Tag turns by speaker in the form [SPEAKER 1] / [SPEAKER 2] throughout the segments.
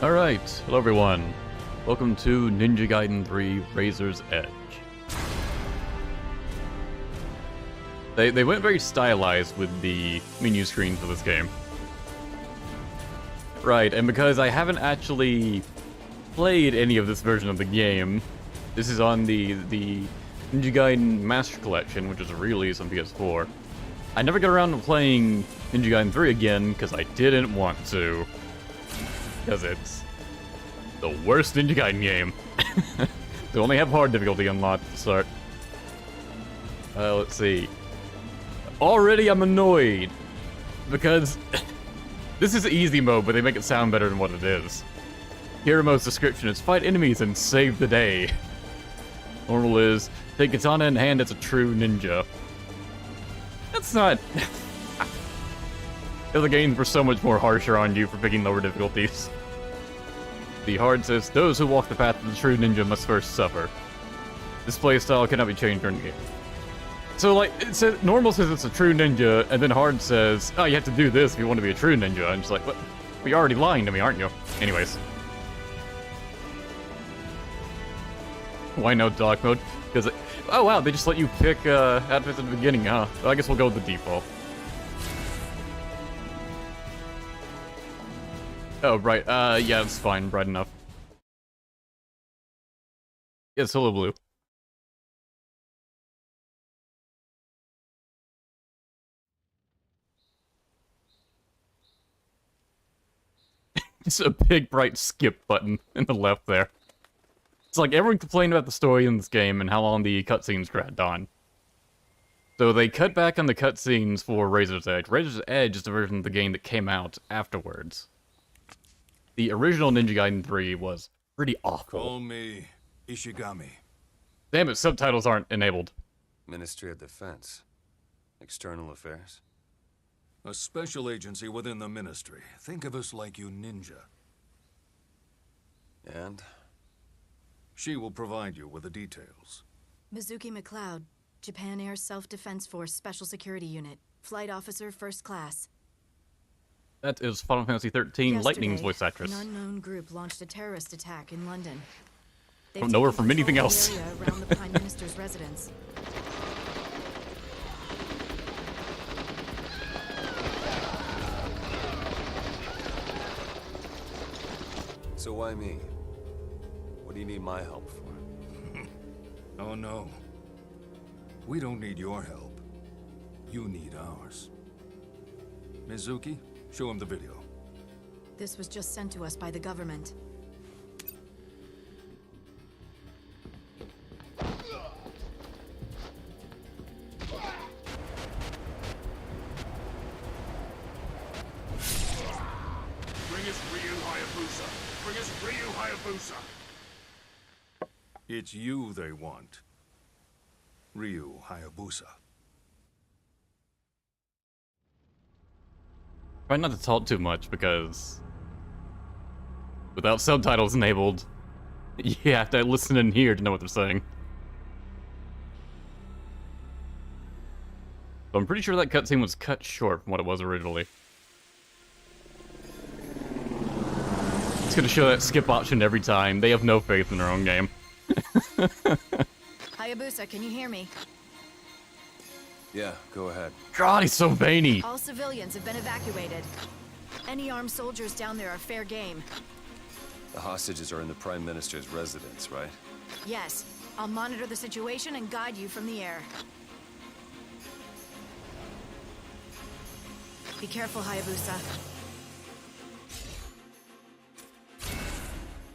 [SPEAKER 1] Alright, hello everyone. Welcome to Ninja Gaiden 3 Razor's Edge. They went very stylized with the menu screen for this game. Right, and because I haven't actually played any of this version of the game, this is on the Ninja Gaiden Master Collection, which is a release on PS4. I never got around to playing Ninja Gaiden 3 again, because I didn't want to. Because it's the worst Ninja Gaiden game. They only have hard difficulty unlocked to start. Let's see. Already I'm annoyed, because this is easy mode, but they make it sound better than what it is. Hero mode's description is fight enemies and save the day. Normal is take katana in hand as a true ninja. That's not... The other games were so much more harsher on you for picking lower difficulties. The hard says, those who walk the path of the true ninja must first suffer. This playstyle cannot be changed during the game. So, like, it says, normal says it's a true ninja, and then hard says, oh, you have to do this if you want to be a true ninja. And it's like, what? Well, you're already lying to me, aren't you? Anyways. Why no dark mode? Because, oh wow, they just let you pick outfits at the beginning, huh? Well, I guess we'll go with the default. Oh, right, yeah, it's fine, bright enough. Yeah, it's hello blue. It's a big, bright skip button in the left there. It's like everyone complained about the story in this game and how long the cutscenes dragged on. So they cut back on the cutscenes for Razor's Edge. Razor's Edge is the version of the game that came out afterwards. The original Ninja Gaiden 3 was pretty awful.
[SPEAKER 2] Call me Ishigami.
[SPEAKER 1] Damn it, subtitles aren't enabled.
[SPEAKER 3] Ministry of Defense. External Affairs.
[SPEAKER 2] A special agency within the ministry. Think of us like you ninja.
[SPEAKER 3] And?
[SPEAKER 2] She will provide you with the details.
[SPEAKER 4] Mizuki McLeod, Japan Air Self-Defense Force Special Security Unit. Flight Officer, First Class.
[SPEAKER 1] That is Final Fantasy XIII Lightning's voice actress.
[SPEAKER 4] An unknown group launched a terrorist attack in London.
[SPEAKER 1] I don't know her from anything else.
[SPEAKER 4] Around the Prime Minister's residence.
[SPEAKER 3] So why me? What do you need my help for?
[SPEAKER 2] Oh no. We don't need your help. You need ours. Mizuki, show him the video.
[SPEAKER 4] This was just sent to us by the government.
[SPEAKER 2] Bring us Ryu Hayabusa. Bring us Ryu Hayabusa. It's you they want. Ryu Hayabusa.
[SPEAKER 1] Try not to talk too much, because without subtitles enabled, you have to listen in here to know what they're saying. So I'm pretty sure that cutscene was cut short from what it was originally. It's gonna show that skip option every time. They have no faith in their own game.
[SPEAKER 4] Hayabusa, can you hear me?
[SPEAKER 3] Yeah, go ahead.
[SPEAKER 1] God, he's so veiny.
[SPEAKER 4] All civilians have been evacuated. Any armed soldiers down there are fair game.
[SPEAKER 3] The hostages are in the Prime Minister's residence, right?
[SPEAKER 4] Yes, I'll monitor the situation and guide you from the air. Be careful, Hayabusa.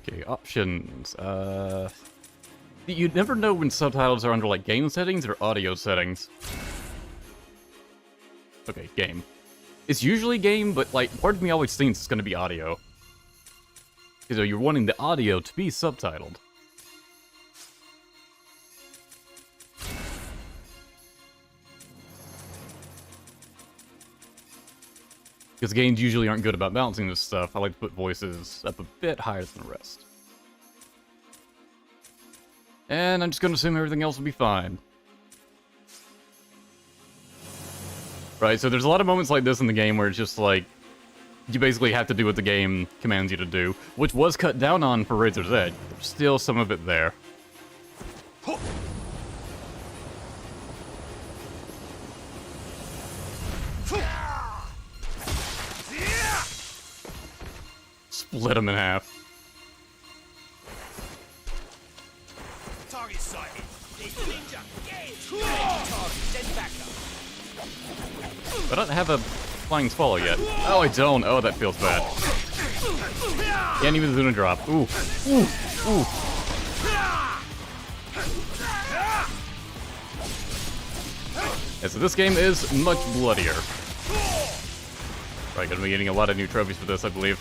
[SPEAKER 1] Okay, options. You never know when subtitles are under, like, game settings or audio settings. Okay, game. It's usually game, but, like, part of me always thinks it's gonna be audio. Because you're wanting the audio to be subtitled. Because games usually aren't good about balancing this stuff, I like to put voices up a bit higher than the rest. And I'm just gonna assume everything else will be fine. Right, so there's a lot of moments like this in the game where it's just like, you basically have to do what the game commands you to do, which was cut down on for Razor's Edge. There's still some of it there. Split him in half.
[SPEAKER 5] Target sighted. There's ninja. Target. Send back up.
[SPEAKER 1] I don't have a flying swallow yet. Oh, I don't. Oh, that feels bad. Can't even do a drop. Ooh. Ooh. Ooh. Yeah, so this game is much bloodier. Right, gonna be getting a lot of new trophies for this, I believe.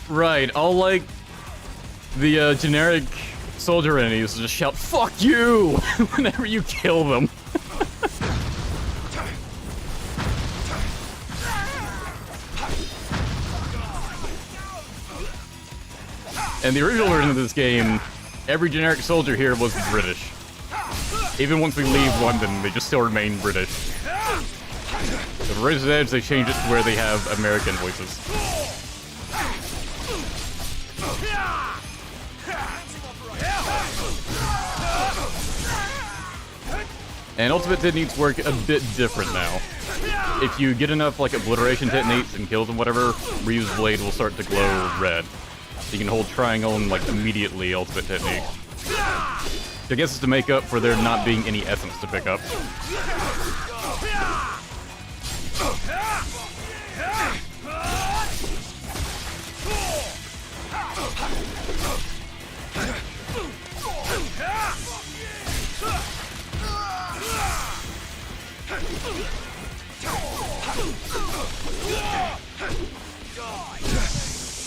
[SPEAKER 1] Right, all like the generic soldier enemies just shout "fuck you" whenever you kill them. And the original version of this game, every generic soldier here was British. Even once we leave London, they just still remain British. The Razor's Edge, they changed it to where they have American voices. And ultimate techniques work a bit different now. If you get enough like obliteration techniques and kills and whatever, Ryu's blade will start to glow red. You can hold triangle and like immediately ultimate technique. I guess it's to make up for there not being any essence to pick up.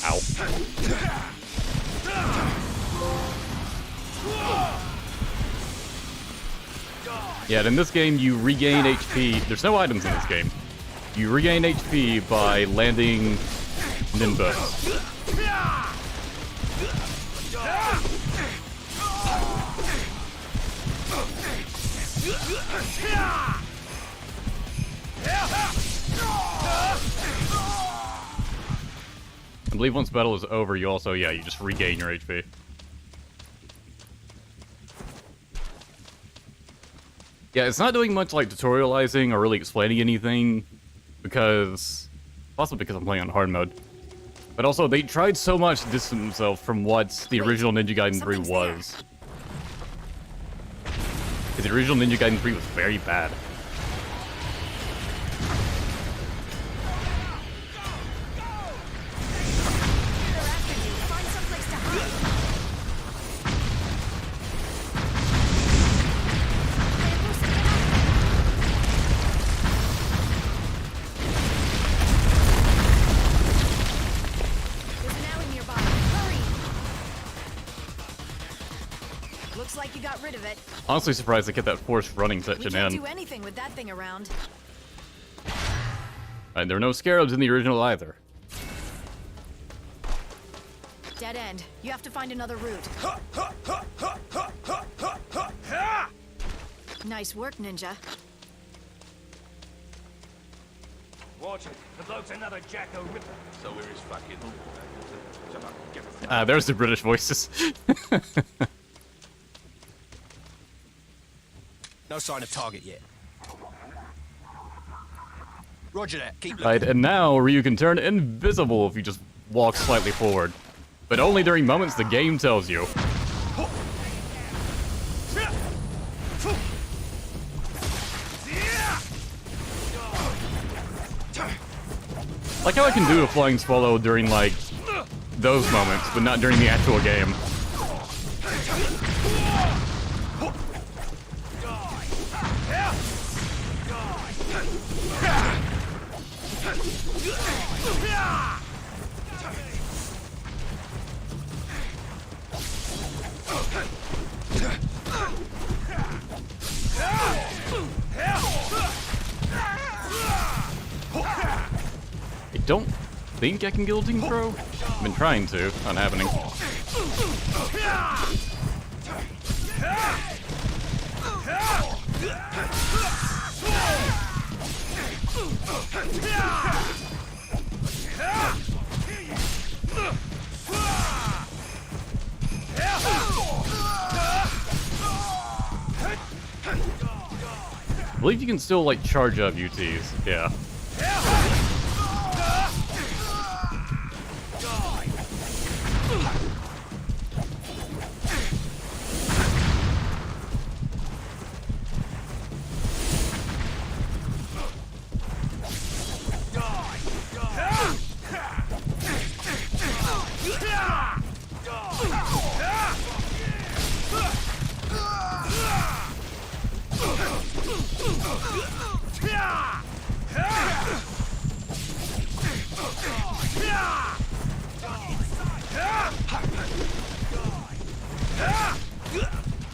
[SPEAKER 1] Ow. Yeah, and in this game you regain HP. There's no items in this game. You regain HP by landing Nimbus. I believe once battle is over, you also, you just regain your HP. Yeah, it's not doing much like tutorializing or really explaining anything, because... also because I'm playing on hard mode. But also, they tried so much to distance themselves from what the original Ninja Gaiden 3 was. Because the original Ninja Gaiden 3 was very bad.
[SPEAKER 4] Like you got rid of it.
[SPEAKER 1] Honestly surprised they kept that forced running section
[SPEAKER 4] We can't
[SPEAKER 1] in.
[SPEAKER 4] do anything with that thing around.
[SPEAKER 1] And there were no scarabs in the original either.
[SPEAKER 4] Dead end. You have to find another route. Nice work, Ninja.
[SPEAKER 5] Watch it. The bloke's another Jacko Ripper. So where is fucking...
[SPEAKER 1] There's the British voices.
[SPEAKER 5] No sign of target yet. Roger that. Keep looking.
[SPEAKER 1] Right, and now Ryu can turn invisible if you just walk slightly forward. But only during moments the game tells you. Like how I can do a flying swallow during, like, those moments, but not during the actual game. I don't think I can guillotine throw. I've been trying to, not happening. I believe you can still, like, charge up UTs, yeah.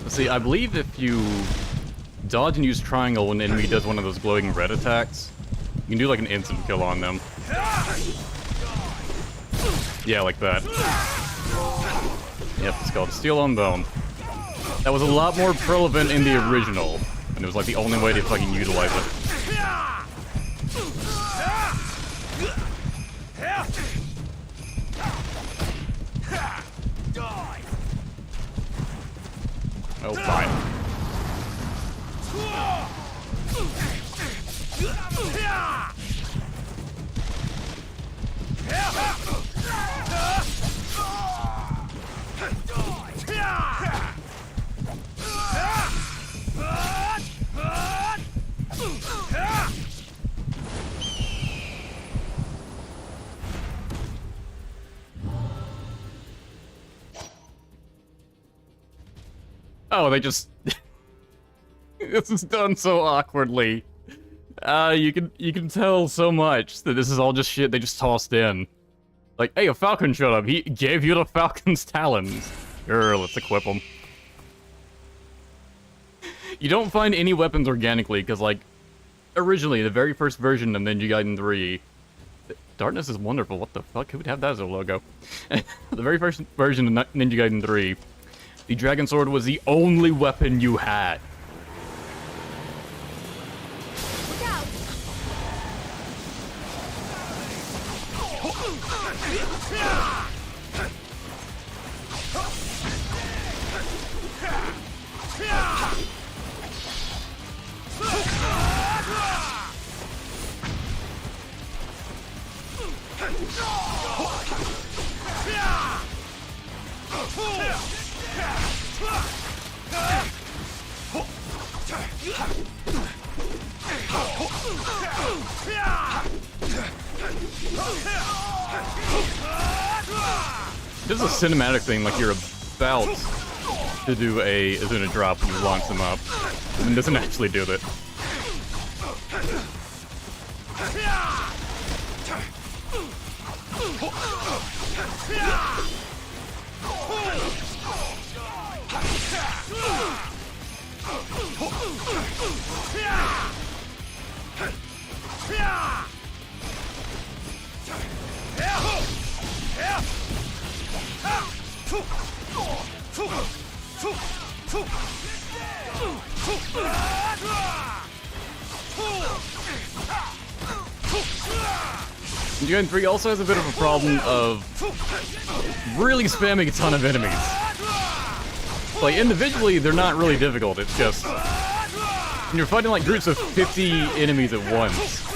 [SPEAKER 1] Let's see, I believe if you dodge and use triangle when an enemy does one of those glowing red attacks, you can do like an instant kill on them. Yeah, like that. Yep, it's called Steel on Bone. That was a lot more relevant in the original, and it was like the only way to fucking utilize it. Oh, fine. Oh, they just... This is done so awkwardly. You can tell so much that this is all just shit they just tossed in. Like, hey, a falcon showed up. He gave you the falcon's talons. Let's equip them. You don't find any weapons organically, because, like, originally, the very first version of Ninja Gaiden 3... Darkness is wonderful. What the fuck? Who would have that as a logo? The very first version of Ninja Gaiden 3... The Dragon Sword was the only weapon you had.
[SPEAKER 6] Look out!
[SPEAKER 1] This is a cinematic thing, like you're about to do a Azuna drop when you launch them up. And it doesn't actually do that. Gaiden 3 also has a bit of a problem of really spamming a ton of enemies. Like, individually, they're not really difficult, it's just... when you're fighting like groups of 50 enemies at once,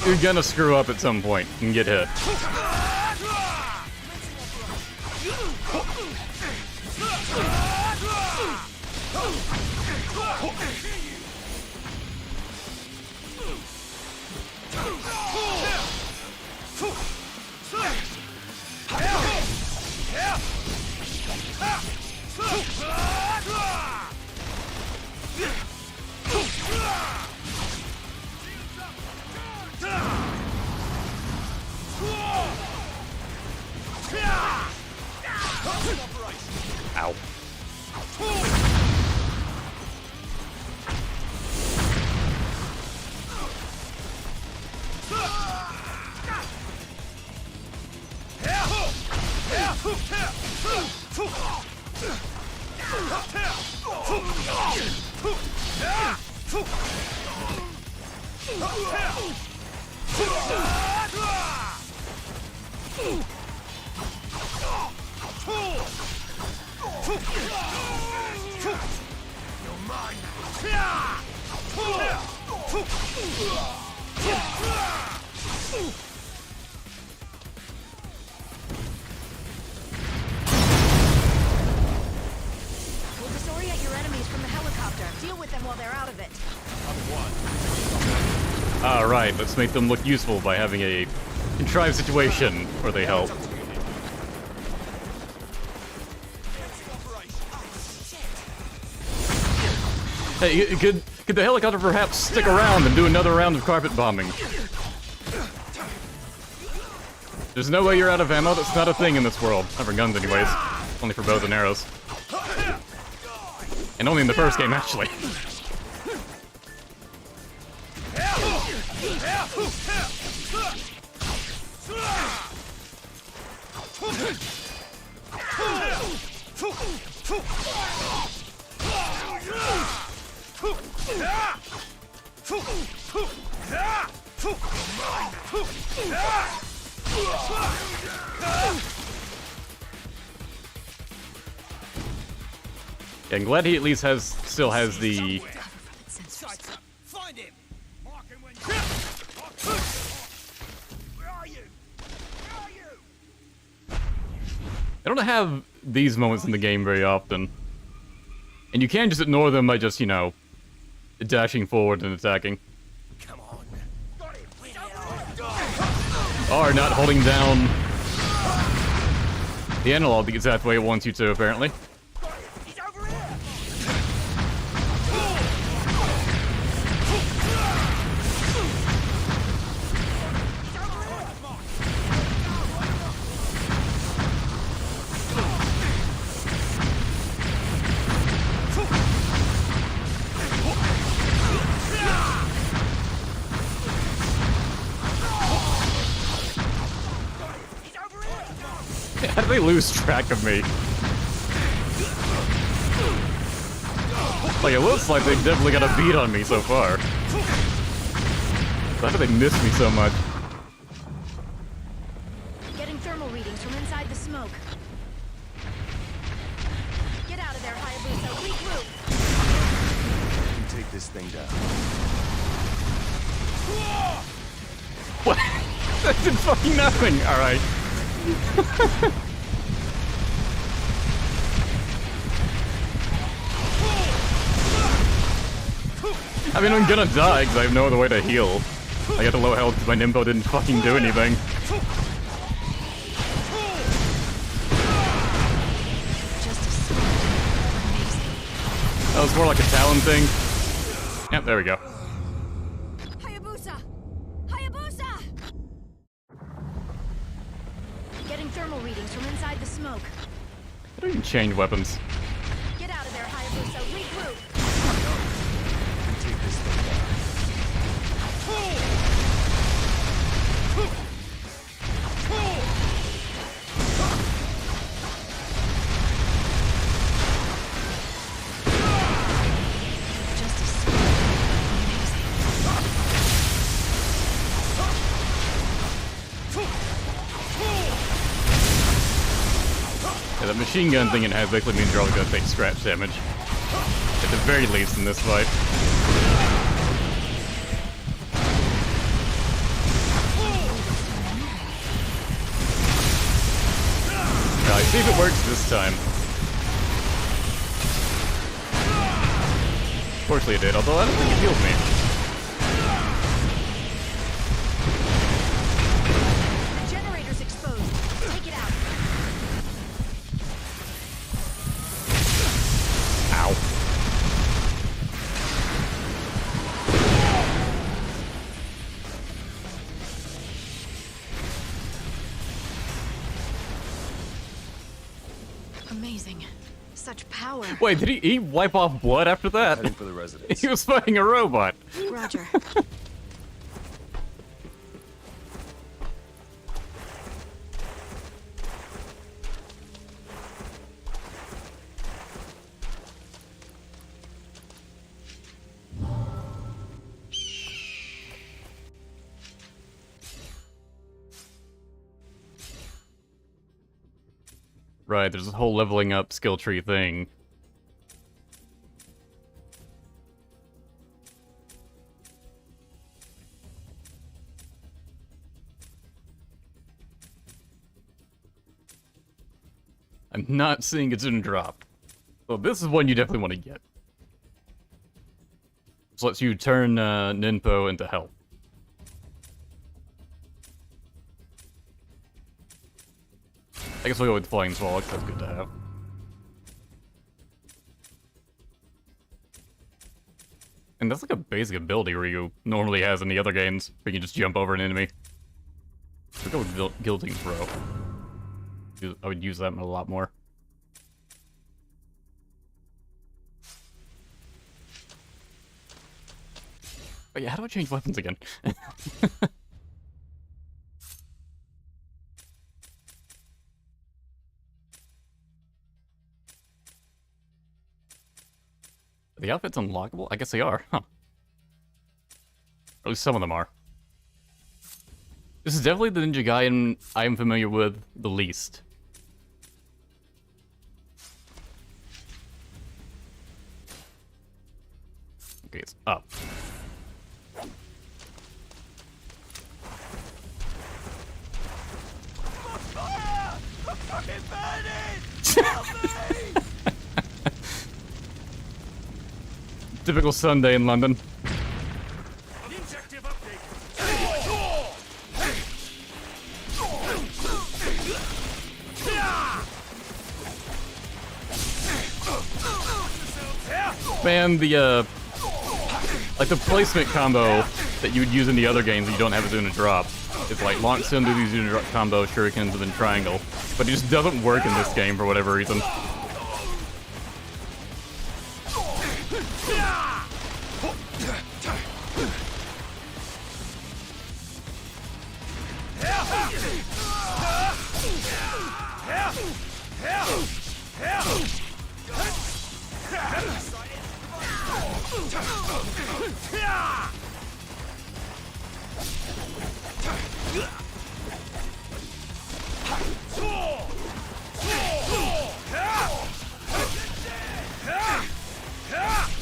[SPEAKER 1] you're gonna screw up at some point and get hit. Ow.
[SPEAKER 4] We'll disorient your enemies from the helicopter. Deal with them while they're out of it.
[SPEAKER 1] Alright, let's make them look useful by having a contrived situation where they help. Hey, could the helicopter perhaps stick around and do another round of carpet bombing? There's no way you're out of ammo, that's not a thing in this world. Not for guns anyways. Only for bows and arrows. And only in the first game, actually. Yeah, I'm glad he at least still has the...
[SPEAKER 5] Find him! Mark him when Where are you? Where are you?
[SPEAKER 1] I don't have these moments in the game very often. And you can just ignore them by just, you know, dashing forward and attacking.
[SPEAKER 5] Come on. Got him.
[SPEAKER 1] Or not holding down the analog the exact way it wants you to, apparently.
[SPEAKER 5] He's over here.
[SPEAKER 1] How do they lose track of me? Like, it looks like they've definitely got a beat on me so far. How do they miss me so much?
[SPEAKER 4] Getting thermal readings from inside the smoke. Get out of there, Hayabusa. Regroup.
[SPEAKER 3] You take this thing down.
[SPEAKER 1] What? That did fucking nothing! Alright. I mean, I'm gonna die because I have no other way to heal. I got a low health because my Nimbo didn't fucking do anything. That was more like a Talon thing. Yep, there we go.
[SPEAKER 4] Hayabusa! Hayabusa! Getting thermal readings from inside the smoke.
[SPEAKER 1] I don't even change weapons.
[SPEAKER 4] Get out of there, Hayabusa. Regroup.
[SPEAKER 3] You take this thing down.
[SPEAKER 1] Yeah, that machine gun thing it has basically means you're only gonna take scratch damage. At the very least in this fight. Alright, see if it works this time. Fortunately it did, although I don't think it healed me.
[SPEAKER 4] The generator's exposed. Take it out.
[SPEAKER 1] Ow.
[SPEAKER 4] Amazing. Such power.
[SPEAKER 1] Wait, did he wipe off blood after that?
[SPEAKER 3] Heading for the residence.
[SPEAKER 1] He was fighting a robot.
[SPEAKER 4] Roger.
[SPEAKER 1] Right, there's this whole leveling up skill tree thing. I'm not seeing it soon drop. So this is one you definitely want to get. This lets you turn Ninpo into health. I guess we'll go with Flying Swallow, 'cause that's good to have. And that's like a basic ability Ryu normally has in the other games, where you can just jump over an enemy. We'll go with Gilding Throw. I would use that a lot more. But yeah, how do I change weapons again? Are the outfits unlockable? I guess they are, huh? Or at least some of them are. This is definitely the Ninja Gaiden I am familiar with the least. Okay, it's up.
[SPEAKER 5] Fire! I'm fucking burning! Help me!
[SPEAKER 1] Typical Sunday in London.
[SPEAKER 5] Objective update.
[SPEAKER 1] Man, the like the placement combo that you would use in the other games that you don't have as Una drop. It's like launch Sun, do these Una drop combo, shurikens, and then triangle. But it just doesn't work in this game for whatever reason.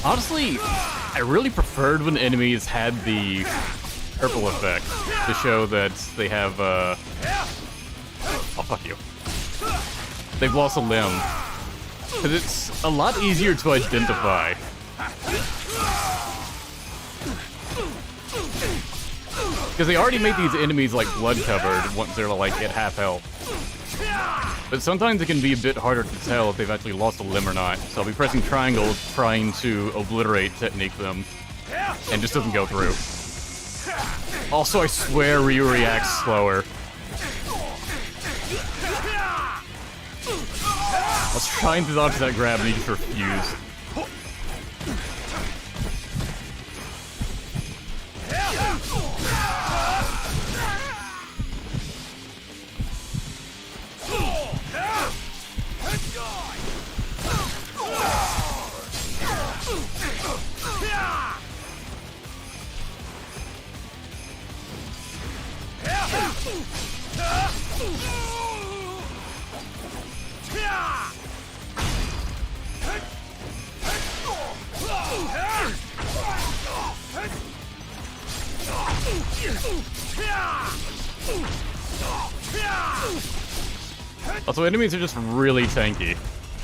[SPEAKER 1] Honestly, I really preferred when enemies had the purple effect to show that they have, oh, fuck you. They've lost a limb. Because it's a lot easier to identify. Because they already made these enemies, like, blood-covered once they're, like, at half health. But sometimes it can be a bit harder to tell if they've actually lost a limb or not. So I'll be pressing triangle, trying to obliterate technique them, and just doesn't go through. Also, I swear Ryu reacts slower. I was trying to dodge that grab and he just refused. Also, enemies are just really tanky.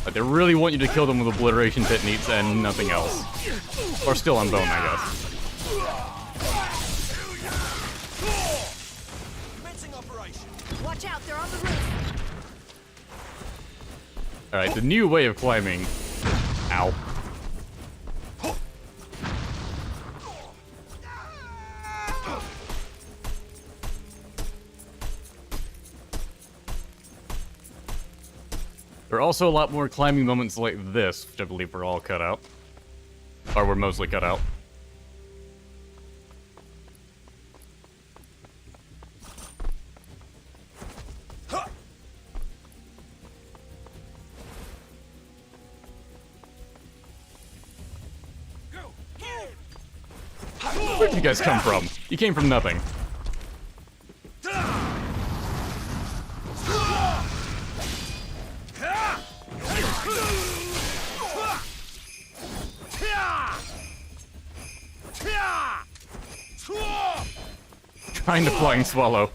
[SPEAKER 1] Like, they really want you to kill them with obliteration techniques and nothing else. Or still on bone, I guess.
[SPEAKER 6] Watch out, they're on the roof.
[SPEAKER 1] Alright, the new way of climbing. Ow. There are also a lot more climbing moments like this, which I believe we're all cut out. Or we're mostly cut out. Where did you guys come from? You came from nothing. Kind of flying swallow.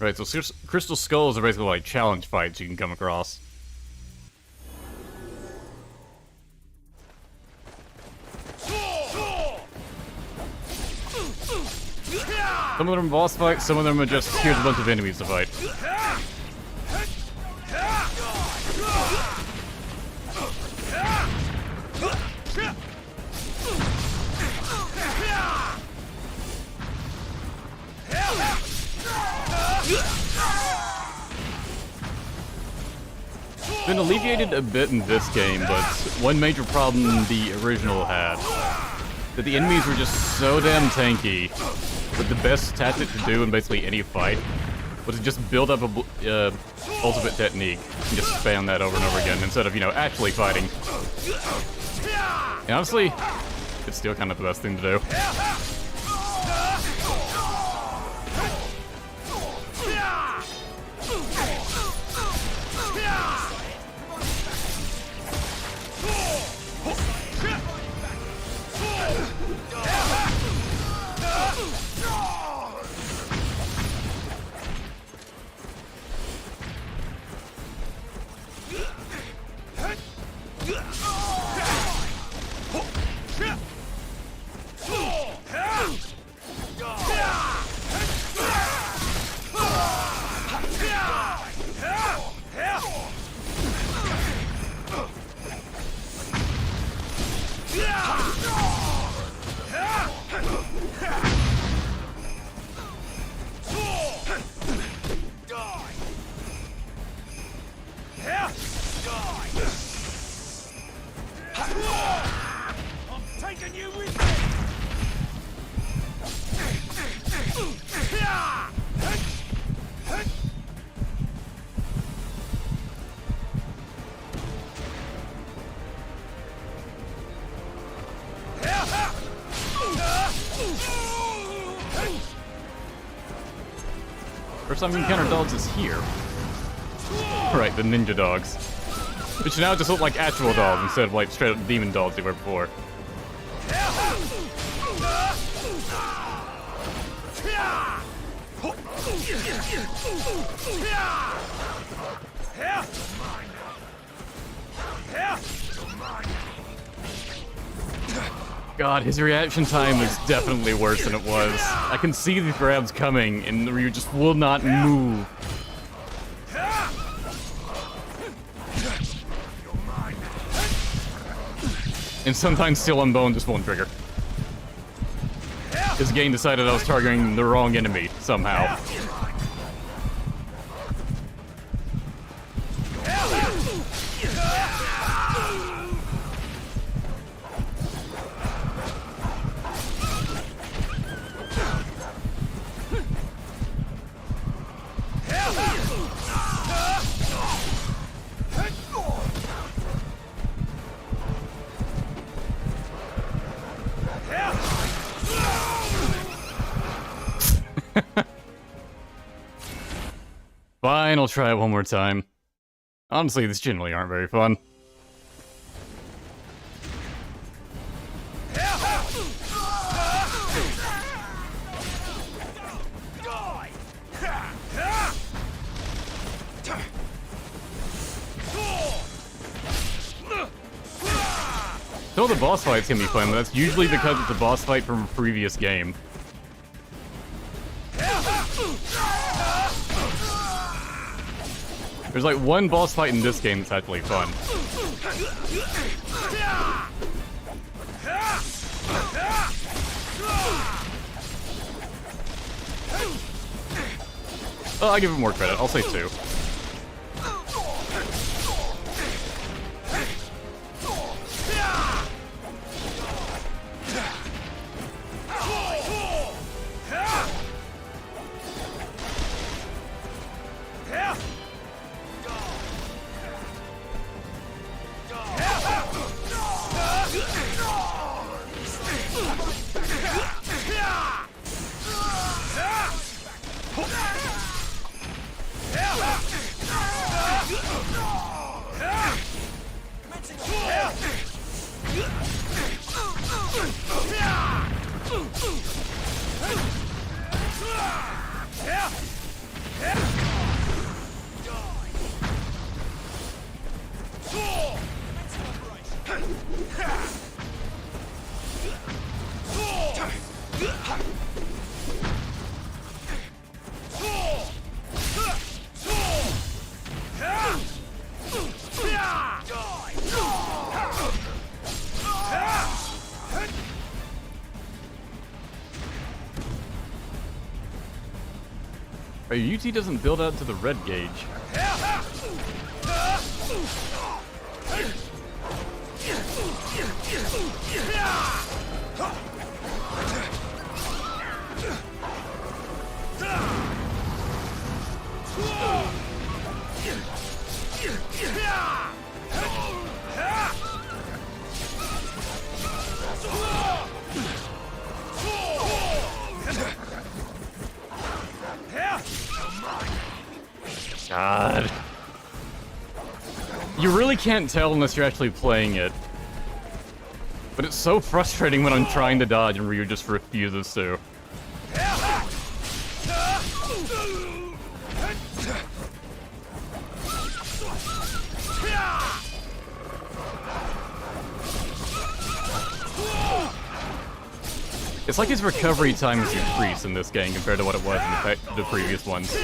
[SPEAKER 1] Right, so crystal skulls are basically like challenge fights you can come across. Some of them are boss fights, some of them are just here's a bunch of enemies to fight. It's been alleviated a bit in this game, but one major problem the original had, that the enemies were just so damn tanky, that the best tactic to do in basically any fight was to just build up a ultimate technique and just spam that over and over again instead of, you know, actually fighting. And honestly, it's still kind of the best thing to do. First time you encounter dogs is here. Right, the ninja dogs. Which now just look like actual dogs instead of like straight up demon dogs they were before. God, his reaction time is definitely worse than it was. I can see the grabs coming, and you just will not move. And sometimes Steel on Bone just won't trigger. This game decided I was targeting the wrong enemy, somehow. Fine, I'll try it one more time. Honestly, these generally aren't very fun. Some of the boss fights can be fun, but that's usually because it's a boss fight from a previous game. There's like one boss fight in this game that's actually fun. Oh, I'll give it more credit. I'll say 2. Our UT doesn't build out to the red gauge. God. You really can't tell unless you're actually playing it. But it's so frustrating when I'm trying to dodge and Ryu just refuses to. It's like his recovery time is increased in this game compared to what it was in the previous ones.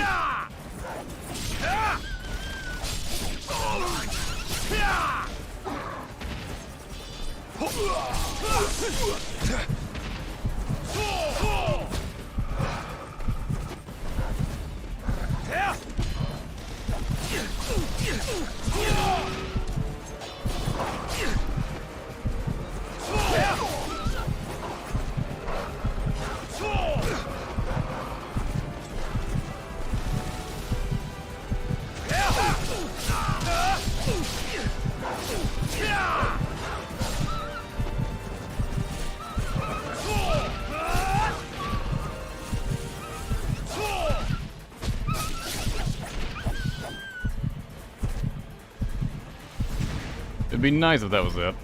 [SPEAKER 1] It'd be nice if that was it.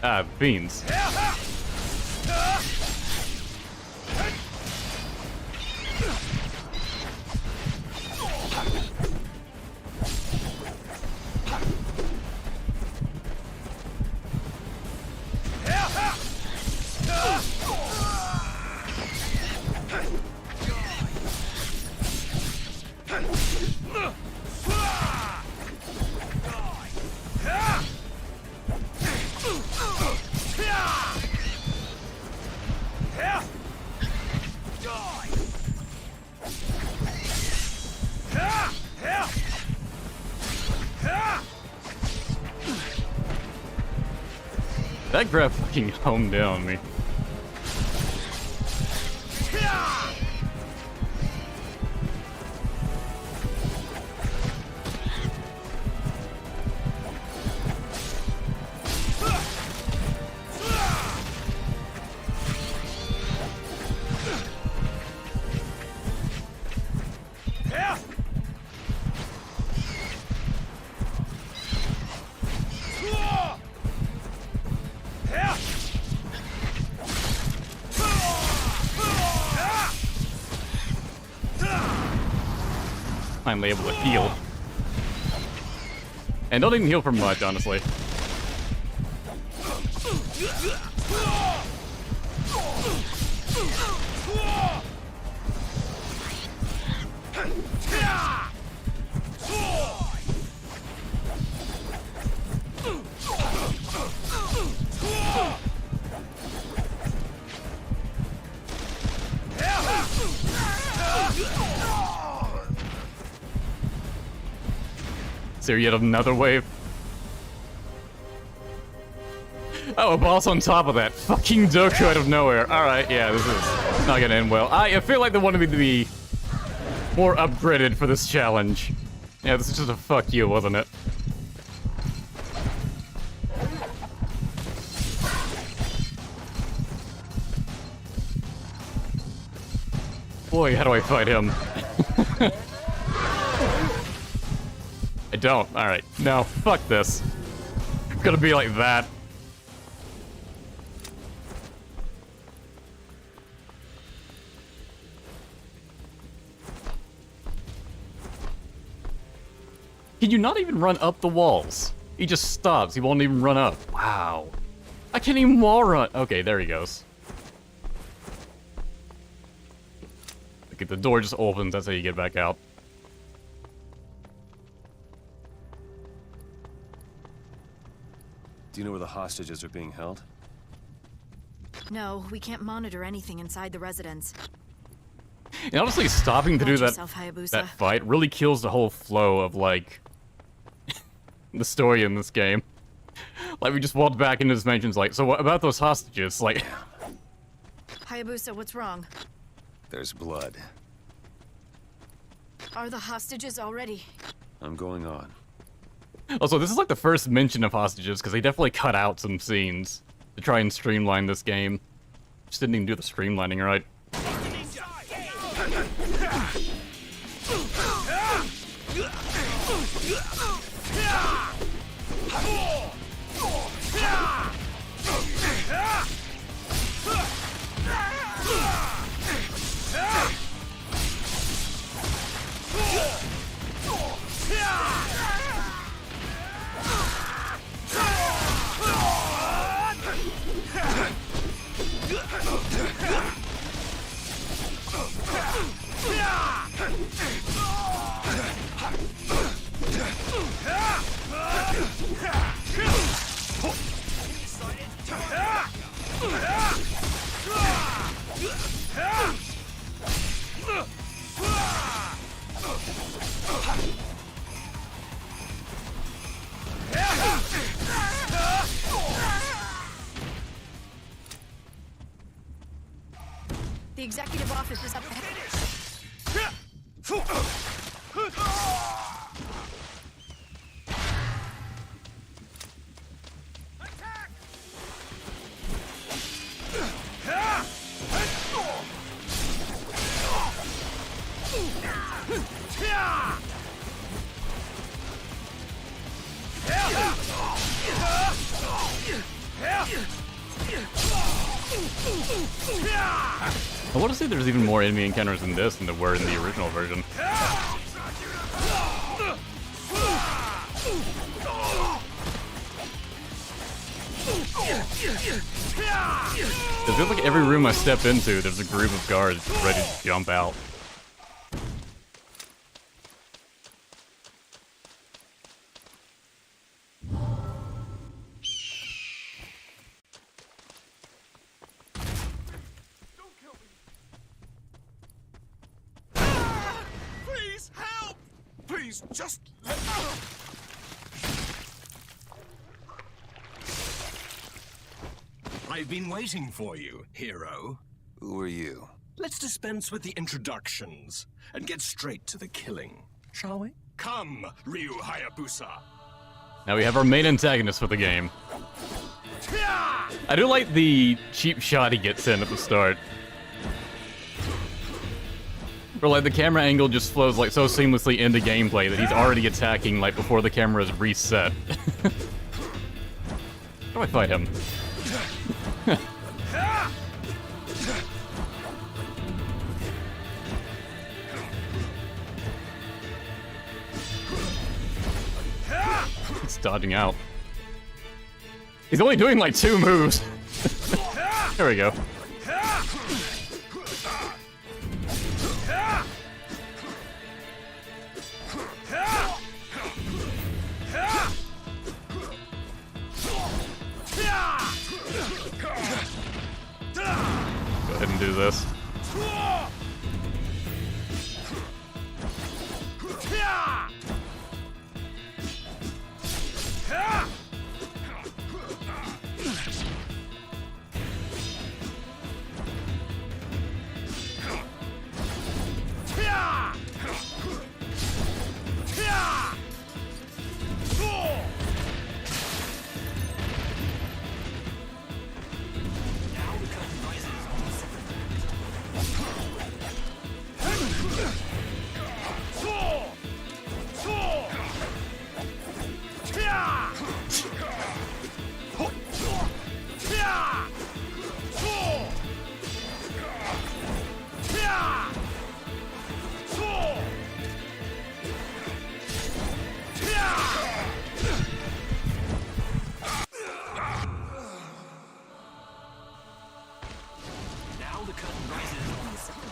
[SPEAKER 1] Ah, beans. That grab fucking homed in on me. Finally able to heal. And don't even heal for much, honestly. Is there yet another wave? Oh, a boss on top of that. Fucking Doku out of nowhere. Alright, yeah, this is not gonna end well. I feel like they wanted me to be more upgraded for this challenge. Yeah, this is just a fuck you, wasn't it? Boy, how do I fight him? I don't. Alright. No, fuck this. It's gonna be like that. Can you not even run up the walls? He just stops. He won't even run up. Wow. I can't even wall run. Okay, there he goes. Okay, the door just opens. That's how you get back out.
[SPEAKER 3] Do you know where the hostages are being held?
[SPEAKER 4] No, we can't monitor anything inside the residence.
[SPEAKER 1] And honestly, stopping to do
[SPEAKER 4] Watch
[SPEAKER 1] that
[SPEAKER 4] yourself, Hayabusa.
[SPEAKER 1] fight really kills the whole flow of, like, the story in this game. Like, we just walked back into this dimensions like, so what about those hostages? Like...
[SPEAKER 4] Hayabusa, what's wrong?
[SPEAKER 3] There's blood.
[SPEAKER 4] Are the hostages already?
[SPEAKER 3] I'm going on.
[SPEAKER 1] Also, this is like the first mention of hostages, because they definitely cut out some scenes to try and streamline this game. Just didn't even do the streamlining right.
[SPEAKER 4] The executive office is up ahead.
[SPEAKER 1] I want to say there's even more enemy encounters in this than there were in the original version. It feels like every room I step into, there's a group of guards ready to jump out.
[SPEAKER 6] Please, help! Please, just let... I've been waiting for you, hero.
[SPEAKER 3] Who are you?
[SPEAKER 6] Let's dispense with the introductions and get straight to the killing, shall we? Come, Ryu Hayabusa.
[SPEAKER 1] Now we have our main antagonist for the game. I do like the cheap shot he gets in at the start. Where like the camera angle just flows like so seamlessly into gameplay that he's already attacking like before the camera is reset. How do I fight him? He's dodging out. He's only doing like 2 moves. There we go. Go ahead and do this.
[SPEAKER 6] Now the curtain rises on the second.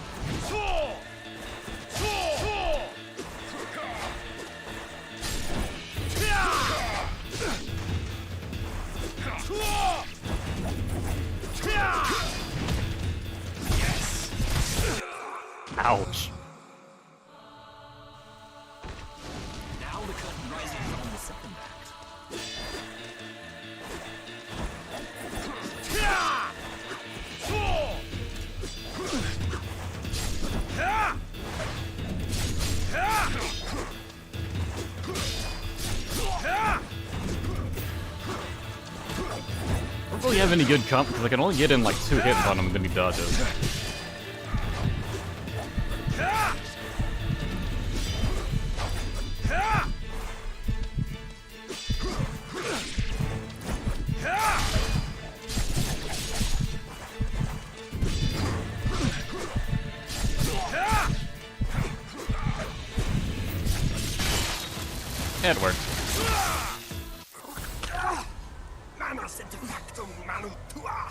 [SPEAKER 1] Ouch.
[SPEAKER 6] Now the curtain rises on the second act.
[SPEAKER 1] I don't really have any good comp because I can only get in like 2 hits on him and then he dodges. It worked.
[SPEAKER 6] Mana centifactum manu tua.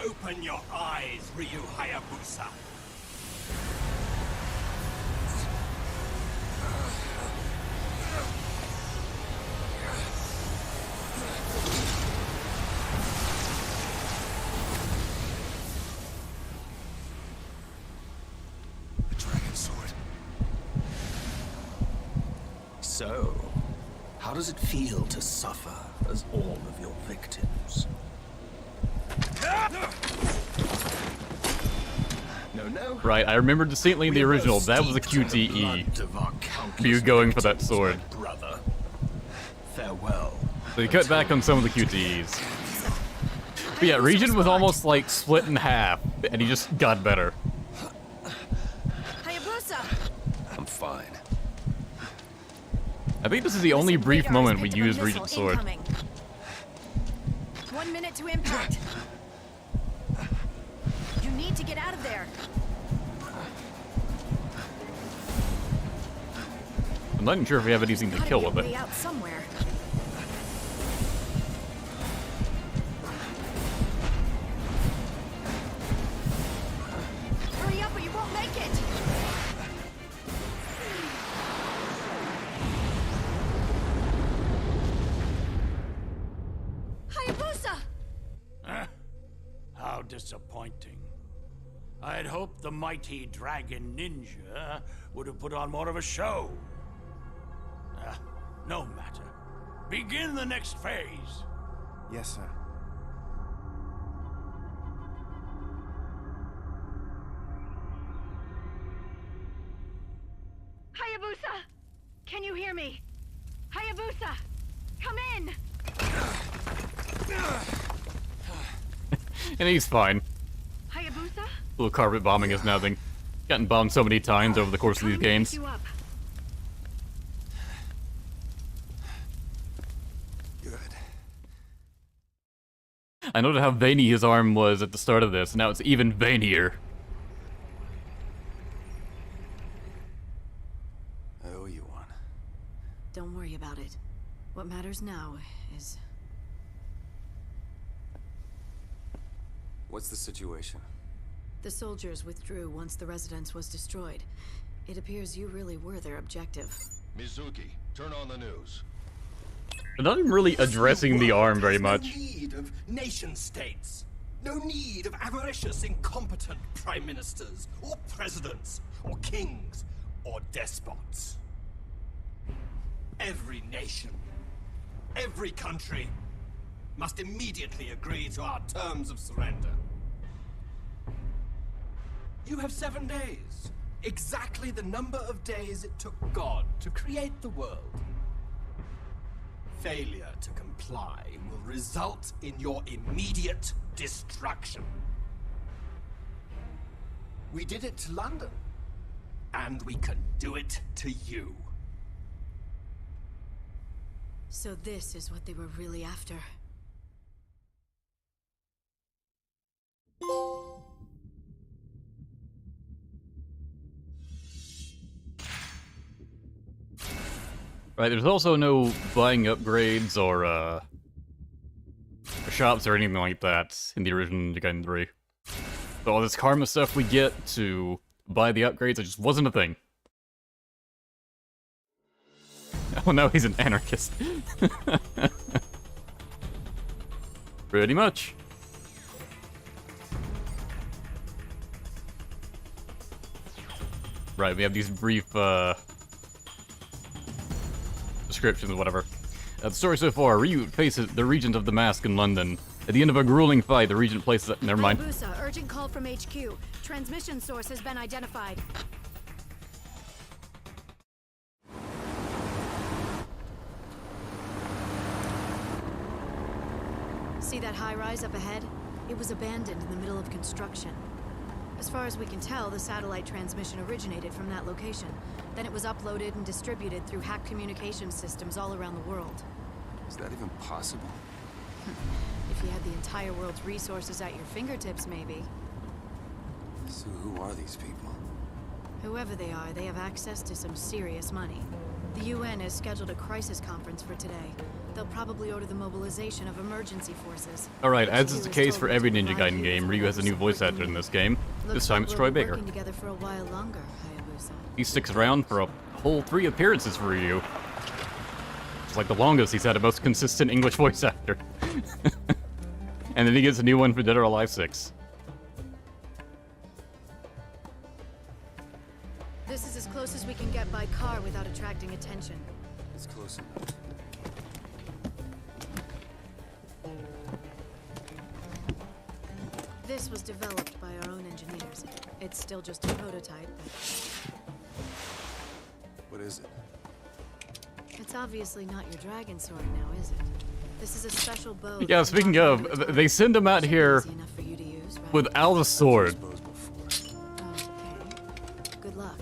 [SPEAKER 6] Open your eyes, Ryu Hayabusa.
[SPEAKER 2] The dragon sword.
[SPEAKER 6] So, how does it feel to suffer as all of your victims? No.
[SPEAKER 1] Right, I remember distinctly in the original, that was a QTE. You going for that sword.
[SPEAKER 6] Brother. Farewell.
[SPEAKER 1] So you cut back on some of the QTEs. But yeah, Region was almost like split in half, and he just got better.
[SPEAKER 4] Hayabusa!
[SPEAKER 3] I'm fine.
[SPEAKER 1] I think this is the only brief
[SPEAKER 4] Radar
[SPEAKER 1] moment
[SPEAKER 4] has
[SPEAKER 1] we
[SPEAKER 4] picked up a
[SPEAKER 1] use
[SPEAKER 4] missile
[SPEAKER 1] Regent's sword.
[SPEAKER 4] incoming. 1 minute to impact. You need to get out of there.
[SPEAKER 1] I'm not even sure if we have anything to
[SPEAKER 4] Gotta
[SPEAKER 1] kill
[SPEAKER 4] get
[SPEAKER 1] with
[SPEAKER 4] a way
[SPEAKER 1] it.
[SPEAKER 4] out somewhere. Hurry up or you won't make it! Hayabusa!
[SPEAKER 5] How disappointing. I had hoped the mighty dragon ninja would have put on more of a show. No matter. Begin the next phase.
[SPEAKER 7] Yes, sir.
[SPEAKER 4] Hayabusa! Can you hear me? Hayabusa! Come in!
[SPEAKER 1] And he's fine.
[SPEAKER 4] Hayabusa?
[SPEAKER 1] Little carpet bombing is nothing. Gotten bombed so many times over the course of these
[SPEAKER 4] Coming to pick
[SPEAKER 1] games.
[SPEAKER 4] you up.
[SPEAKER 3] Good.
[SPEAKER 1] I noted how veiny his arm was at the start of this, and now it's even veinier.
[SPEAKER 3] I owe you one.
[SPEAKER 4] Don't worry about it. What matters now is...
[SPEAKER 3] What's the situation?
[SPEAKER 4] The soldiers withdrew once the residence was destroyed. It appears you really were their objective.
[SPEAKER 8] Mizuki, turn on the news.
[SPEAKER 1] They're not even really addressing the arm very much.
[SPEAKER 6] No need of nation states. No need of avaricious, incompetent prime ministers, or presidents, or kings, or despots. Every nation, every country must immediately agree to our terms of surrender. You have 7 days. Exactly the number of days it took God to create the world. Failure to comply will result in your immediate destruction. We did it to London, and we can do it to you.
[SPEAKER 4] So this is what they were really after.
[SPEAKER 1] Right, there's also no buying upgrades or shops or anything like that in the original Ninja Gaiden 3. So all this karma stuff we get to buy the upgrades, it just wasn't a thing. Oh no, he's an anarchist. Pretty much. Right, we have these brief descriptions or whatever. The story so far, Ryu faces the Regent of the Mask in London. At the end of a grueling fight, the Regent places... Never mind.
[SPEAKER 4] Hayabusa, urgent call from HQ. Transmission source has been identified. See that high-rise up ahead? It was abandoned in the middle of construction. As far as we can tell, the satellite transmission originated from that location. Then it was uploaded and distributed through hacked communication systems all around the world.
[SPEAKER 3] Is that even possible?
[SPEAKER 4] If you had the entire world's resources at your fingertips, maybe.
[SPEAKER 3] So who are these people?
[SPEAKER 4] Whoever they are, they have access to some serious money. The UN has scheduled a crisis conference for today. They'll probably order the mobilization of emergency forces.
[SPEAKER 1] Alright, as is the case for every Ninja Gaiden game, Ryu has a new voice actor in this game. This time it's Troy Baker.
[SPEAKER 4] Working together for a while longer, Hayabusa.
[SPEAKER 1] He sticks around for a whole 3 appearances for Ryu. It's like the longest he's had a most consistent English voice actor. And then he gets a new one for Dead or Alive 6.
[SPEAKER 4] This is as close as we can get by car without attracting attention.
[SPEAKER 3] It's close enough.
[SPEAKER 4] This was developed by our own engineers. It's still just a prototype, but
[SPEAKER 3] What is it?
[SPEAKER 4] it's obviously not your dragon sword now, is it? This is a special bow.
[SPEAKER 1] Yeah,
[SPEAKER 4] that
[SPEAKER 1] speaking
[SPEAKER 4] can
[SPEAKER 1] of,
[SPEAKER 4] lock onto
[SPEAKER 1] they send him out
[SPEAKER 4] Should be
[SPEAKER 1] here
[SPEAKER 4] easy enough for you to use, right?
[SPEAKER 1] without a sword.
[SPEAKER 3] Exposed before.
[SPEAKER 4] Okay. Good luck.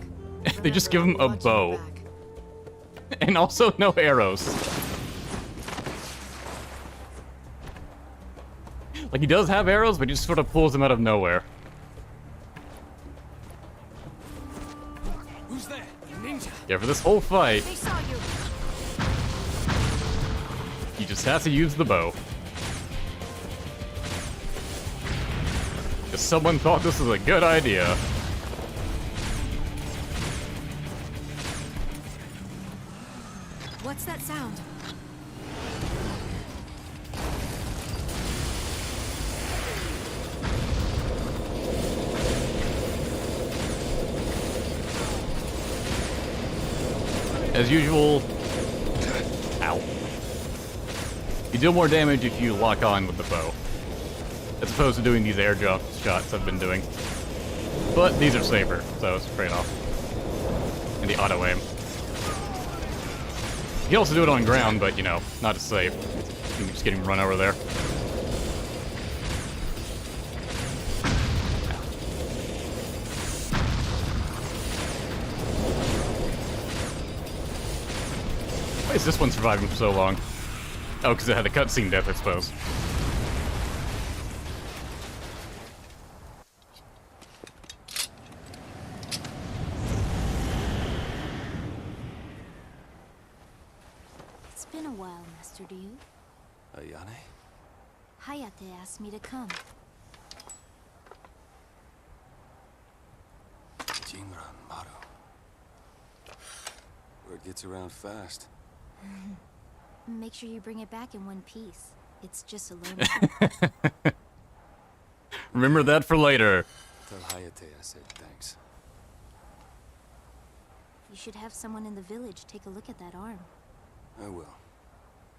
[SPEAKER 1] They just give
[SPEAKER 4] Remember,
[SPEAKER 1] him
[SPEAKER 4] I'll
[SPEAKER 1] a
[SPEAKER 4] be watching your
[SPEAKER 1] bow.
[SPEAKER 4] back.
[SPEAKER 1] And also no arrows. Like, he does have arrows, but he just sort of pulls them out of nowhere.
[SPEAKER 6] Who's there? Ninja.
[SPEAKER 1] Yeah, for this whole fight,
[SPEAKER 4] They saw you.
[SPEAKER 1] he just has to use the bow. Because someone thought this was a good idea.
[SPEAKER 4] What's that sound?
[SPEAKER 1] As usual... Ow. You deal more damage if you lock on with the bow. As opposed to doing these air jump shots I've been doing. But these are safer, so it's a trade-off. And the auto-aim. You can also do it on ground, but, you know, not as safe. You're just getting run over there. Why is this one surviving for so long? Oh, because it had a cutscene death, I suppose.
[SPEAKER 7] It's been a while, Master Ryu.
[SPEAKER 3] Ayane?
[SPEAKER 7] Hayate asked me to come.
[SPEAKER 3] Jinran Maru. Word gets around fast.
[SPEAKER 7] Make sure you bring it back in one piece. It's just a learning.
[SPEAKER 1] Remember that for later.
[SPEAKER 3] Tell Hayate I said thanks.
[SPEAKER 7] You should have someone in the village take a look at that arm.
[SPEAKER 3] I will.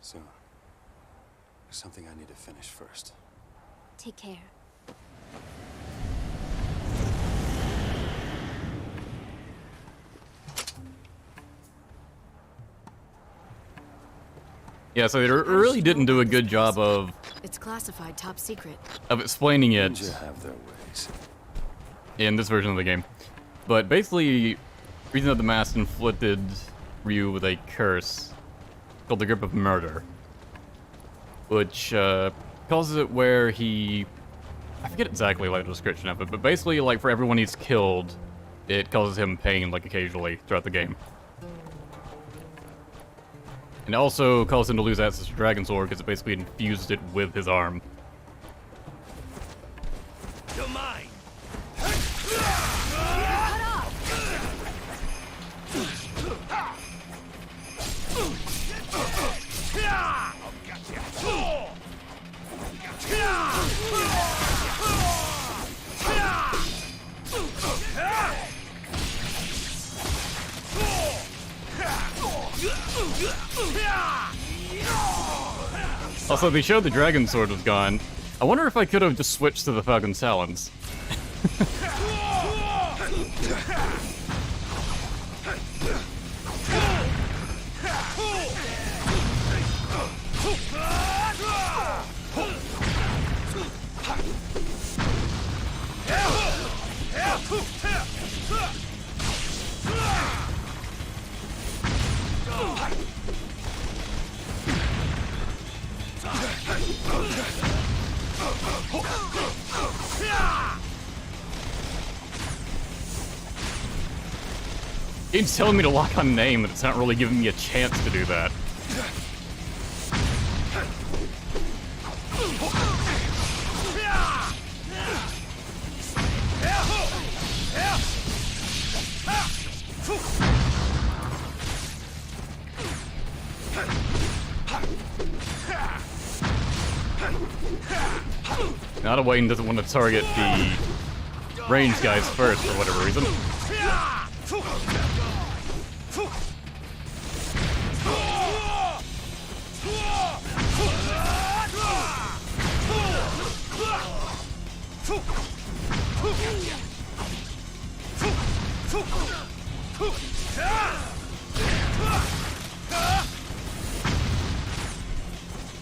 [SPEAKER 3] Soon. There's something I need to finish first.
[SPEAKER 7] Take care.
[SPEAKER 1] Yeah, so they really didn't do a good job of
[SPEAKER 4] It's classified, top secret.
[SPEAKER 1] explaining it
[SPEAKER 3] Ninja have their ways.
[SPEAKER 1] in this version of the game. But basically, Reason of the Mask inflicted Ryu with a curse called the Grip of Murder, which causes it where he... I forget exactly like the description of it, but basically, like, for everyone he's killed, it causes him pain, like, occasionally throughout the game. And also caused him to lose access to Dragon Sword because it basically infused it with his arm.
[SPEAKER 6] You're mine.
[SPEAKER 1] Also, they showed the Dragon Sword was gone. I wonder if I could have just switched to the Falcon's Talons. Game's telling me to lock on name, but it's not really giving me a chance to do that. Now Wayne doesn't want to target the range guys first for whatever reason.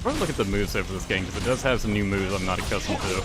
[SPEAKER 1] Probably look at the moveset for this game, because it does have some new moves I'm not accustomed to.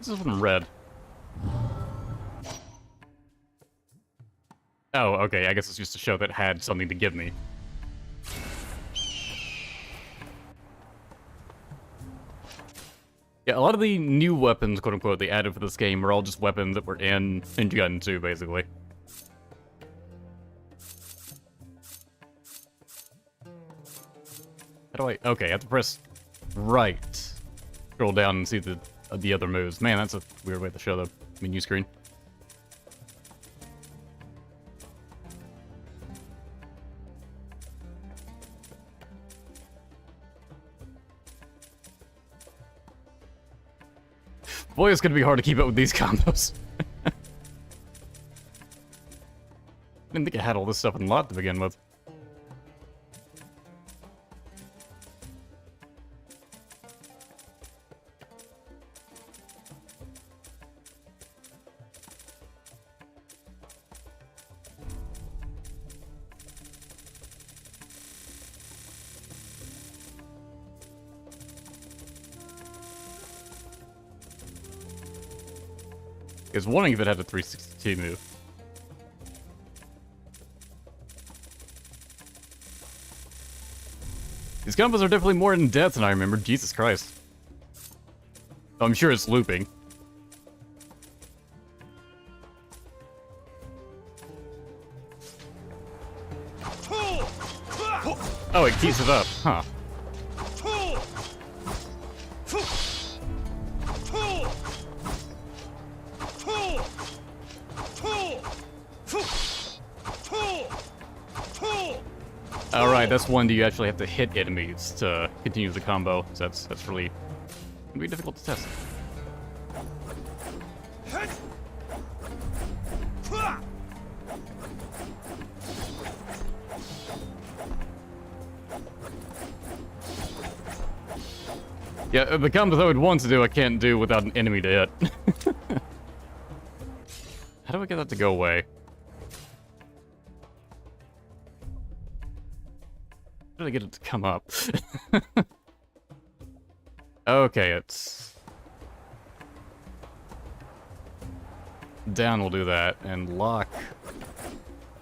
[SPEAKER 1] This is from red. Oh, okay, I guess it's just to show that it had something to give me. Yeah, a lot of the new weapons, quote-unquote, they added for this game were all just weapons that were in Ninja Gaiden 2, basically. How do I... Okay, I have to press right. Scroll down and see the other moves. Man, that's a weird way to show the menu screen. Boy, it's gonna be hard to keep up with these combos. I didn't think I had all this stuff unlocked to begin with. I was wondering if it had a 362 move. These combos are definitely more in depth than I remember. Jesus Christ. Oh, I'm sure it's looping. Oh, it keeps it up. Huh. Alright, that's one that you actually have to hit enemies to continue the combo. So that's really gonna be difficult to test. Yeah, the combos I would want to do, I can't do without an enemy to hit. How do I get that to go away? How do I get it to come up? Okay, it's... down will do that, and lock...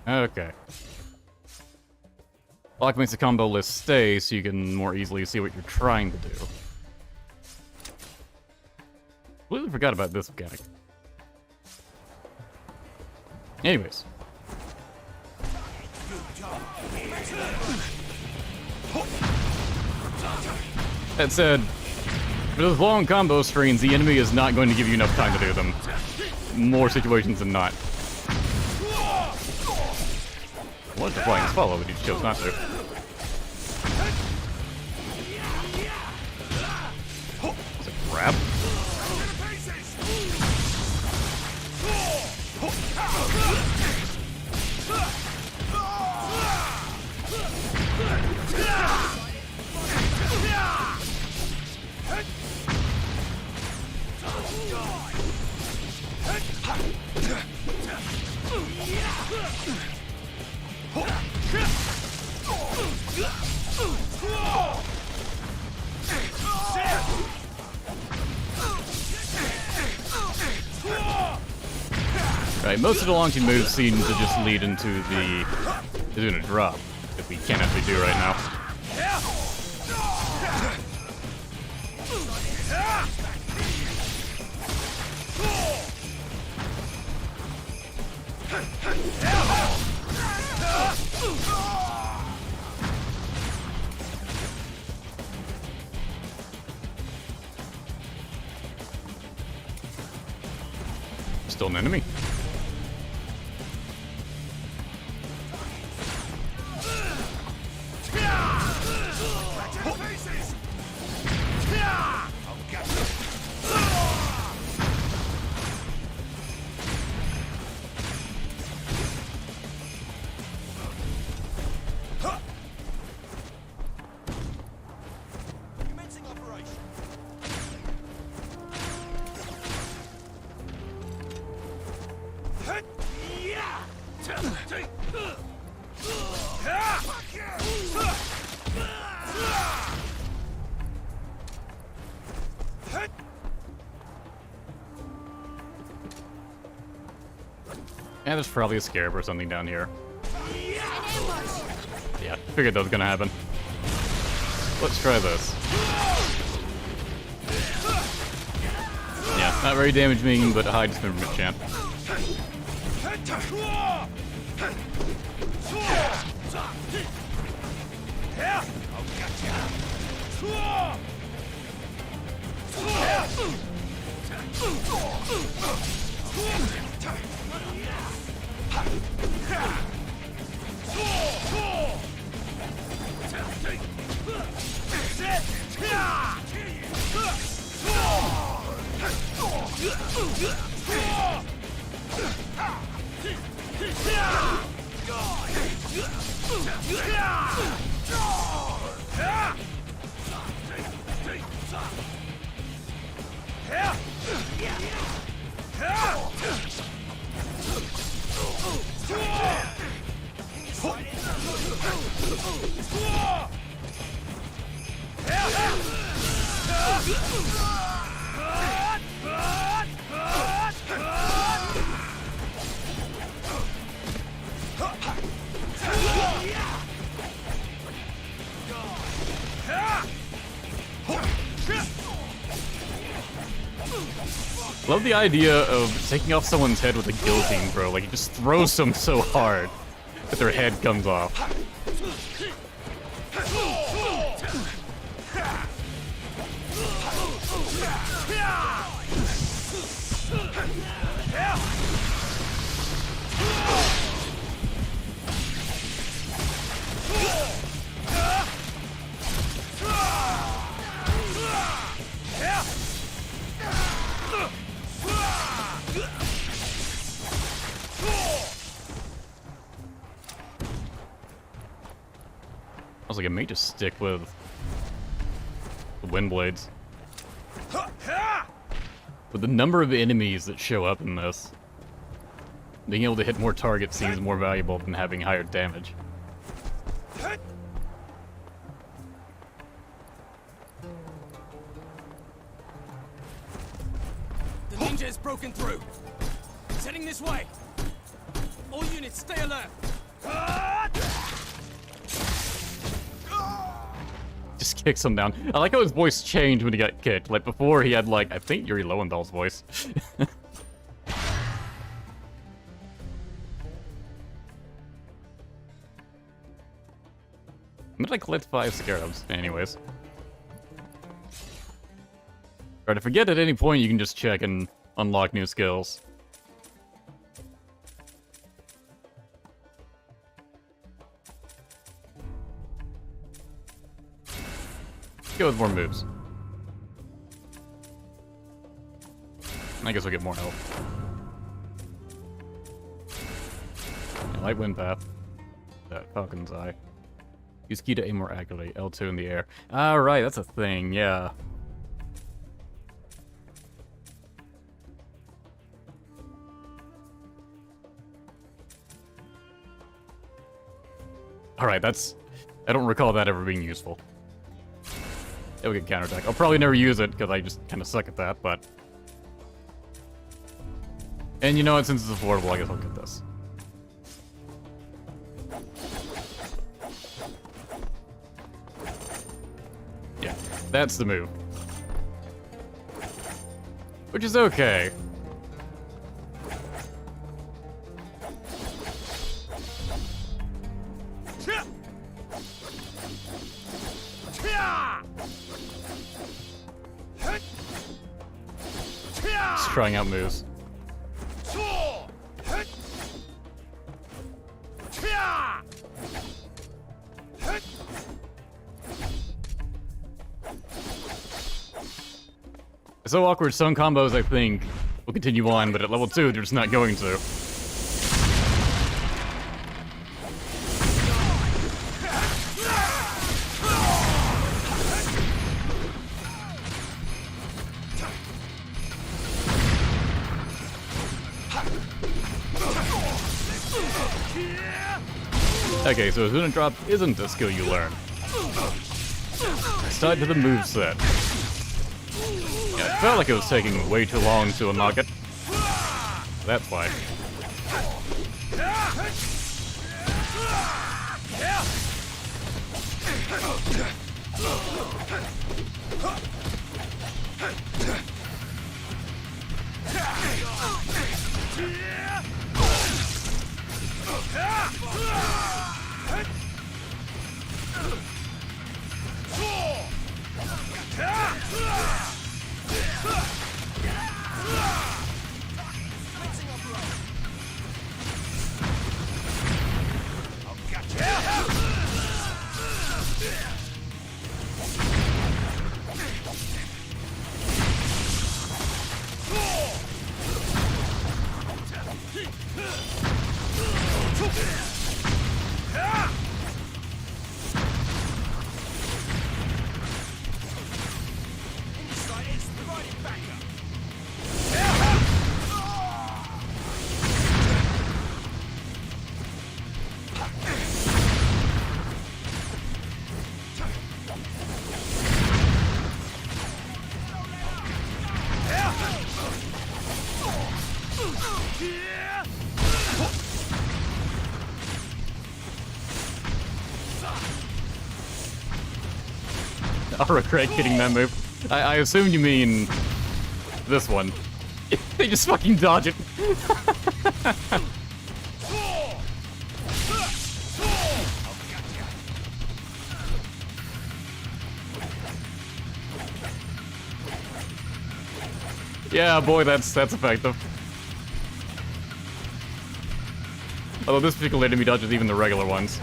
[SPEAKER 1] Okay. Lock makes the combo list stay, so you can more easily see what you're trying to do. Completely forgot about this mechanic. Anyways. That said, with those long combo strings, the enemy is not going to give you enough time to do them. More situations than not. I wanted to flying follow, but he chose not to. It's a grab. Right, most of the launching moves seem to just lead into the... doing a drop, that we can't actually do right now. Still an enemy. Yeah, there's probably a scarab or something down here. Yeah, figured that was gonna happen. Let's try this. Yeah, not very damaging, but high dismemberment champ. Love the idea of taking off someone's head with a guillotine throw. Like, he just throws them so hard that their head comes off. was like, it may just stick with the wind blades. With the number of enemies that show up in this, being able to hit more targets seems more valuable than having higher damage.
[SPEAKER 6] The ninja is broken through. It's heading this way. All units, stay alert.
[SPEAKER 1] Just kicks him down. I like how his voice changed when he got kicked. Like before, he had like, I think Yuri Lowendahl's voice. When did I collect 5 scarabs? Anyways. Alright, if I forget at any point, you can just check and unlock new skills. Let's go with more moves. I guess we'll get more health. Yeah, light wind path. That Falcon's Eye. Use key to aim more accurately. L2 in the air. Alright, that's a thing, yeah. Alright, that's... I don't recall that ever being useful. It'll get counterattack. I'll probably never use it, because I just kind of suck at that, but... And you know what, since it's affordable, I guess I'll get this. Yeah, that's the move. Which is okay. Just trying out moves. It's so awkward, some combos I think will continue on, but at level 2 they're just not going to. Okay, so Huna Drop isn't a skill you learn. It's tied to the moveset. Yeah, it felt like it was taking way too long to unlock it. That's why. I'll regret getting that move. I assume you mean this one. They just fucking dodge it. Yeah, boy, that's effective. Although this particular enemy dodges even the regular ones.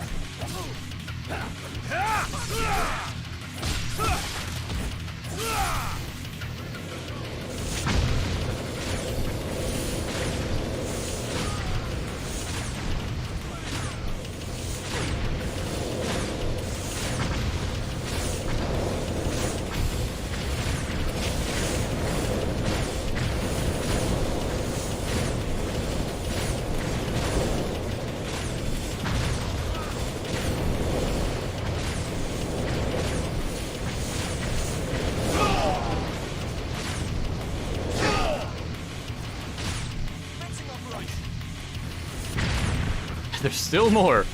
[SPEAKER 1] There's still more.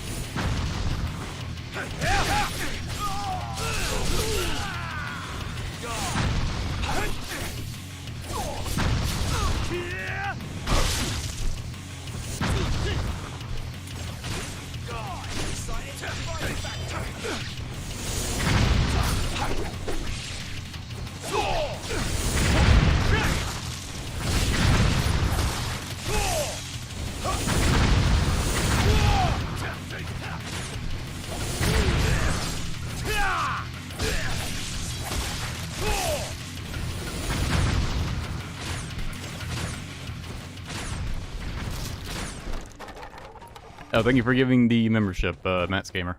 [SPEAKER 1] Oh, thank you for giving the membership, Matt's Gamer.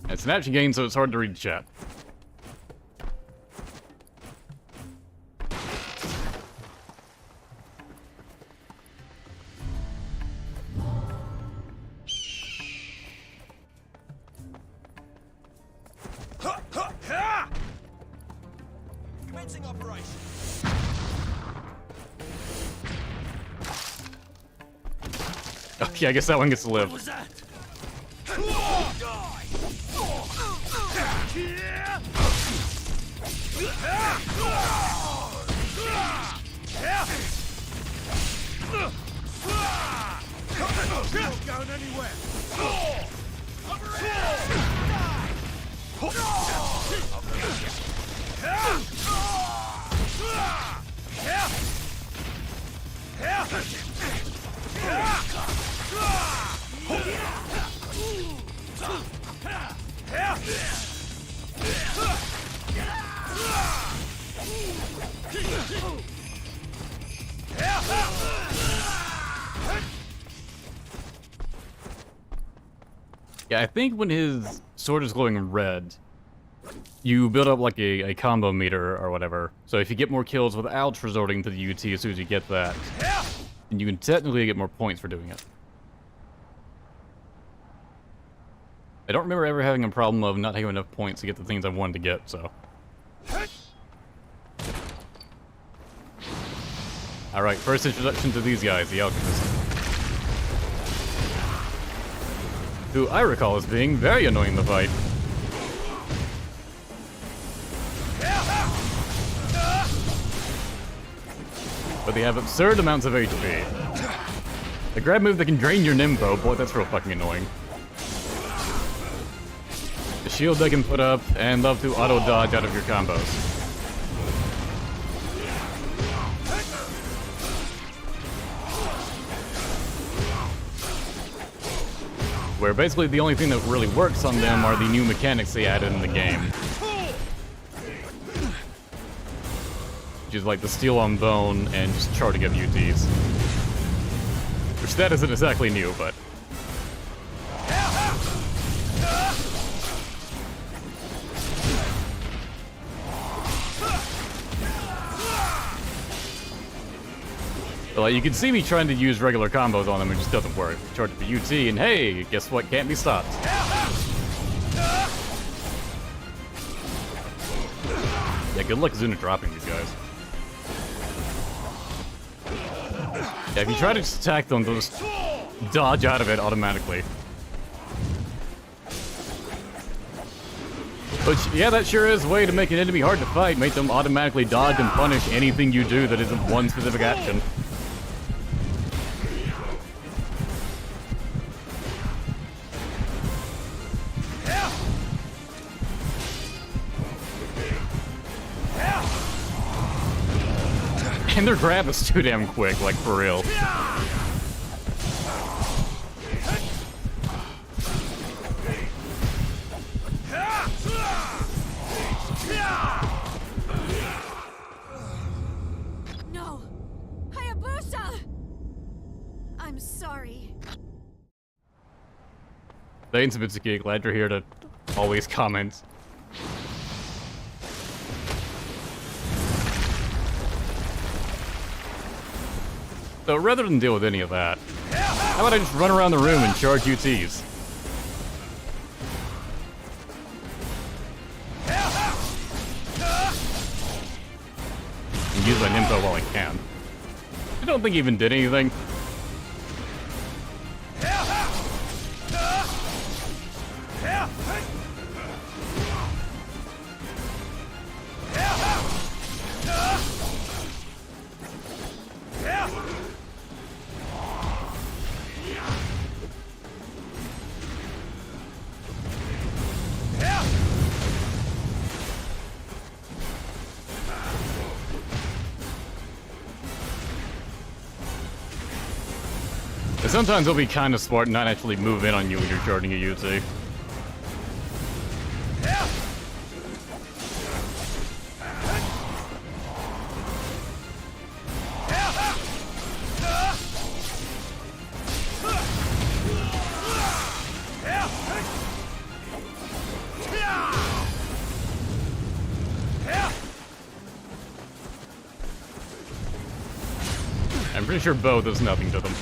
[SPEAKER 1] It's an action game, so it's hard to read the chat.
[SPEAKER 6] Commencing operation.
[SPEAKER 1] Okay, I guess that one gets to live.
[SPEAKER 5] What was that?
[SPEAKER 6] Not going anywhere.
[SPEAKER 1] Yeah, I think when his sword is glowing red, you build up like a combo meter or whatever. So if you get more kills without resorting to the UT as soon as you get that, then you can technically get more points for doing it. I don't remember ever having a problem of not having enough points to get the things I wanted to get, so. Alright, first introduction to these guys, the Alchemists. Who I recall as being very annoying in the fight. But they have absurd amounts of HP. The grab move that can drain your Nimbo, boy, that's real fucking annoying. The shield they can put up, and love to auto-dodge out of your combos. Where basically the only thing that really works on them are the new mechanics they added in the game. Which is like the steel on bone and just charging of UTs. Which that isn't exactly new, but... Like, you can see me trying to use regular combos on them, it just doesn't work. Charge for UT, and hey, guess what? Can't be stopped. Yeah, good luck Zuna dropping these guys. Yeah, if you try to just attack them, they'll just dodge out of it automatically. Which, yeah, that sure is a way to make an enemy hard to fight. Make them automatically dodge and punish anything you do that isn't one specific action. And their grab is too damn quick, like, for real.
[SPEAKER 4] No! Hayabusa! I'm sorry.
[SPEAKER 1] Thanks, Mitsuki. Glad you're here to always comment. So rather than deal with any of that, how about I just run around the room and charge UTs? And use my Nimbo while I can. I don't think he even did anything. Sometimes it'll be kind of smart not actually move in on you when you're charging a UT. I'm pretty sure bow does nothing to them.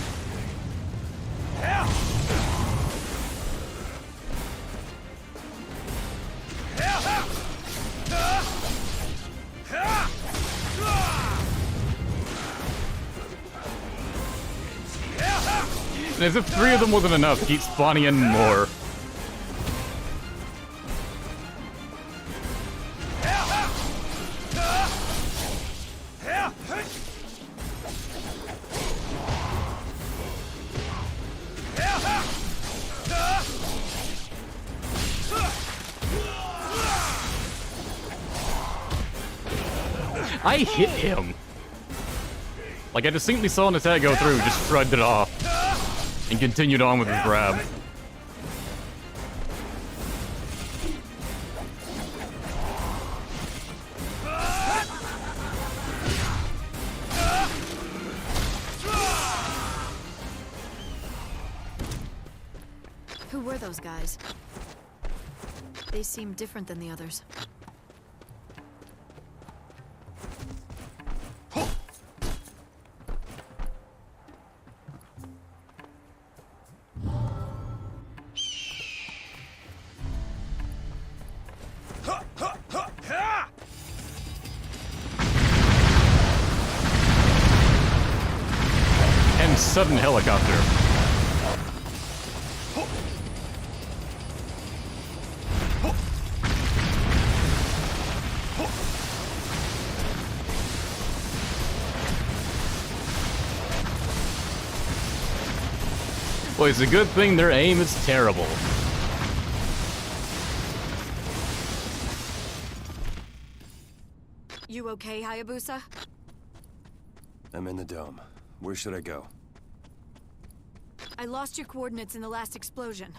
[SPEAKER 1] As if 3 of them wasn't enough, keep spawning in more. I hit him. Like, I distinctly saw an attack go through, just shrugged it off, and continued on with his grab.
[SPEAKER 4] Who were those guys? They seem different than the others.
[SPEAKER 1] Sudden helicopter. Well, it's a good thing their aim is terrible.
[SPEAKER 4] You okay, Hayabusa?
[SPEAKER 3] I'm in the dome. Where should I go?
[SPEAKER 4] I lost your coordinates in the last explosion.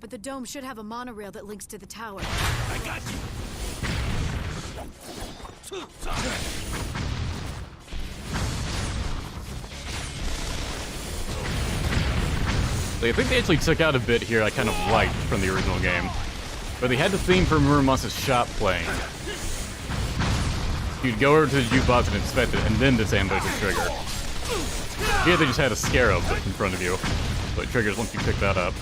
[SPEAKER 4] But the dome should have a monorail that links to the tower.
[SPEAKER 5] I got you!
[SPEAKER 1] I think they actually took out a bit here I kind of liked from the original game. But they had the theme from Muramas's shop playing. You'd go over to the jukebox and inspect it, and then disable the trigger. Here they just had a scarab in front of you, so it triggers once you pick that up.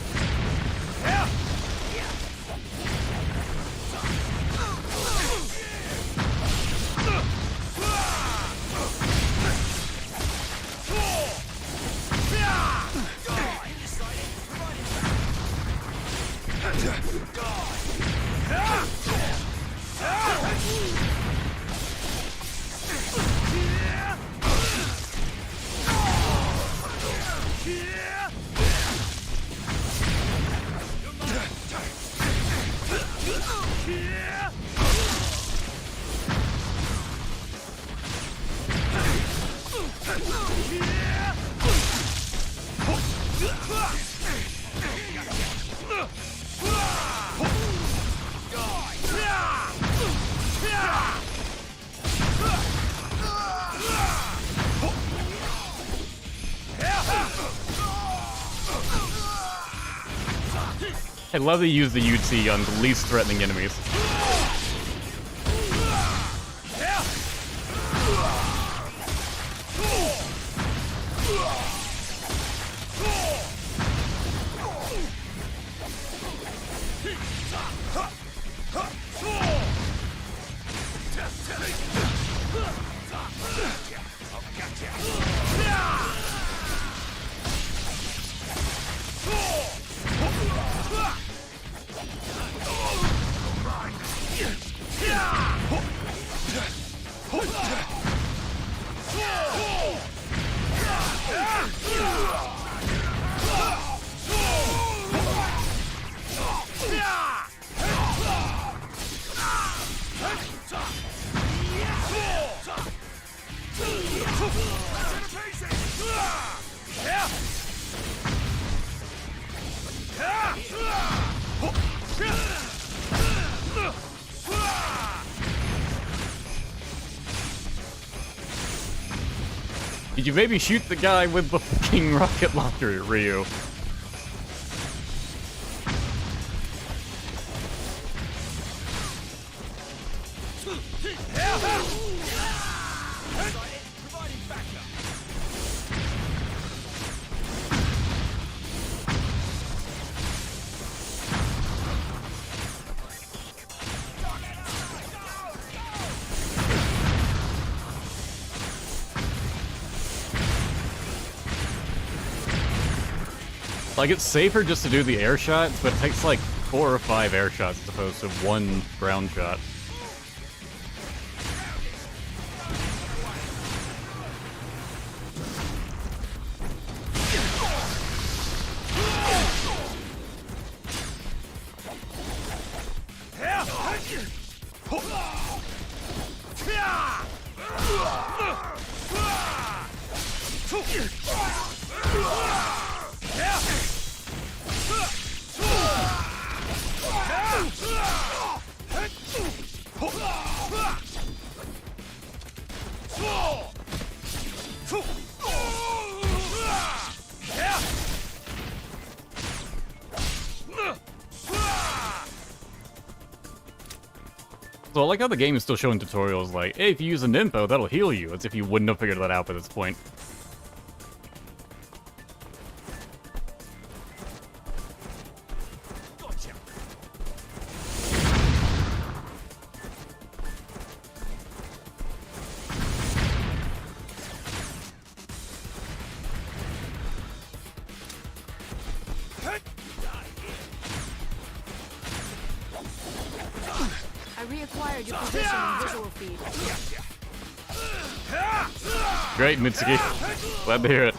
[SPEAKER 1] I love they use the UT on the least threatening enemies. Did you maybe shoot the guy with the fucking rocket launcher, Ryu? Like, it's safer just to do the air shots, but it takes like 4 or 5 air shots as opposed to 1 ground shot. So I like how the game is still showing tutorials like, hey, if you use an info, that'll heal you, as if you wouldn't have figured that out by this point.
[SPEAKER 4] Reacquired your position and visual feed.
[SPEAKER 1] Great, Mitsuki. Glad to hear it.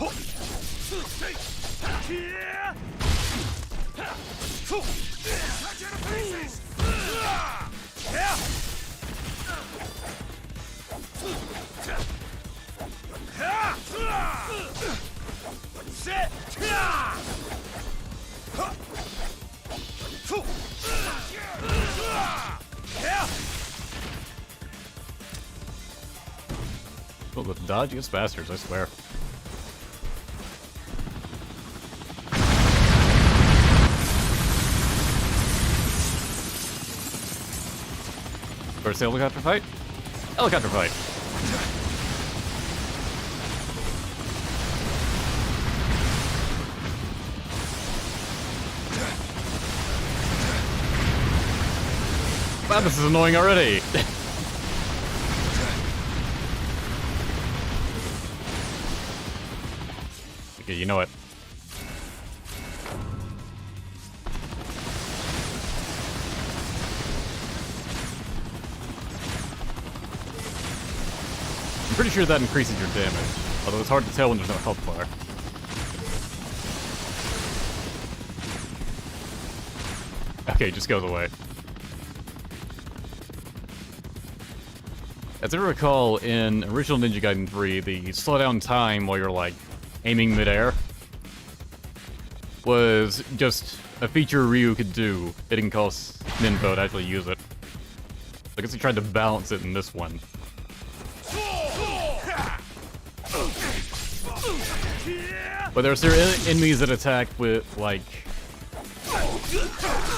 [SPEAKER 1] Oh, the dodgiest bastards, I swear. First helicopter fight? Helicopter fight! Wow, this is annoying already! Okay, you know what? I'm pretty sure that increases your damage, although it's hard to tell when there's no health bar. Okay, it just goes away. As I recall, in original Ninja Gaiden 3, the slowdown time while you're, like, aiming midair was just a feature Ryu could do. It didn't cost Ninpo to actually use it. I guess he tried to balance it in this one. But there are certain enemies that attack with, like,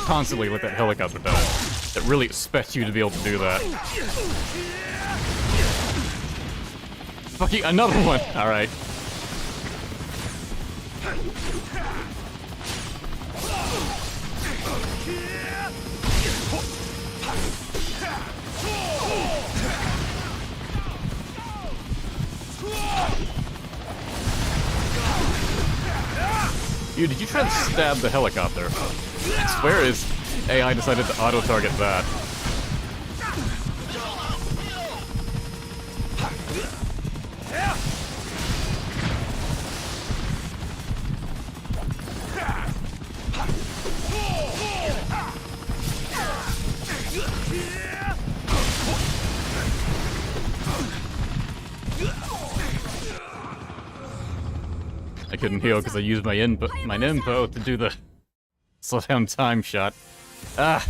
[SPEAKER 1] constantly, like that helicopter does, that really expect you to be able to do that. Fucking another one! Alright. Dude, did you try to stab the helicopter? I swear his AI decided to auto-target that. couldn't heal because I used my info to do the slow down time shot. Ah.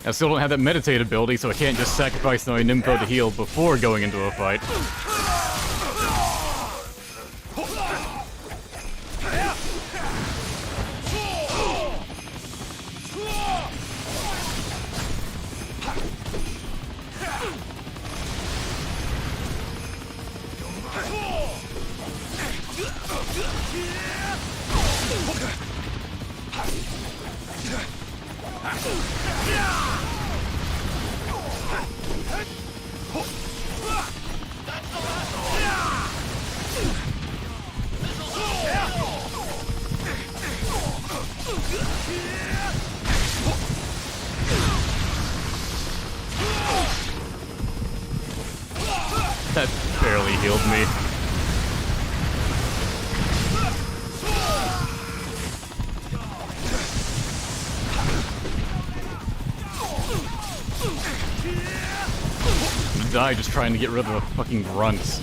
[SPEAKER 1] I still don't have that meditate ability, so I can't just sacrifice my info to heal before going into a fight. That barely healed me. Die just trying to get rid of the fucking grunts.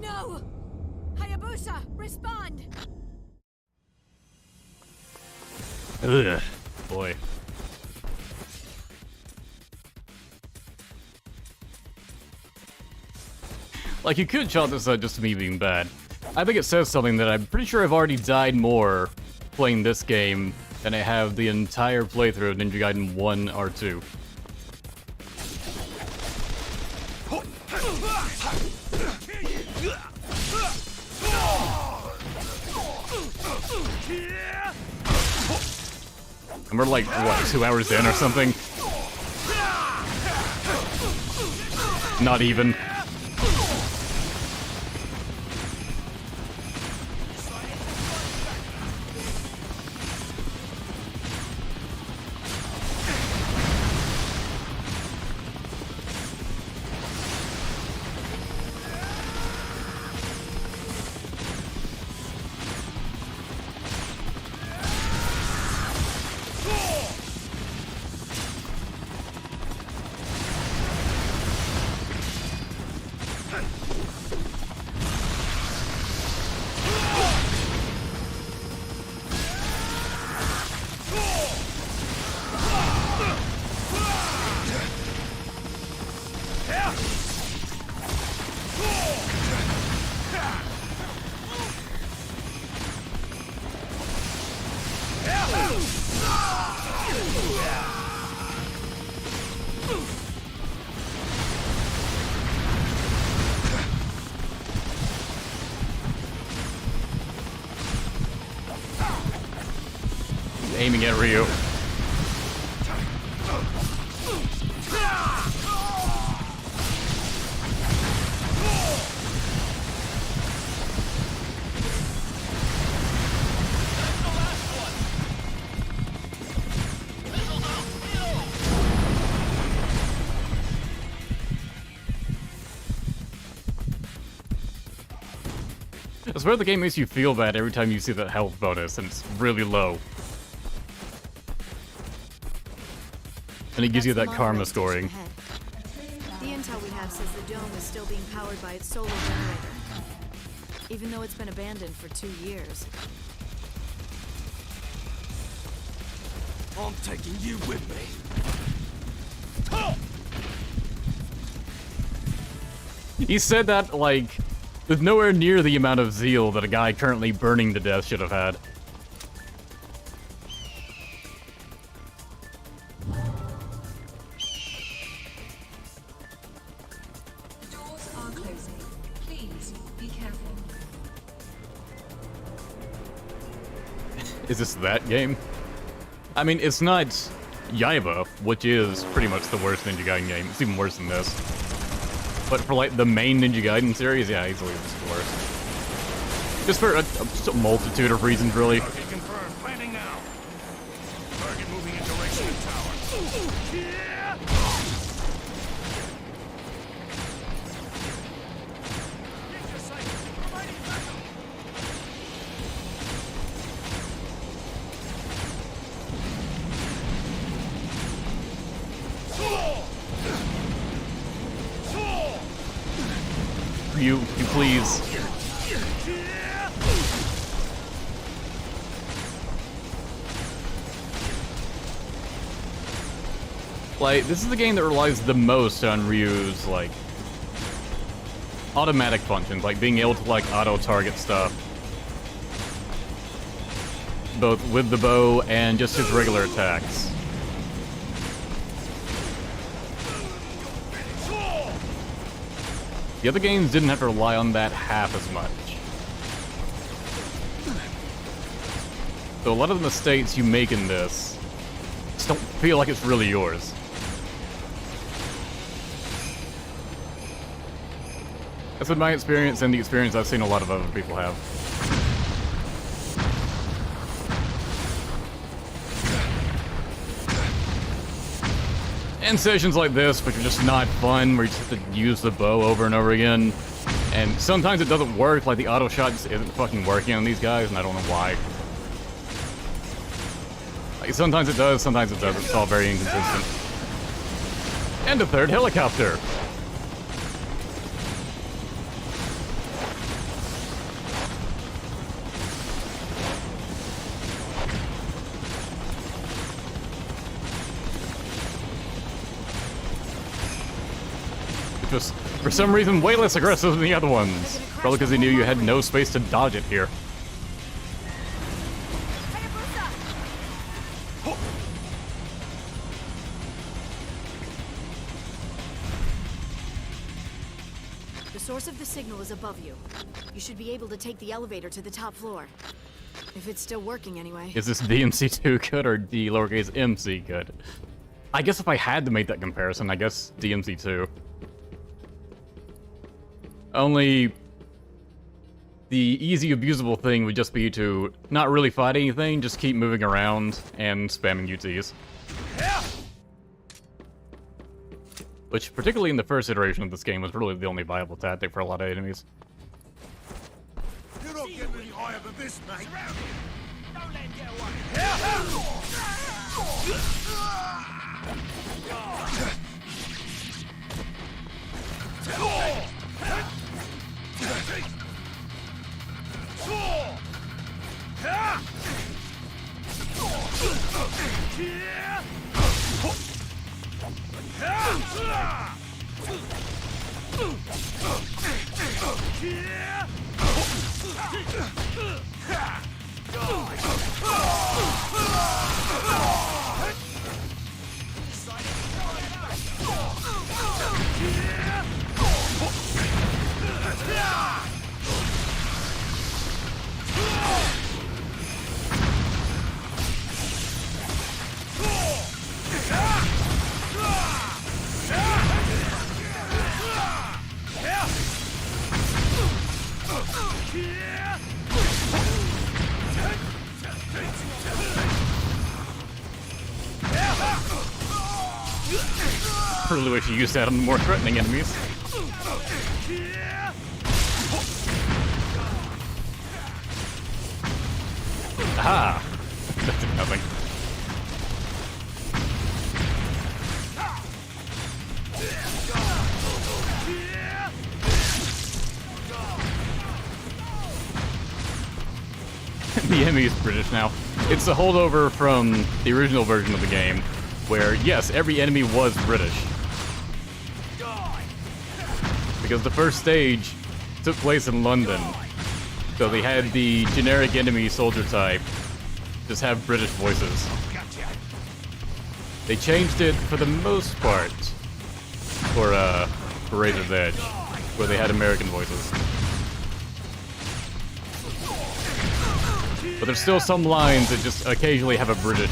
[SPEAKER 4] No! Hayabusa, respond!
[SPEAKER 1] Ugh, boy. Like, you could chalk this just to me being bad. I think it says something that I'm pretty sure I've already died more playing this game than I have the entire playthrough of Ninja Gaiden 1 or 2. And we're like, what, 2 hours in or something? Not even. Aiming at Ryu. I swear the game makes you feel bad every time you see that health bonus, and it's really low. And it gives you that karma scoring.
[SPEAKER 4] The intel we have says the dome is still being powered by its solar generator, even though it's been abandoned for 2 years.
[SPEAKER 6] I'm taking you with me.
[SPEAKER 1] He said that, like, with nowhere near the amount of zeal that a guy currently burning to death should have had.
[SPEAKER 9] The doors are closing. Please be careful.
[SPEAKER 1] Is this that game? I mean, it's not Yaiba, which is pretty much the worst Ninja Gaiden game. It's even worse than this. But for, like, the main Ninja Gaiden series, yeah, easily this is the worst. Just for a multitude of reasons, really.
[SPEAKER 5] Okay, confirmed. Planning now. Target moving in direction of tower.
[SPEAKER 1] please. Like, this is the game that relies the most on Ryu's, like, automatic functions, like being able to, like, auto-target stuff. Both with the bow and just his regular attacks. The other games didn't have to rely on that half as much. So a lot of the mistakes you make in this just don't feel like it's really yours. That's been my experience and the experience I've seen a lot of other people have. And sessions like this, which are just not fun, where you just have to use the bow over and over again. And sometimes it doesn't work, like the auto shot just isn't fucking working on these guys, and I don't know why. Like, sometimes it does, sometimes it doesn't. It's all very inconsistent. And a third helicopter! Was, for some reason, way less aggressive than the other ones. Probably because he knew you had no space to dodge it here.
[SPEAKER 4] The source of the signal is above you. You should be able to take the elevator to the top floor. If it's still working anyway.
[SPEAKER 1] Is this DMC2 good or D lowercase MC good? I guess if I had to make that comparison, I guess DMC2. Only the easy abusable thing would just be to not really fight anything, just keep moving around and spamming UTs. Which, particularly in the first iteration of this game, was really the only viable tactic for a lot of enemies.
[SPEAKER 6] You're not getting any higher than this, mate. Don't let him get away.
[SPEAKER 1] I really wish you used that on more threatening enemies. Aha! That did nothing. The enemy is British now. It's a holdover from the original version of the game, where, yes, every enemy was British. Because the first stage took place in London, so they had the generic enemy soldier type just have British voices. They changed it for the most part for Razor's Edge, where they had American voices. But there's still some lines that just occasionally have a British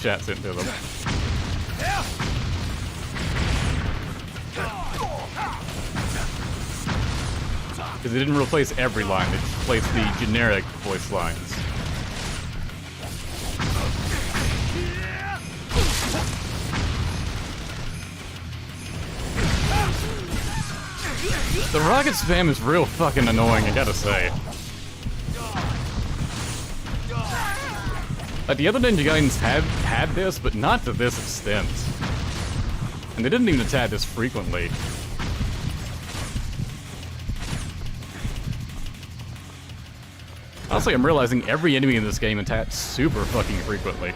[SPEAKER 1] accent to them. Because they didn't replace every line, they just replaced the generic voice lines. The rocket spam is real fucking annoying, I gotta say. Like, the other Ninja Gaidens have had this, but not to this extent. And they didn't even attack this frequently. Honestly, I'm realizing every enemy in this game attacks super fucking frequently.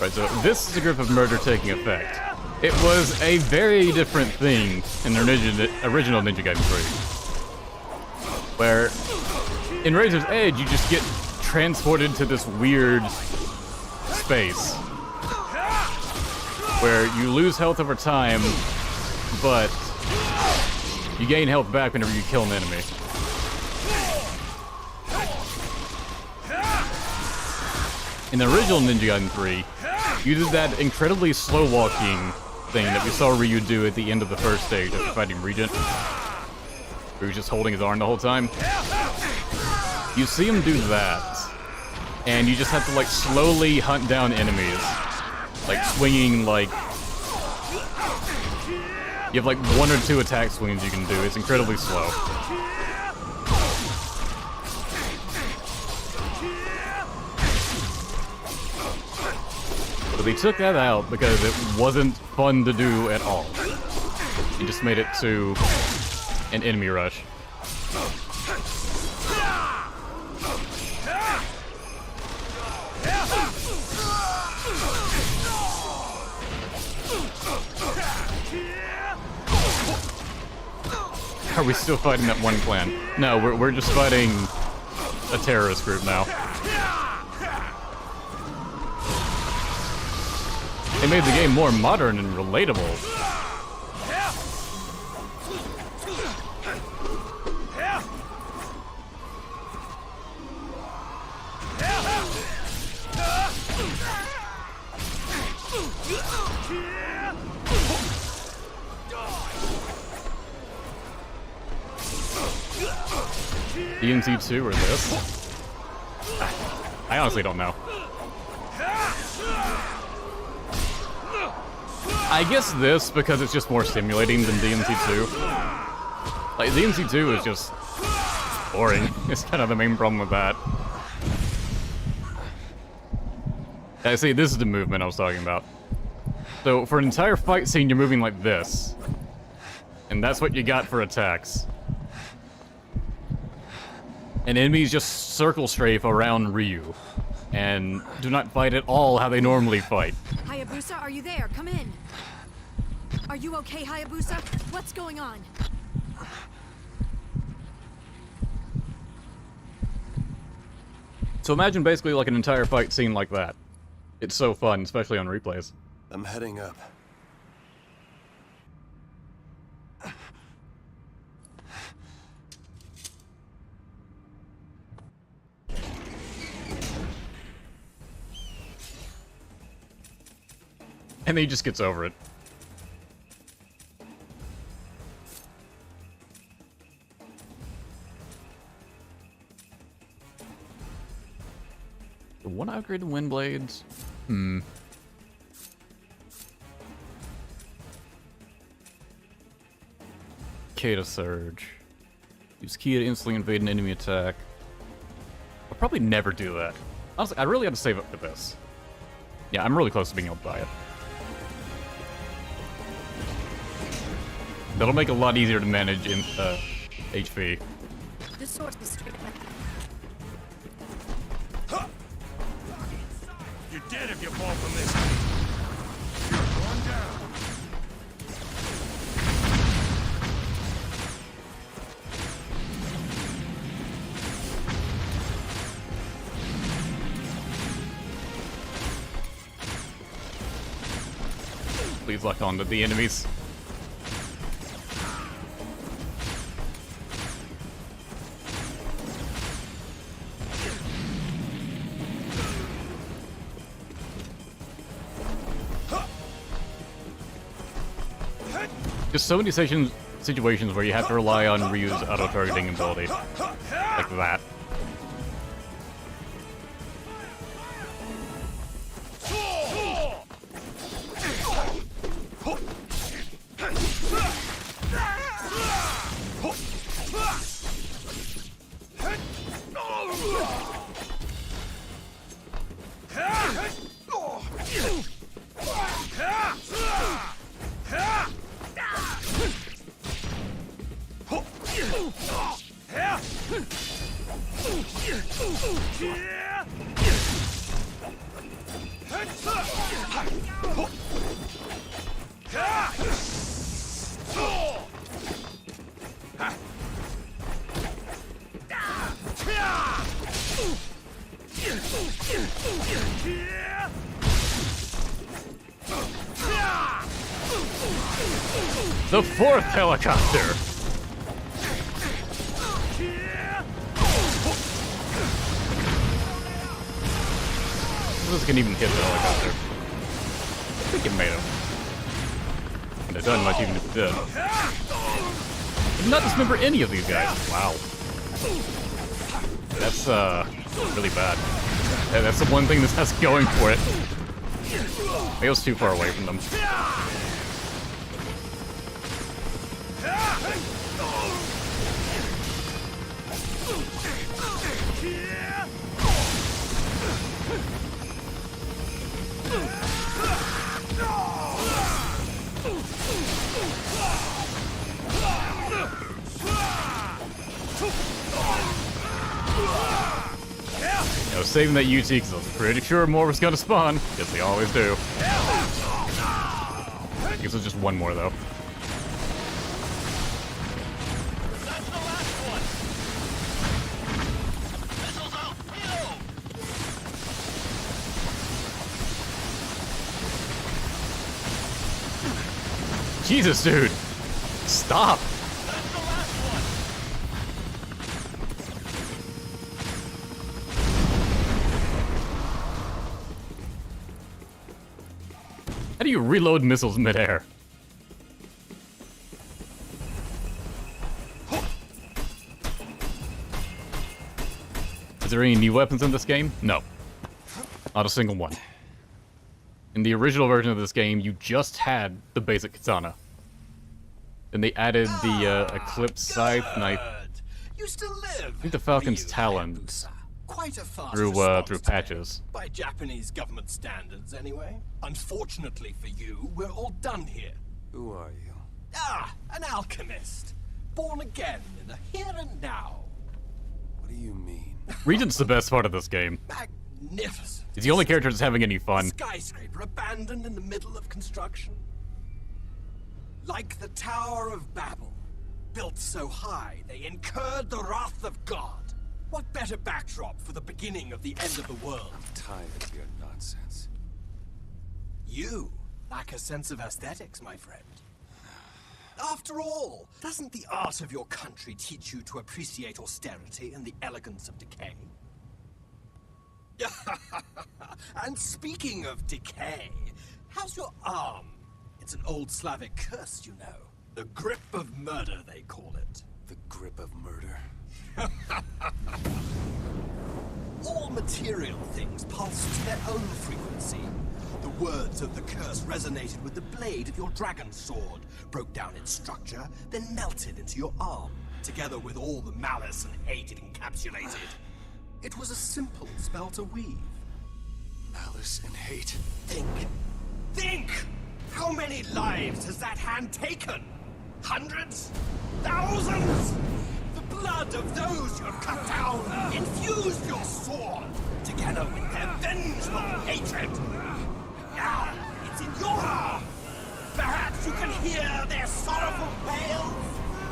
[SPEAKER 1] Right, so this is a grip of murder taking effect. It was a very different thing in the original Ninja Gaiden 3. Where, in Razor's Edge, you just get transported to this weird space. Where you lose health over time, but you gain health back whenever you kill an enemy. In the original Ninja Gaiden 3, you did that incredibly slow walking thing that we saw Ryu do at the end of the first stage after fighting Regent. Where he was just holding his arm the whole time. You see him do that, and you just have to like slowly hunt down enemies. Like swinging like... You have like 1 or 2 attack swings you can do. It's incredibly slow. But they took that out because it wasn't fun to do at all. It just made it to an enemy rush. Are we still fighting that one clan? No, we're just fighting a terrorist group now. They made the game more modern and relatable. DMC2 or this? I honestly don't know. I guess this because it's just more stimulating than DMC2. Like, DMC2 is just boring. It's kind of the main problem with that. I see, this is the movement I was talking about. So, for an entire fight scene, you're moving like this. And that's what you got for attacks. And enemies just circle strafe around Ryu. And do not fight at all how they normally fight.
[SPEAKER 4] Hayabusa, are you there? Come in. Are you okay, Hayabusa? What's going on?
[SPEAKER 1] So imagine basically like an entire fight scene like that. It's so fun, especially on replays.
[SPEAKER 3] I'm heading up.
[SPEAKER 1] And then he just gets over it. One upgrade to wind blades? K to surge. Use key to instantly invade an enemy attack. I'll probably never do that. Honestly, I really have to save up for this. Yeah, I'm really close to being able to buy it. That'll make it a lot easier to manage in HP.
[SPEAKER 4] This sword's the straight back.
[SPEAKER 6] You're dead if you fall from this. You're going down.
[SPEAKER 1] Please lock on to the enemies. Just so many situations where you have to rely on Ryu's auto-targeting ability. Like that. The 4th helicopter! This can even hit the helicopter. I think it made him. And it doesn't much even if it did. I did not dismember any of these guys. Wow. That's, really bad. Yeah, that's the one thing this has going for it. I was too far away from them. I was saving that UT because I was pretty sure more was gonna spawn. Guess they always do. I guess there's just one more though.
[SPEAKER 6] That's the last one. Missiles out, reload.
[SPEAKER 1] Jesus, dude! Stop!
[SPEAKER 6] That's the last one.
[SPEAKER 1] How do you reload missiles midair? Is there any new weapons in this game? No. Not a single one. In the original version of this game, you just had the basic katana. Then they added the Eclipse Scythe, and I
[SPEAKER 6] You still live.
[SPEAKER 1] think the Falcon's
[SPEAKER 6] Ryu
[SPEAKER 1] Talon
[SPEAKER 6] Hayabusa. Quite a fast
[SPEAKER 1] through
[SPEAKER 6] response
[SPEAKER 1] patches.
[SPEAKER 6] time, by Japanese government standards, anyway. Unfortunately for you, we're all done here.
[SPEAKER 3] Who are you?
[SPEAKER 6] Ah, an alchemist, born again in the here and now.
[SPEAKER 3] What do you mean?
[SPEAKER 1] Regent's the best part of this game.
[SPEAKER 6] Magnificent.
[SPEAKER 1] He's the only character that's having any fun.
[SPEAKER 6] Skyscraper abandoned in the middle of construction. Like the Tower of Babel, built so high they incurred the wrath of God. What better backdrop for the beginning of the end of the world?
[SPEAKER 3] I'm tired of your nonsense.
[SPEAKER 6] You lack a sense of aesthetics, my friend. After all, doesn't the art of your country teach you to appreciate austerity and the elegance of decay? And speaking of decay, how's your arm? It's an old Slavic curse, you know. The grip of murder, they call it.
[SPEAKER 3] The grip of murder?
[SPEAKER 6] All material things pulse to their own frequency. The words of the curse resonated with the blade of your dragon sword, broke down its structure, then melted into your arm, together with all the malice and hate it encapsulated. It was a simple spell to weave.
[SPEAKER 3] Malice and hate.
[SPEAKER 6] Think! How many lives has that hand taken? Hundreds? Thousands? The blood of those you have cut down infused your sword, together with their vengeful hatred. Now, it's in your arm. Perhaps you can hear their sorrowful wails?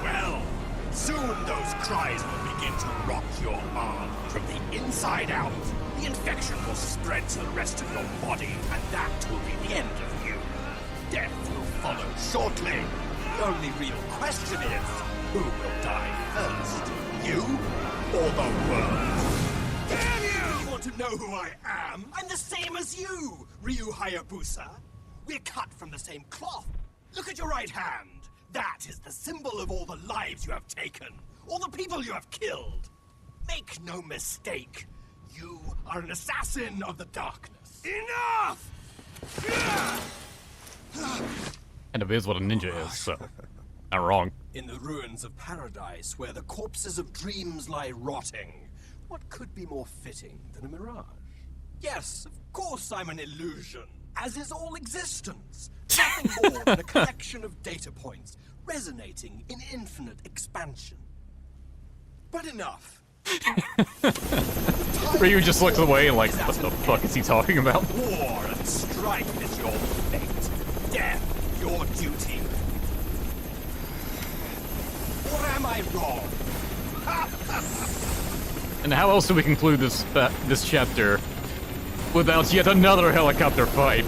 [SPEAKER 6] Well, soon those cries will begin to rot your arm from the inside out. The infection will spread to the rest of your body, and that will be the end of you. Death will follow shortly. The only real question is, who will die first? You or the world? Damn you! You want to know who I am? I'm the same as you, Ryu Hayabusa. We're cut from the same cloth. Look at your right hand. That is the symbol of all the lives you have taken, all the people you have killed. Make no mistake, you are an assassin of the darkness. Enough!
[SPEAKER 1] And it is what a ninja is, so not wrong.
[SPEAKER 6] In the ruins of paradise, where the corpses of dreams lie rotting, what could be more fitting than a mirage? Yes, of course I'm an illusion, as is all existence. Nothing more than a collection of data points, resonating in infinite expansion. But enough.
[SPEAKER 1] Ryu just looks away and like, what the fuck is he talking about?
[SPEAKER 6] War and strife is your fate. Death, your duty. Or am I wrong?
[SPEAKER 1] And how else do we conclude this chapter without yet another helicopter fight?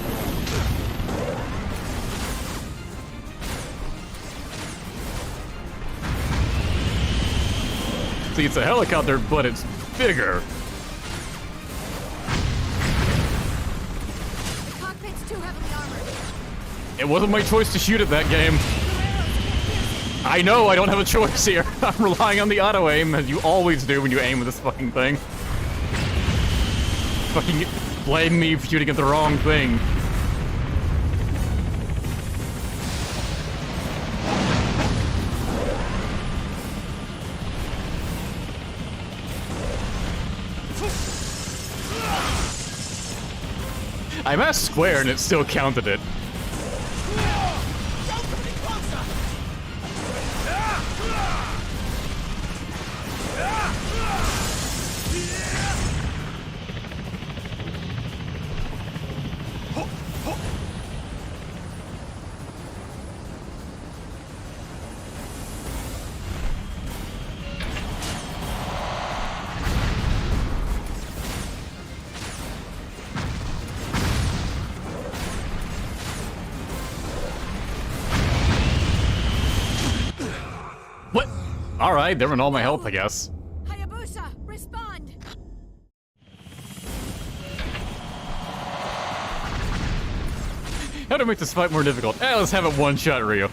[SPEAKER 1] See, it's a helicopter, but it's bigger.
[SPEAKER 4] The cockpit's too heavily armored.
[SPEAKER 1] It wasn't my choice to shoot at that game. I know, I don't have a choice here. I'm relying on the auto-aim, as you always do when you aim with this fucking thing. Fucking blame me for shooting at the wrong thing. I masked square and it still counted it. What? Alright, they're in all my health, I guess.
[SPEAKER 4] Hayabusa, respond!
[SPEAKER 1] How to make this fight more difficult? Let's have it one-shot Ryu.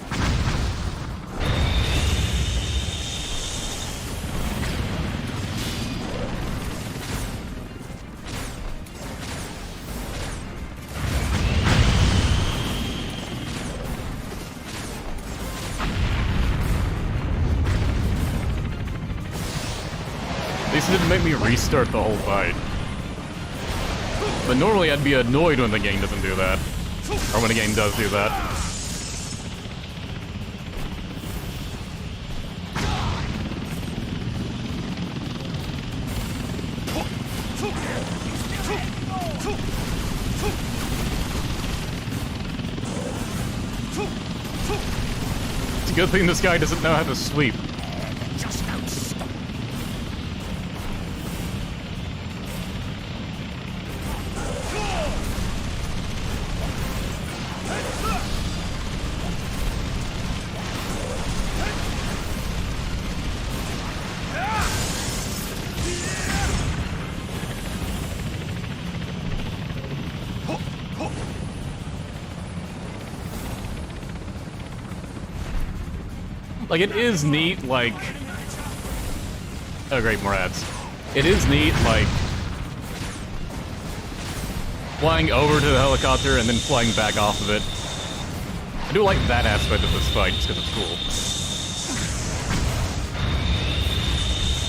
[SPEAKER 1] At least it didn't make me restart the whole fight. But normally I'd be annoyed when the game doesn't do that. Or when a game does do that. It's a good thing this guy doesn't know how to sweep. Like, it is neat, like... Oh great, more ads. It is neat, like... flying over to the helicopter and then flying back off of it. I do like that aspect of this fight, just because it's cool.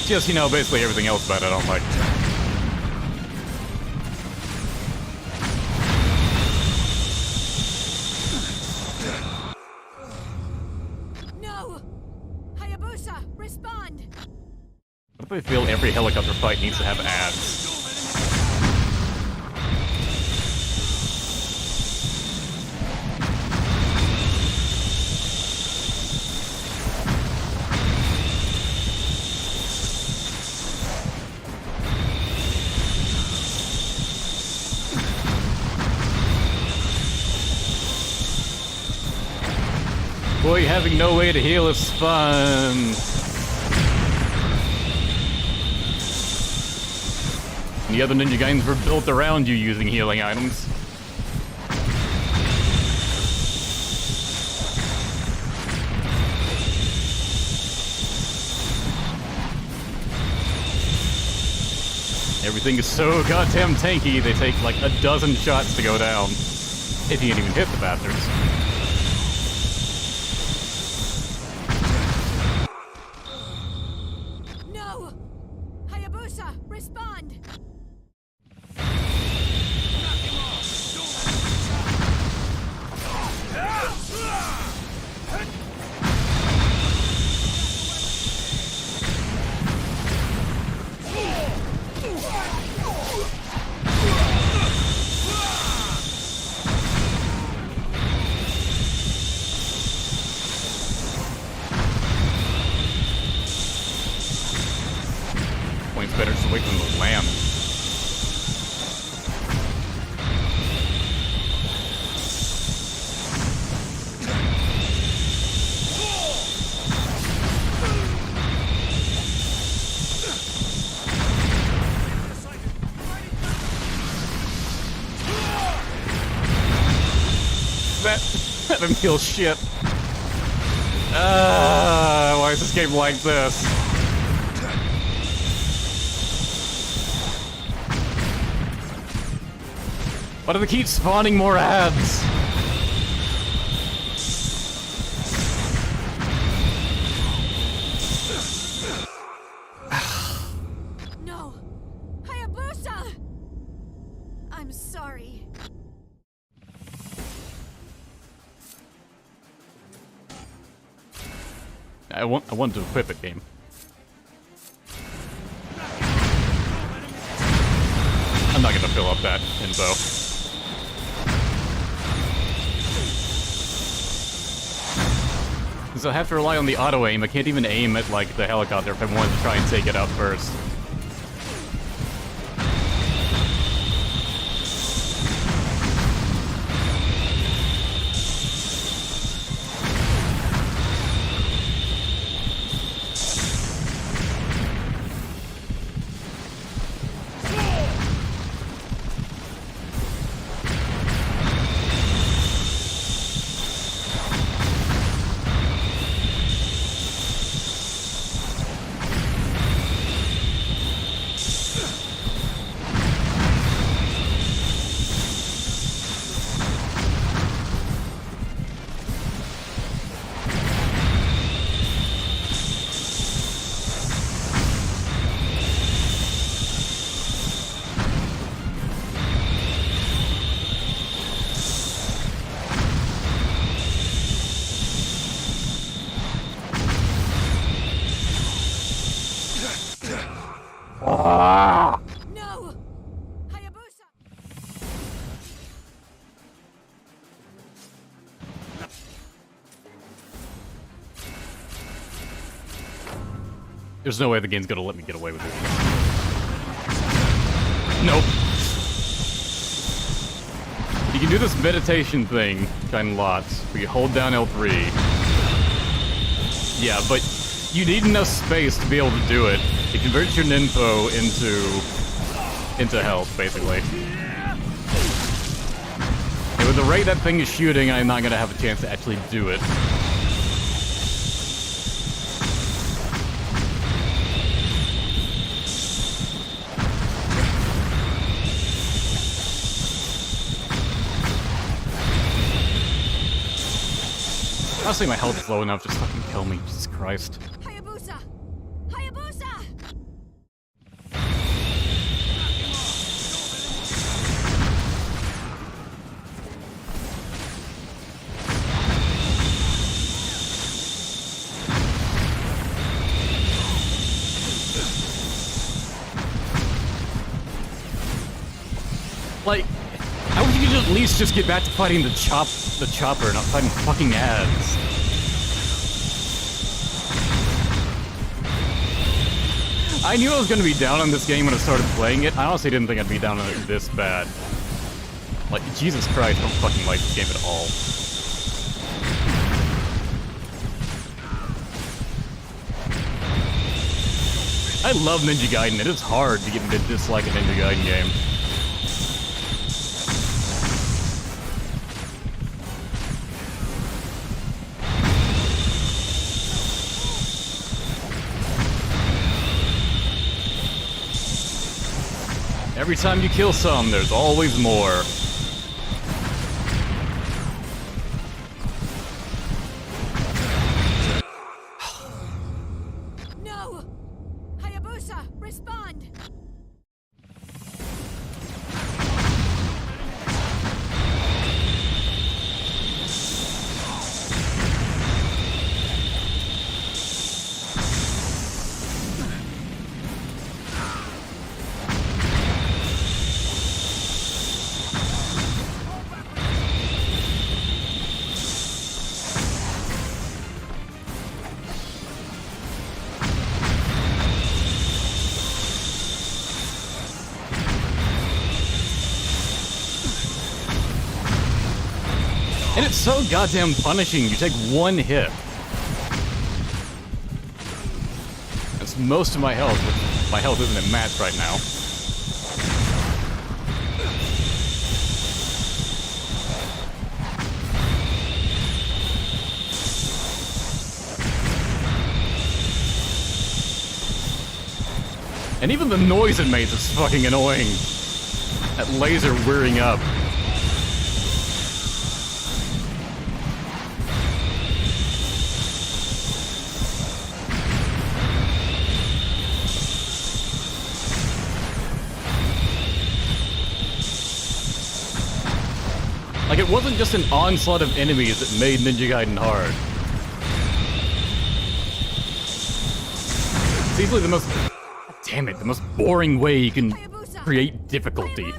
[SPEAKER 1] Just, you know, basically everything else about it I don't like. I feel every helicopter fight needs to have ads. Boy, having no way to heal is fun. The other Ninja Gaidens were built around you using healing items. Everything is so goddamn tanky, they take like a dozen shots to go down. If you can even hit the bastards.
[SPEAKER 4] No! Hayabusa, respond!
[SPEAKER 1] Points better just away from the lamb. I didn't kill shit. Why is this game like this? Why do they keep spawning more ads?
[SPEAKER 4] No! Hayabusa! I'm sorry.
[SPEAKER 1] I want to equip it, game. I'm not gonna fill up that info. So I have to rely on the auto aim. I can't even aim at like the helicopter if I wanted to try and take it out first.
[SPEAKER 4] No! Hayabusa!
[SPEAKER 1] There's no way the game's gonna let me get away with it. Nope. You can do this meditation thing kind of lots, where you hold down L3. Yeah, but you need enough space to be able to do it. It converts your ninfo into health, basically. And with the rate that thing is shooting, I'm not gonna have a chance to actually do it. Honestly, my health is low enough, just fucking kill me, Jesus Christ.
[SPEAKER 4] Hayabusa! Hayabusa!
[SPEAKER 1] Like, how would you at least just get back to fighting the chopper, not fighting fucking ads? I knew I was gonna be down on this game when I started playing it. I honestly didn't think I'd be down on it this bad. Like, Jesus Christ, I don't fucking like this game at all. I love Ninja Gaiden. It is hard to get me to dislike a Ninja Gaiden game. Every time you kill some, there's always more.
[SPEAKER 4] No! Hayabusa, respond!
[SPEAKER 1] And it's so goddamn punishing. You take one hit. That's most of my health, which my health isn't at match right now. And even the noise it makes is fucking annoying. That laser whirring up. Like, it wasn't just an onslaught of enemies that made Ninja Gaiden hard. It's easily the most... Damn it, the most boring way you can create difficulty.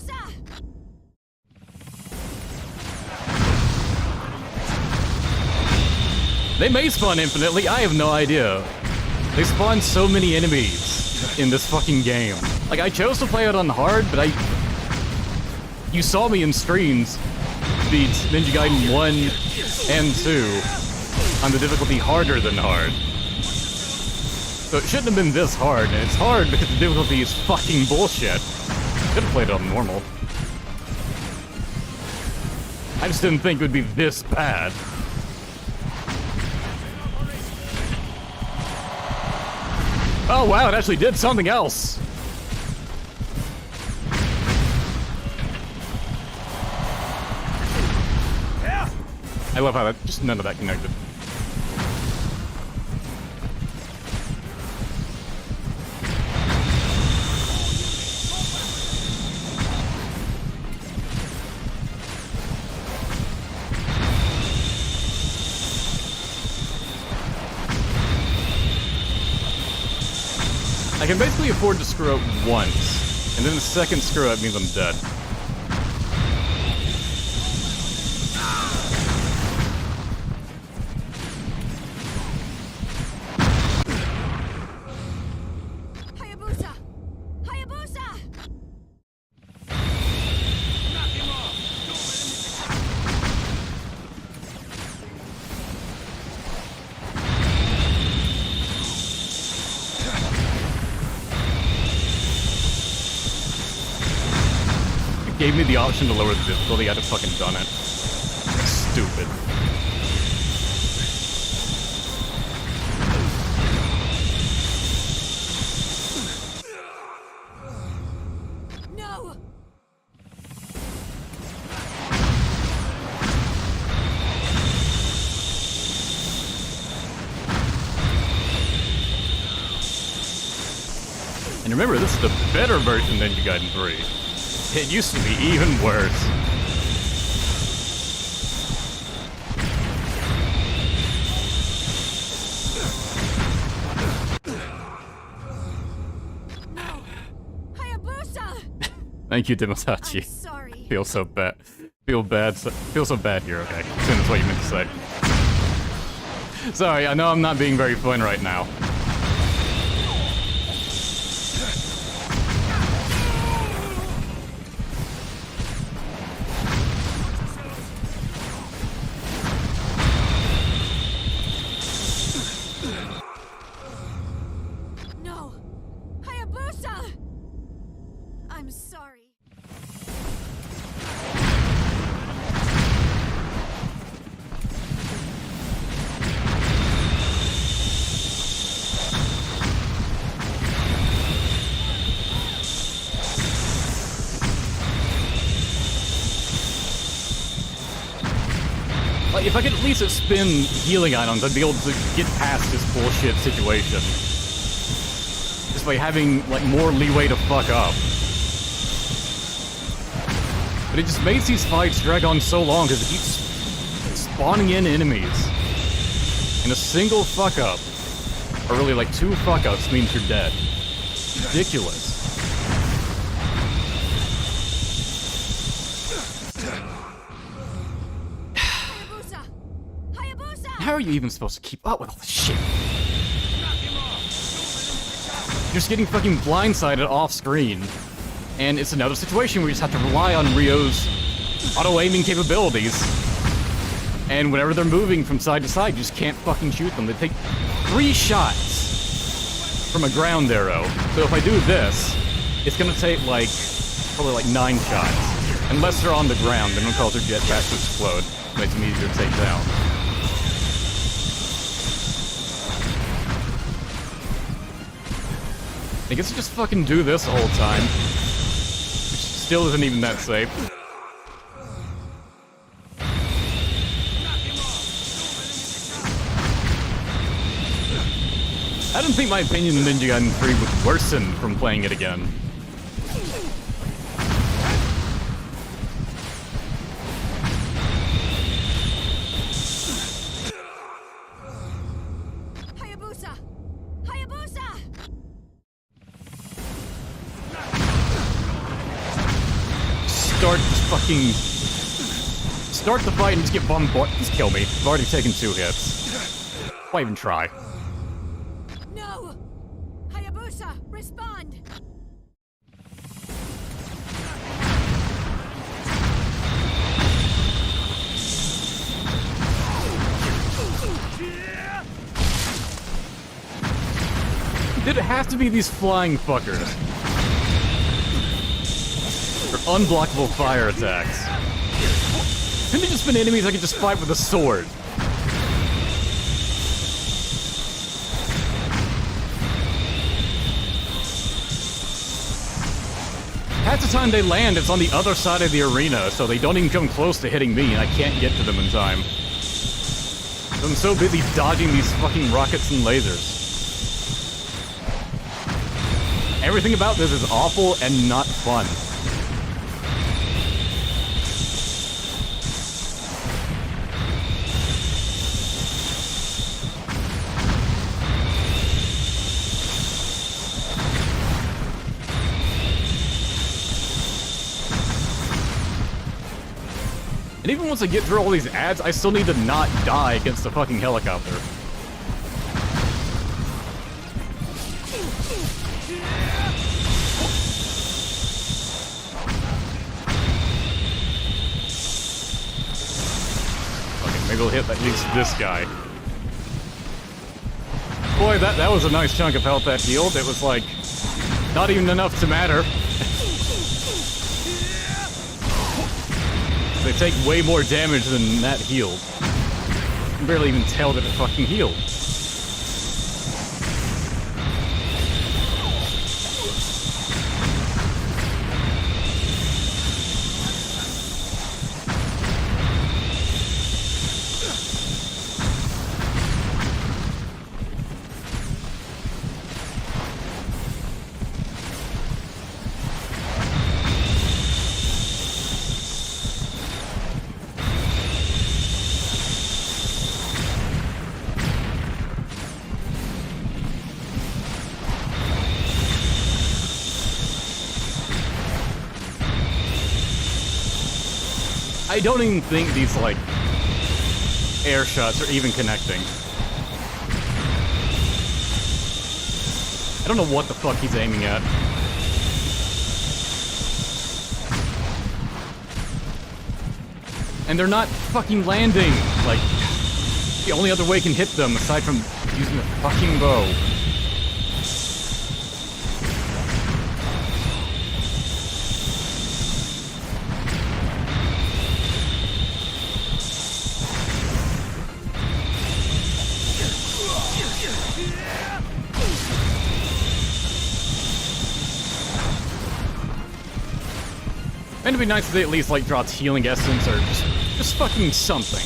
[SPEAKER 1] They may spawn infinitely, I have no idea. They spawn so many enemies in this fucking game. Like, I chose to play it on hard, but you saw me in streams beat Ninja Gaiden 1 and 2 on the difficulty harder than hard. So it shouldn't have been this hard, and it's hard because the difficulty is fucking bullshit. Could have played it on normal. I just didn't think it would be this bad. Oh wow, it actually did something else! I love how that, just none of that connected. I can basically afford to screw up once, and then the second screw up means I'm dead.
[SPEAKER 4] Hayabusa! Hayabusa!
[SPEAKER 1] Gave me the option to lower the difficulty, I'd have fucking done it. Stupid.
[SPEAKER 4] No!
[SPEAKER 1] And remember, this is the better version than Ninja Gaiden 3. It used to be even worse.
[SPEAKER 4] No! Hayabusa!
[SPEAKER 1] Thank you, Demonetized.
[SPEAKER 4] I'm sorry.
[SPEAKER 1] Feel so bad. Feel so bad here, okay. Assume that's what you meant to say. Sorry, I know I'm not being very fun right now.
[SPEAKER 4] No! Hayabusa! I'm sorry.
[SPEAKER 1] Like, if I could at least spin healing items, I'd be able to get past this bullshit situation. Just by having, like, more leeway to fuck up. But it just makes these fights drag on so long because it keeps spawning in enemies. And a single fuck up, or really like 2 fuck ups, means you're dead. Ridiculous.
[SPEAKER 4] Hayabusa! Hayabusa!
[SPEAKER 1] How are you even supposed to keep up with all this shit? You're just getting fucking blindsided off screen. And it's another situation where you just have to rely on Ryo's auto-aiming capabilities. And whenever they're moving from side to side, you just can't fucking shoot them. They take 3 shots from a ground arrow. So if I do this, it's gonna take like, probably like 9 shots. Unless they're on the ground, then it'll cause their jetpacks to explode. Makes them easier to take down. guess you just fucking do this the whole time. Which still isn't even that safe. I don't think my opinion of Ninja Gaiden 3 would worsen from playing it again.
[SPEAKER 4] Hayabusa! Hayabusa!
[SPEAKER 1] Start the fight and just get bombarded. Just kill me. I've already taken 2 hits. Why even try?
[SPEAKER 4] No! Hayabusa, respond!
[SPEAKER 1] Did it have to be these flying fuckers? Or unblockable fire attacks? Couldn't they just been enemies I could just fight with a sword? Half the time they land, it's on the other side of the arena, so they don't even come close to hitting me, and I can't get to them in time. I'm so busy dodging these fucking rockets and lasers. Everything about this is awful and not fun. And even once I get through all these ads, I still need to not die against the fucking helicopter. Okay, maybe I'll hit at least this guy. Boy, that was a nice chunk of health that healed. It was like, not even enough to matter. They take way more damage than that healed. You can barely even tell that it fucking healed. I don't even think these, like, air shots are even connecting. I don't know what the fuck he's aiming at. And they're not fucking landing. Like, the only other way I can hit them, aside from using a fucking bow. And it'd be nice if they at least, like, dropped healing essence or just fucking something.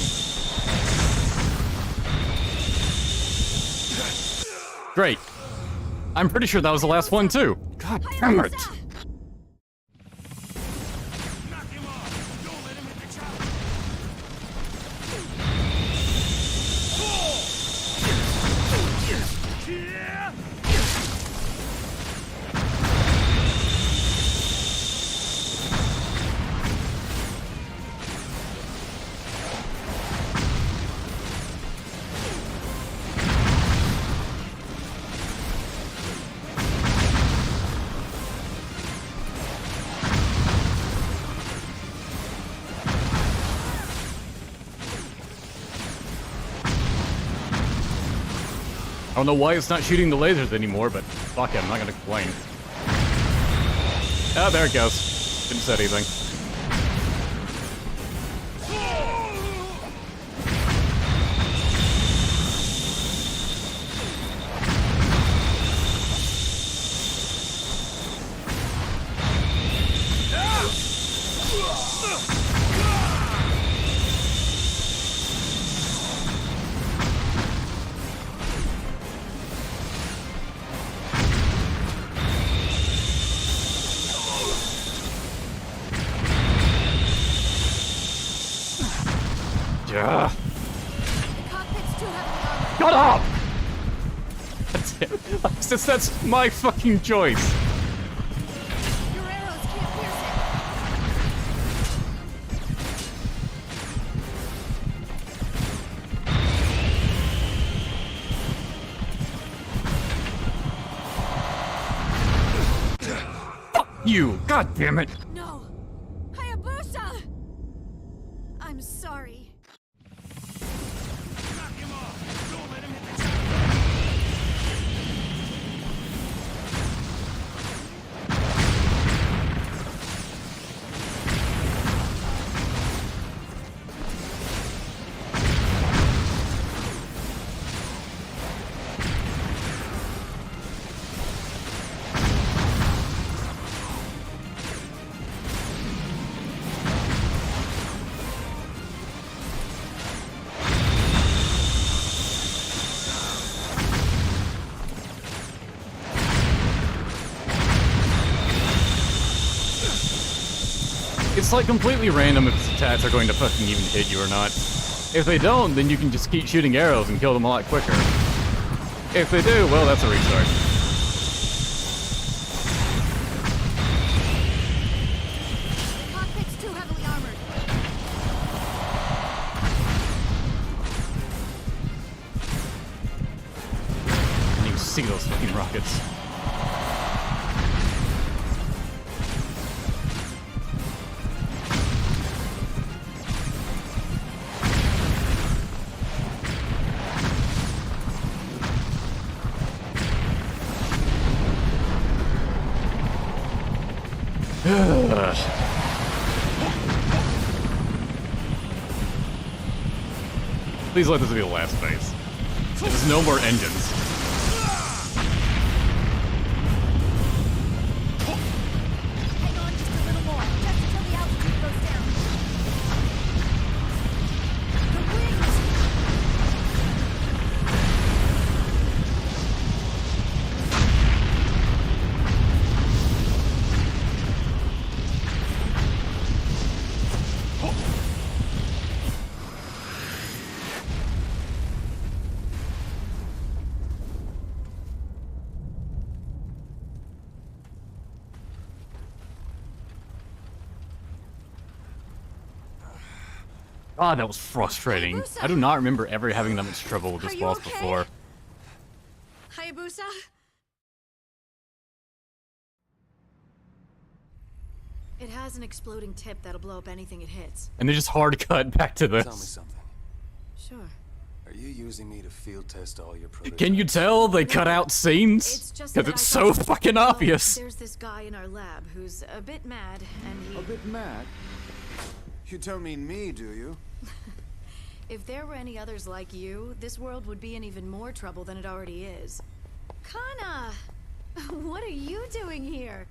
[SPEAKER 1] Great. I'm pretty sure that was the last one, too. God damn it. I don't know why it's not shooting the lasers anymore, but fuck it, I'm not gonna complain. Oh, there it goes. Didn't say anything. Shut up! That's my fucking choice.
[SPEAKER 4] Your arrows can't pierce
[SPEAKER 1] Fuck you! God damn it!
[SPEAKER 4] it. No! Hayabusa! I'm sorry.
[SPEAKER 1] It's like completely random if its attacks are going to fucking even hit you or not. If they don't, then you can just keep shooting arrows and kill them a lot quicker. If they do, well, that's a restart.
[SPEAKER 4] Cockpit's too heavily armored.
[SPEAKER 1] And you see those fucking rockets. Please let this be the last phase. There's no more engines.
[SPEAKER 4] Hang on just a little more, just until the altitude goes down. The wings!
[SPEAKER 1] God, that was frustrating. I do not remember ever having that much trouble with this
[SPEAKER 4] Are you
[SPEAKER 1] boss
[SPEAKER 4] okay?
[SPEAKER 1] before.
[SPEAKER 4] Hayabusa? It has an exploding tip that'll blow up anything it hits.
[SPEAKER 1] And they just hard cut back to
[SPEAKER 3] Tell me
[SPEAKER 1] this.
[SPEAKER 3] something.
[SPEAKER 4] Sure.
[SPEAKER 3] Are you using me to field test all your prototypes?
[SPEAKER 1] Can you tell they cut out scenes?
[SPEAKER 4] It's just
[SPEAKER 1] Because
[SPEAKER 4] that
[SPEAKER 1] it's
[SPEAKER 4] I
[SPEAKER 1] so
[SPEAKER 4] thought-
[SPEAKER 1] fucking
[SPEAKER 4] well,
[SPEAKER 1] obvious.
[SPEAKER 4] There's this guy in our lab who's a bit mad, and he...
[SPEAKER 10] A bit mad? You don't mean me, do you?
[SPEAKER 4] If there were any others like you, this world would be in even more trouble than it already is. Kana! What are you doing here?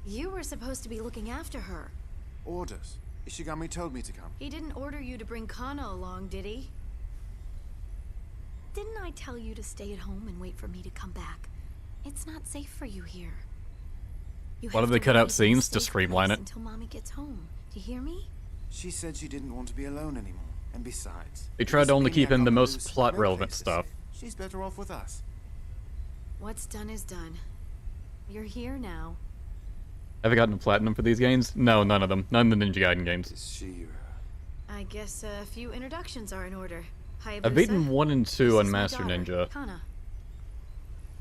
[SPEAKER 4] You were supposed to be looking after her.
[SPEAKER 10] Orders. Ishigami told me to come.
[SPEAKER 4] He didn't order you to bring Kana along, did he? Didn't I tell you to stay at home and wait for me to come back? It's not safe for you here. You
[SPEAKER 1] Why
[SPEAKER 4] have
[SPEAKER 1] did they
[SPEAKER 4] to
[SPEAKER 1] cut out
[SPEAKER 4] wait in a
[SPEAKER 1] scenes to
[SPEAKER 4] safe
[SPEAKER 1] streamline
[SPEAKER 4] place
[SPEAKER 1] it?
[SPEAKER 4] until Mommy gets home. Do you hear me?
[SPEAKER 10] She said she didn't want to be alone anymore. And besides,
[SPEAKER 1] They tried to only keep in the most
[SPEAKER 10] loose,
[SPEAKER 1] plot
[SPEAKER 10] no
[SPEAKER 1] relevant
[SPEAKER 10] place to
[SPEAKER 1] stuff.
[SPEAKER 10] stay. She's better off with us.
[SPEAKER 4] What's done is done. You're here now.
[SPEAKER 1] Have I gotten a platinum for these games? No, none of them. None of the Ninja Gaiden games.
[SPEAKER 3] Is she your...
[SPEAKER 4] I guess a few introductions are in order. Hayabusa,
[SPEAKER 1] I've beaten 1 and 2
[SPEAKER 4] this
[SPEAKER 1] on
[SPEAKER 4] is my
[SPEAKER 1] Master
[SPEAKER 4] daughter,
[SPEAKER 1] Ninja,
[SPEAKER 4] Kana.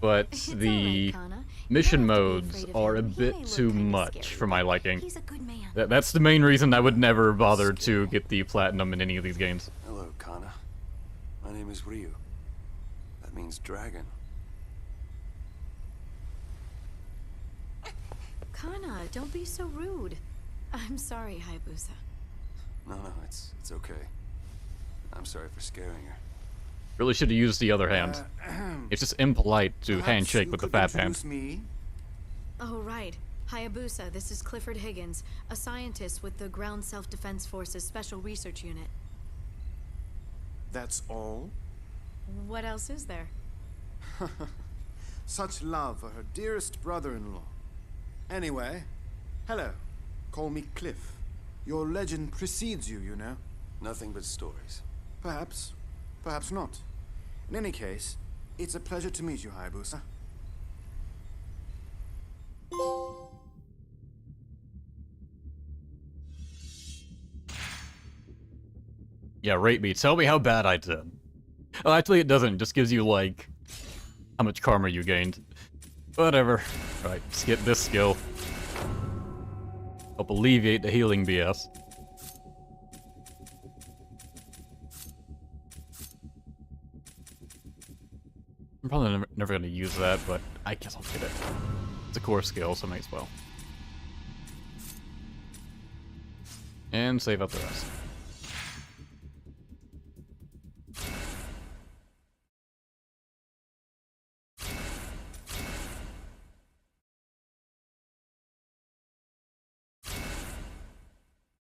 [SPEAKER 1] but
[SPEAKER 4] It's
[SPEAKER 1] the
[SPEAKER 4] alright, Kana. You
[SPEAKER 1] mission
[SPEAKER 4] don't have to be
[SPEAKER 1] modes
[SPEAKER 4] afraid of
[SPEAKER 1] are a
[SPEAKER 4] him. He
[SPEAKER 1] bit
[SPEAKER 4] may look
[SPEAKER 1] too
[SPEAKER 4] kinda
[SPEAKER 1] much
[SPEAKER 4] scary,
[SPEAKER 1] for my
[SPEAKER 4] but
[SPEAKER 1] liking.
[SPEAKER 4] He's a good man.
[SPEAKER 1] That's the main reason I would never bother to get the platinum in any of these games.
[SPEAKER 3] Hello, Kana. My name is Ryu. That means dragon.
[SPEAKER 4] Kana, don't be so rude. I'm sorry, Hayabusa.
[SPEAKER 3] No, it's okay. I'm sorry for scaring her.
[SPEAKER 1] Really should have used the other hand. It's just impolite to
[SPEAKER 10] Perhaps
[SPEAKER 1] handshake
[SPEAKER 10] you
[SPEAKER 1] with the
[SPEAKER 10] could
[SPEAKER 1] fat hand.
[SPEAKER 10] introduce me?
[SPEAKER 4] Oh, right. Hayabusa, this is Clifford Higgins, a scientist with the Ground Self-Defense Force's Special Research Unit.
[SPEAKER 10] That's all?
[SPEAKER 4] What else is there?
[SPEAKER 10] Such love for her dearest brother-in-law. Anyway, hello. Call me Cliff. Your legend precedes you, you know.
[SPEAKER 3] Nothing but stories.
[SPEAKER 10] Perhaps. Perhaps not. In any case, it's a pleasure to meet you, Hayabusa.
[SPEAKER 1] Yeah, rate me. Tell me how bad I did. Oh, actually it doesn't. It just gives you, like, how much karma you gained. Whatever. Alright, let's get this skill. Help alleviate the healing BS. I'm probably never gonna use that, but I guess I'll get it. It's a core skill, so might as well. And save up the rest.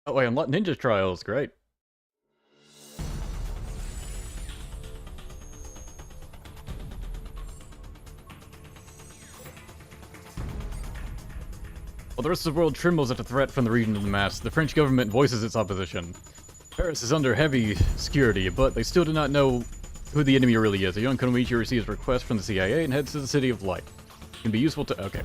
[SPEAKER 1] Oh, I unlocked Ninja Trials, great. While the rest of the world trembles at the threat from the region of the mass, the French government voices its opposition. Paris is under heavy security, but they still do not know who the enemy really is. A young Konomichi receives a request from the CIA and heads to the City of Light. It can be useful to... okay.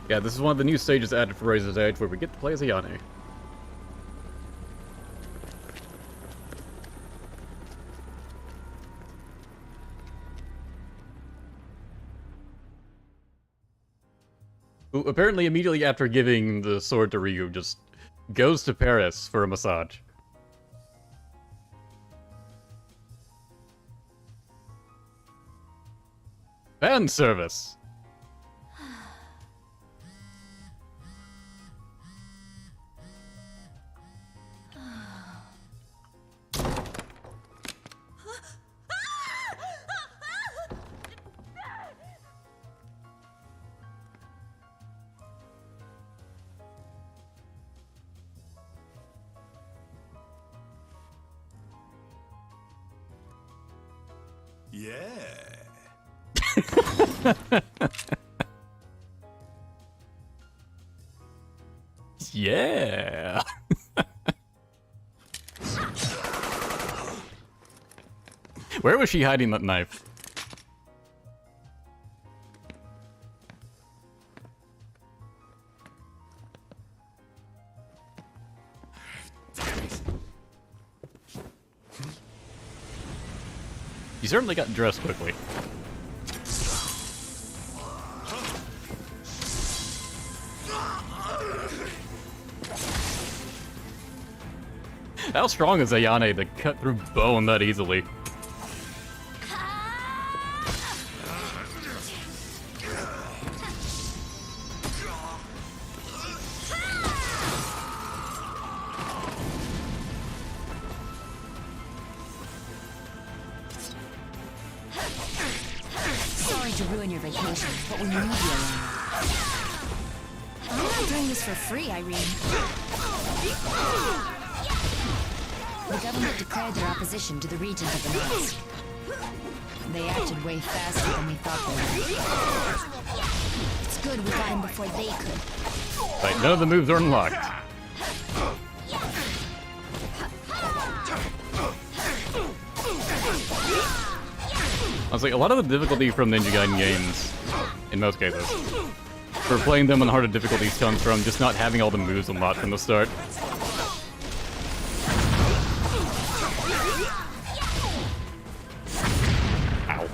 [SPEAKER 1] Yeah, this is one of the new stages added for Razor's Edge, where we get to play as Ayane. Who apparently immediately after giving the sword to Ryu just goes to Paris for a massage. Fan service! Yeah. Where was she hiding that knife? You certainly got dressed quickly. How strong is Ayane to cut through bone that easily?
[SPEAKER 11] Sorry to ruin your vacation, but we need you around.
[SPEAKER 7] I'm not doing this for free, Irene.
[SPEAKER 11] The government declared their opposition to the Regent of the North. They acted way faster than we thought they would.
[SPEAKER 7] It's good we got him before they could.
[SPEAKER 1] Right, none of the moves are unlocked. I was like, a lot of the difficulty from Ninja Gaiden games, in most cases, for playing them on harder difficulties comes from just not having all the moves unlocked from the start. Ow.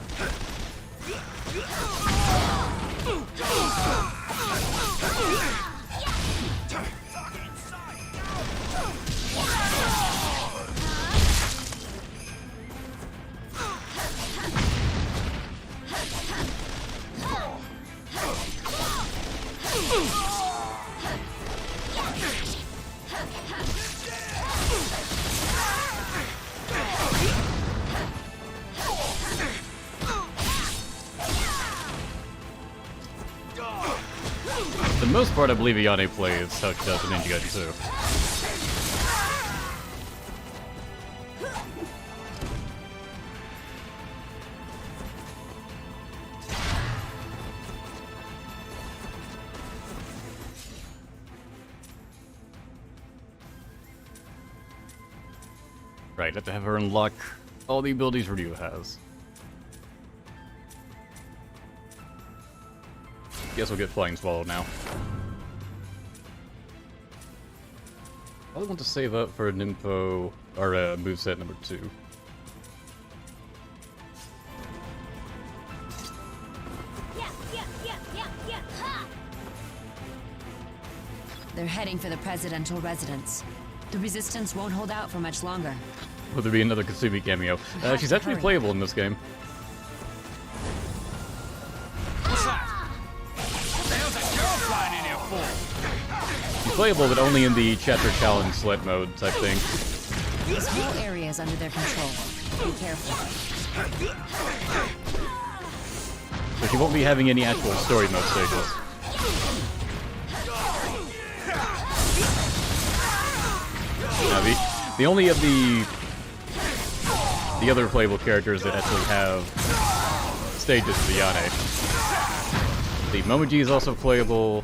[SPEAKER 1] For the most part, I believe Ayane plays how she does in Ninja Gaiden 2. Right, have to have her unlock all the abilities Ryu has. Guess we'll get Flying Swallow now. I want to save up for an info or a moveset number 2.
[SPEAKER 11] They're heading for the presidential residence. The resistance won't hold out for much longer.
[SPEAKER 1] Will there be another Kasumi cameo? She's actually playable in this game.
[SPEAKER 5] What's that? What the hell's that girl flying in here for?
[SPEAKER 1] She's playable, but only in the chapter challenge sled mode type thing.
[SPEAKER 11] This whole area is under their control. Be careful.
[SPEAKER 1] So she won't be having any actual story mode stages. Now, the only of the other playable characters that actually have stages is the Yane. The Momoji is also playable.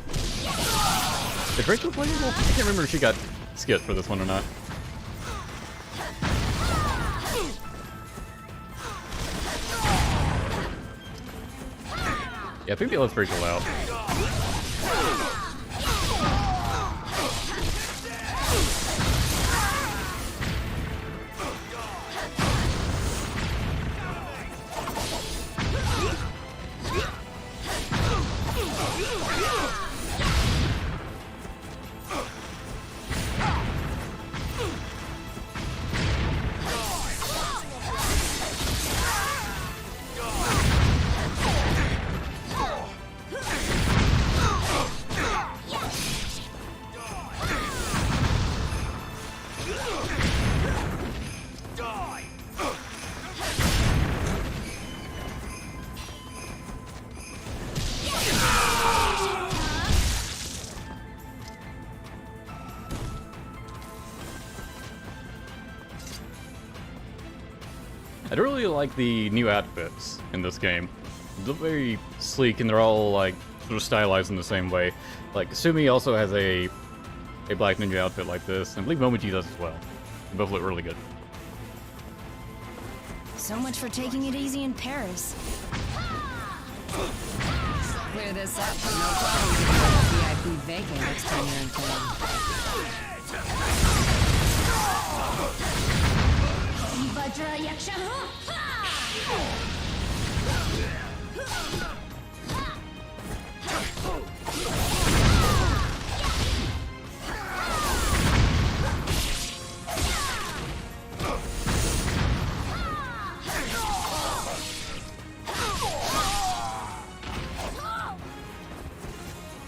[SPEAKER 1] Is Rachel playable? I can't remember if she got skipped for this one or not. Yeah, I think they left Rachel out. I don't really like the new outfits in this game. They're very sleek and they're all like sort of stylized in the same way. Like Kasumi also has a black ninja outfit like this, and I believe Momoji does as well. They both look really good.
[SPEAKER 11] So much for taking it easy in Paris. Clear this up, no problem. VIP vacay next time you're in town. Vajra Yaksha!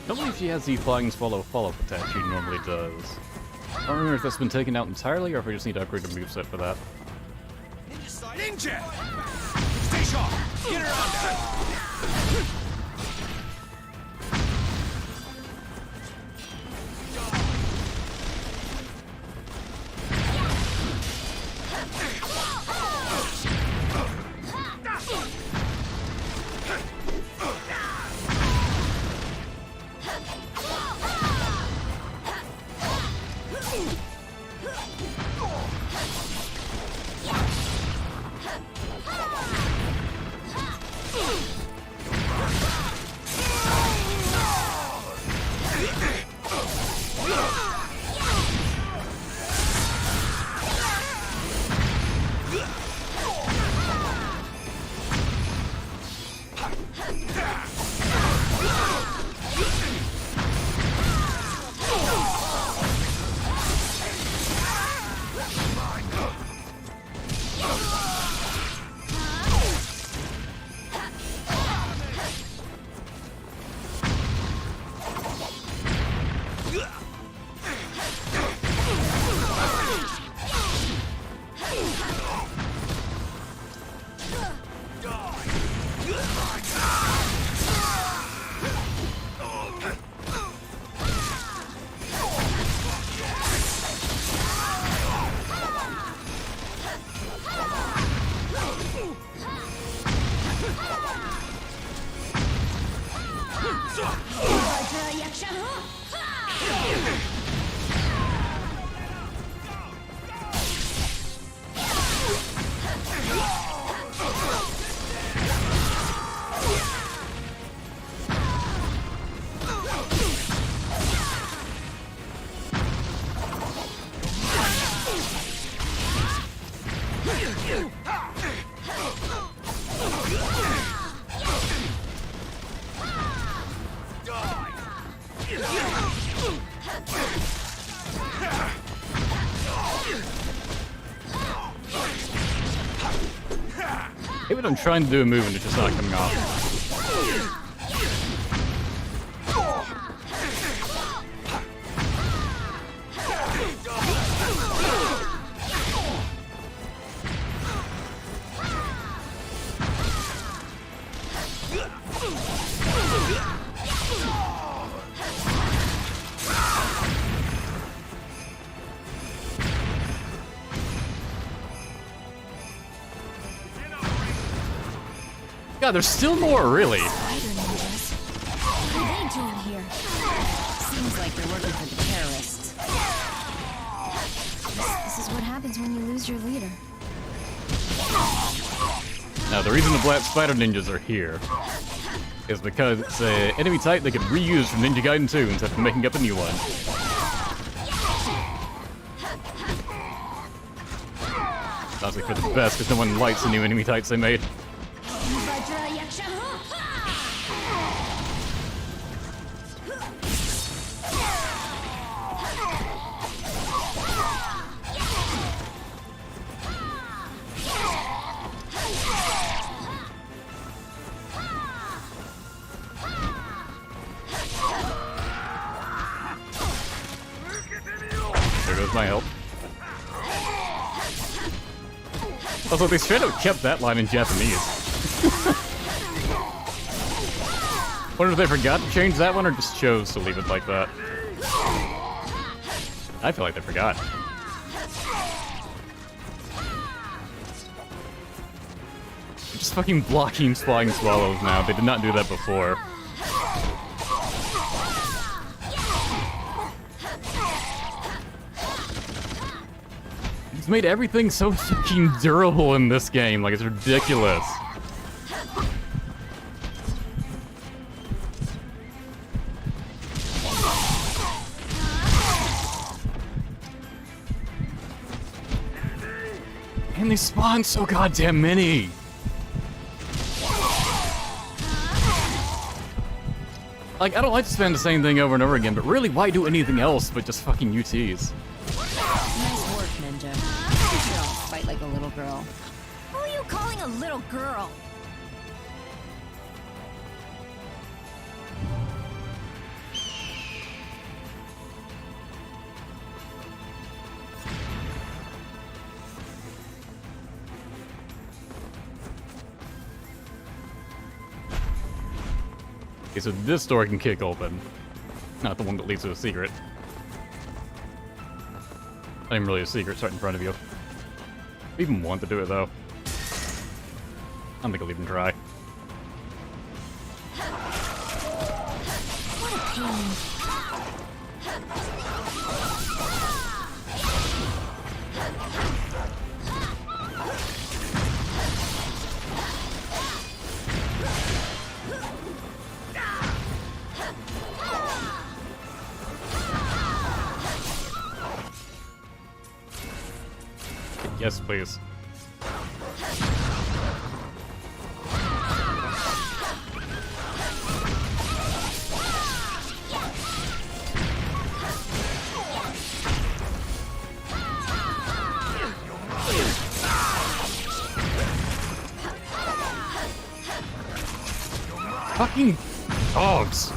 [SPEAKER 1] I don't believe she has the Flying Swallow follow-up attack she normally does. I don't remember if that's been taken out entirely or if we just need to upgrade the moveset for that.
[SPEAKER 6] Ninja! Stay sharp! Get around there!
[SPEAKER 1] Maybe I'm trying to do a move and it's just not coming off. God, there's still more, really.
[SPEAKER 7] Spider ninjas. What are they doing here?
[SPEAKER 11] Seems like they're working for the terrorists.
[SPEAKER 7] This is what happens when you lose your leader.
[SPEAKER 1] Now, the reason the Black Spider Ninjas are here is because it's an enemy type they could reuse from Ninja Gaiden 2 instead of making up a new one. Honestly, for the best, because no one likes the new enemy types they made. There goes my help. Also, they straight up kept that line in Japanese. Wonder if they forgot to change that one or just chose to leave it like that. I feel like they forgot. They're just fucking blocking flying swallows now. They did not do that before. It's made everything so fucking durable in this game, like it's ridiculous. And they spawn so goddamn many. Like, I don't like to spam the same thing over and over again, but really, why do anything else but just fucking UTs?
[SPEAKER 11] Nice work, Ninja. You should all fight like a little girl.
[SPEAKER 7] Who are you calling a little girl?
[SPEAKER 1] Okay, so this door can kick open. Not the one that leads to a secret. Not even really a secret, it's right in front of you. I even want to do it, though. I don't think I'll even try.
[SPEAKER 7] What a pain.
[SPEAKER 1] Yes, please. Fucking dogs! I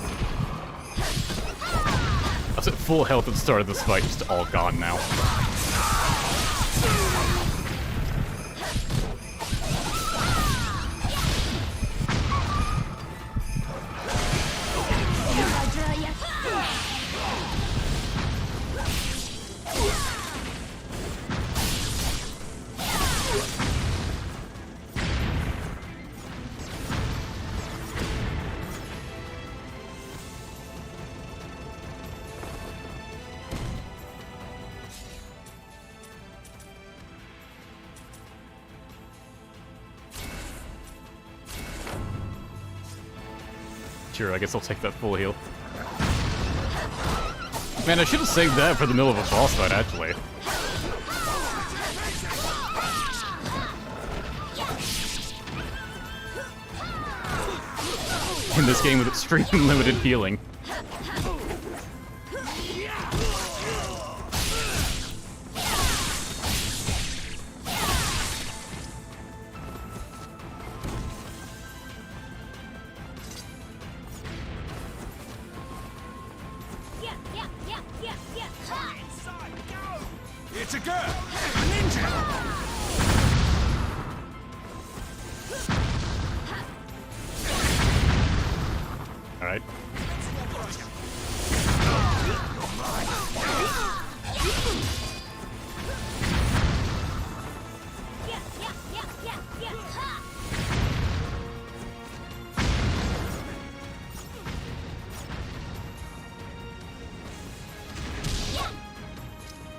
[SPEAKER 1] was at full health at the start of this fight, just all gone now. Sure, I guess I'll take that full heal. Man, I should have saved that for the middle of a boss fight, actually. in this game with extremely limited healing.
[SPEAKER 6] It's a girl! A ninja!
[SPEAKER 1] Alright.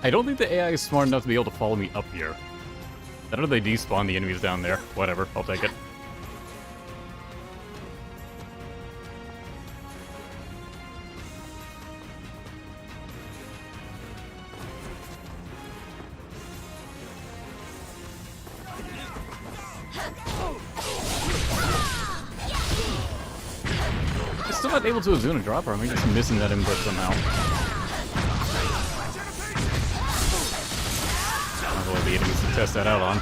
[SPEAKER 1] I don't think the AI is smart enough to be able to follow me up here. I don't know if they despawn the enemies down there. Whatever, I'll take it. I'm still not able to Azuna drop her. I'm just missing that input somehow. The enemies to test that out on.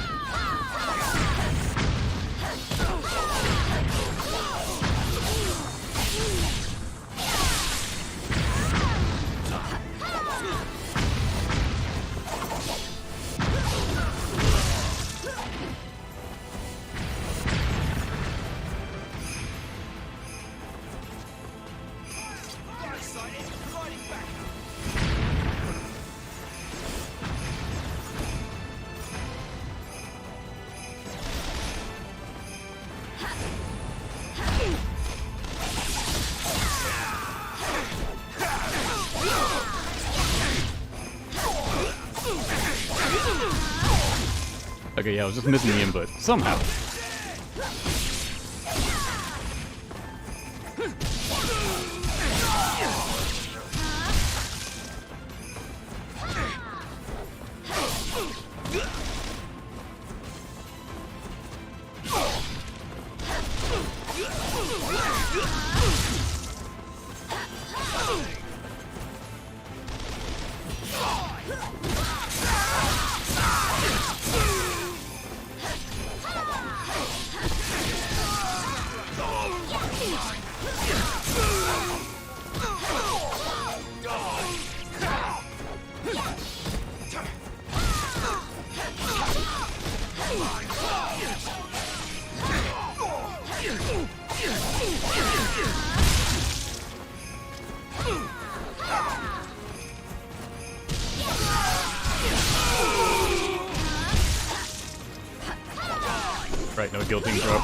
[SPEAKER 1] Okay, yeah, I was just missing the input. Somehow. Right, no guilty throw.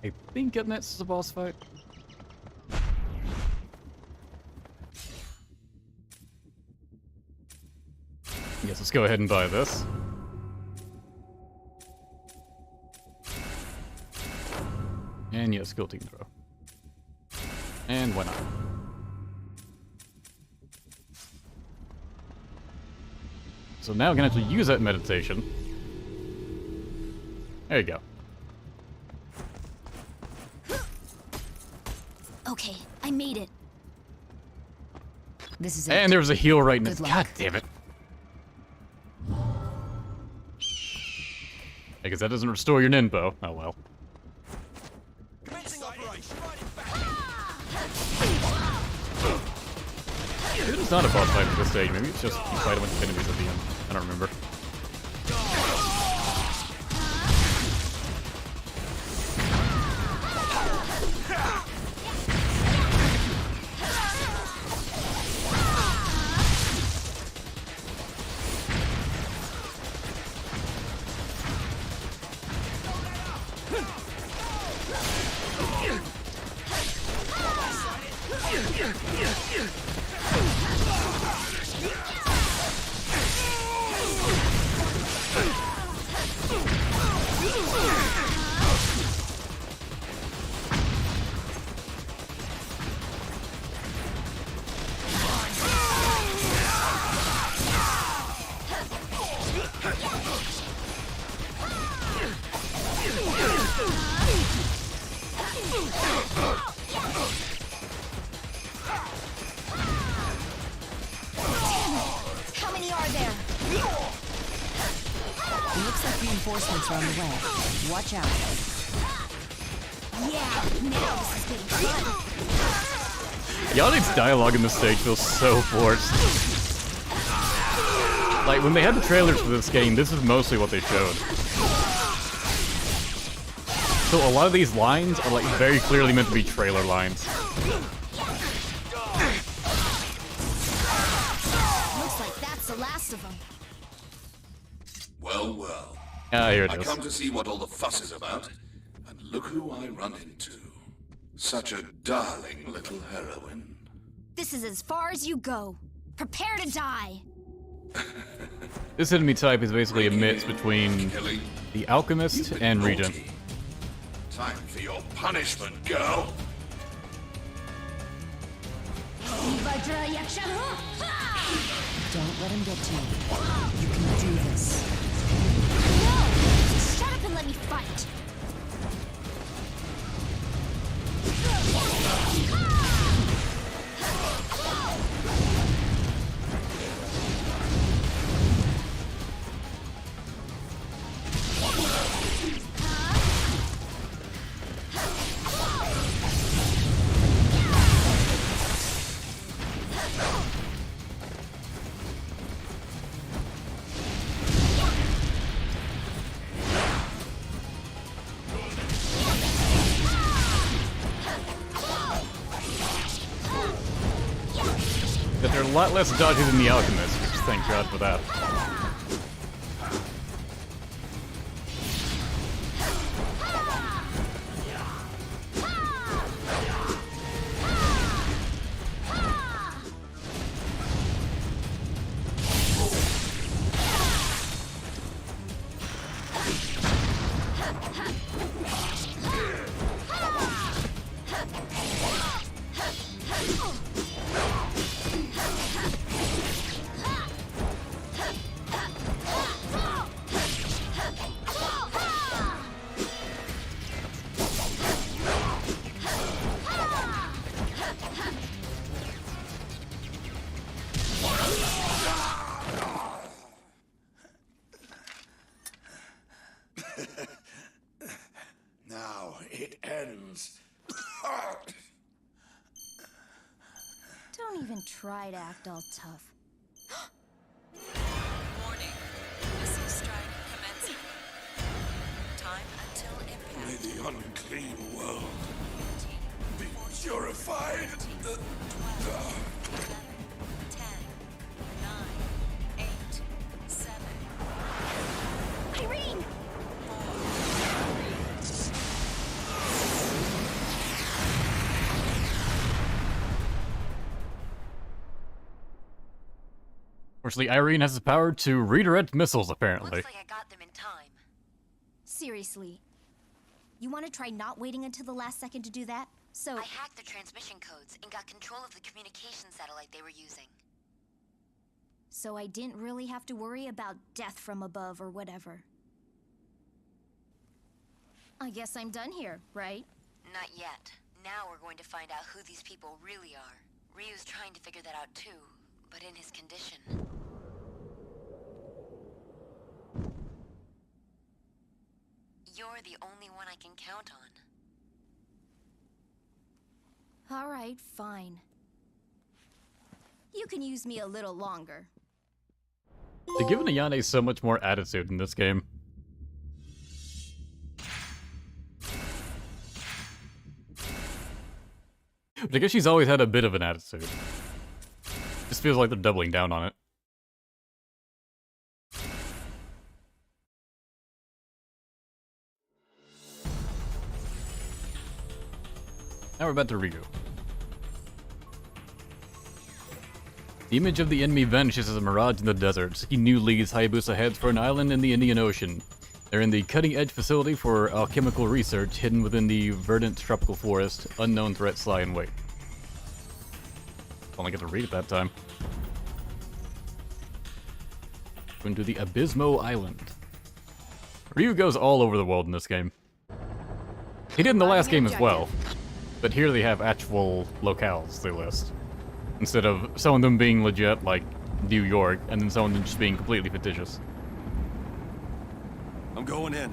[SPEAKER 1] I think getting that's the boss fight. Yes, let's go ahead and buy this. And yes, guilty throw. And why not? So now I can actually use that meditation. There you go.
[SPEAKER 7] Okay, I made it.
[SPEAKER 11] This is it.
[SPEAKER 1] And there's a heal right now.
[SPEAKER 11] Good luck.
[SPEAKER 1] God damn it. I guess that doesn't restore your ninpo. Oh well. Maybe it's not a boss fight at this stage. Maybe it's just you fight a bunch of enemies at the end. I don't remember.
[SPEAKER 11] It looks like reinforcements are on the way. Watch out.
[SPEAKER 7] Yeah, now this is getting fun.
[SPEAKER 1] Yannick's dialogue in this stage feels so forced. Like, when they had the trailers for this game, this is mostly what they showed. So a lot of these lines are, like, very clearly meant to be trailer lines.
[SPEAKER 7] Looks like that's the last of them.
[SPEAKER 8] Well, well.
[SPEAKER 1] Ah, here it
[SPEAKER 8] I
[SPEAKER 1] is.
[SPEAKER 8] come to see what all the fuss is about, and look who I run into. Such a darling little heroine.
[SPEAKER 7] This is as far as you go. Prepare to die.
[SPEAKER 1] This enemy type is basically a mix between the Alchemist and Regent.
[SPEAKER 8] Time for your punishment, girl.
[SPEAKER 11] Don't let him get to you. You can do this.
[SPEAKER 7] No! Shut up and let me fight.
[SPEAKER 1] But they're a lot less dodgy than the Alchemist, thank God for that.
[SPEAKER 8] Now it ends.
[SPEAKER 7] Don't even try to act all tough.
[SPEAKER 9] Warning. Missile strike commencing. Time until impact.
[SPEAKER 8] May the unclean world be purified.
[SPEAKER 9] 12, 11, 10, 9, 8, 7,
[SPEAKER 7] Irene!
[SPEAKER 9] 4, 3,
[SPEAKER 1] Fortunately, Irene has the power to redirect missiles, apparently.
[SPEAKER 11] Looks like I got them in time.
[SPEAKER 7] Seriously. You want to try not waiting until the last second to do that? So...
[SPEAKER 11] I hacked the transmission codes and got control of the communication satellite they were using.
[SPEAKER 7] So I didn't really have to worry about death from above or whatever. I guess I'm done here, right?
[SPEAKER 11] Not yet. Now we're going to find out who these people really are. Ryu's trying to figure that out too, but in his condition. You're the only one I can count on.
[SPEAKER 7] All right, fine. You can use me a little longer.
[SPEAKER 1] They're giving Ayane so much more attitude in this game. But I guess she's always had a bit of an attitude. Just feels like they're doubling down on it. Now we're back to Ryu. The image of the enemy vanishes as a mirage in the desert. Seeking new leads, Hayabusa heads for an island in the Indian Ocean. They're in the cutting-edge facility for alchemical research, hidden within the verdant tropical forest. Unknown threats lie in wait. Only get to read it that time. Going to the Abysmo Island. Ryu goes all over the world in this game. He did in the last game as well, but here they have actual locales they list. Instead of some of them being legit, like New York, and then some of them just being completely fictitious.
[SPEAKER 2] I'm going in.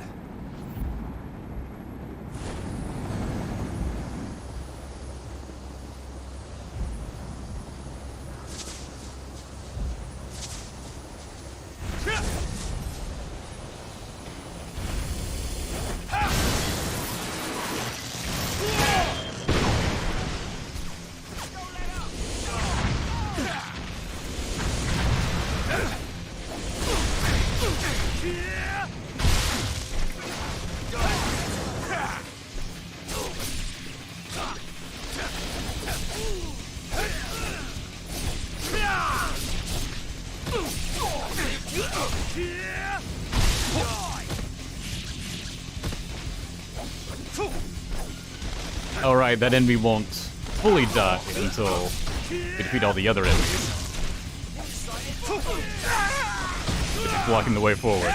[SPEAKER 1] Alright, that enemy won't fully die until we defeat all the other enemies. Just blocking the way forward.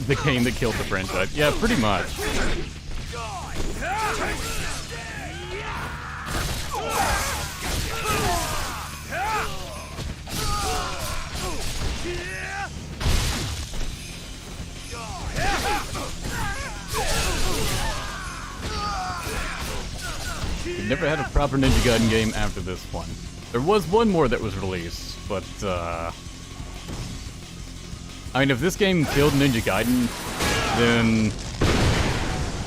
[SPEAKER 1] The game that killed the franchise. Yeah, pretty much. We've never had a proper Ninja Gaiden game after this one. There was one more that was released, but I mean, if this game killed Ninja Gaiden, then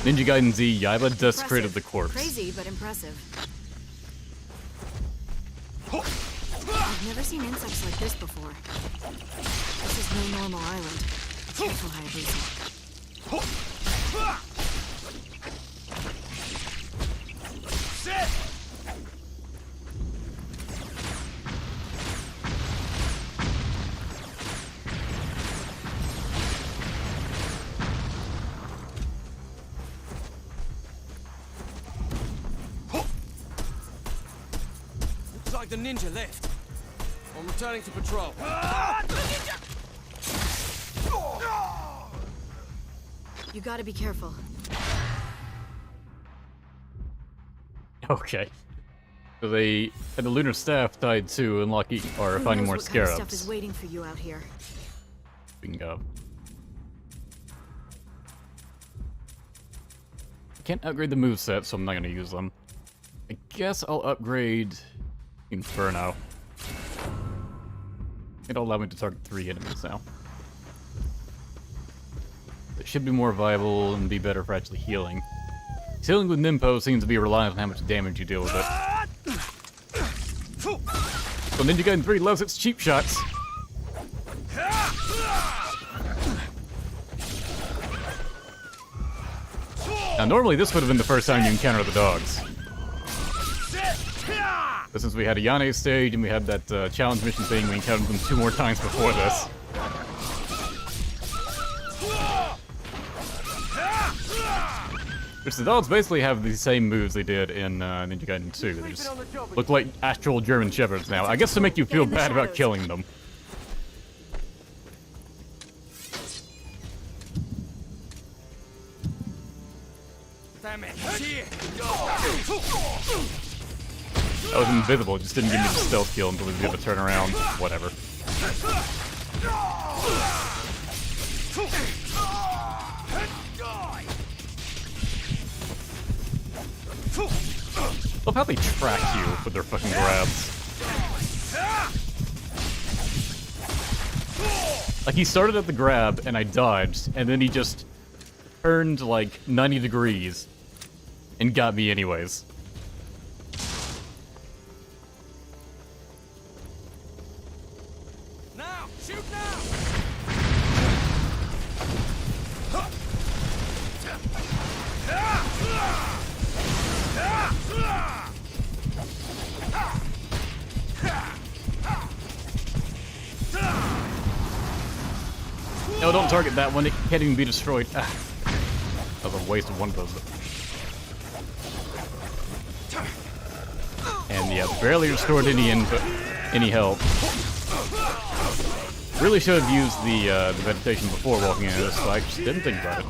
[SPEAKER 1] Ninja Gaiden Z Yaiba desecrated the corpse.
[SPEAKER 4] Crazy, but impressive. I've never seen insects like this before. This is no normal island. Careful, Hayabusa.
[SPEAKER 6] Sit!
[SPEAKER 12] Looks like the ninja left. I'm returning to patrol.
[SPEAKER 4] You gotta be careful.
[SPEAKER 1] Okay. So they and the lunar staff died too, unlocking or
[SPEAKER 4] Who
[SPEAKER 1] finding
[SPEAKER 4] knows
[SPEAKER 1] more
[SPEAKER 4] what kind of
[SPEAKER 1] scarabs.
[SPEAKER 4] stuff is waiting for you out here.
[SPEAKER 1] Bingo. I can't upgrade the moveset, so I'm not gonna use them. I guess I'll upgrade Inferno. It'll allow me to target 3 enemies now. It should be more viable and be better for actually healing. Healing with Nimpo seems to be reliant on how much damage you deal with it. So Ninja Gaiden 3 loves its cheap shots. Now normally this would have been the first time you encounter the dogs. But since we had a Yane stage and we had that challenge mission thing, we encountered them 2 more times before this. Which the dogs basically have the same moves they did in Ninja Gaiden 2. They just look like actual German shepherds now. I guess to make you feel bad about killing them.
[SPEAKER 12] Damn it! Here.
[SPEAKER 1] I was invisible, it just didn't give me the stealth kill until we were able to turn around. Whatever. Love how they track you with their fucking grabs. Like, he started at the grab, and I dodged, and then he just turned, like, 90 degrees and got me anyways.
[SPEAKER 12] Now! Shoot now!
[SPEAKER 1] No, don't target that one. It can't even be destroyed. Ah. That was a waste of one of those. And yeah, barely restored any input, any health. Really should have used the meditation before walking into this, so I just didn't think about it.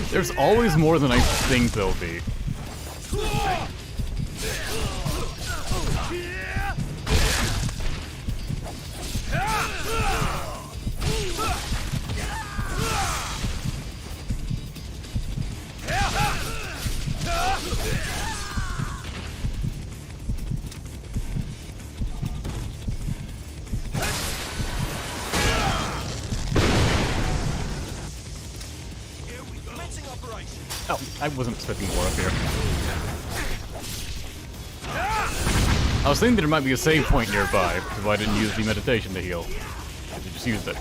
[SPEAKER 1] There's always more than I think there'll be. Oh, I wasn't expecting more up here. I was thinking there might be a save point nearby, which is why I didn't use the meditation to heal. I just used it.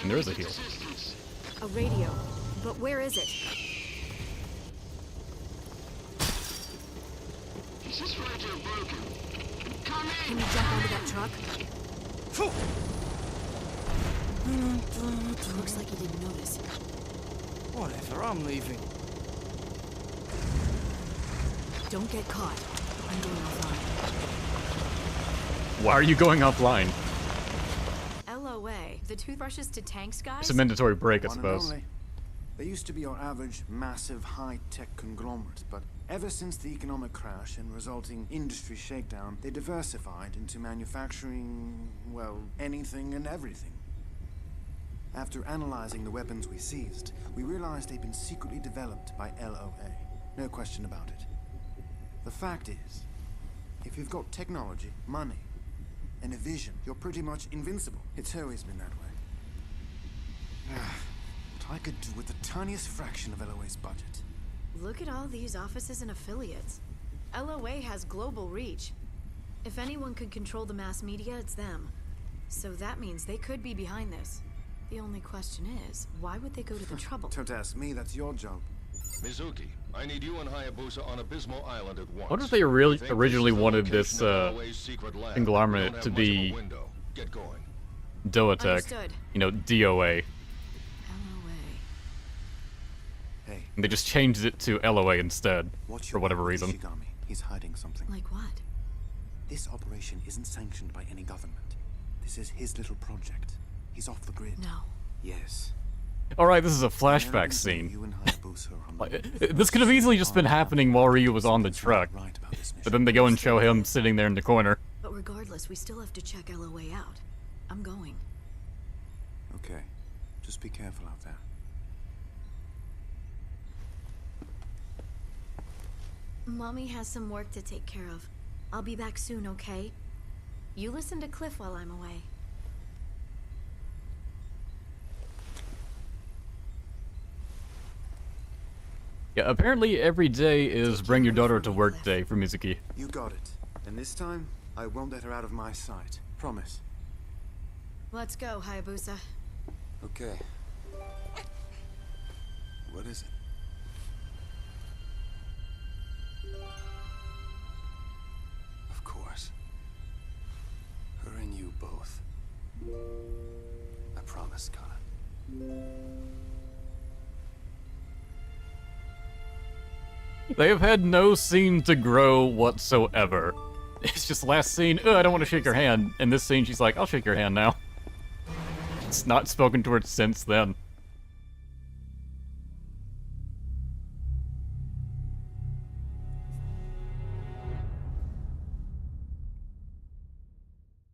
[SPEAKER 1] And there is a heal.
[SPEAKER 4] A radio. But where is it? Can you jump onto that truck? Looks like he didn't notice.
[SPEAKER 12] Whatever, I'm leaving.
[SPEAKER 4] Don't get caught. I'm going offline.
[SPEAKER 1] Why are you going offline?
[SPEAKER 4] LOA. The toothbrushes to tanks, guys?
[SPEAKER 1] It's a mandatory break, I suppose.
[SPEAKER 10] They used to be your average, massive, high-tech conglomerate, but ever since the economic crash and resulting industry shakedown, they diversified into manufacturing, well, anything and everything. After analyzing the weapons we seized, we realized they'd been secretly developed by LOA. No question about it. The fact is, if you've got technology, money, and a vision, you're pretty much invincible. It's always been that way. I could do with the tiniest fraction of LOA's budget.
[SPEAKER 4] Look at all these offices and affiliates. LOA has global reach. If anyone could control the mass media, it's them. So that means they could be behind this. The only question is, why would they go to the trouble?
[SPEAKER 10] Don't ask me, that's your job.
[SPEAKER 2] Mizuki, I need you and Hayabusa on Abysmal Island at once.
[SPEAKER 1] I wonder if they originally wanted this conglomerate to be Doatech. You know, DOA.
[SPEAKER 10] Hey.
[SPEAKER 1] And they just changed it to LOA instead, for whatever reason.
[SPEAKER 10] Ishigami. He's hiding something.
[SPEAKER 4] Like what?
[SPEAKER 10] This operation isn't sanctioned by any government. This is his little project. He's off the grid.
[SPEAKER 4] No.
[SPEAKER 10] Yes.
[SPEAKER 1] Alright, this is a flashback scene. This could have easily just been happening while Ryu was on the truck. But then they go and show him sitting there in the corner.
[SPEAKER 4] But regardless, we still have to check LOA out. I'm going.
[SPEAKER 10] Okay. Just be careful out there.
[SPEAKER 4] Mommy has some work to take care of. I'll be back soon, okay? You listen to Cliff while I'm away.
[SPEAKER 1] Yeah, apparently every day is bring your daughter to work day for Mizuki.
[SPEAKER 10] You got it. And this time, I won't let her out of my sight. Promise.
[SPEAKER 4] Let's go, Hayabusa.
[SPEAKER 3] Okay. What is it? Of course. Her and you both. I promise, Kana.
[SPEAKER 1] They have had no scene to grow whatsoever. It's just last scene, I don't want to shake your hand. And this scene, she's like, I'll shake your hand now. It's not spoken to her since then.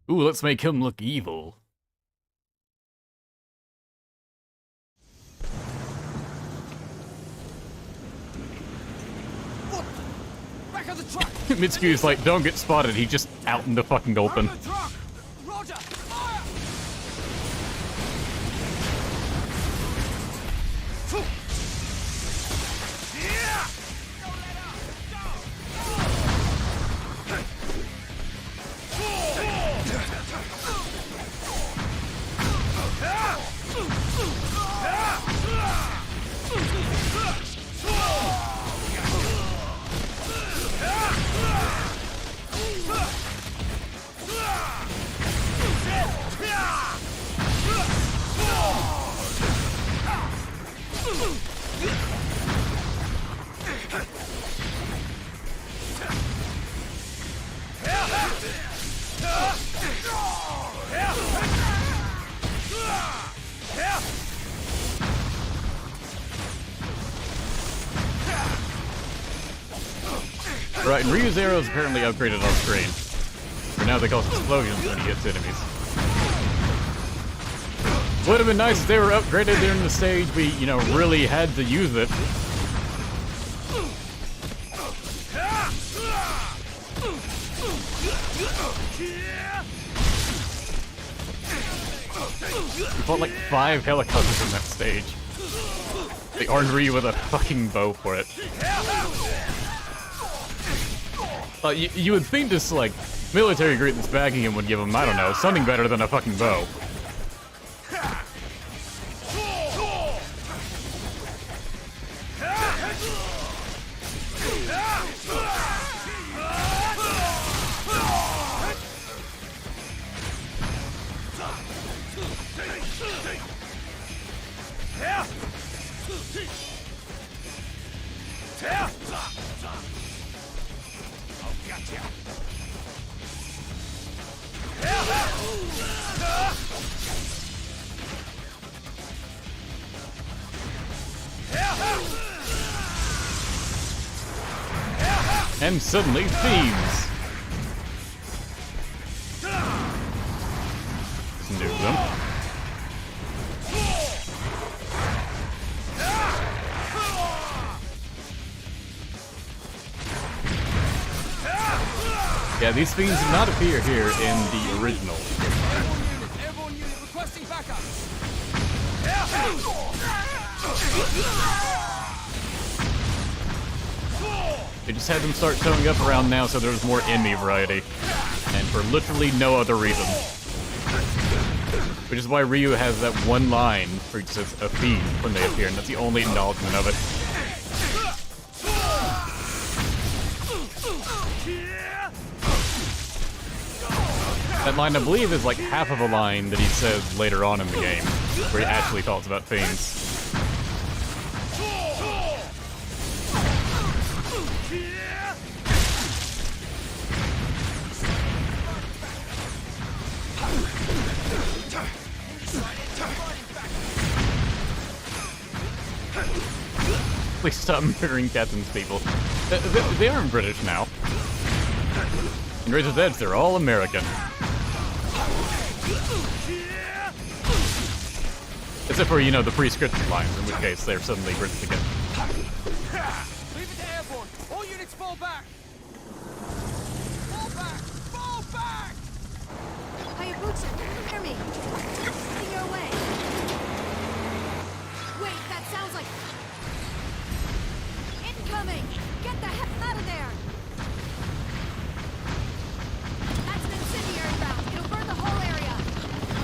[SPEAKER 1] Ooh, let's make him look evil.
[SPEAKER 12] Back of the truck!
[SPEAKER 1] Mitsuki's like, don't get spotted, he's just out in the fucking open.
[SPEAKER 12] Roger! Fire! Yeah!
[SPEAKER 1] Right, and Ryu's arrows apparently upgraded on screen. For now they cause explosions when he hits enemies. Would have been nice if they were upgraded during the stage we, you know, really had to use it. We fought like 5 helicopters in that stage. They armed Ryu with a fucking bow for it. You would think this, like, military group that's backing him would give him, I don't know, something better than a fucking bow. And suddenly, thieves! Nuke them. Yeah, these fiends did not appear here in the original.
[SPEAKER 12] Airborne unit requesting backup!
[SPEAKER 1] They just had them start showing up around now so there's more enemy variety. And for literally no other reason. Which is why Ryu has that one line where he says a fiend when they appear, and that's the only acknowledgement of it. That line, I believe, is like half of a line that he says later on in the game, where he actually talks about fiends. Please stop murdering Captain's people. They aren't British now. In Razor's Edge, they're all American. Except for, you know, the pre-scripted lines, in which case they're suddenly British again.
[SPEAKER 12] Leave it to airborne! All units fall back! Fall back! Fall back!
[SPEAKER 4] Hayabusa, hear me! Heading your way! Wait, that sounds like... incoming! Get the hell out of there! That's an incendiary round. It'll burn the whole area.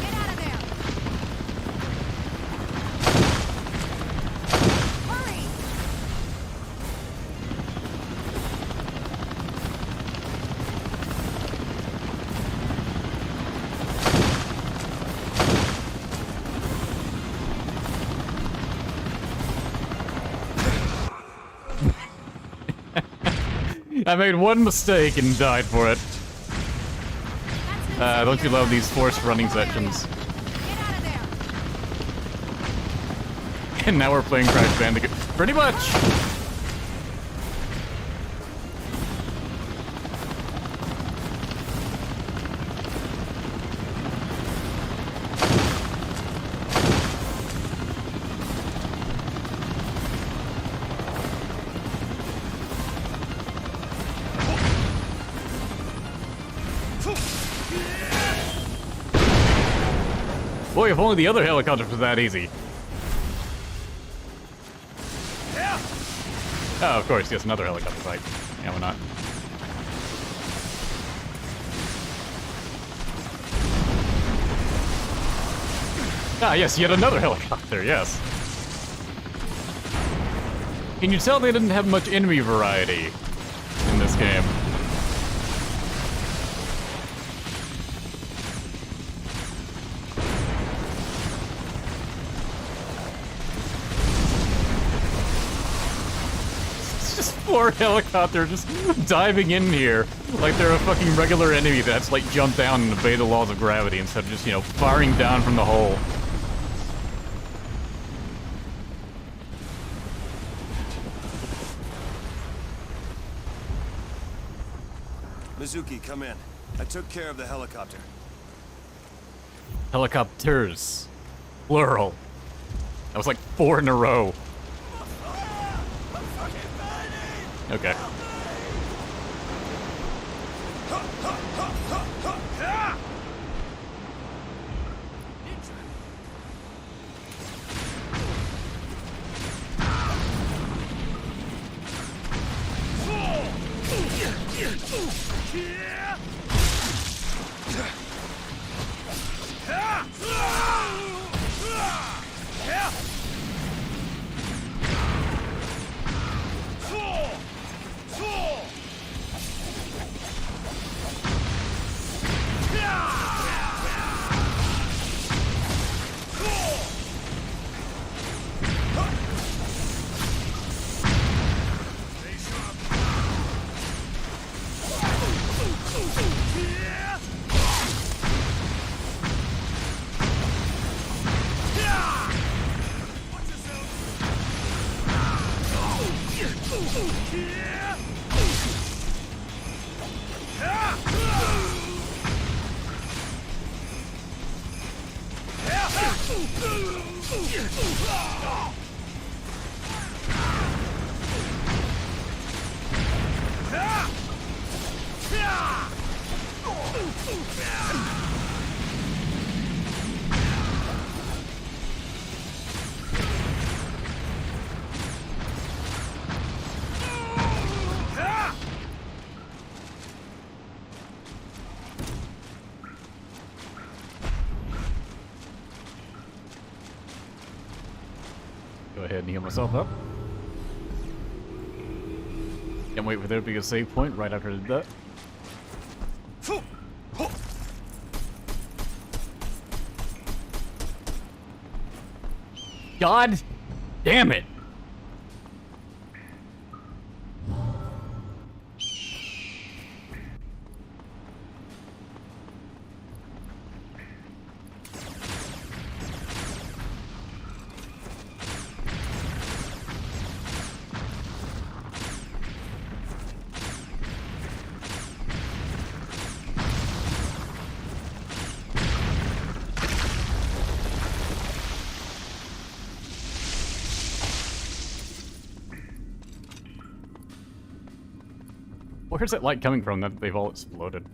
[SPEAKER 4] Get out of there! Hurry!
[SPEAKER 1] I made one mistake and died for it. Don't you love these forced running sections? And now we're playing Crash Bandicoot. Pretty much! Boy, if only the other helicopters were that easy. Oh, of course, yes, another helicopter fight. Yeah, why not? Ah, yes, yet another helicopter, yes. Can you tell they didn't have much enemy variety in this game? Poor helicopter just diving in here like they're a fucking regular enemy that's like jump down and obey the laws of gravity instead of just, you know, firing down from the hole.
[SPEAKER 3] Mizuki, come in. I took care of the helicopter.
[SPEAKER 1] Helicopters. Plural. That was like 4 in a row. Okay. Go ahead and heal myself up. Can't wait for there to be a save point right after I did that. God damn it! Where's that light coming from that they've all exploded?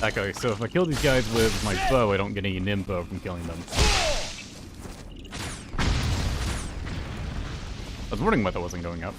[SPEAKER 1] Okay, so if I kill these guys with my bow, I don't get any nympho from killing them. I was wondering why that wasn't going up.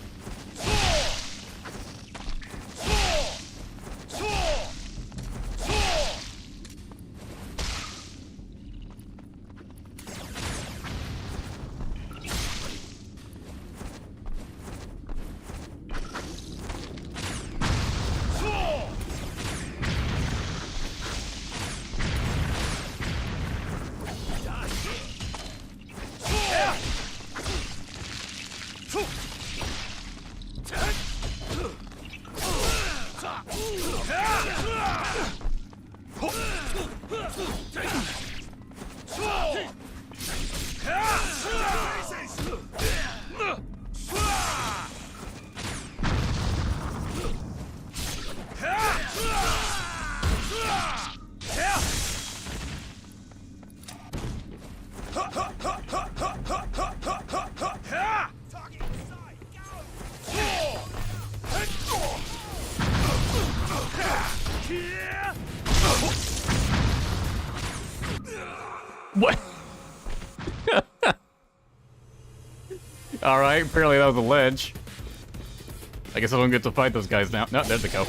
[SPEAKER 1] What? Alright, apparently that was a ledge. I guess I don't get to fight those guys now. No, there they go.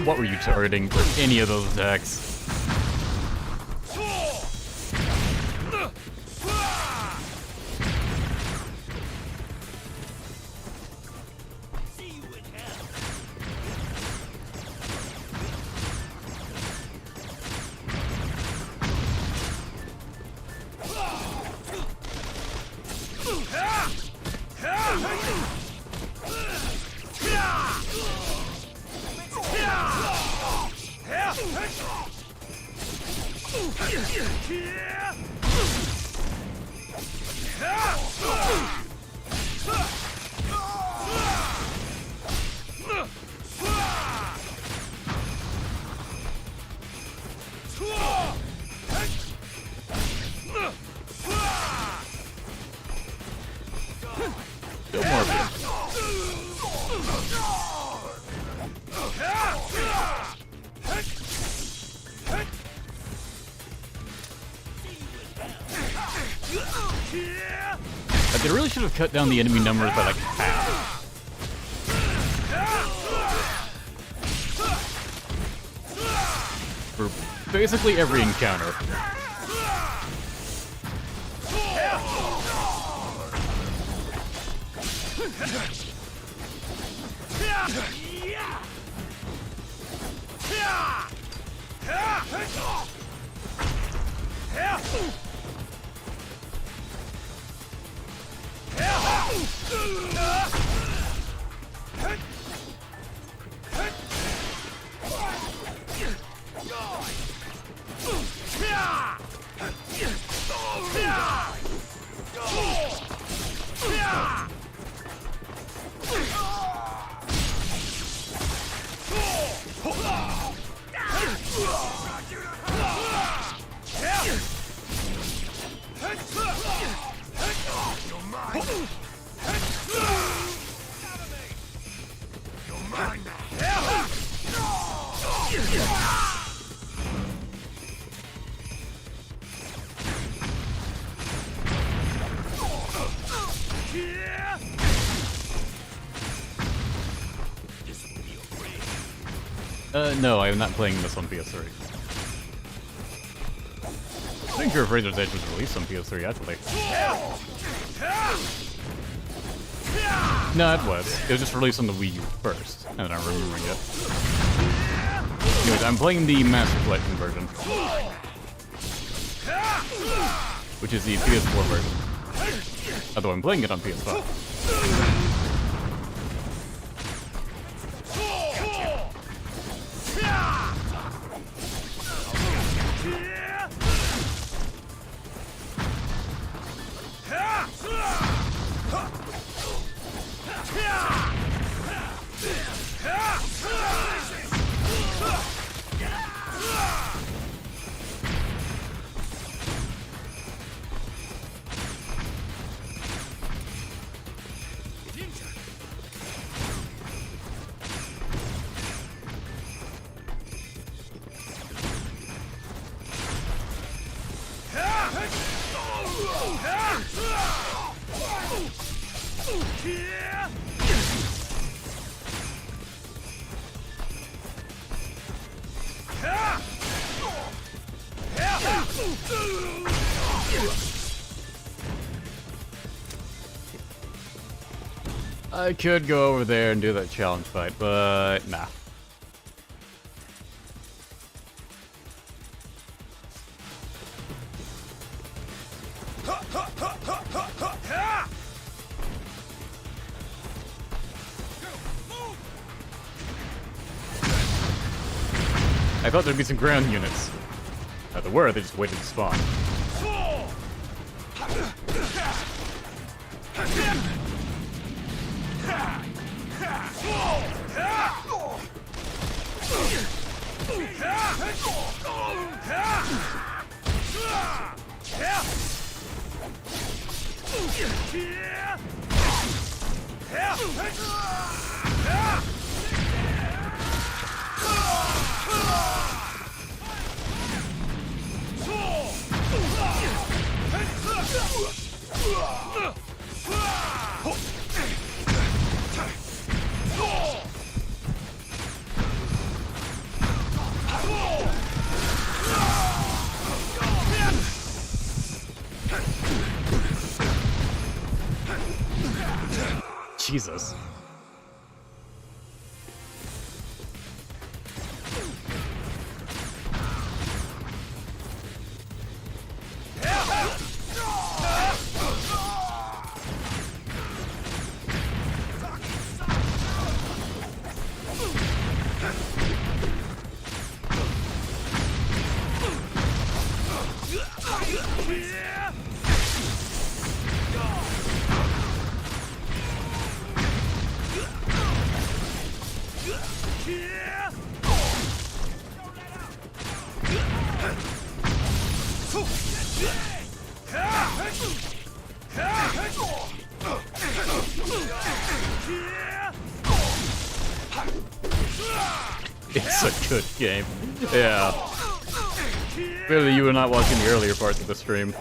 [SPEAKER 1] What were you targeting for any of those attacks? Still more of it. Like, they really should have cut down the enemy numbers by like half. For basically every encounter. No, I'm not playing this on PS3. I think Pure Razor's Edge was released on PS3, actually. No, it was. It was just released on the Wii U first, and then I'm remembering it. Anyways, I'm playing the Master Collection version, which is the PS4 version. Although I'm playing it on PS5. I could go over there and do that challenge fight, but nah. I thought there'd be some ground units. There were, they just waited to spawn. Jesus. It's a good game. Yeah. Clearly you were not watching the earlier parts of the stream.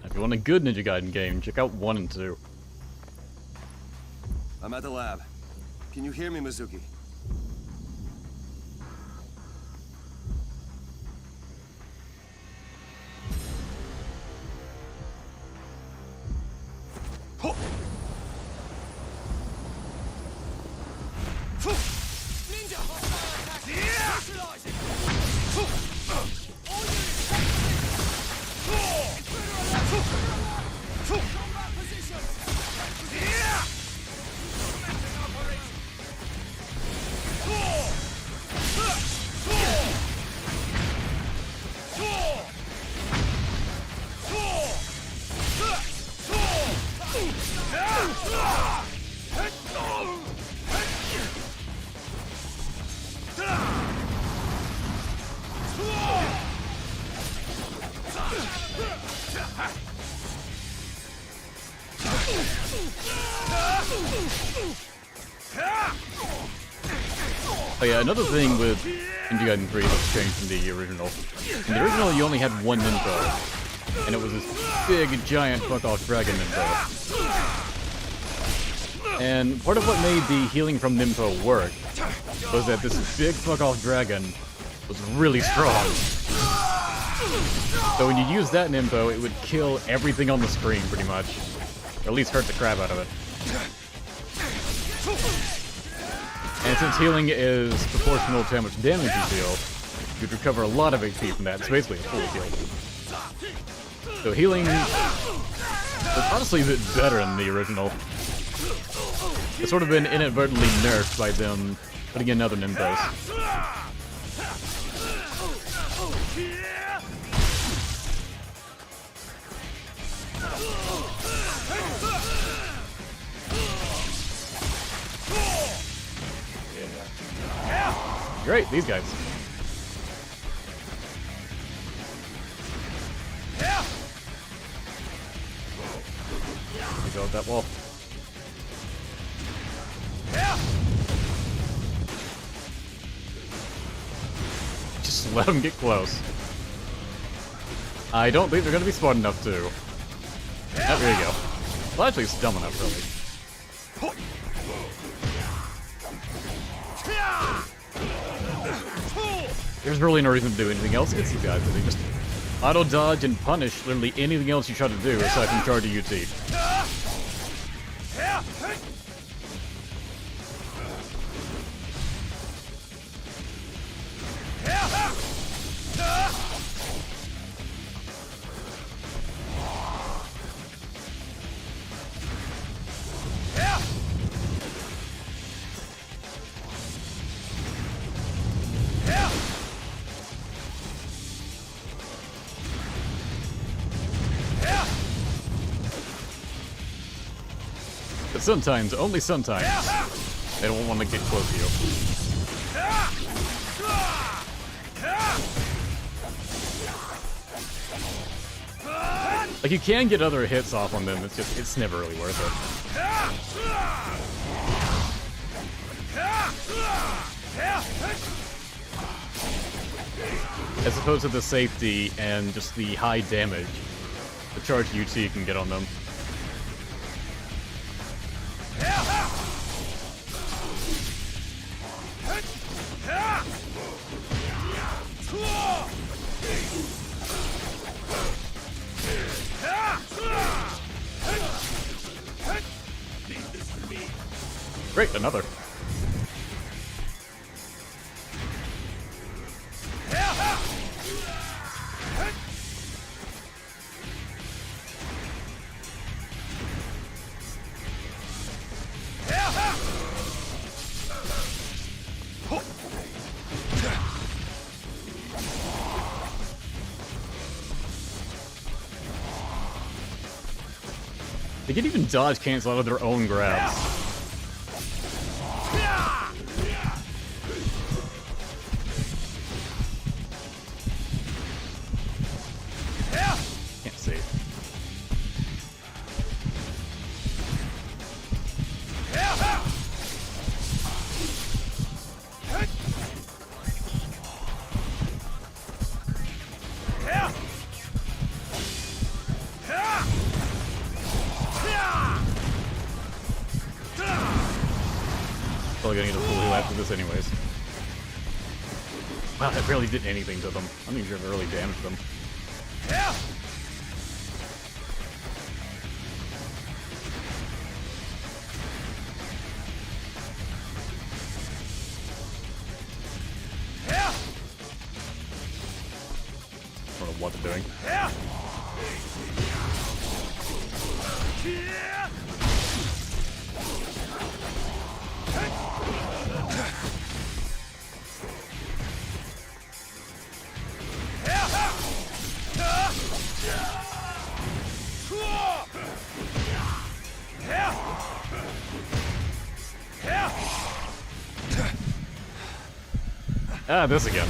[SPEAKER 1] If you want a good Ninja Gaiden game, check out 1 and 2.
[SPEAKER 3] I'm at the lab. Can you hear me, Mizuki?
[SPEAKER 1] Oh yeah, another thing with Ninja Gaiden 3 that's changed from the original. In the original, you only had one Ninpo, and it was this big, giant fuck-off dragon Ninpo. And part of what made the healing from Ninpo work was that this big fuck-off dragon was really strong. So when you use that Ninpo, it would kill everything on the screen, pretty much. Or at least hurt the crap out of it. And since healing is proportional to how much damage you deal, you'd recover a lot of HP from that. It's basically a full heal. So healing was honestly a bit better than the original. It's sort of been inadvertently nerfed by them putting in other Nimbos. Great, these guys. Let me go with that wall. Just let them get close. I don't think they're gonna be smart enough to. Oh, there you go. Well, actually, it's dumb enough, really. There's really no reason to do anything else against these guys. They just auto-dodge and punish literally anything else you try to do aside from charge a UT. But sometimes, only sometimes, they don't want to get close to you. Like, you can get other hits off on them, it's never really worth it. As opposed to the safety and just the high damage the charge UT can get on them. Great, another. They can even dodge cancel out of their own grabs. Can't see. Probably gonna get a full heal after this anyways. Wow, that barely did anything to them. I'm not even sure if it really damaged them. I don't know what they're doing. Ah, this again.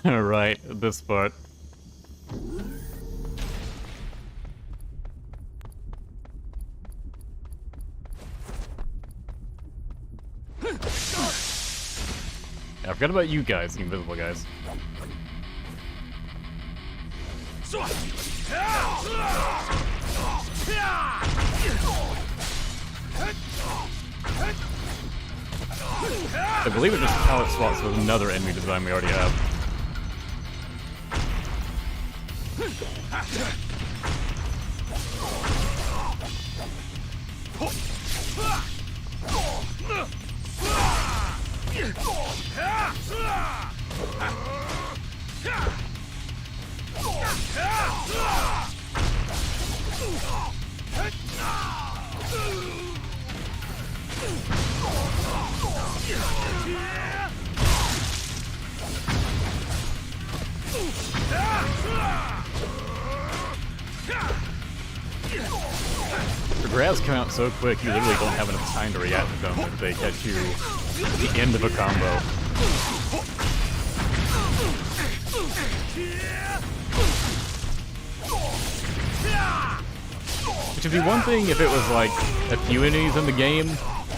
[SPEAKER 1] Right, this part. Yeah, I forgot about you guys, the invisible guys. I believe it just palette swaps with another enemy design we already have. The grabs come out so quick, you literally don't have enough time to react to them if they catch you at the end of a combo. Which would be one thing if it was like a few enemies in the game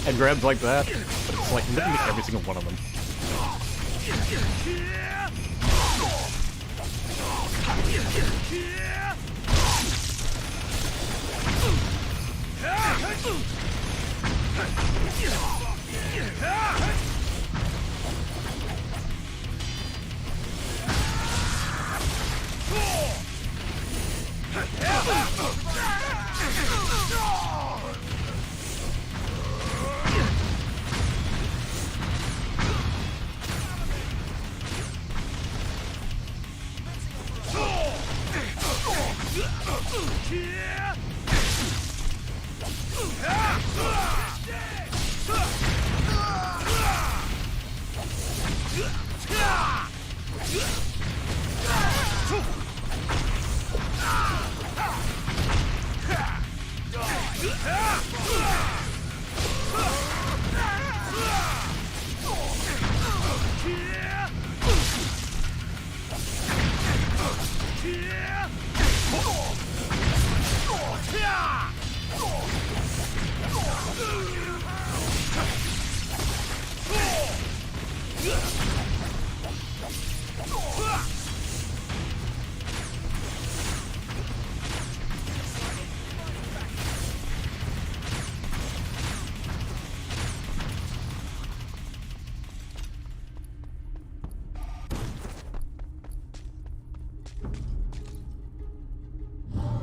[SPEAKER 1] had grabs like that, but it's like literally every single one of them.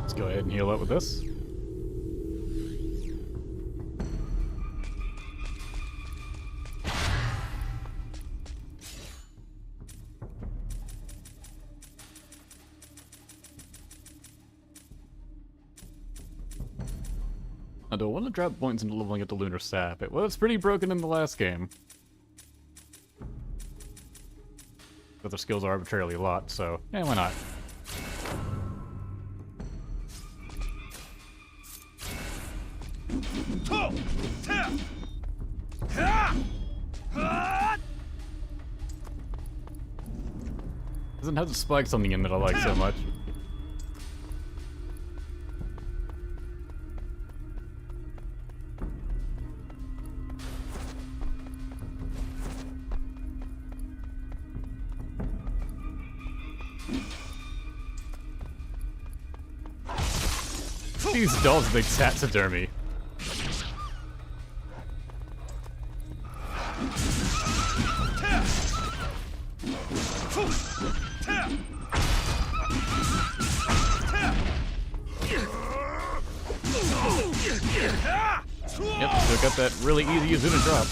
[SPEAKER 1] Let's go ahead and heal up with this. I don't want to drop points into leveling up the lunar sap. It was pretty broken in the last game. But their skills are arbitrarily a lot, so yeah, why not? Doesn't have the spike something in that I like so much. These dolls big taxidermy. Yep, still got that really easy Azuna drop.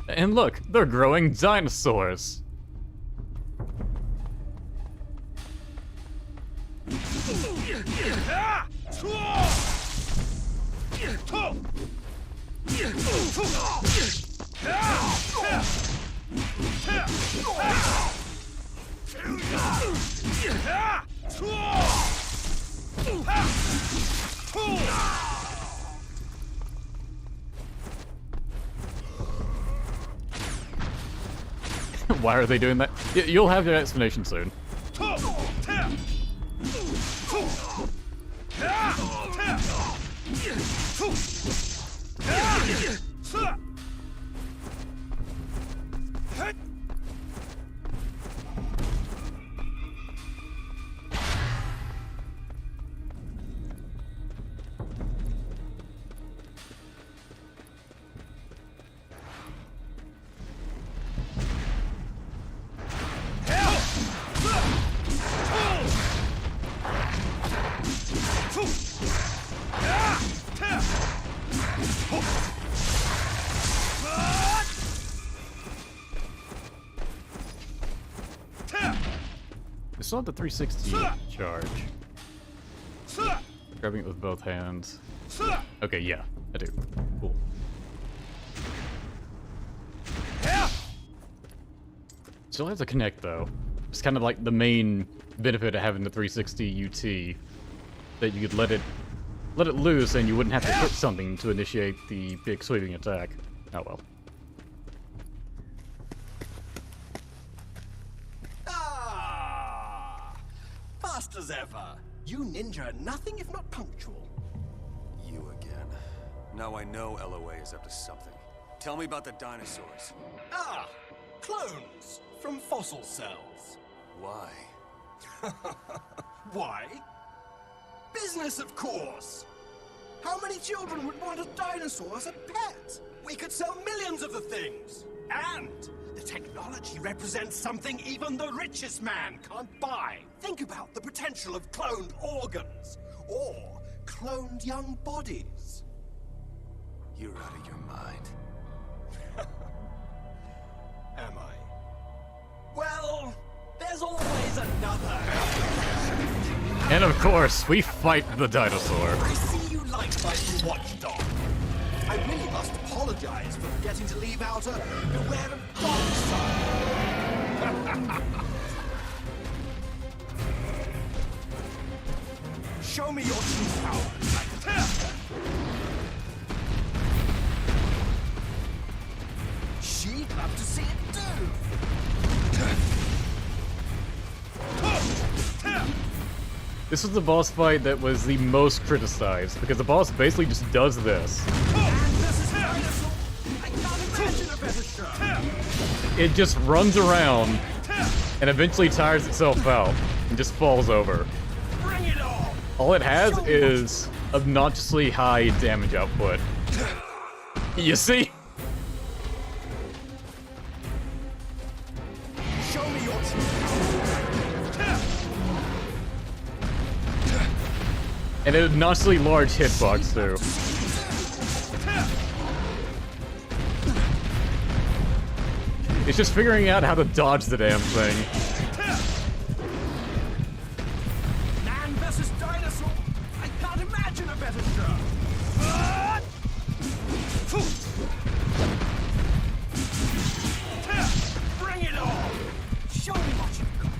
[SPEAKER 1] And look, they're growing dinosaurs. Why are they doing that? You'll have your explanation soon. I still have the 360 charge. Grabbing it with both hands. Okay, yeah, I do. Cool. Still have to connect though. It's kind of like the main benefit of having the 360 UT, that you could let it loose and you wouldn't have to hit something to initiate the big sweeping attack. Oh well.
[SPEAKER 6] Fast as ever. You ninja are nothing if not punctual.
[SPEAKER 3] You again. Now I know LOA is up to something. Tell me about the dinosaurs.
[SPEAKER 6] Ah, clones from fossil cells.
[SPEAKER 3] Why?
[SPEAKER 6] Why? Business, of course. How many children would want a dinosaur as a pet? We could sell millions of the things. And the technology represents something even the richest man can't buy. Think about the potential of cloned organs or cloned young bodies.
[SPEAKER 3] You're out of your mind.
[SPEAKER 6] Am I? Well, there's always another.
[SPEAKER 1] And of course, we fight the dinosaur.
[SPEAKER 6] I see you like my new watchdog. I really must apologize for forgetting to leave out a beware of dog sign. Show me your true power. She'd love to see it too.
[SPEAKER 1] This was the boss fight that was the most criticized, because the boss basically just does this. It just runs around and eventually tires itself out and just falls over. All it has is obnoxiously high damage output. You see?
[SPEAKER 6] Show me your
[SPEAKER 1] And an obnoxiously large hitbox too. It's just figuring out how to dodge the damn thing.
[SPEAKER 6] Man versus dinosaur. I can't imagine a better show. Bring it on. Show me what you've got.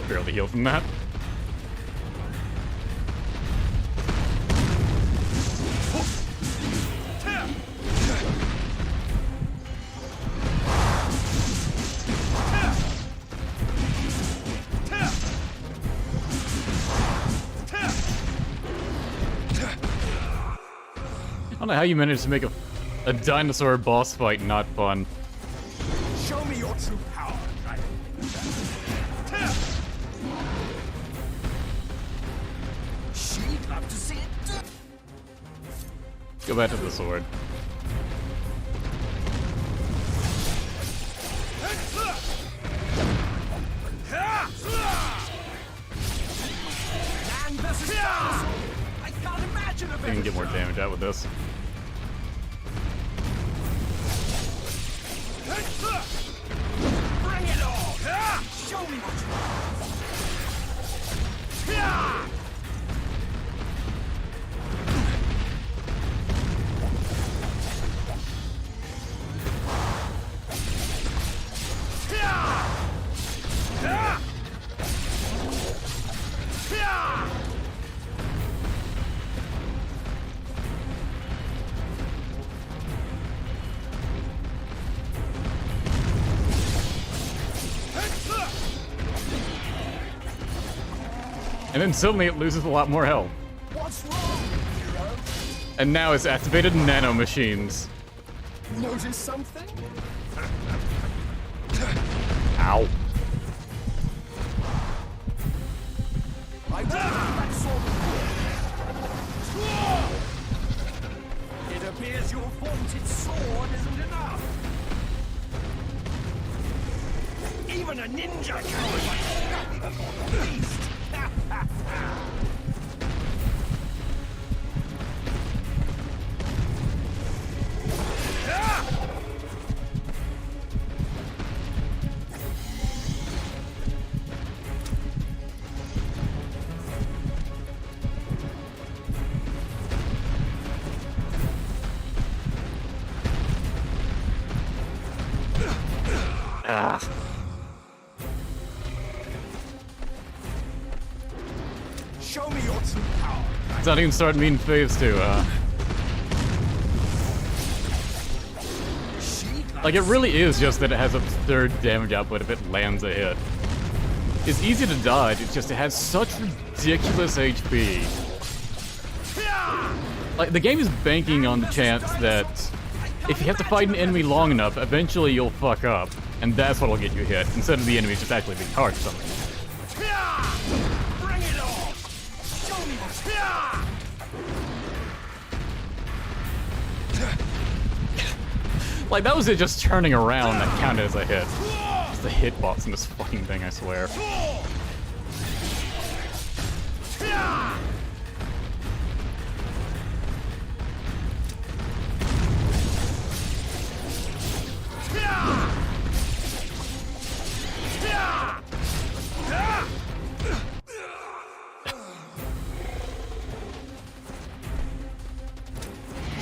[SPEAKER 1] Barely healed from that. I don't know how you managed to make a dinosaur boss fight not fun.
[SPEAKER 6] Show me your true power, dragon. She'd love to see it too.
[SPEAKER 1] Go back to the sword.
[SPEAKER 6] Man versus dinosaur. I Can't imagine a
[SPEAKER 1] I
[SPEAKER 6] better
[SPEAKER 1] can get more
[SPEAKER 6] show.
[SPEAKER 1] damage out with this.
[SPEAKER 6] Bring it on! Show me what you got!
[SPEAKER 1] And then suddenly it loses a lot more health.
[SPEAKER 6] What's wrong, hero?
[SPEAKER 1] And now it's activated nano machines.
[SPEAKER 6] Notice something?
[SPEAKER 1] Ow.
[SPEAKER 6] I don't think that sword will work. It appears your vaunted sword isn't enough. Even a ninja coward like nothing before the beast.
[SPEAKER 1] Ah.
[SPEAKER 6] Show me your true power.
[SPEAKER 1] It's not even starting mean phase 2, Like, it really is just that it has absurd damage output if it lands a hit. It's easy to dodge, it's just it has such ridiculous HP. Like, the game is banking on the chance that if you have to fight an enemy long enough, eventually you'll fuck up, and that's what'll get you hit, instead of the enemy just actually being hard or something.
[SPEAKER 6] Bring it on! Show me what's
[SPEAKER 1] Like, that was it just turning around that counted as a hit. It's the hitbox in this fucking thing, I swear.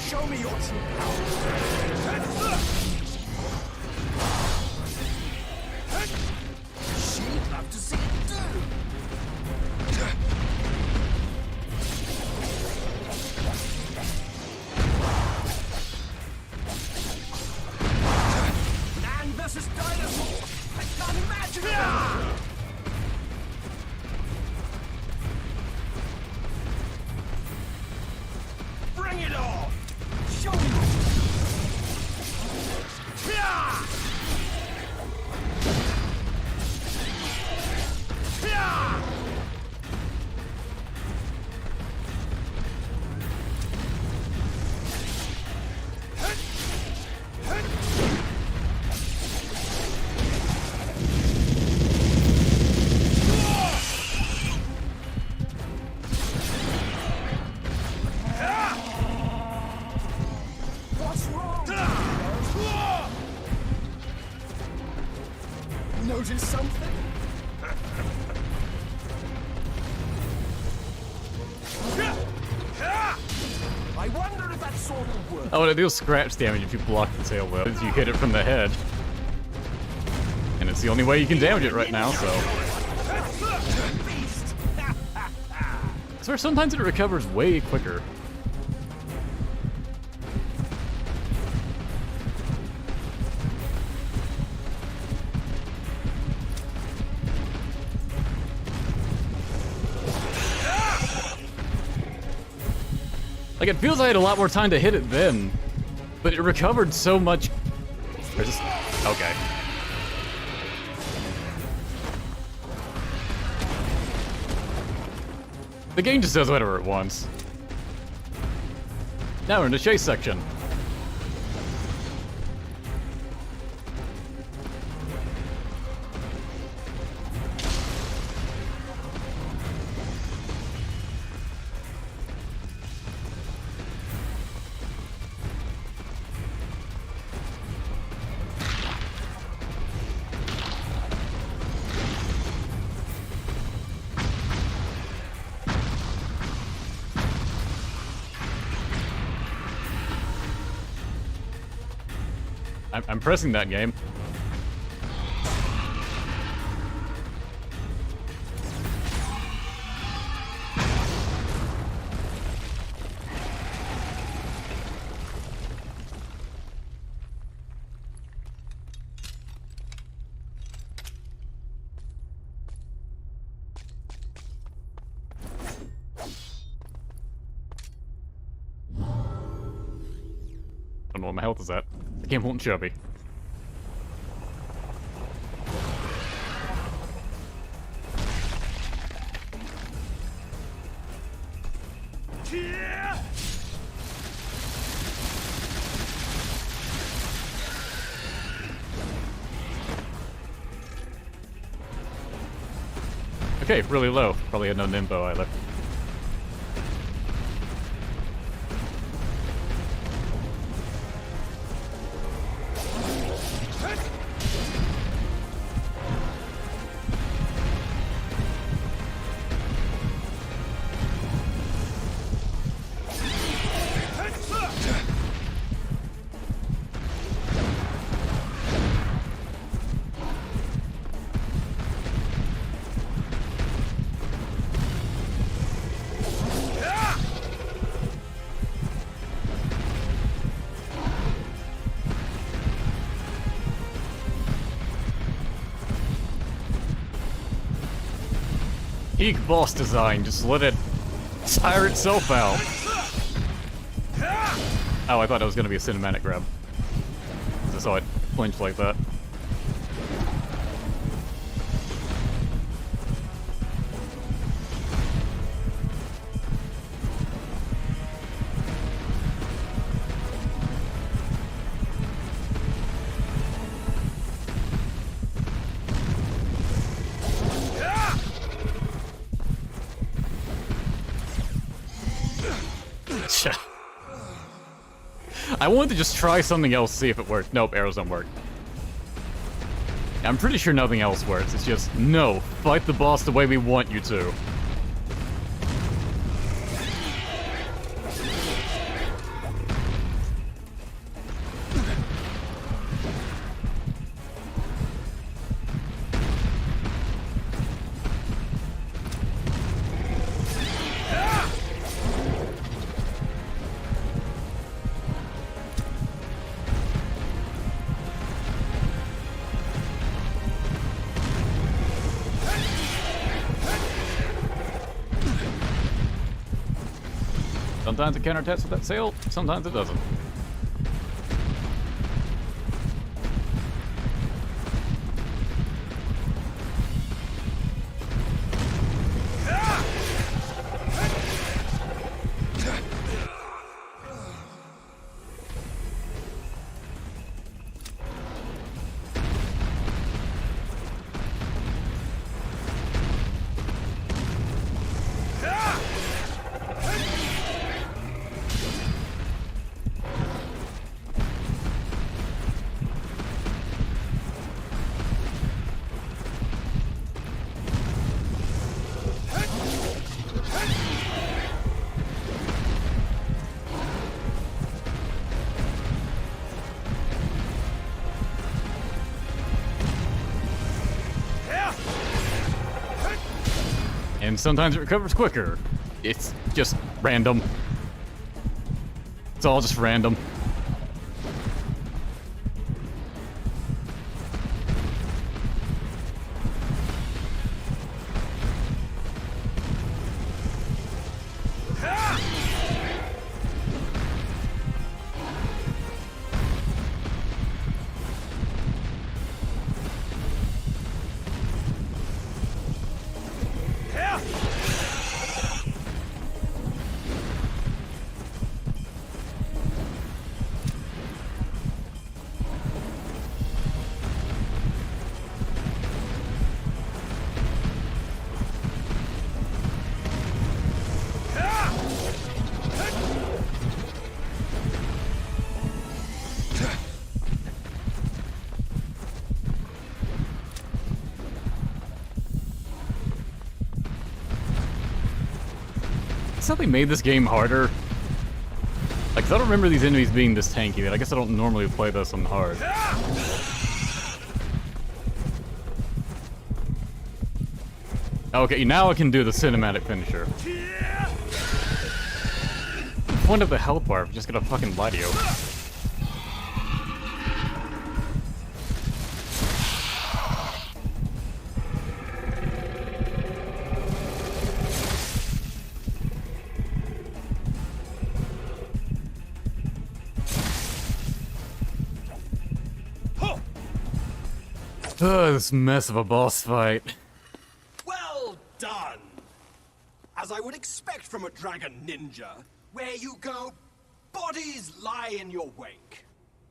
[SPEAKER 6] Show me your true power. She'd love to see it too. Man versus dinosaur. I can't imagine it. Bring it on! Show me what's wrong? Notice something? I wonder if that sword will work.
[SPEAKER 1] Oh, and it deals scratch damage if you block the tail whip. You hit it from the head. And it's the only way you can damage it right now, so. I swear sometimes it recovers way quicker. Like, it feels like I had a lot more time to hit it then, but it recovered so much. Okay. The game just does whatever it wants. Now we're in the chase section. I'm pressing that game. I don't know what my health is at. The game won't show me. Okay, really low. Probably had no Nimbo either. Eek boss design, just let it tire itself out. Oh, I thought it was gonna be a cinematic grab. I saw it flinch like that. I wanted to just try something else, see if it worked. Nope, arrows don't work. I'm pretty sure nothing else works. It's just, no, fight the boss the way we want you to. Sometimes it counterattacks with that sail, sometimes it doesn't. And sometimes it recovers quicker. It's just random. It's all just random. Something made this game harder. Like, 'cause I don't remember these enemies being this tanky, but I guess I don't normally play this on hard. Okay, now I can do the cinematic finisher. The point of the health bar, I'm just gonna fucking lie to you. This mess of a boss fight.
[SPEAKER 6] Well done! As I would expect from a dragon ninja, where you go, bodies lie in your wake.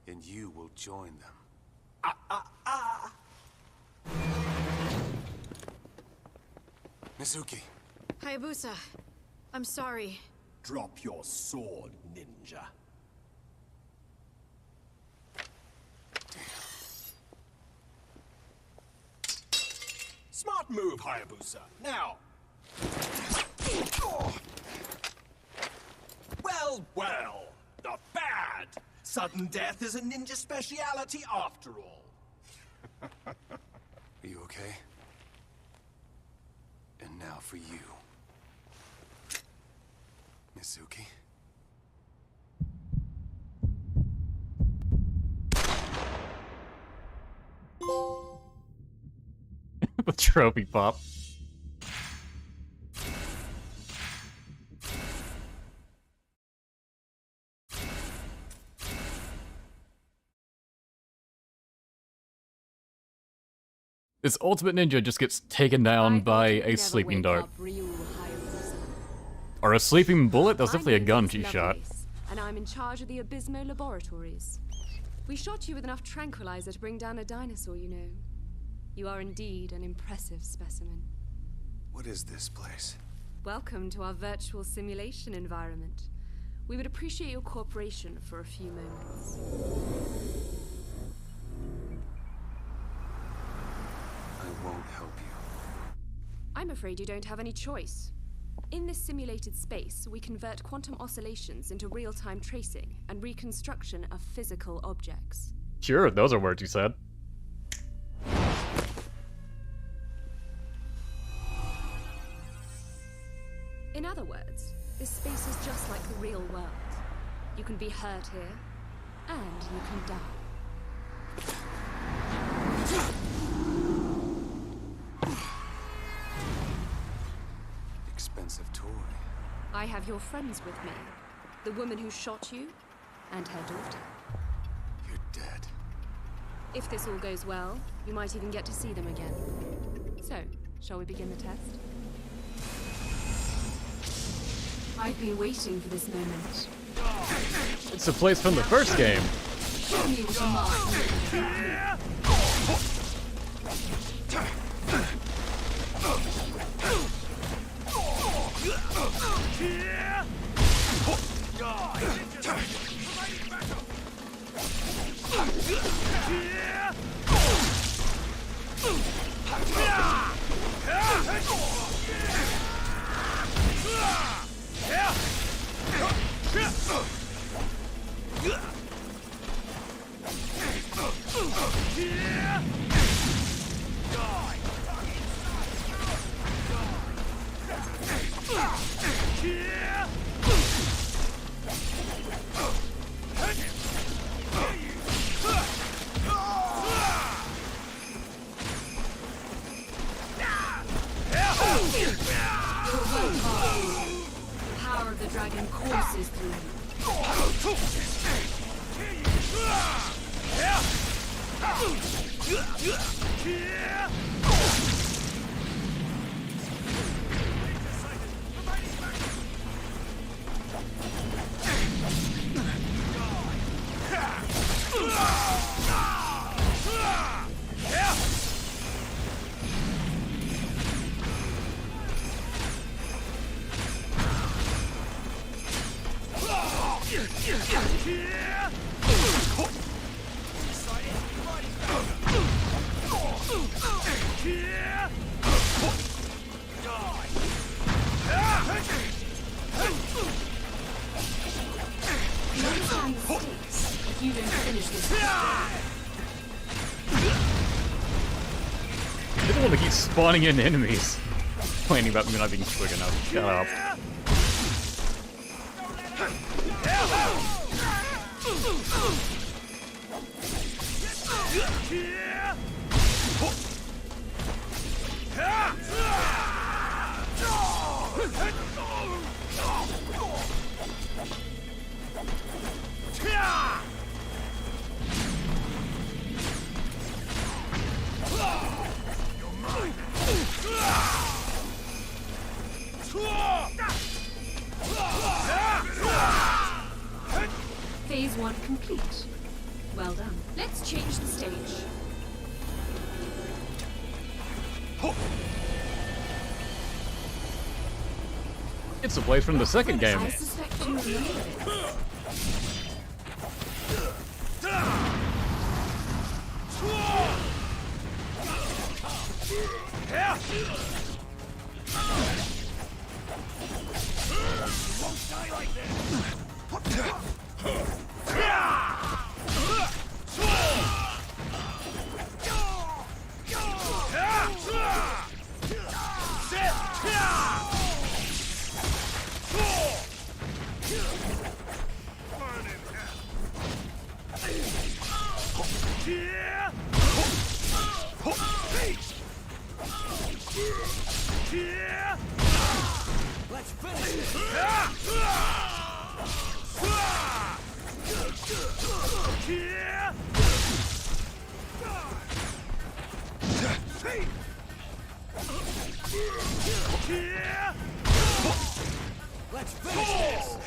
[SPEAKER 3] And you will join them. Mizuki.
[SPEAKER 4] Hayabusa, I'm sorry.
[SPEAKER 6] Drop your sword, ninja. Smart move, Hayabusa. Now. Well, well. Not bad. Sudden death is a ninja speciality after all.
[SPEAKER 3] Are you okay? And now for you. Mizuki.
[SPEAKER 1] The trophy pop. This ultimate ninja just gets taken down by a sleeping dart. Or a sleeping bullet? That's definitely a gun she shot.
[SPEAKER 13] And I'm in charge of the Abysmo laboratories. We shot you with enough tranquilizer to bring down a dinosaur, you know. You are indeed an impressive specimen.
[SPEAKER 3] What is this place?
[SPEAKER 13] Welcome to our virtual simulation environment. We would appreciate your cooperation for a few moments.
[SPEAKER 3] I won't help you.
[SPEAKER 13] I'm afraid you don't have any choice. In this simulated space, we convert quantum oscillations into real-time tracing and reconstruction of physical objects.
[SPEAKER 1] Sure, those are words you said.
[SPEAKER 13] In other words, this space is just like the real world. You can be hurt here, and you can die.
[SPEAKER 3] Expensive toy.
[SPEAKER 13] I have your friends with me. The woman who shot you, and her daughter.
[SPEAKER 3] You're dead.
[SPEAKER 13] If this all goes well, you might even get to see them again. So, shall we begin the test? I've been waiting for this moment.
[SPEAKER 1] It's a place from the first game.
[SPEAKER 13] Show me what a master. Power of the dragon courses through if you don't finish this.
[SPEAKER 1] You're the one that keeps spawning in enemies. Complaining about me not being quick enough. Shut up.
[SPEAKER 13] Phase 1 complete. Well done. Let's change the stage.
[SPEAKER 1] It's a place from the second game.
[SPEAKER 13] I suspect you remember this.
[SPEAKER 12] Let's finish this. Let's finish this.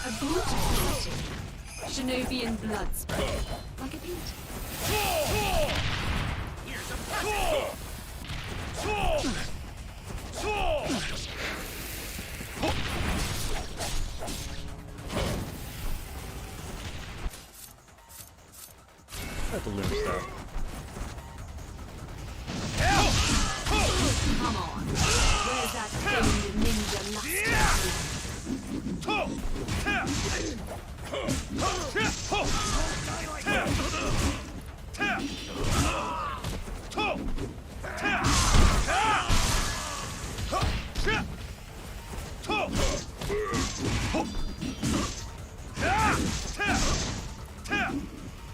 [SPEAKER 13] A brutal fighting. Shinobi blood spread. Like a beat.
[SPEAKER 1] That's a loon stuff.
[SPEAKER 13] Come on. Where's that famed ninja lust?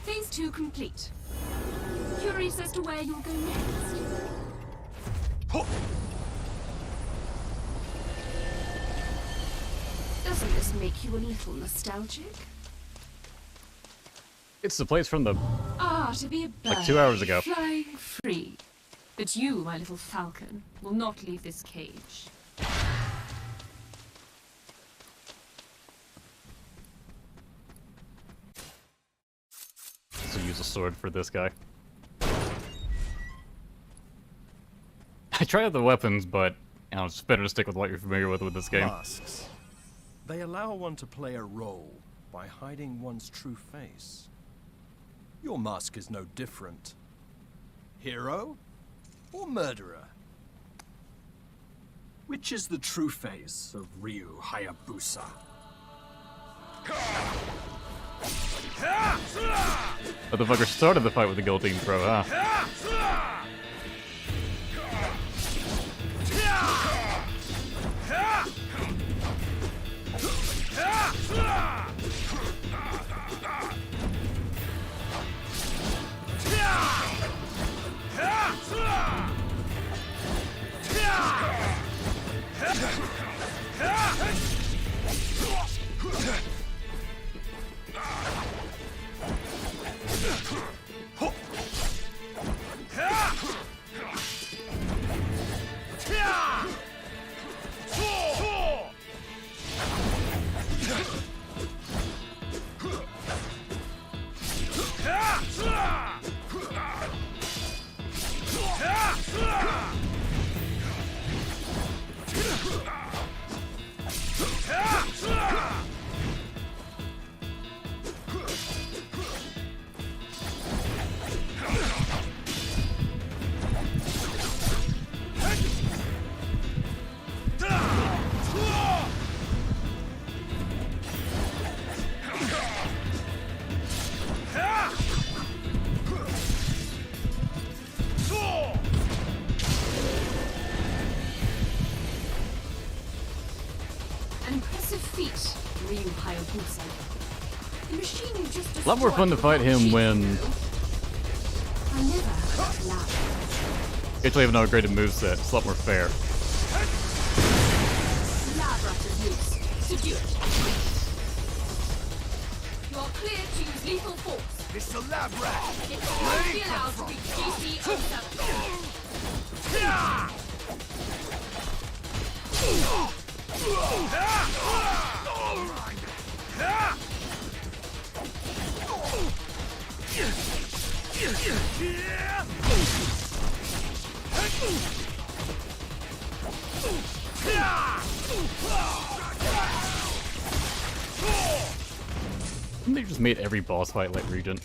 [SPEAKER 13] Phase 2 complete. Curious as to where you'll go next. Doesn't this make you a little nostalgic?
[SPEAKER 1] It's the place from the...
[SPEAKER 13] Ah, to be a bird,
[SPEAKER 1] like 2 hours ago.
[SPEAKER 13] flying free. But you, my little falcon, will not leave this cage.
[SPEAKER 1] So use a sword for this guy. I tried out the weapons, but you know, it's better to stick with what you're familiar with this game.
[SPEAKER 14] Masks. They allow one to play a role by hiding one's true face. Your mask is no different. Hero or murderer? Which is the true face of Ryu Hayabusa?
[SPEAKER 1] Motherfucker started the fight with the guillotine throw, huh?
[SPEAKER 13] real Hayabusa. The machine you just
[SPEAKER 1] A lot more fun to fight him when
[SPEAKER 13] I never heard it loud.
[SPEAKER 1] you actually have an upgraded moveset. It's a lot more fair.
[SPEAKER 13] Lab rat is loose. Subdue it. You are cleared to use lethal force.
[SPEAKER 6] Mr. Lab Rat!
[SPEAKER 13] It will not be allowed to reach DC-07.
[SPEAKER 1] They just made every boss fight like Regent.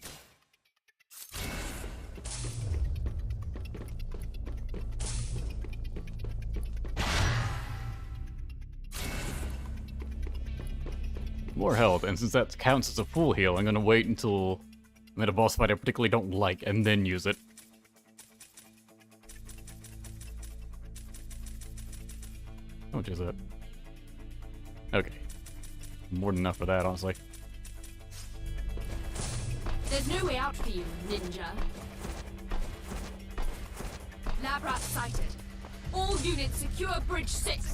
[SPEAKER 1] More health, and since that counts as a full heal, I'm gonna wait until I'm at a boss fight I particularly don't like and then use it. How much is it? Okay. More than enough for that, honestly.
[SPEAKER 13] There's no way out for you, ninja. Lab rat sighted. All units secure Bridge 6.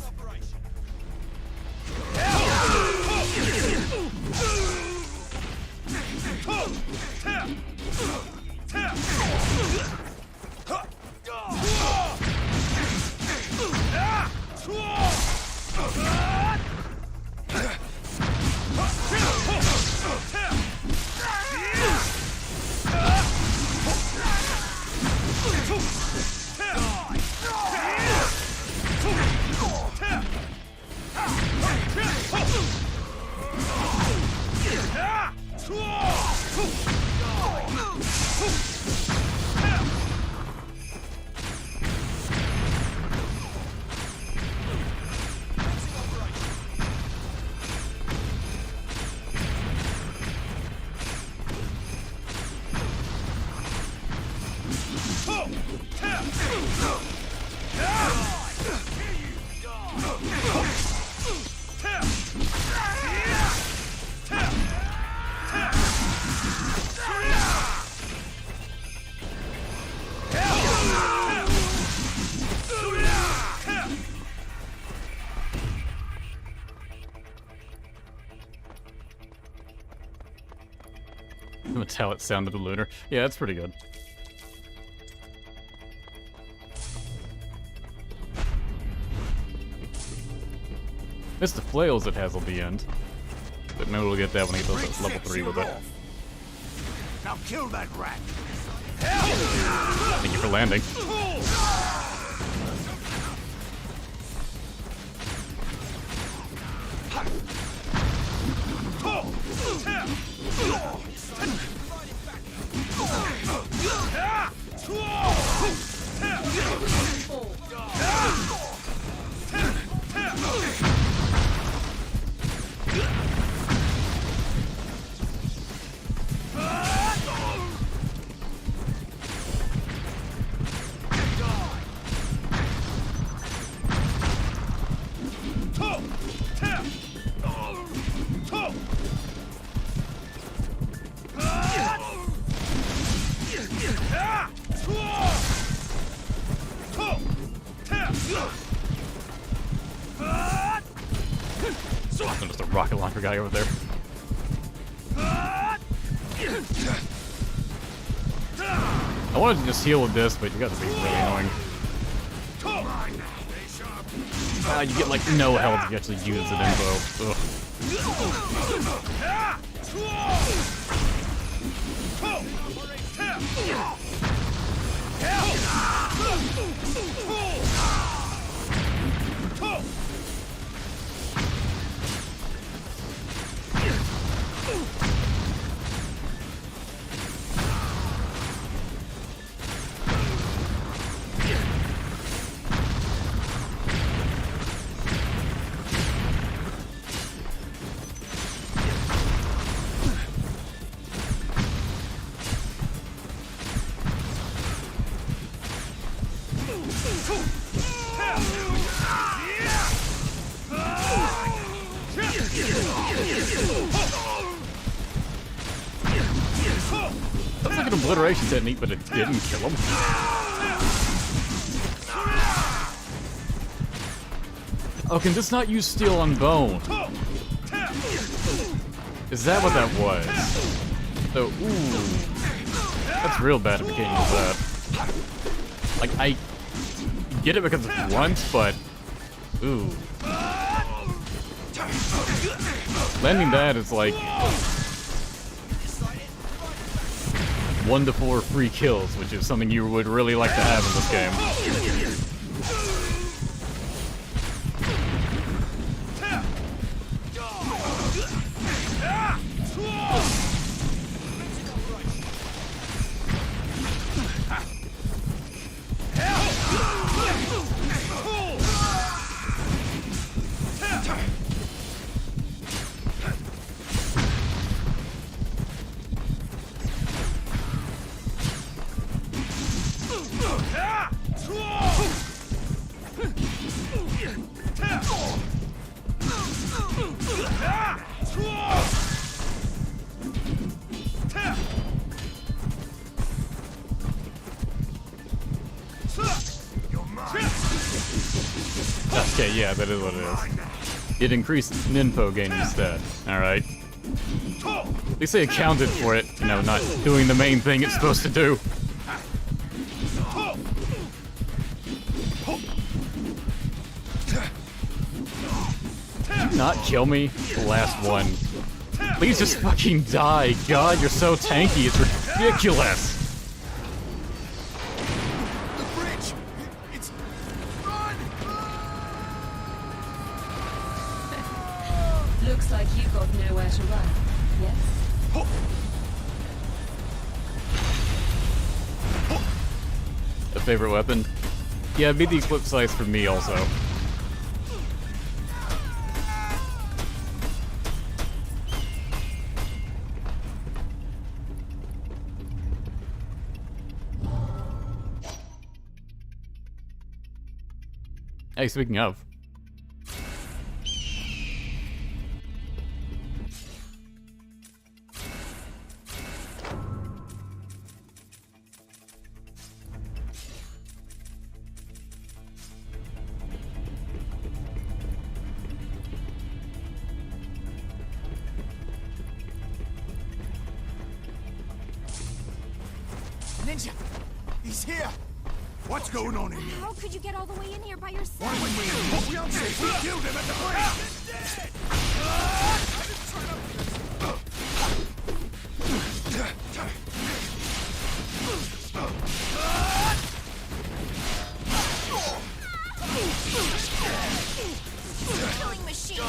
[SPEAKER 1] Metallic sound of the lunar. Yeah, that's pretty good. It's the flails it has on the end. But maybe we'll get that when he goes to level 3 with it.
[SPEAKER 6] Now kill that rat!
[SPEAKER 1] Thank you for landing. I'm just a rocket launcher guy over there. I wanted to just heal with this, but you got to be really annoying. You get like no health if you actually use it in bow. Ugh. That's like an obliteration technique, but it didn't kill him. Oh, can this not use steel on bone? Is that what that was? So, ooh. That's real bad if we can't use that. Like, I get it because it's blunt, but... Ooh. Landing that is like... 1 to 4 free kills, which is something you would really like to have in this game. Okay, yeah, that is what it is. It increased ninfo gain instead. Alright. At least they accounted for it, you know, not doing the main thing it's supposed to do. Did you not kill me? The last one. Please just fucking die. God, you're so tanky, it's ridiculous.
[SPEAKER 13] Looks like you've got nowhere to run. Yes?
[SPEAKER 1] A favorite weapon? Yeah, it'd be the flip size for me also. Hey, speaking of.
[SPEAKER 6] Ninja! He's here! What's going on in here?
[SPEAKER 7] How could you get all the way in here by yourself?
[SPEAKER 6] Why would we? We unsafe! We killed him at the
[SPEAKER 7] Killing machine!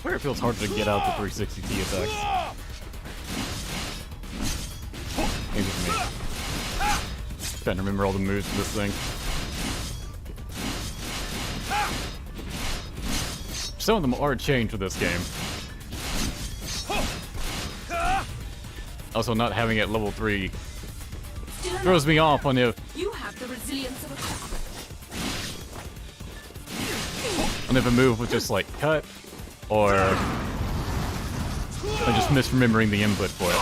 [SPEAKER 1] Where it feels hard to get out the 360T attacks. Maybe it's me. Trying to remember all the moves for this thing. Some of them are changed for this game. Also, not having it at level 3 throws me off on if
[SPEAKER 13] You have the resilience of a clock.
[SPEAKER 1] and if a move was just like cut, or I'm just misremembering the input for it.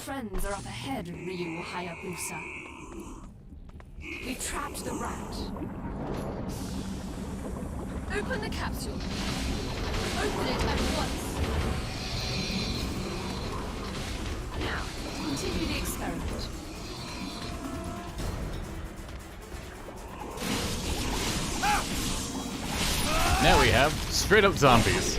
[SPEAKER 9] friends are up ahead, Ryu Hayabusa. We've trapped the rat. Open the capsule. Open it at once. Now, continue the experiment.
[SPEAKER 1] Now we have straight up zombies.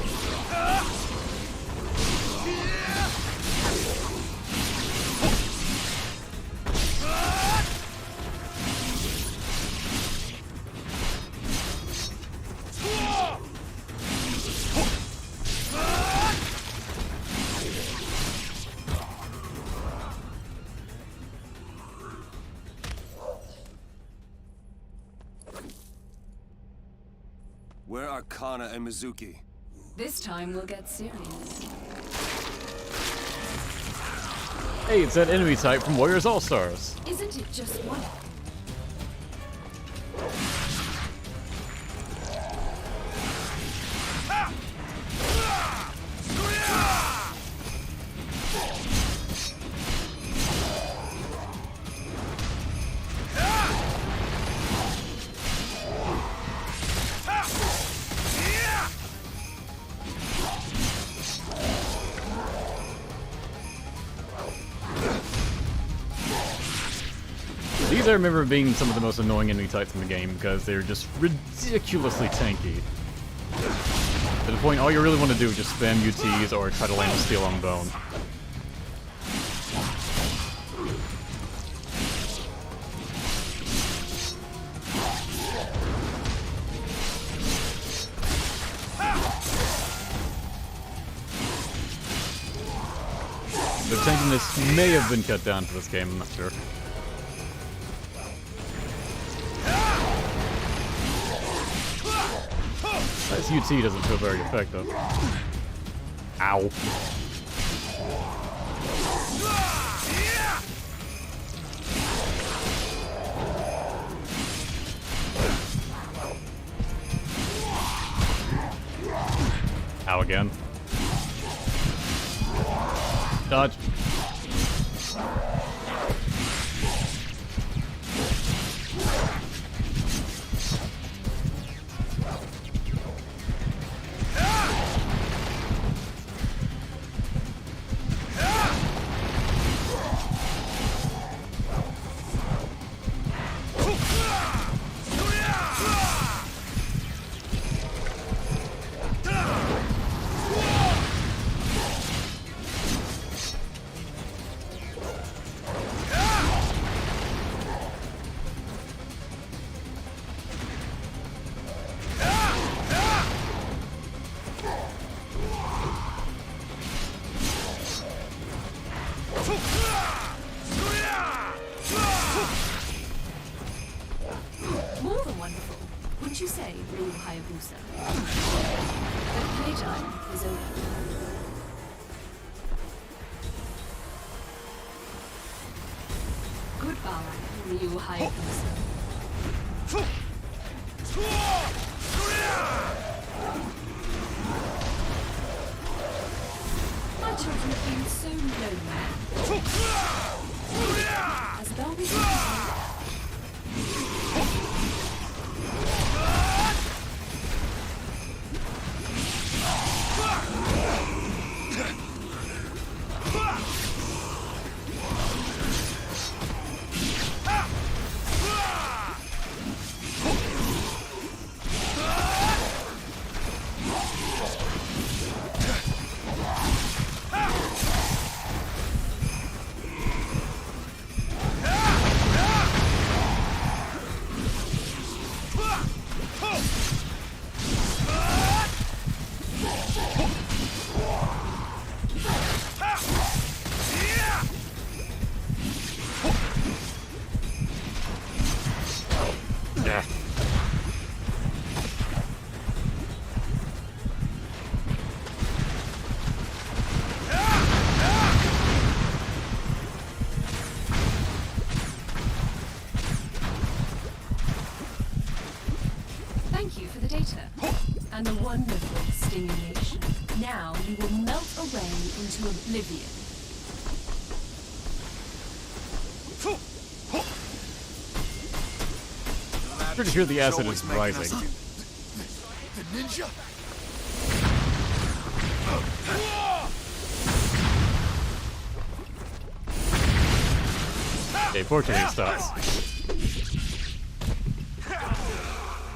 [SPEAKER 3] Where are Kana and Mizuki?
[SPEAKER 13] This time we'll get serious.
[SPEAKER 1] Hey, it's that enemy type from Warriors All-Stars.
[SPEAKER 13] Isn't it just one?
[SPEAKER 1] These I remember being some of the most annoying enemy types in the game because they're just ridiculously tanky. To the point all you really want to do is just spam UTs or try to land a steel on bone. The tankiness may have been cut down for this game, I'm not sure. This UT doesn't feel very effective. Ow. Ow again. Dodge.
[SPEAKER 13] More than wonderful, wouldn't you say, Ryu Hayabusa? The playtime is over. Goodbye, Ryu Hayabusa. My children feel so lonely. As long as you Thank you for the data and the wonderful stimulation. Now you will melt away into oblivion.
[SPEAKER 1] Pretty sure the acid is rising.
[SPEAKER 8] The ninja?
[SPEAKER 1] Okay, fortunately it stops.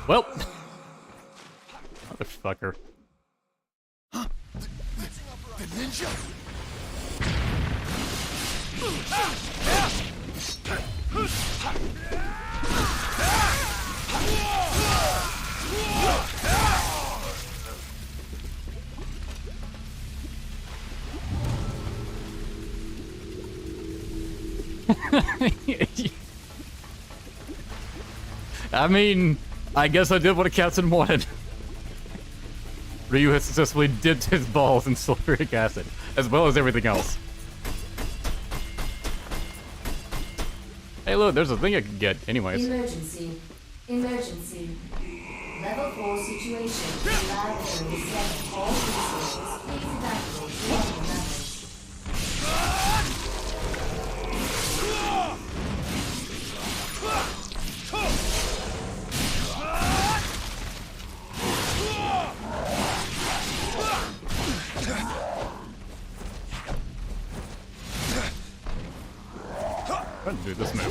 [SPEAKER 1] Well. Motherfucker.
[SPEAKER 8] The ninja?
[SPEAKER 1] I mean, I guess I did what a captain wanted. Ryu has successfully dipped his balls in sulfuric acid, as well as everything else. Hey look, there's a thing I could get anyways.
[SPEAKER 15] Emergency. Emergency. Level 4 situation. Laboratory set all resources. Please evacuate water methods.
[SPEAKER 1] Let's do this move.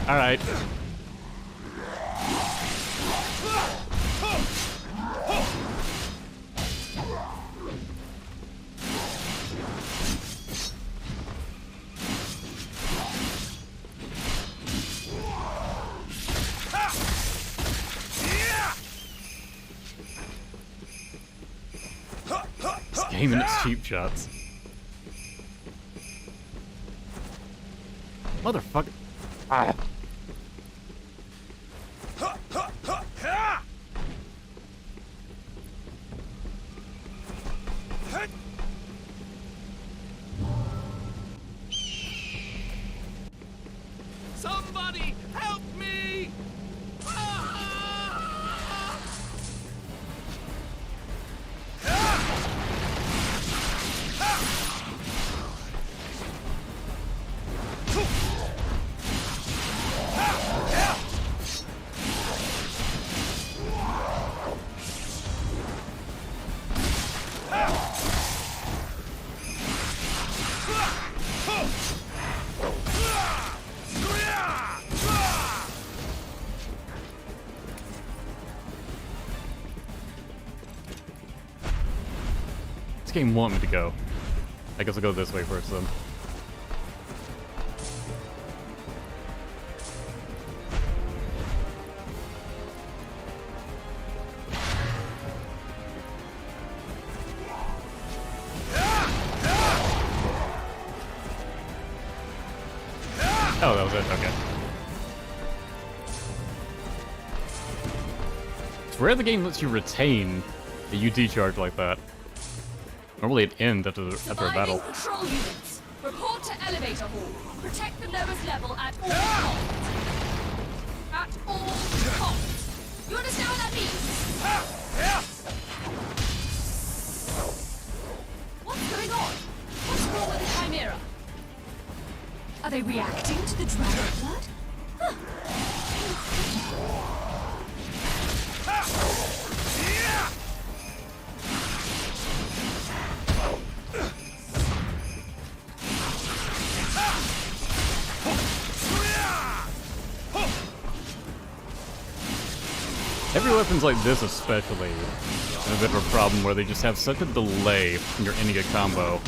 [SPEAKER 1] All right. This game and its cheap shots. Motherfucker. Ah.
[SPEAKER 12] Somebody help me!
[SPEAKER 1] This game want me to go. I guess I'll go this way first then. Oh, that was it? Okay. It's rare the game lets you retain a UD charge like that. Normally it ends after a battle.
[SPEAKER 9] Control units, report to elevator hall. Protect the lowest level at all costs. At all costs. You understand what that means? What's going on? What's wrong with the Chimera? Are they reacting to the dragon blood? Huh.
[SPEAKER 1] Every weapon's like this especially is a bit of a problem where they just have such a delay when you're ending a combo.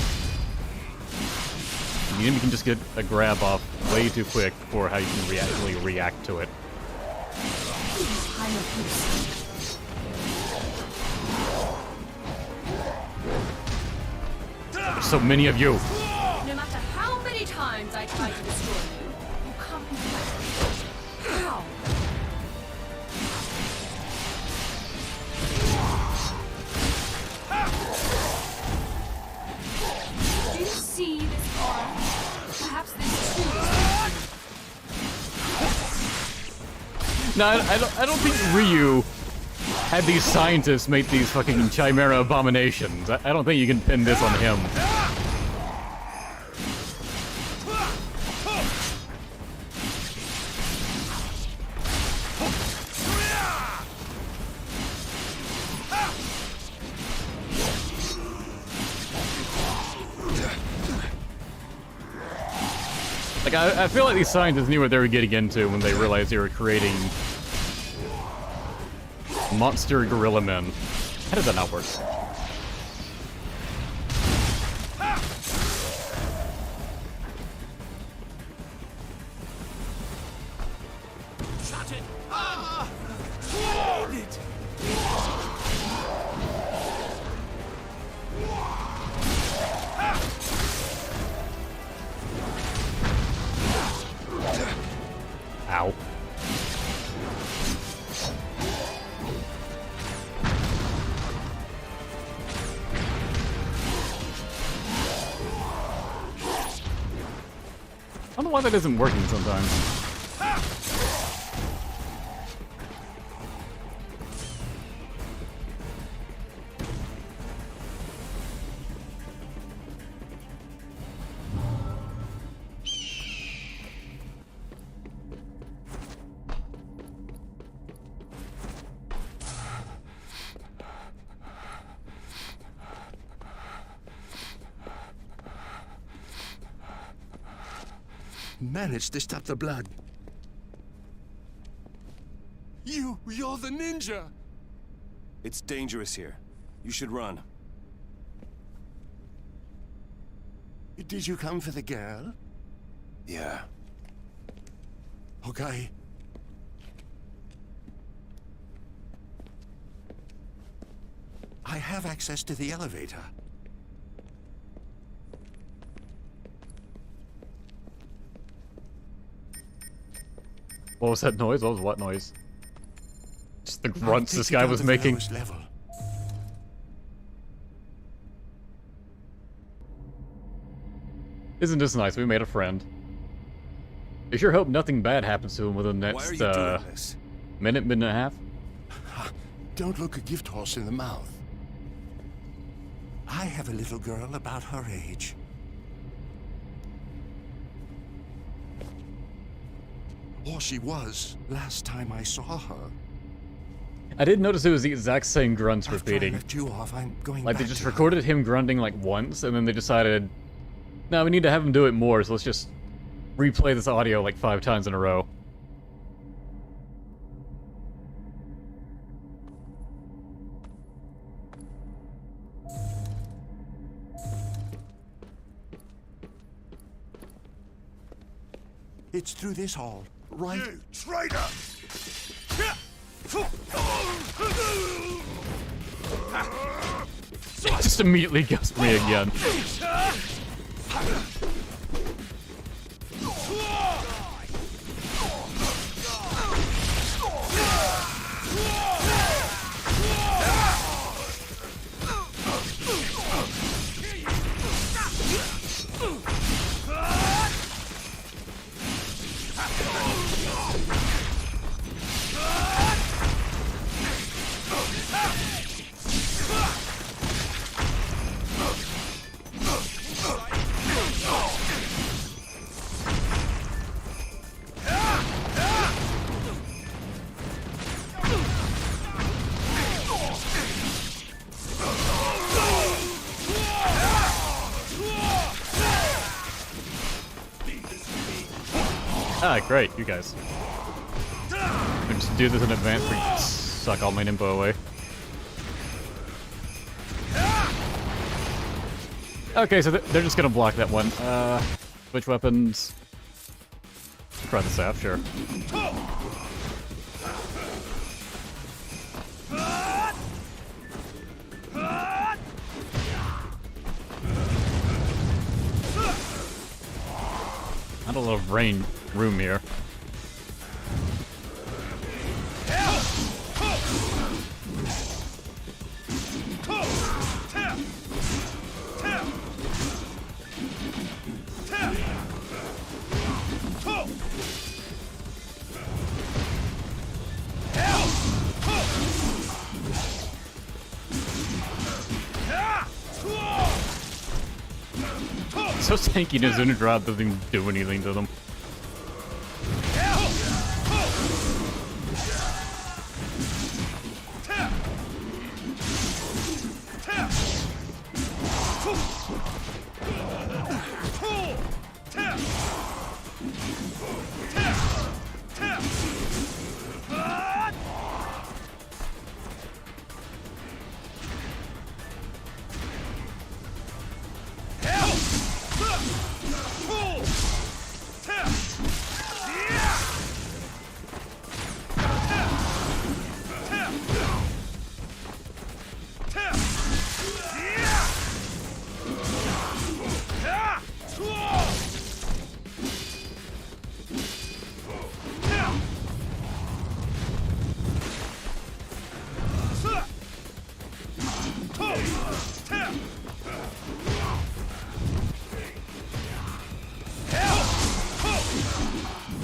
[SPEAKER 1] The enemy can just get a grab off way too quick before how you can actually react to it. There's so many of you!
[SPEAKER 9] No matter how many times I try to destroy you, you come back. How?
[SPEAKER 1] No, I don't think Ryu had these scientists make these fucking chimera abominations. I don't think you can pin this on him. Like, I feel like these scientists knew what they were getting into when they realized they were creating monster gorilla men. How did that not work?
[SPEAKER 6] Shut it! Ah! Hold it!
[SPEAKER 1] Ow. I don't know why that isn't working sometimes.
[SPEAKER 8] Managed to stop the blood.
[SPEAKER 6] You're the ninja!
[SPEAKER 3] It's dangerous here. You should run.
[SPEAKER 8] Did you come for the girl?
[SPEAKER 3] Yeah.
[SPEAKER 8] Okay. I have access to the elevator.
[SPEAKER 1] What was that noise? What was what noise? Just the grunts this guy was making.
[SPEAKER 8] Level.
[SPEAKER 1] Isn't this nice? We made a friend. I sure hope nothing bad happens to him within the next, minute and a half.
[SPEAKER 8] Don't look a gift horse in the mouth. I have a little girl about her age. Or she was last time I saw her.
[SPEAKER 1] I did notice it was the exact same grunts repeating.
[SPEAKER 8] I'm going
[SPEAKER 1] Like, they
[SPEAKER 8] back
[SPEAKER 1] just
[SPEAKER 8] to
[SPEAKER 1] recorded him grunting like once, and then they decided, no, we need to have him do it more, so let's just replay this audio like 5 times in a row.
[SPEAKER 8] It's through this hall, right?
[SPEAKER 6] You traitor!
[SPEAKER 1] It just immediately goes for me again. Ah, great, you guys. I just do this in advance for you to suck all my info away. Okay, so they're just gonna block that one. Which weapons? Try the staff, sure. Not a lot of room here. so tanky, his inner drop doesn't even do anything to them.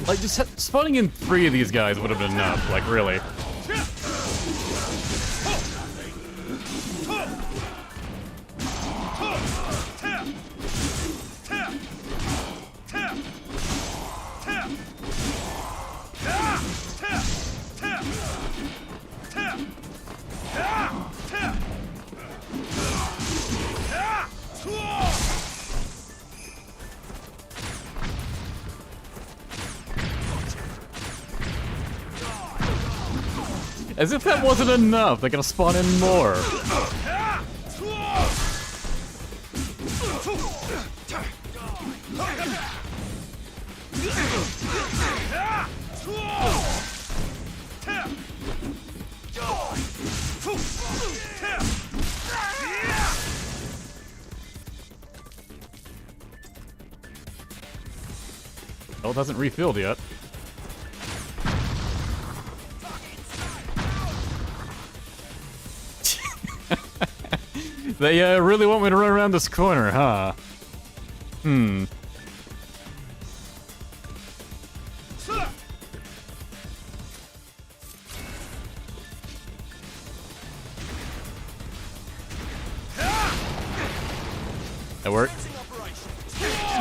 [SPEAKER 1] Like, just spawning in 3 of these guys would have been enough, like, really. As if that wasn't enough, they're gonna spawn in more. Well, it hasn't refilled yet. They really want me to run around this corner, huh? Hmm. That worked?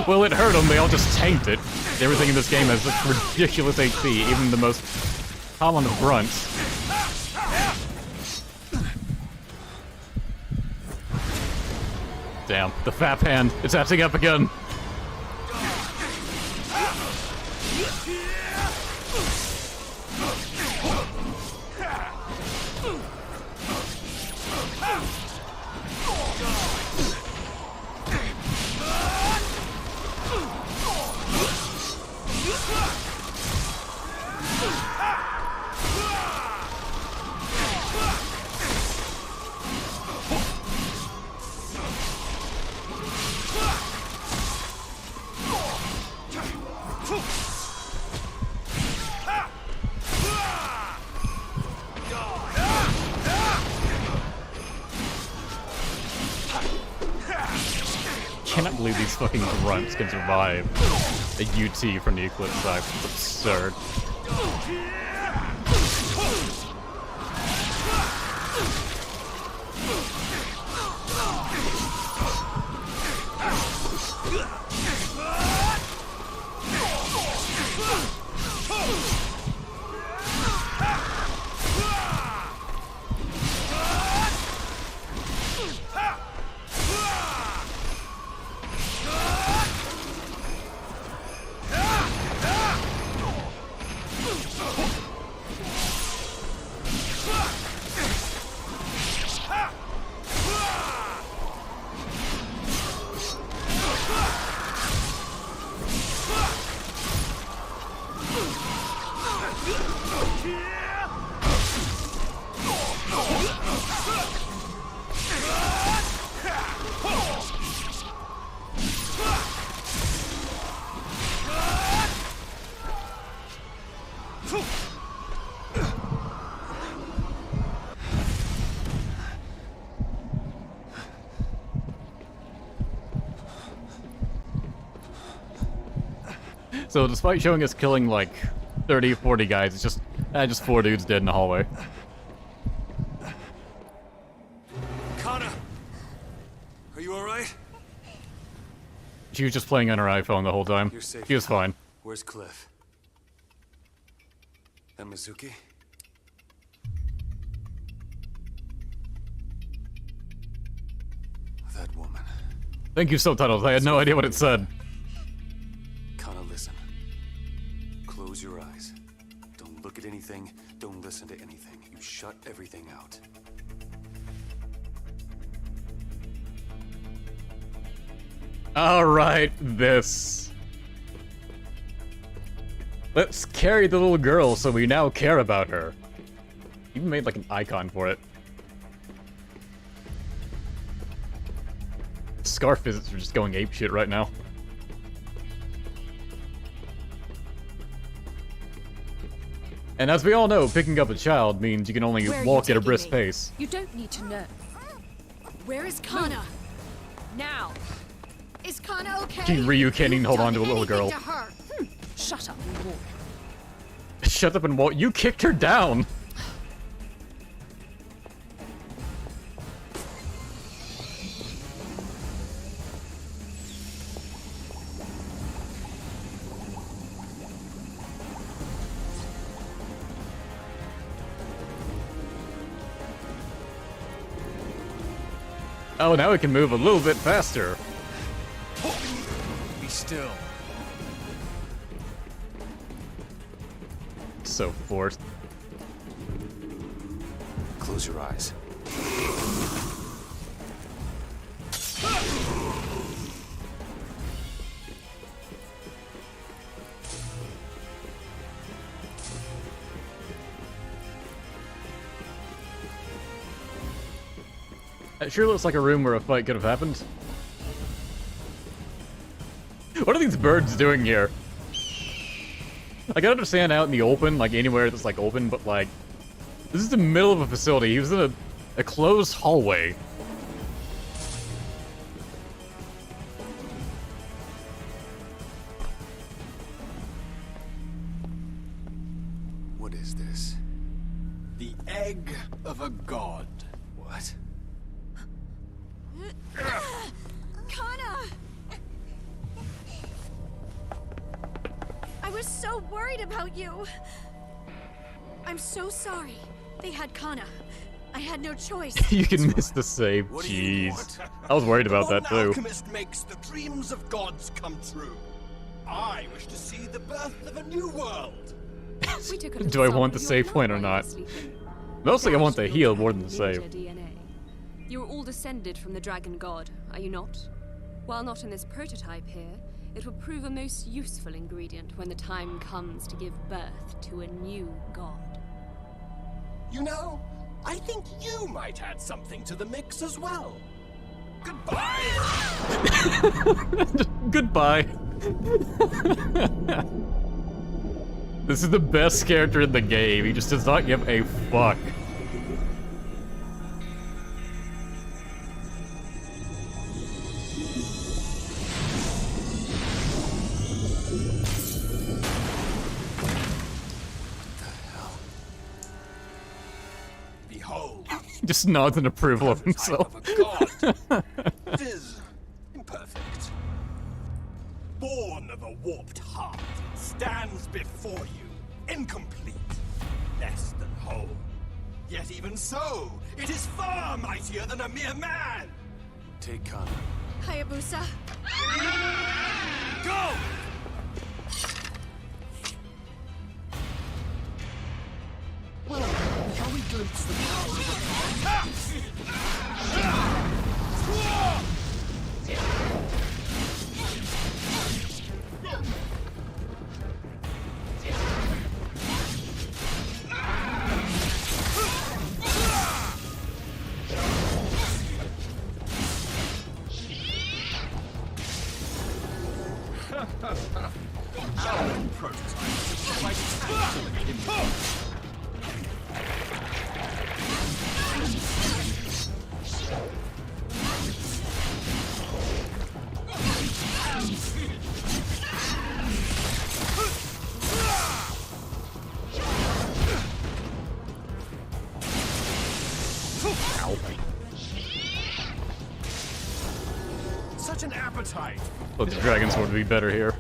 [SPEAKER 1] Well, it hurt them, they all just tanked it. Everything in this game has such ridiculous HP, even the most common of grunts. Damn, the Fap Hand, it's acting up again. I cannot believe these fucking grunts can survive a UT from the Eclipse side. It's absurd. So despite showing us killing like 30, 40 guys, it's just 4 dudes dead in the hallway. she was just playing on her iPhone the whole time.
[SPEAKER 3] You're safe.
[SPEAKER 1] She was fine.
[SPEAKER 3] Where's Cliff? And Mizuki? That woman.
[SPEAKER 1] Thank you, subtitles. I had no idea what it said.
[SPEAKER 3] Kana, listen. Close your eyes. Don't look at anything. Don't listen to anything. You shut everything out.
[SPEAKER 1] Alright, this. Let's carry the little girl so we now care about her. Even made like an icon for it. Scarf visits are just going apeshit right now. And as we all know, picking up a child means you can only walk at a brisk pace.
[SPEAKER 13] You don't need to know.
[SPEAKER 4] Where is Kana?
[SPEAKER 13] Now.
[SPEAKER 4] Is Kana okay?
[SPEAKER 1] King Ryu can't even hold on to a little girl.
[SPEAKER 13] Shut up and walk.
[SPEAKER 1] Shut up and walk. You kicked her down. Oh, now we can move a little bit faster.
[SPEAKER 12] Be still.
[SPEAKER 1] So forced.
[SPEAKER 3] Close your eyes.
[SPEAKER 1] It sure looks like a room where a fight could have happened. What are these birds doing here? I can understand out in the open, like anywhere that's like open, but like, this is the middle of a facility. He was in a closed hallway.
[SPEAKER 3] What is this?
[SPEAKER 14] The egg of a god.
[SPEAKER 3] What?
[SPEAKER 4] Kana! I was so worried about you. I'm so sorry. They had Kana. I had no choice.
[SPEAKER 1] You can miss the save. Jeez. I was worried about that too.
[SPEAKER 6] Alchemist makes the dreams of gods come true. I wish to see the birth of a new world.
[SPEAKER 1] Do I want the save point or not? Mostly I want the heal more than the save.
[SPEAKER 13] You are all descended from the dragon god, are you not? While not in this prototype here, it will prove a most useful ingredient when the time comes to give birth to a new god.
[SPEAKER 6] You know, I think you might add something to the mix as well. Goodbye!
[SPEAKER 1] Goodbye. This is the best character in the game. He just does not give a fuck. Just nods in approval of himself.
[SPEAKER 6] It is imperfect. Born of a warped heart, it stands before you, incomplete, less than whole. Yet even so, it is far mightier than a mere man.
[SPEAKER 3] Take Kana.
[SPEAKER 4] Hayabusa.
[SPEAKER 6] Go!
[SPEAKER 14] Well, shall we glimpse the powers of the god? Our prototype is quite excellent.
[SPEAKER 6] Such an appetite.
[SPEAKER 1] But the dragon sword would be better here.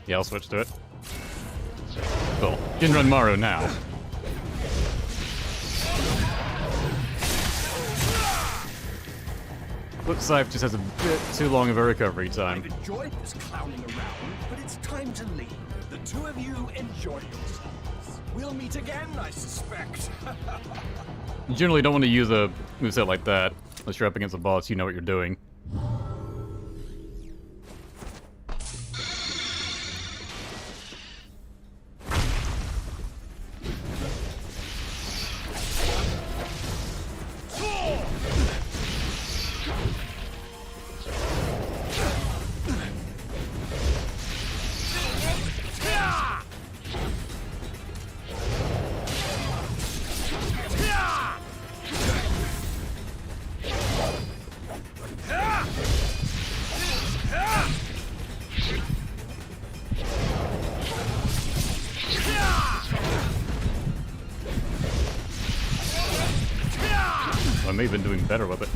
[SPEAKER 1] Yeah, I'll switch to it. Cool. Can run Maru now. Flip Scythe just has a bit too long of a recovery time.
[SPEAKER 6] I've enjoyed this clowning around, but it's time to leave. The two of you enjoy yourselves. We'll meet again, I suspect.
[SPEAKER 1] You generally don't want to use a moveset like that unless you're up against a boss, you know what you're doing. I may have been doing better with it.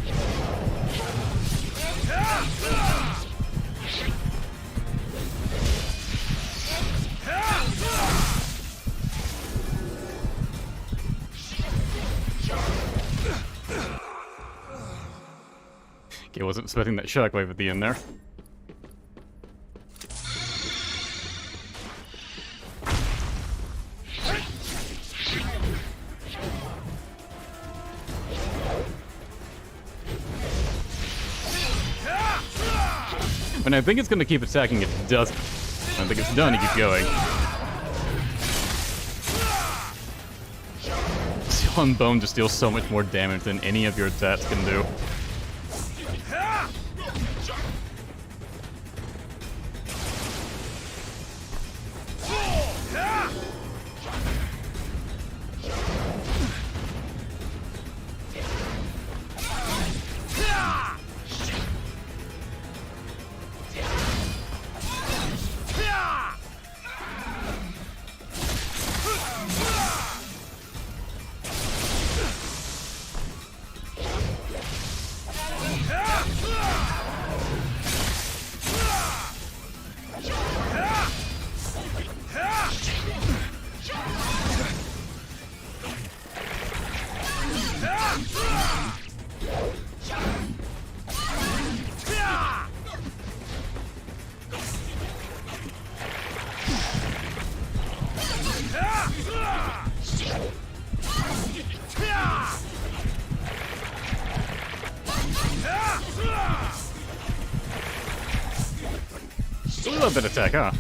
[SPEAKER 1] Okay, wasn't expecting that shockwave at the end there. And I think it's going to keep attacking, it doesn't. I think it's done, you keep going. Steel and Bone just deals so much more damage than any of your attacks can do. A little bit of attack, huh?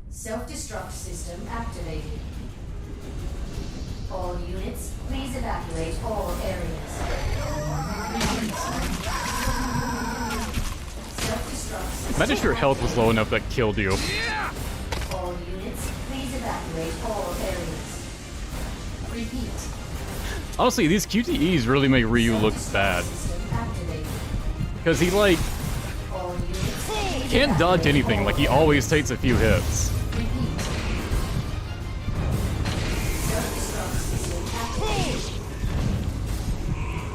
[SPEAKER 15] Self-destruct system activated. All units, please evacuate all areas. Self-destruct system.
[SPEAKER 1] Imagine if your health was low enough that killed you.
[SPEAKER 15] All units, please evacuate all areas. Repeat.
[SPEAKER 1] Honestly, these QTEs really make Ryu look bad. Because he, like, can't dodge anything. Like, he always takes a few hits.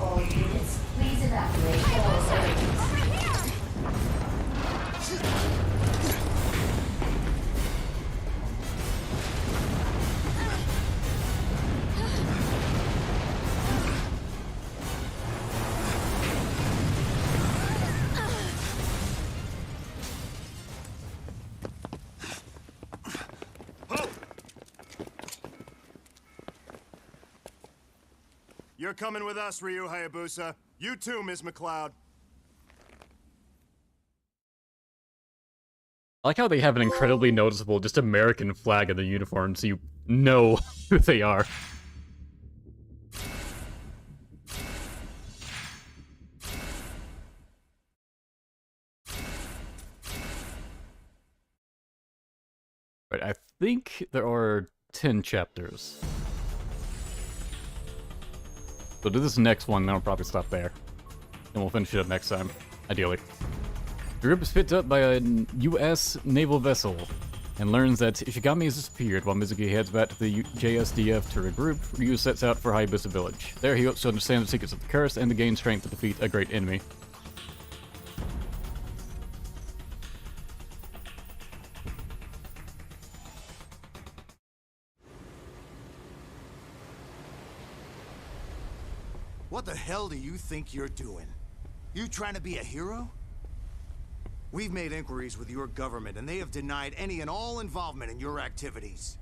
[SPEAKER 15] All units, please evacuate all areas.
[SPEAKER 16] You're coming with us, Ryu Hayabusa. You too, Ms. McLeod.
[SPEAKER 1] I like how they have an incredibly noticeable, just American flag in the uniform, so you know who they are. Right, I think there are 10 chapters. So do this next one, then I'll probably stop there. And we'll finish it up next time, ideally. The group is picked up by a U.S. naval vessel and learns that Ishigami has disappeared while Mizuki heads back to the JSDF to regroup. Ryu sets out for Hayabusa Village. There he hopes to understand the secrets of the curse and to gain strength to defeat a great enemy.
[SPEAKER 6] What the hell do you think you're doing? You trying to be a hero? We've made inquiries with your government, and they have denied any and all involvement in your activities.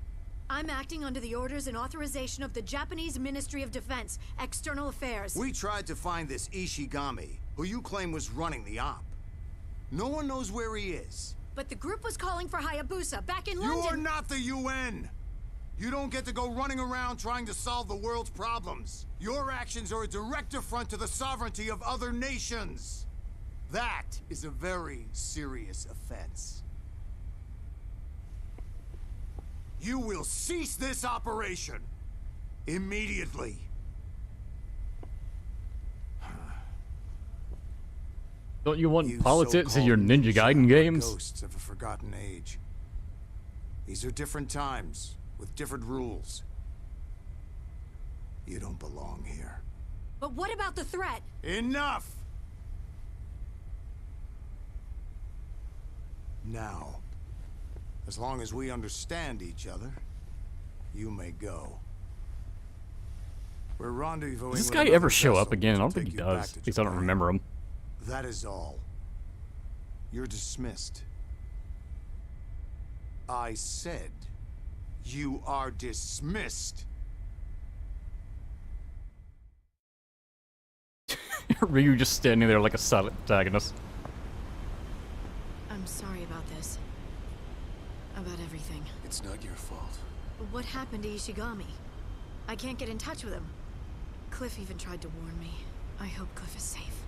[SPEAKER 4] I'm acting under the orders and authorization of the Japanese Ministry of Defense, External Affairs.
[SPEAKER 6] We tried to find this Ishigami, who you claim was running the op. No one knows where he is.
[SPEAKER 4] But the group was calling for Hayabusa back in London.
[SPEAKER 6] You're not the UN! You don't get to go running around trying to solve the world's problems. Your actions are a direct affront to the sovereignty of other nations. That is a very serious offense. You will cease this operation immediately.
[SPEAKER 1] Don't you want politics in your Ninja Gaiden games?
[SPEAKER 6] Ghosts of a forgotten age. These are different times, with different rules. You don't belong here.
[SPEAKER 4] But what about the threat?
[SPEAKER 6] Enough! Now, as long as we understand each other, you may go. We're rendezvousing.
[SPEAKER 1] Does this
[SPEAKER 6] with
[SPEAKER 1] guy
[SPEAKER 6] another
[SPEAKER 1] ever show
[SPEAKER 6] vessel
[SPEAKER 1] up again? I don't
[SPEAKER 6] to
[SPEAKER 1] think
[SPEAKER 6] take
[SPEAKER 1] he
[SPEAKER 6] you back
[SPEAKER 1] does.
[SPEAKER 6] to
[SPEAKER 1] At least I don't
[SPEAKER 6] Japan.
[SPEAKER 1] remember him.
[SPEAKER 6] That is all. You're dismissed. I said, you are dismissed.
[SPEAKER 1] Ryu just standing there like a silent protagonist.
[SPEAKER 4] I'm sorry about this. About everything.
[SPEAKER 3] It's not your fault.
[SPEAKER 4] What happened to Ishigami? I can't get in touch with him. Cliff even tried to warn me. I hope Cliff is safe.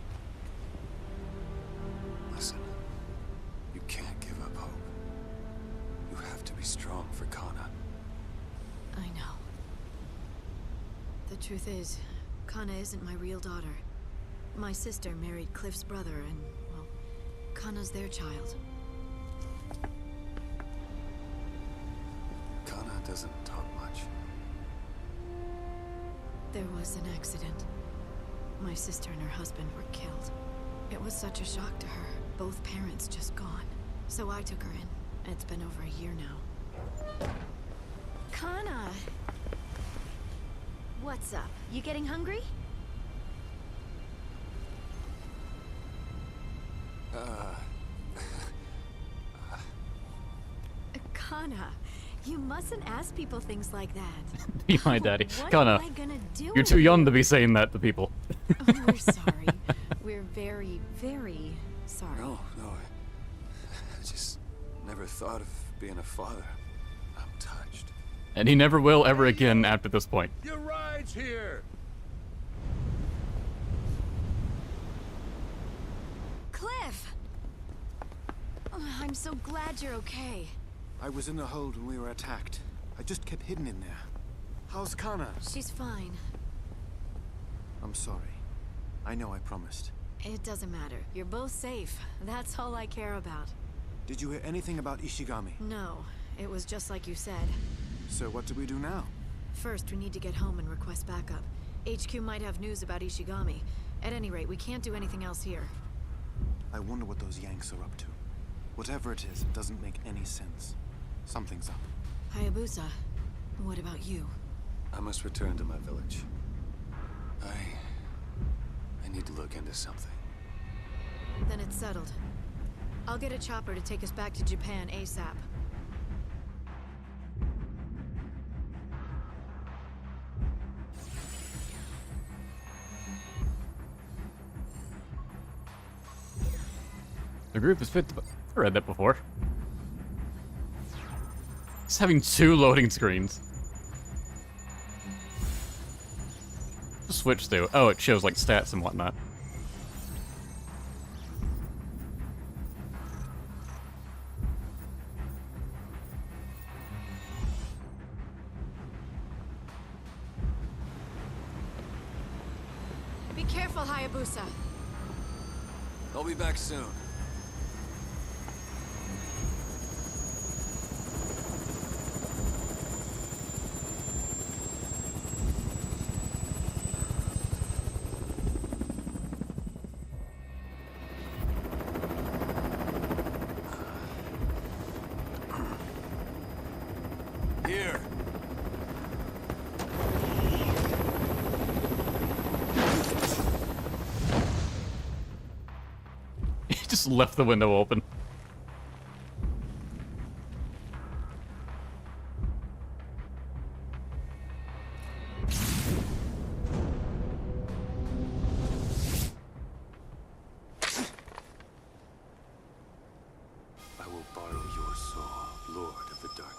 [SPEAKER 3] Listen, you can't give up hope. You have to be strong for Kana.
[SPEAKER 4] I know. The truth is, Kana isn't my real daughter. My sister married Cliff's brother, and, well, Kana's their child.
[SPEAKER 3] Kana doesn't talk much.
[SPEAKER 4] There was an accident. My sister and her husband were killed. It was such a shock to her. Both parents just gone. So I took her in. It's been over a year now. Kana! What's up? You getting hungry? Kana, you mustn't ask people things like that.
[SPEAKER 1] Be my daddy.
[SPEAKER 4] What
[SPEAKER 1] Kana,
[SPEAKER 4] am I gonna do
[SPEAKER 1] you're
[SPEAKER 4] with
[SPEAKER 1] too young
[SPEAKER 4] you?
[SPEAKER 1] to be saying that to people.
[SPEAKER 4] Oh, we're sorry. We're very, very sorry.
[SPEAKER 3] No, I just never thought of being a father. I'm touched.
[SPEAKER 1] And he never will ever again after this point.
[SPEAKER 16] Your ride's here.
[SPEAKER 4] Cliff! Oh, I'm so glad you're okay.
[SPEAKER 10] I was in the hold when we were attacked. I just kept hidden in there. How's Kana?
[SPEAKER 4] She's fine.
[SPEAKER 10] I'm sorry. I know I promised.
[SPEAKER 4] It doesn't matter. You're both safe. That's all I care about.
[SPEAKER 10] Did you hear anything about Ishigami?
[SPEAKER 4] No, it was just like you said.
[SPEAKER 10] So what do we do now?
[SPEAKER 4] First, we need to get home and request backup. HQ might have news about Ishigami. At any rate, we can't do anything else here.
[SPEAKER 10] I wonder what those Yanks are up to. Whatever it is, it doesn't make any sense. Something's up.
[SPEAKER 4] Hayabusa, what about you?
[SPEAKER 3] I must return to my village. I need to look into something.
[SPEAKER 4] Then it's settled. I'll get a chopper to take us back to Japan ASAP.
[SPEAKER 1] The group is fit. I read that before. It's having two loading screens. Switch to. Oh, it shows like stats and whatnot.
[SPEAKER 4] Be careful, Hayabusa.
[SPEAKER 12] I'll be back soon. Here.
[SPEAKER 1] He just left the window open.
[SPEAKER 3] I will borrow your soul, Lord of the Dark.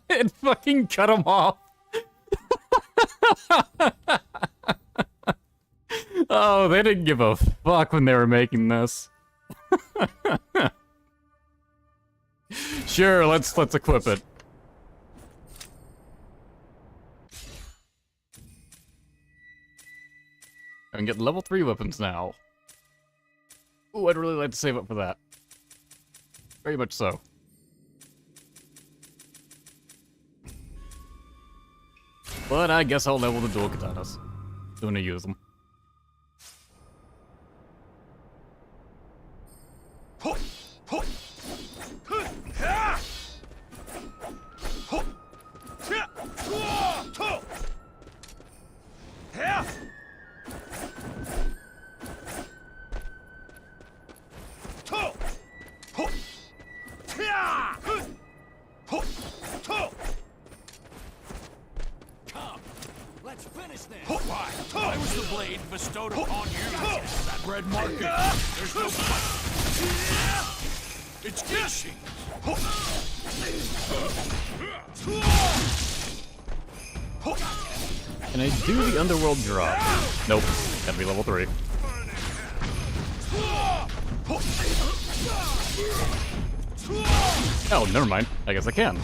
[SPEAKER 1] It fucking cut him off. Oh, they didn't give a fuck when they were making this. Sure, let's equip it. I can get level 3 weapons now. Ooh, I'd really like to save up for that. Very much so. But I guess I'll level the dual katanas. Gonna use them.
[SPEAKER 5] Come, let's finish this. Why was the blade bestowed upon you? That red marking. There's no fight. It's itching.
[SPEAKER 1] Can I do the underworld drop? Nope. Gotta be level 3. Oh, never mind. I guess I can.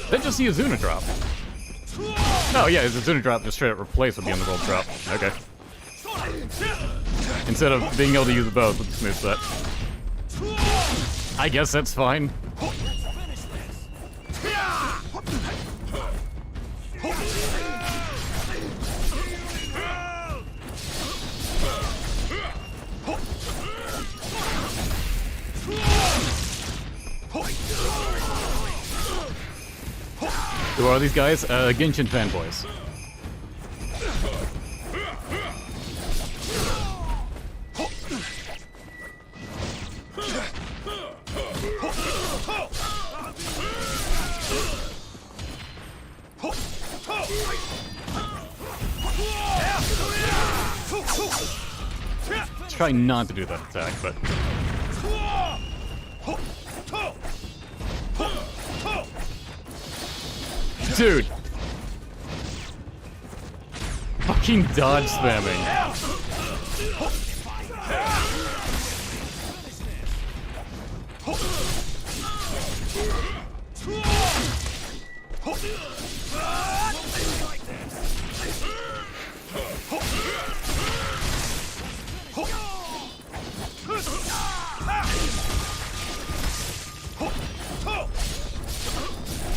[SPEAKER 1] Then just see a Zuna drop. Oh yeah, it's a Zuna drop just straight up replaced with the underworld drop. Okay. Instead of being able to use both with the smooth set. I guess that's fine. Who are these guys? Genshin fanboys. Let's try not to do that attack, but... Dude! Fucking dodge spamming.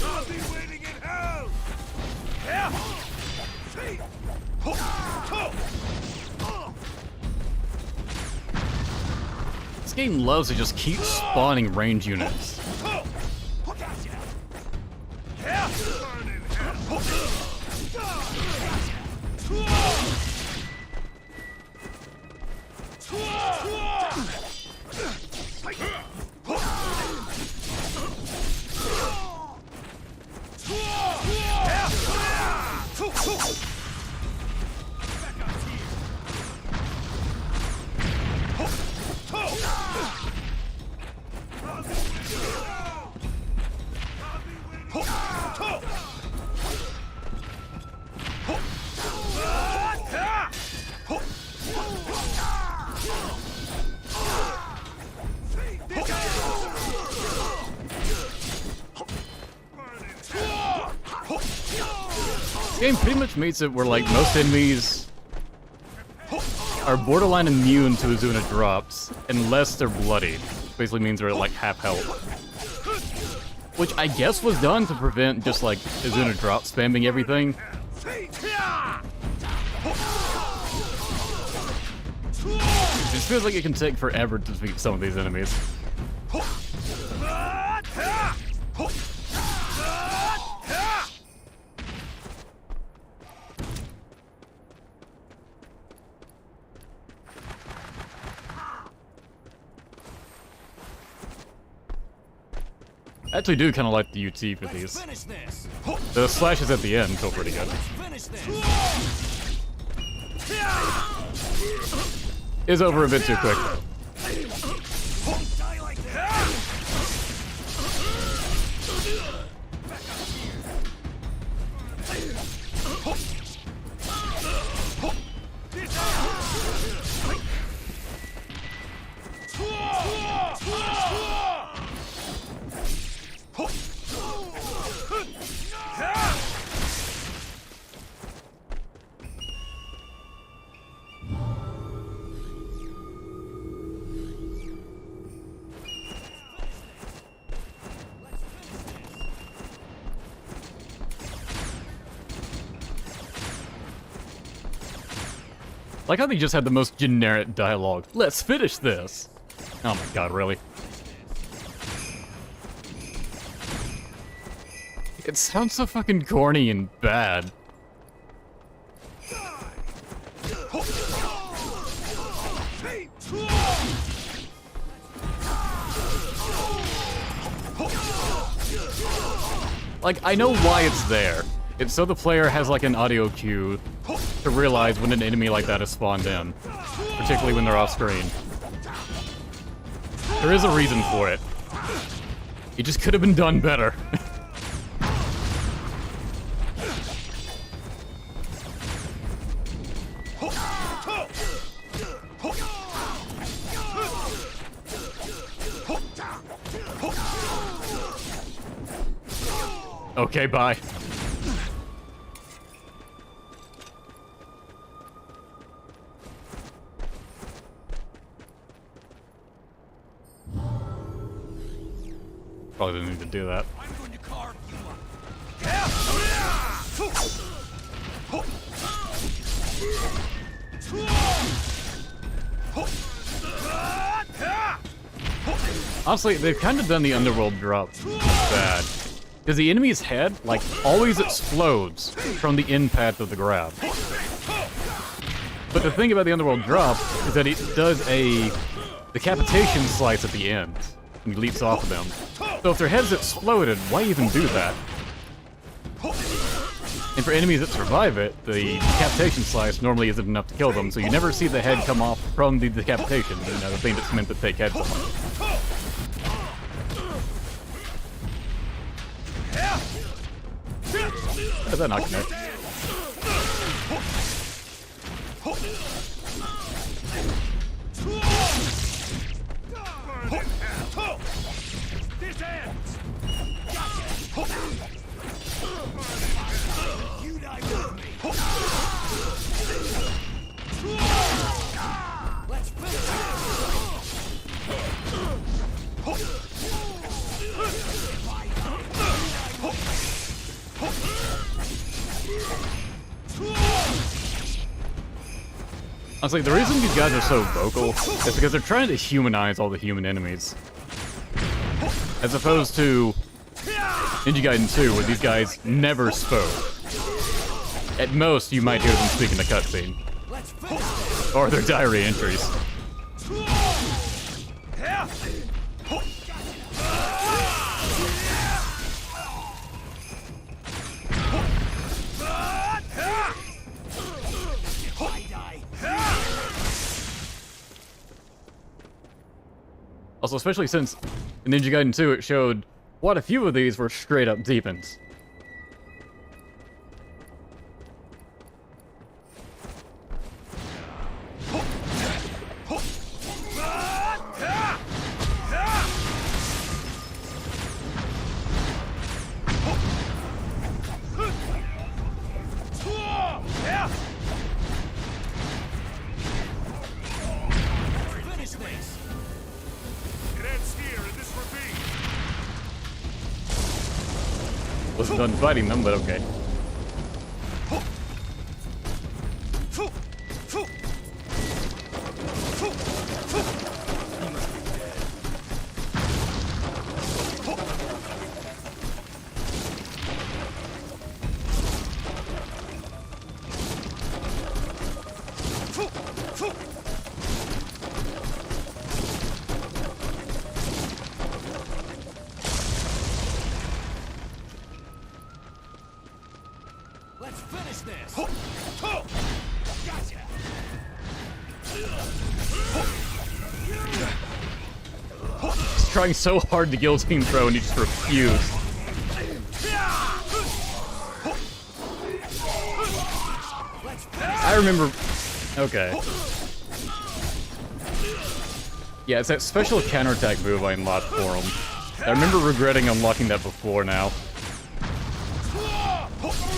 [SPEAKER 6] I'll be waiting in hell!
[SPEAKER 1] This game loves to just keep spawning range units. game pretty much makes it where, like, most enemies are borderline immune to Azuna drops unless they're bloodied. Basically means they're at, like, half health. Which I guess was done to prevent just, like, Azuna drop spamming everything. It just feels like it can take forever to defeat some of these enemies. I actually do kind of like the UT for these. The slashes at the end feel pretty good. Is over a bit too quick though. Like how they just had the most generic dialogue. Let's finish this! Oh my god, really? It sounds so fucking corny and bad. Like, I know why it's there. It's so the player has like an audio cue to realize when an enemy like that is spawned in. Particularly when they're off screen. There is a reason for it. It just could have been done better. Okay, bye. Probably didn't need to do that.
[SPEAKER 5] I'm going to carve you up.
[SPEAKER 1] Honestly, they've kind of done the underworld drop bad. Because the enemy's head, like, always explodes from the end path of the grab. But the thing about the underworld drop is that it does a decapitation slice at the end. And he leaps off of them. So if their head's exploded, why even do that? And for enemies that survive it, the decapitation slice normally isn't enough to kill them, so you never see the head come off from the decapitation, you know, the thing that's meant to take heads from them. How did that not connect?
[SPEAKER 5] This ends. You die with me. Let's finish
[SPEAKER 1] Honestly, the reason these guys are so vocal is because they're trying to humanize all the human enemies. As opposed to Ninja Gaiden 2, where these guys never spoke. At most, you might hear them speak in a cutscene. Or their diary entries. Also, especially since in Ninja Gaiden 2 it showed what a few of these were straight up deepens. Wasn't done fighting them, but okay.
[SPEAKER 5] Let's finish this! Gotcha!
[SPEAKER 1] He's trying so hard to guillotine throw and he just refused. I remember... Okay. Yeah, it's that special counterattack move I unlocked for him. I remember regretting unlocking that before now.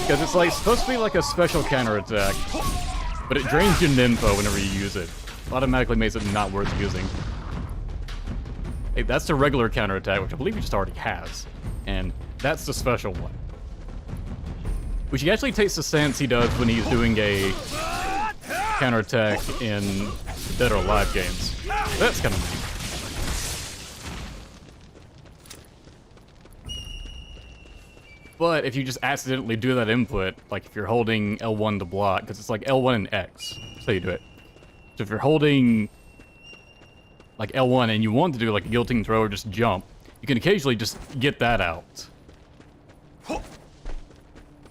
[SPEAKER 1] Because it's like supposed to be like a special counterattack, but it drains your ninfo whenever you use it. Automatically makes it not worth using. Hey, that's the regular counterattack, which I believe he just already has. And that's the special one. Which he actually takes the stance he does when he's doing a counterattack in Dead or Alive games. That's kind of neat. But if you just accidentally do that input, like if you're holding L1 to block, because it's like L1 and X, so you do it. So if you're holding like L1 and you want to do like a guillotine throw or just jump, you can occasionally just get that out.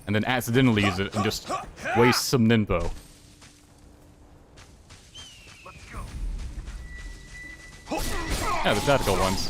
[SPEAKER 1] And then accidentally use it and just waste some ninfo. Yeah, the tactical ones.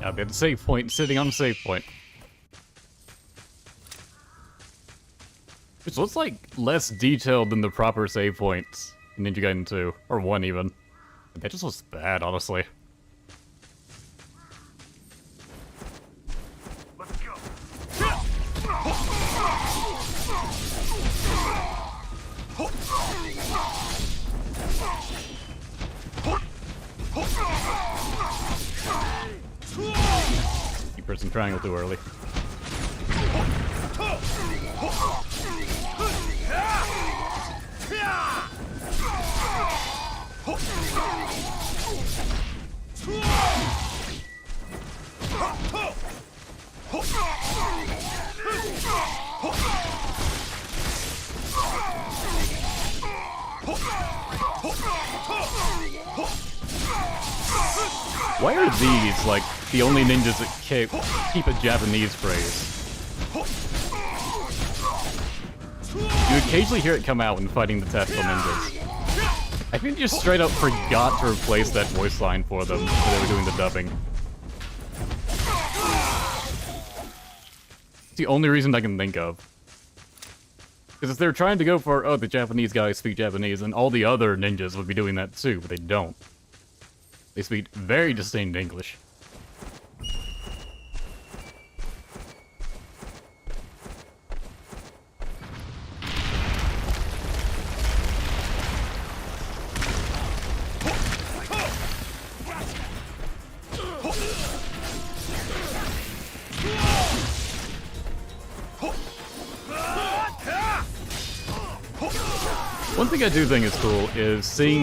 [SPEAKER 1] I'll be at the save point, sitting on the save point. Which looks like less detailed than the proper save points in Ninja Gaiden 2, or 1 even. That just looks bad, honestly.
[SPEAKER 5] Let's go!
[SPEAKER 1] Keep pressing triangle too early. Why are these, like, the only ninjas that keep a Japanese phrase? You occasionally hear it come out when fighting the tactical ninjas. I think they just straight up forgot to replace that voice line for them when they were doing the dubbing. It's the only reason I can think of. Because if they're trying to go for, oh, the Japanese guys speak Japanese, and all the other ninjas would be doing that too, but they don't. They speak very distinct English. One thing I do think is cool is seeing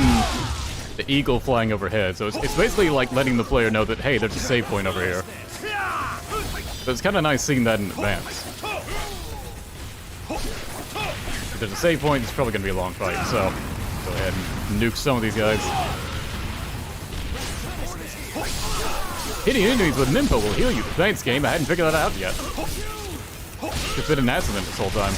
[SPEAKER 1] the eagle flying overhead. So it's basically like letting the player know that, hey, there's a save point over here. So it's kind of nice seeing that in advance. If there's a save point, it's probably going to be a long fight, so go ahead and nuke some of these guys. Hitting enemies with Nimpa will heal you. Thanks, game. I hadn't figured that out yet. It's been an accident this whole time.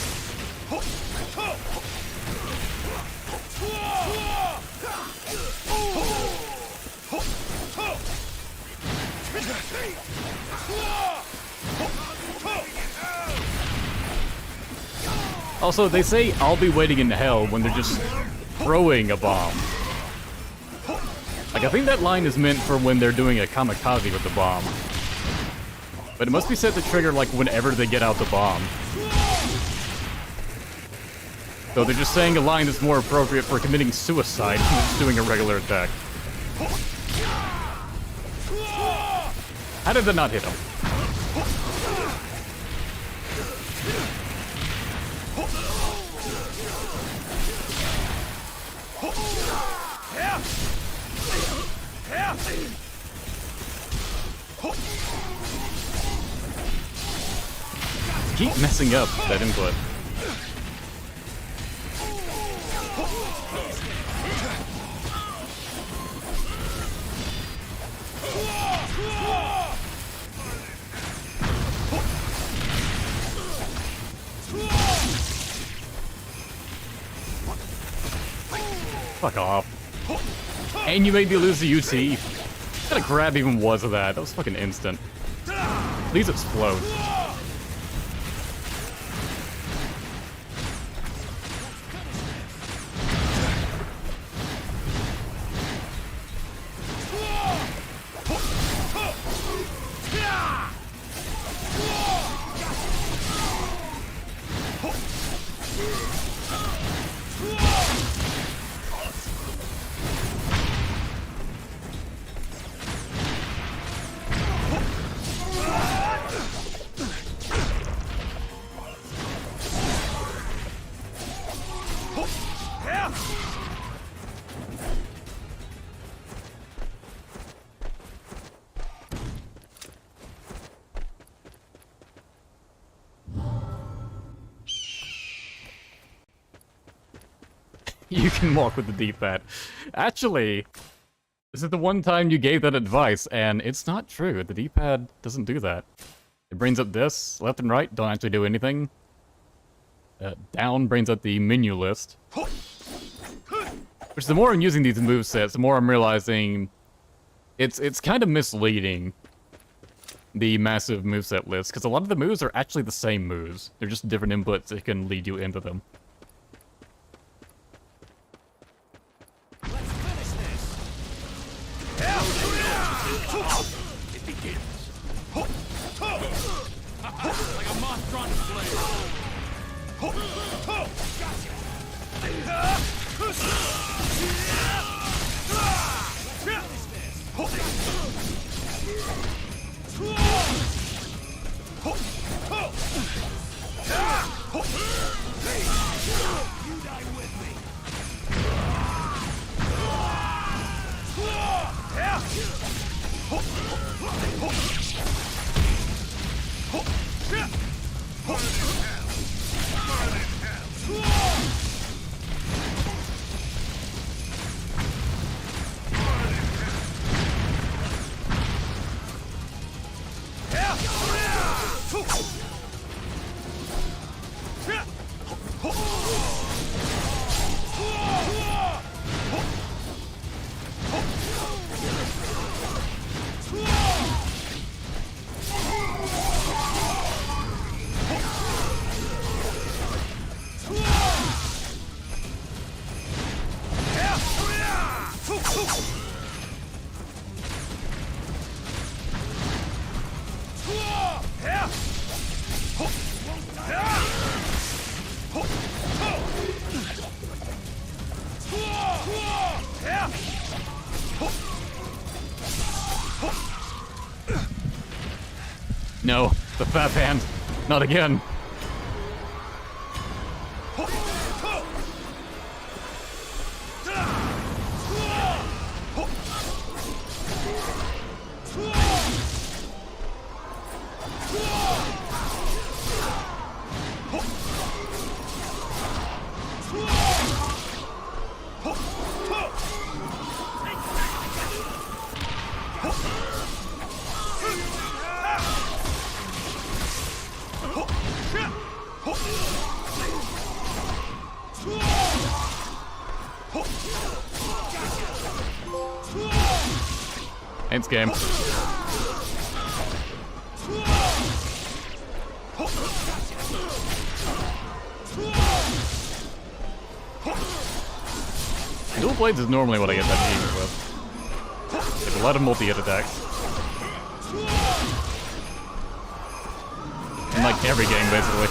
[SPEAKER 1] Also, they say I'll be waiting in hell when they're just throwing a bomb. Like, I think that line is meant for when they're doing a kamikaze with the bomb. But it must be set to trigger, like, whenever they get out the bomb. So they're just saying a line that's more appropriate for committing suicide than just doing a regular attack. How did that not hit him? Keep messing up that input. Fuck off. And you made me lose the UT. What kind of grab even was that? That was fucking instant. Please explode. You can walk with the D-pad. Actually, this is the one time you gave that advice, and it's not true. The D-pad doesn't do that. It brings up this, left and right, don't actually do anything. Down brings up the menu list. Which, the more I'm using these movesets, the more I'm realizing it's kind of misleading, the massive moveset list, because a lot of the moves are actually the same moves. They're just different inputs that can lead you into them.
[SPEAKER 5] It begins. Like a moth drawn to flame. You die with me.
[SPEAKER 1] No, the fat hand. Not again. Ends game. Dual blades is normally what I get that game with. Like a lot of multi-hit attacks. In like every game, basically.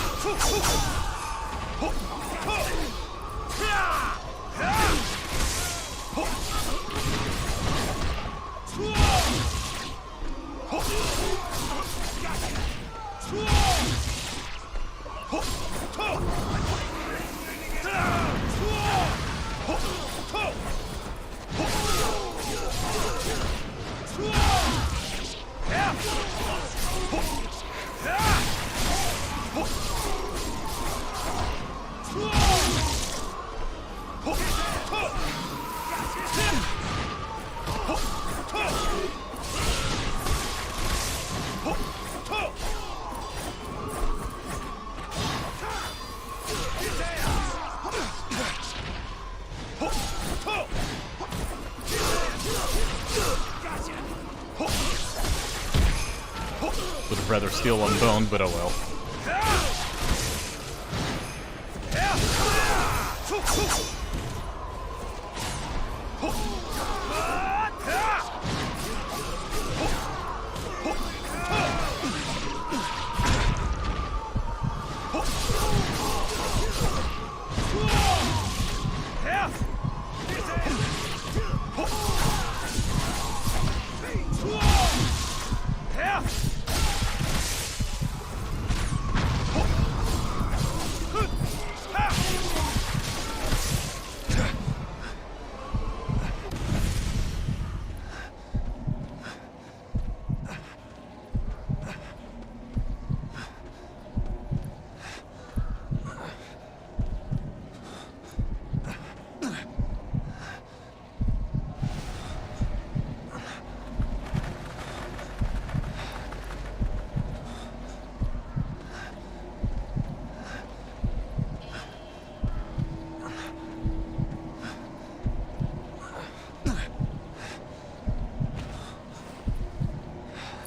[SPEAKER 1] Would have rather steal on bone, but oh well.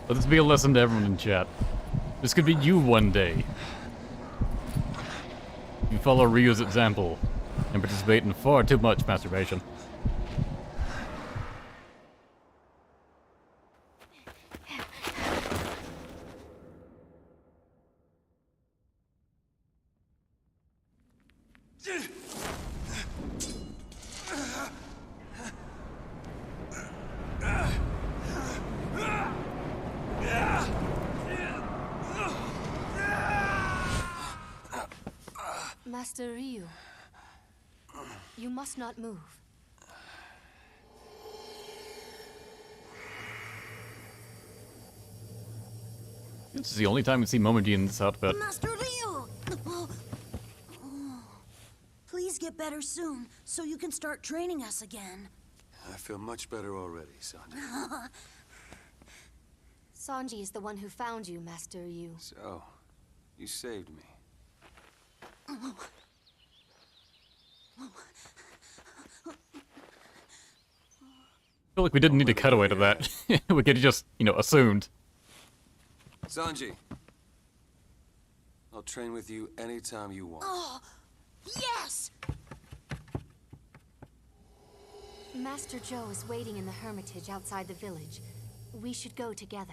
[SPEAKER 1] Let this be a lesson to everyone in chat. This could be you one day. You follow Ryu's example and participate in far too much masturbation.
[SPEAKER 4] Master Ryu, you must not move.
[SPEAKER 1] This is the only time we see Momiji in this outfit.
[SPEAKER 17] Master Ryu! Please get better soon, so you can start training us again.
[SPEAKER 3] I feel much better already, Sanji.
[SPEAKER 4] Sanji is the one who found you, Master Ryu.
[SPEAKER 3] So, you saved me.
[SPEAKER 1] I feel like we didn't need to cut away to that. We could have just, you know, assumed.
[SPEAKER 3] Sanji, I'll train with you anytime you want.
[SPEAKER 17] Oh, yes!
[SPEAKER 4] Master Joe is waiting in the hermitage outside the village. We should go together.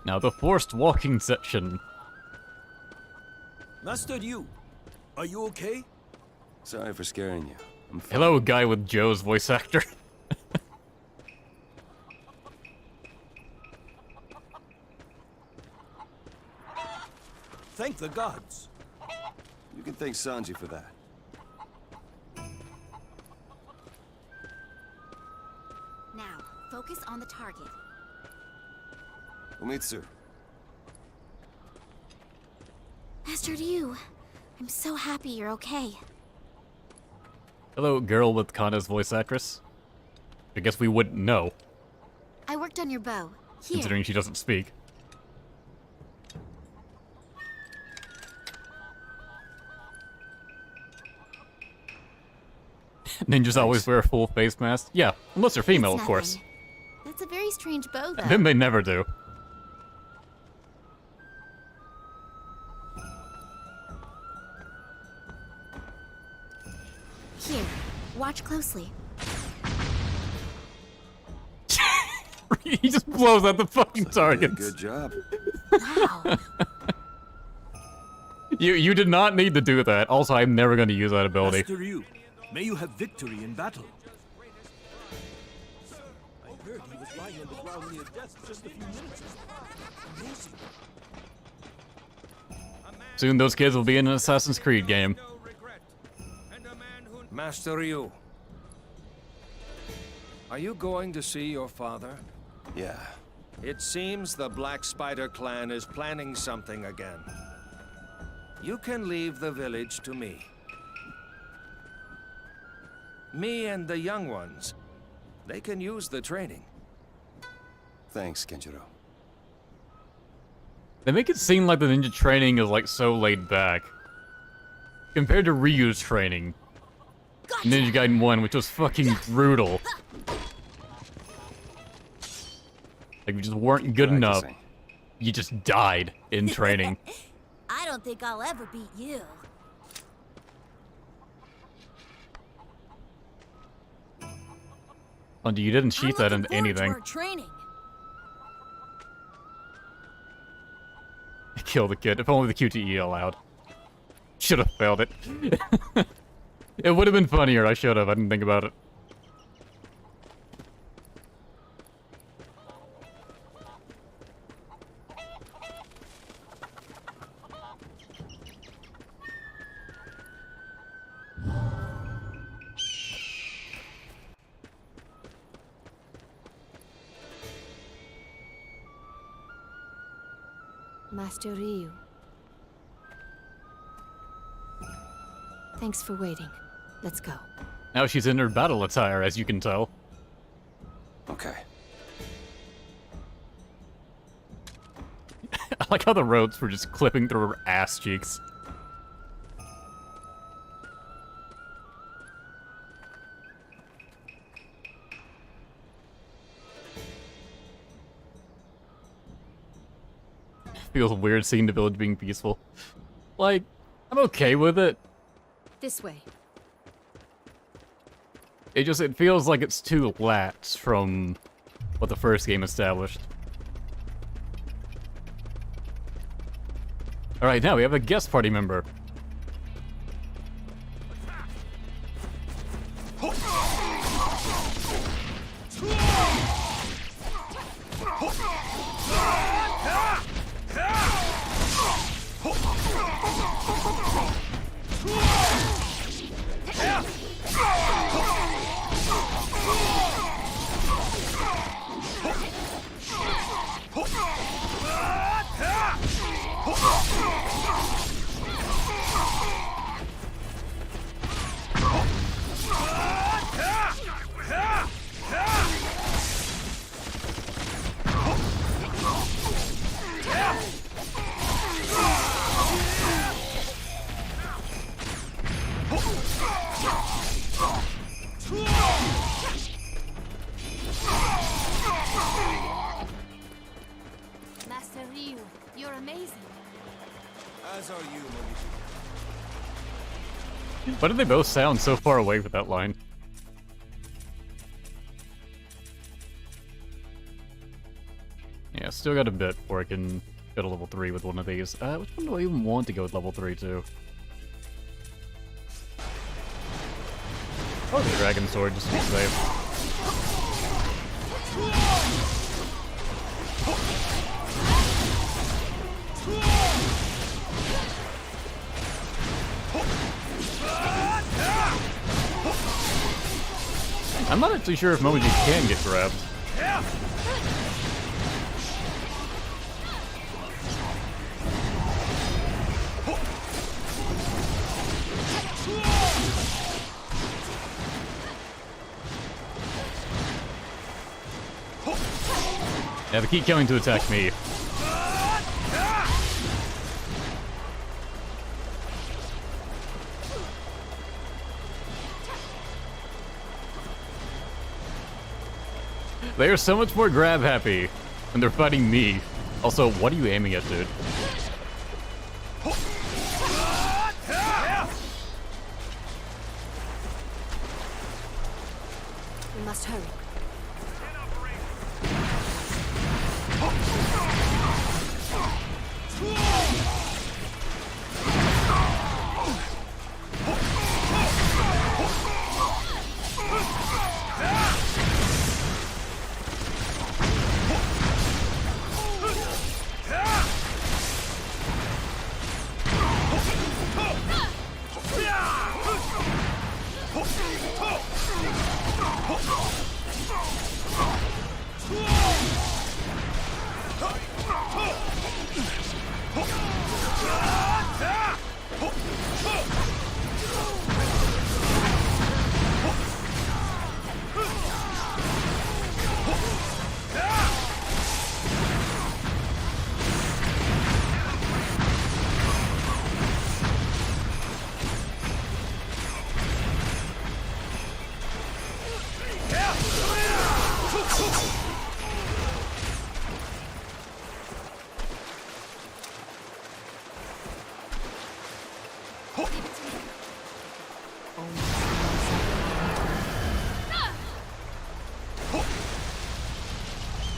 [SPEAKER 1] Now the forced walking section.
[SPEAKER 12] Master Ryu, are you okay?
[SPEAKER 3] Sorry for scaring you. I'm fine.
[SPEAKER 1] Hello, guy with Joe's voice actor.
[SPEAKER 12] Thank the gods.
[SPEAKER 3] You can thank Sanji for that.
[SPEAKER 11] Now, focus on the target.
[SPEAKER 3] Umitsu.
[SPEAKER 17] Master Ryu,
[SPEAKER 7] I'm so happy you're okay.
[SPEAKER 1] Hello, girl with Kana's voice actress. I guess we wouldn't know,
[SPEAKER 7] I worked on your bow. Here.
[SPEAKER 1] considering she doesn't speak. Ninjas always wear a full face mask? Yeah, unless they're female,
[SPEAKER 7] It's
[SPEAKER 1] of course.
[SPEAKER 7] nothing. That's a very strange bow, though.
[SPEAKER 1] Then they never do.
[SPEAKER 7] Here, watch closely.
[SPEAKER 1] He just blows out the fucking targets.
[SPEAKER 2] Good job.
[SPEAKER 7] Wow.
[SPEAKER 1] You did not need to do that. Also, I'm never going to use that ability.
[SPEAKER 5] Master Ryu, may you have victory in battle. I heard he was lying on the ground near death just a few minutes ago. Amazing.
[SPEAKER 1] Soon those kids will be in an Assassin's Creed game.
[SPEAKER 18] Master Ryu, are you going to see your father?
[SPEAKER 3] Yeah.
[SPEAKER 18] It seems the Black Spider clan is planning something again. You can leave the village to me. Me and the young ones, they can use the training.
[SPEAKER 3] Thanks, Kenjiro.
[SPEAKER 1] They make it seem like the ninja training is like so laid back. Compared to Ryu's training. Ninja Gaiden 1, which was fucking brutal. Like, you just weren't good enough. You just died in training.
[SPEAKER 17] I don't think I'll ever beat you.
[SPEAKER 1] Oh, you didn't sheath that into anything.
[SPEAKER 17] Training.
[SPEAKER 1] Kill the kid. If only the QTE allowed. Should have failed it. It would have been funnier. I should have. I didn't think about it.
[SPEAKER 13] Master Ryu. Thanks for waiting. Let's go.
[SPEAKER 1] Now she's in her battle attire, as you can tell.
[SPEAKER 3] Okay.
[SPEAKER 1] I like how the ropes were just clipping through her ass cheeks. Feels weird seeing the village being peaceful. Like, I'm okay with it.
[SPEAKER 13] This way.
[SPEAKER 1] It feels like it's too lax from what the first game established. Alright, now we have a guest party member.
[SPEAKER 7] Master Ryu, you're amazing.
[SPEAKER 18] As are you,
[SPEAKER 1] Why do they both sound so far away with that line? Yeah, still got a bit before I can go to level 3 with one of these. Which one do I even want to go with level 3 to? Oh, the Dragon Sword, just to be safe. I'm not actually sure if Momoji can get grabbed. Yeah, they keep coming to attack me. They are so much more grab happy when they're fighting me. Also, what are you aiming at, dude?
[SPEAKER 4] We must hurry.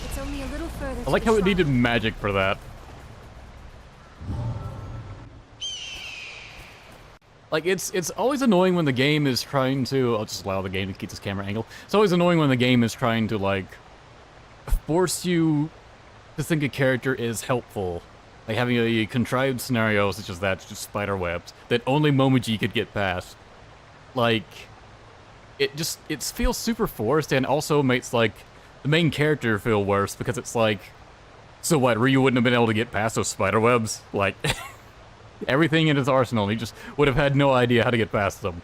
[SPEAKER 4] It's only a little further.
[SPEAKER 1] I like how it needed magic for that. Like, it's always annoying when the game is trying to... I'll just allow the game to keep this camera angle. It's always annoying when the game is trying to, like, force you to think a character is helpful. Like having a contrived scenario such as that, just spider webs, that only Momiji could get past. Like, it feels super forced, and also makes, like, the main character feel worse, because it's like, so what, Ryu wouldn't have been able to get past those spider webs? Like... Everything in his arsenal, he just would have had no idea how to get past them.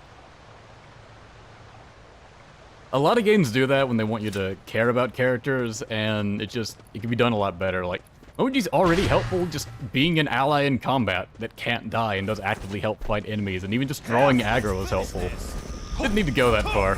[SPEAKER 1] A lot of games do that when they want you to care about characters, and it can be done a lot better. Like, Momoji's already helpful just being an ally in combat that can't die and does actively help fight enemies, and even just drawing aggro is helpful. Didn't need to go that far.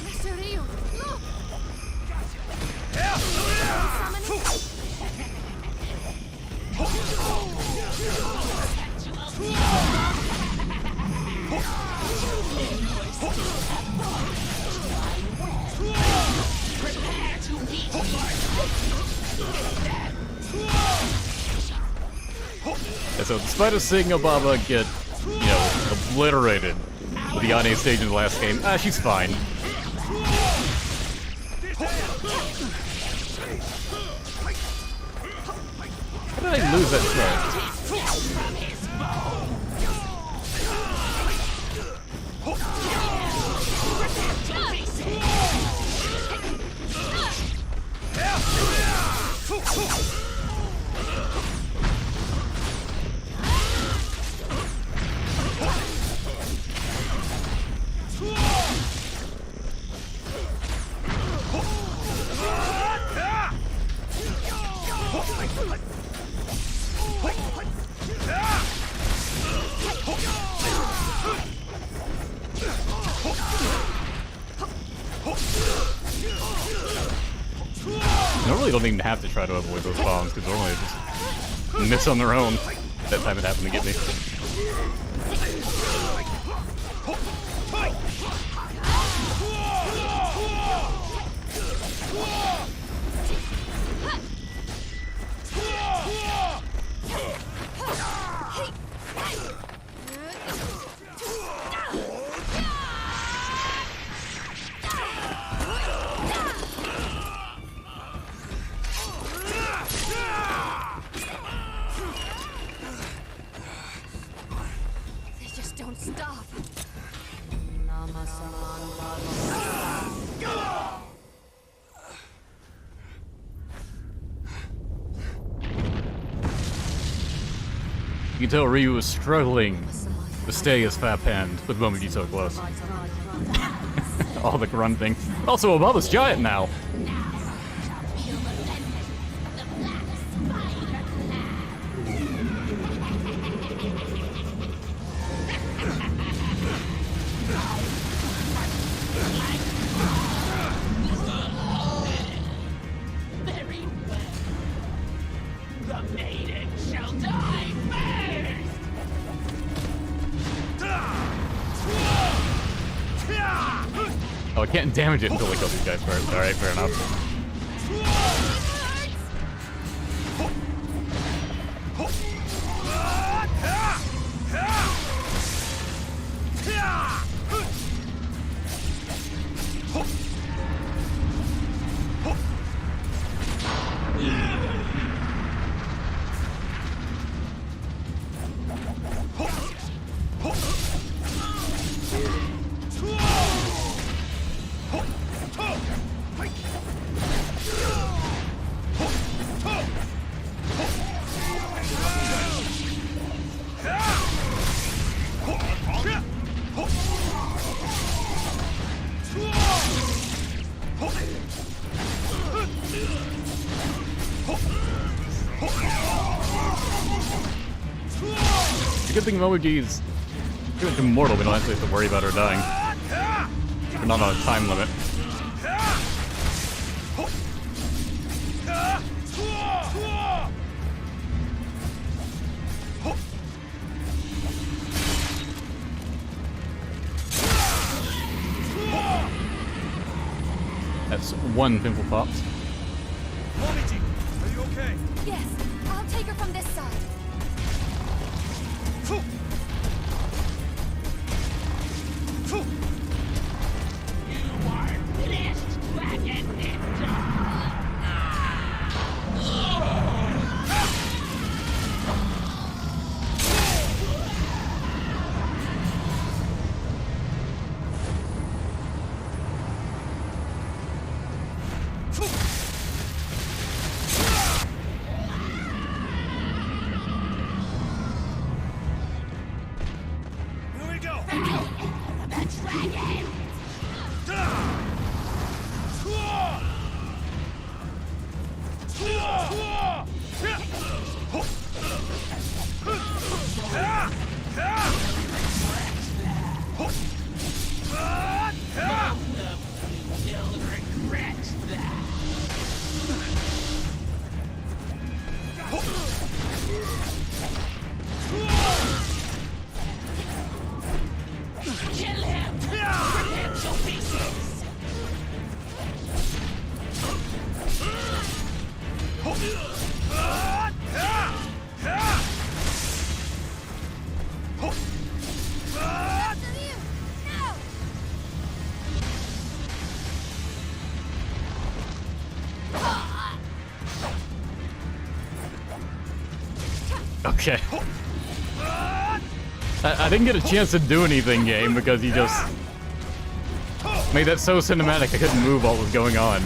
[SPEAKER 9] Mr. Ryu, look!
[SPEAKER 1] And so despite us seeing Obama get, you know, obliterated with the Yane stage in the last game, she's fine. How did I lose that thread? Normally don't even have to try to avoid those bombs, because normally they just miss on their own. That time it happened to get me.
[SPEAKER 9] Stop!
[SPEAKER 1] You can tell Ryu was struggling to stay his fat hand with Momiji so close. All the grunting. Also, above us giant now. Oh, I can't damage it until I kill these guys first. Alright, fair enough. Good thing Momoji's pretty much immortal. We don't actually have to worry about her dying. We're not on a time limit. That's one pimple popped.
[SPEAKER 12] Momiji, are you okay?
[SPEAKER 9] Yes, I'll take her from this side.
[SPEAKER 5] You are finished, Dragon Ninja!
[SPEAKER 12] Here we go!
[SPEAKER 5] The dragon! You'll regret that. Kill him! Rip him to pieces!
[SPEAKER 1] Okay. I didn't get a chance to do anything, game, because you just made that so cinematic I couldn't move what was going on.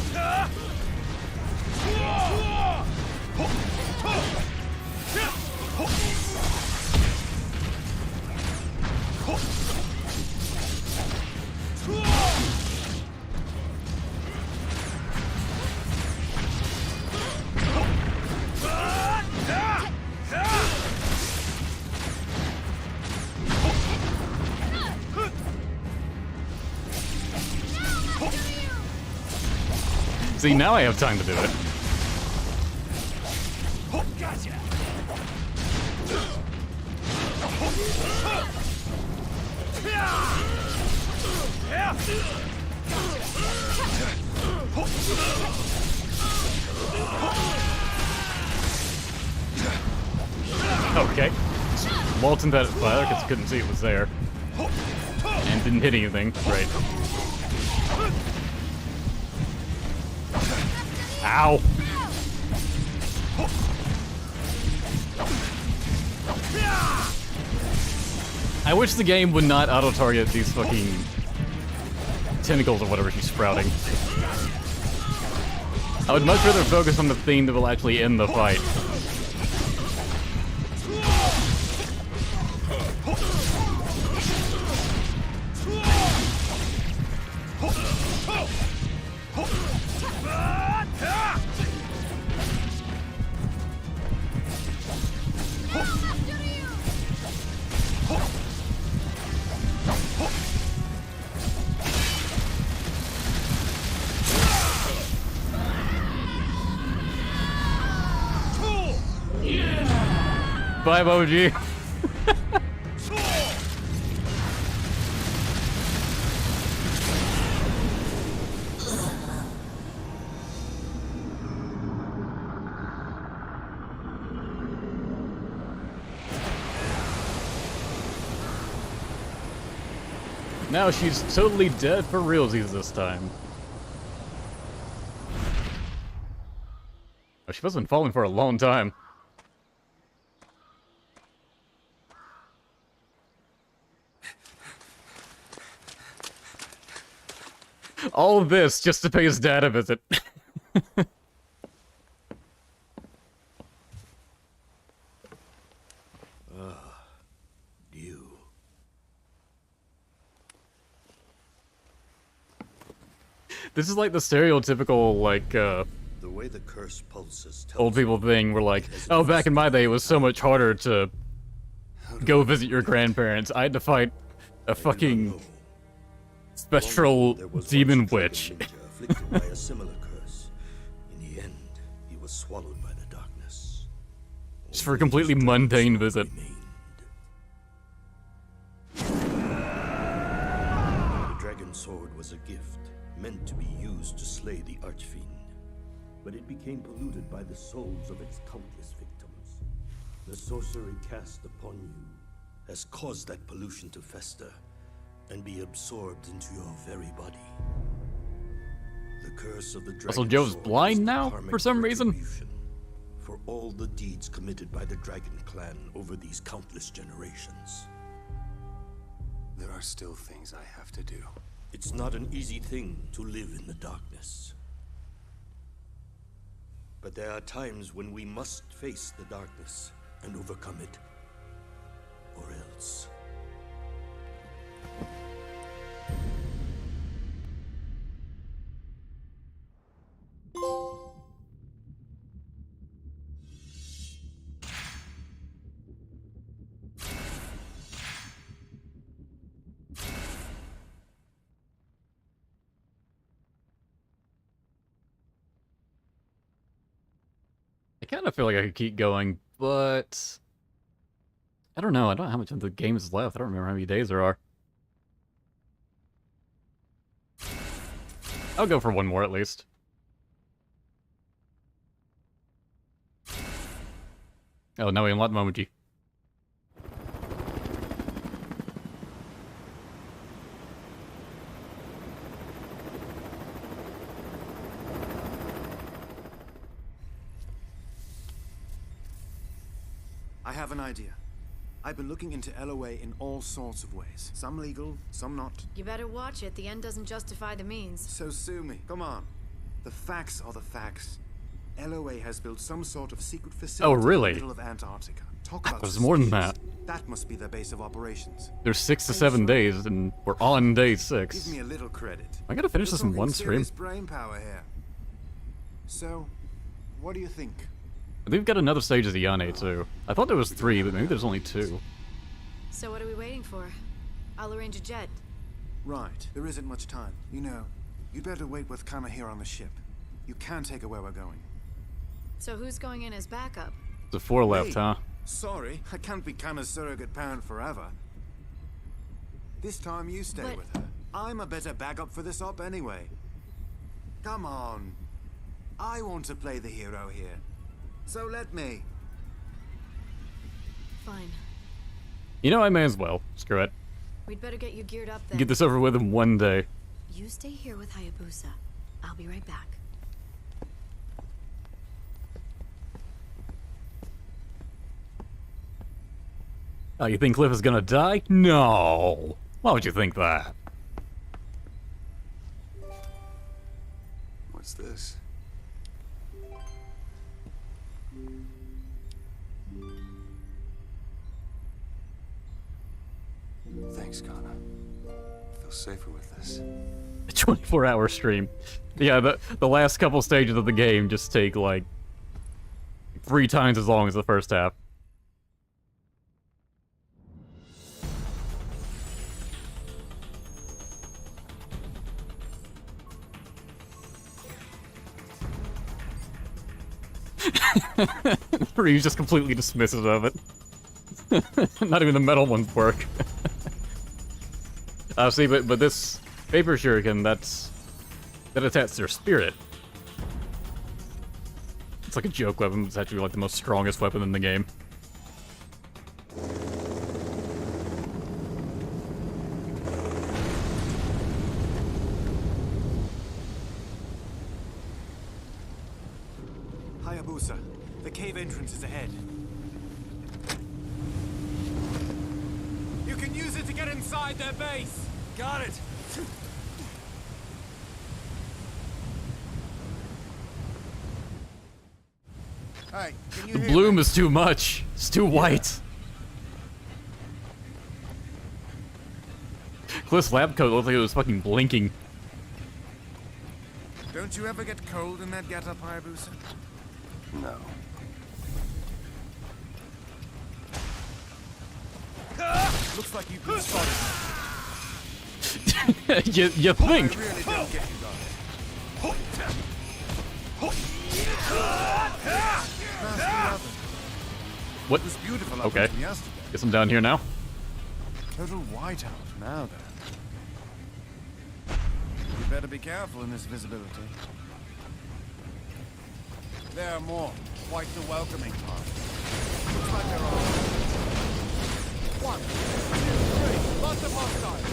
[SPEAKER 1] See, now I have time to do it.
[SPEAKER 5] Gotcha!
[SPEAKER 1] Okay. Waltz into that fire because I couldn't see it was there. And didn't hit anything. Great. Ow! I wish the game would not auto-target these fucking tentacles or whatever she's sprouting. I would much rather focus on the thing that will actually end the fight. Bye, OG. Now she's totally dead for realsies this time. Oh, she wasn't falling for a long time. All of this just to pay his dad a visit.
[SPEAKER 8] You.
[SPEAKER 1] This is like the stereotypical, like,
[SPEAKER 8] The way the curse pulses tells
[SPEAKER 1] old people thing where like, oh, back in my day it was so much harder to go visit your grandparents. I had to fight a fucking spectral demon witch.
[SPEAKER 8] afflicted by a similar curse. In the end, he was swallowed by the darkness.
[SPEAKER 1] Just for a completely mundane visit.
[SPEAKER 8] The dragon sword was a gift, meant to be used to slay the archfiend. But it became polluted by the souls of its countless victims. The sorcery cast upon you has caused that pollution to fester and be absorbed into your very body. The curse of the dragon
[SPEAKER 1] Also, Joe's
[SPEAKER 8] sword
[SPEAKER 1] blind
[SPEAKER 8] is the
[SPEAKER 1] now,
[SPEAKER 8] karmic
[SPEAKER 1] for some reason.
[SPEAKER 8] retribution for all the deeds committed by the dragon clan over these countless generations.
[SPEAKER 3] There are still things I have to do.
[SPEAKER 8] It's not an easy thing to live in the darkness. But there are times when we must face the darkness and overcome it, or else.
[SPEAKER 1] I kind of feel like I could keep going, but I don't know. I don't know how much of the game is left. I don't remember how many days there are. I'll go for one more at least. Oh, now we unlock Momoji.
[SPEAKER 10] I have an idea. I've been looking into LOA in all sorts of ways. Some legal, some not.
[SPEAKER 4] You better watch it. The end doesn't justify the means.
[SPEAKER 10] So sue me. Come on. The facts are the facts. LOA has built some sort of secret facility in
[SPEAKER 1] really?
[SPEAKER 10] the middle of Antarctica. Talk about
[SPEAKER 1] There's more than that.
[SPEAKER 10] That must be their base of operations.
[SPEAKER 1] There's 6 to 7 days, and we're on day 6.
[SPEAKER 10] Give me a little credit.
[SPEAKER 1] I gotta finish
[SPEAKER 10] We're
[SPEAKER 1] this in
[SPEAKER 10] talking
[SPEAKER 1] one stream.
[SPEAKER 10] serious brain power here. So, what do you think?
[SPEAKER 1] They've got another stage of the Yane too. I thought there was 3, but maybe there's only 2.
[SPEAKER 4] So what are we waiting for? I'll arrange a jet.
[SPEAKER 10] Right. There isn't much time. You know, you'd better wait with Kana here on the ship. You can take her where we're going.
[SPEAKER 4] So who's going in as backup?
[SPEAKER 1] The 4 left,
[SPEAKER 10] Hey,
[SPEAKER 1] huh?
[SPEAKER 10] Sorry, I can't be Kana's surrogate parent forever. This time you stay
[SPEAKER 4] But-
[SPEAKER 10] with her. I'm a better backup for this op anyway. Come on. I want to play the hero here. So let me.
[SPEAKER 4] Fine.
[SPEAKER 1] You know, I may as well. Screw it.
[SPEAKER 4] We'd better get you geared up then.
[SPEAKER 1] Get this over with in one day.
[SPEAKER 4] You stay here with Hayabusa. I'll be right back.
[SPEAKER 1] Oh, you think Cliff is gonna die? No! Why would you think that?
[SPEAKER 3] What's this? Thanks, Connor. I feel safer with this.
[SPEAKER 1] A 24-hour stream. Yeah, the last couple stages of the game just take, like, 3 times as long as the first half. He's just completely dismissive of it. Not even the metal ones work. See, but this Vapor Shuriken, that attacks their spirit. It's like a joke weapon, it's actually like the most strongest weapon in the game.
[SPEAKER 10] Hayabusa, the cave entrance is ahead.
[SPEAKER 5] You can use it to get inside their base. Got it.
[SPEAKER 10] Hey, can you
[SPEAKER 1] The
[SPEAKER 10] hear
[SPEAKER 1] bloom
[SPEAKER 10] me?
[SPEAKER 1] is too much. It's too white. Cliff's lab coat looked like it was fucking blinking.
[SPEAKER 10] Don't you ever get cold in that getup, Hayabusa?
[SPEAKER 3] No.
[SPEAKER 10] Looks like you've been spotted.
[SPEAKER 1] you think?
[SPEAKER 10] I really don't get you guys.
[SPEAKER 1] What?
[SPEAKER 10] It was beautiful up
[SPEAKER 1] Okay.
[SPEAKER 10] until yesterday.
[SPEAKER 1] Guess I'm down here now.
[SPEAKER 10] Total whiteout now then. You better be careful in this visibility. There are more. Quite the welcoming party. Looks like there are 1, 2, 3. Lots of hostiles.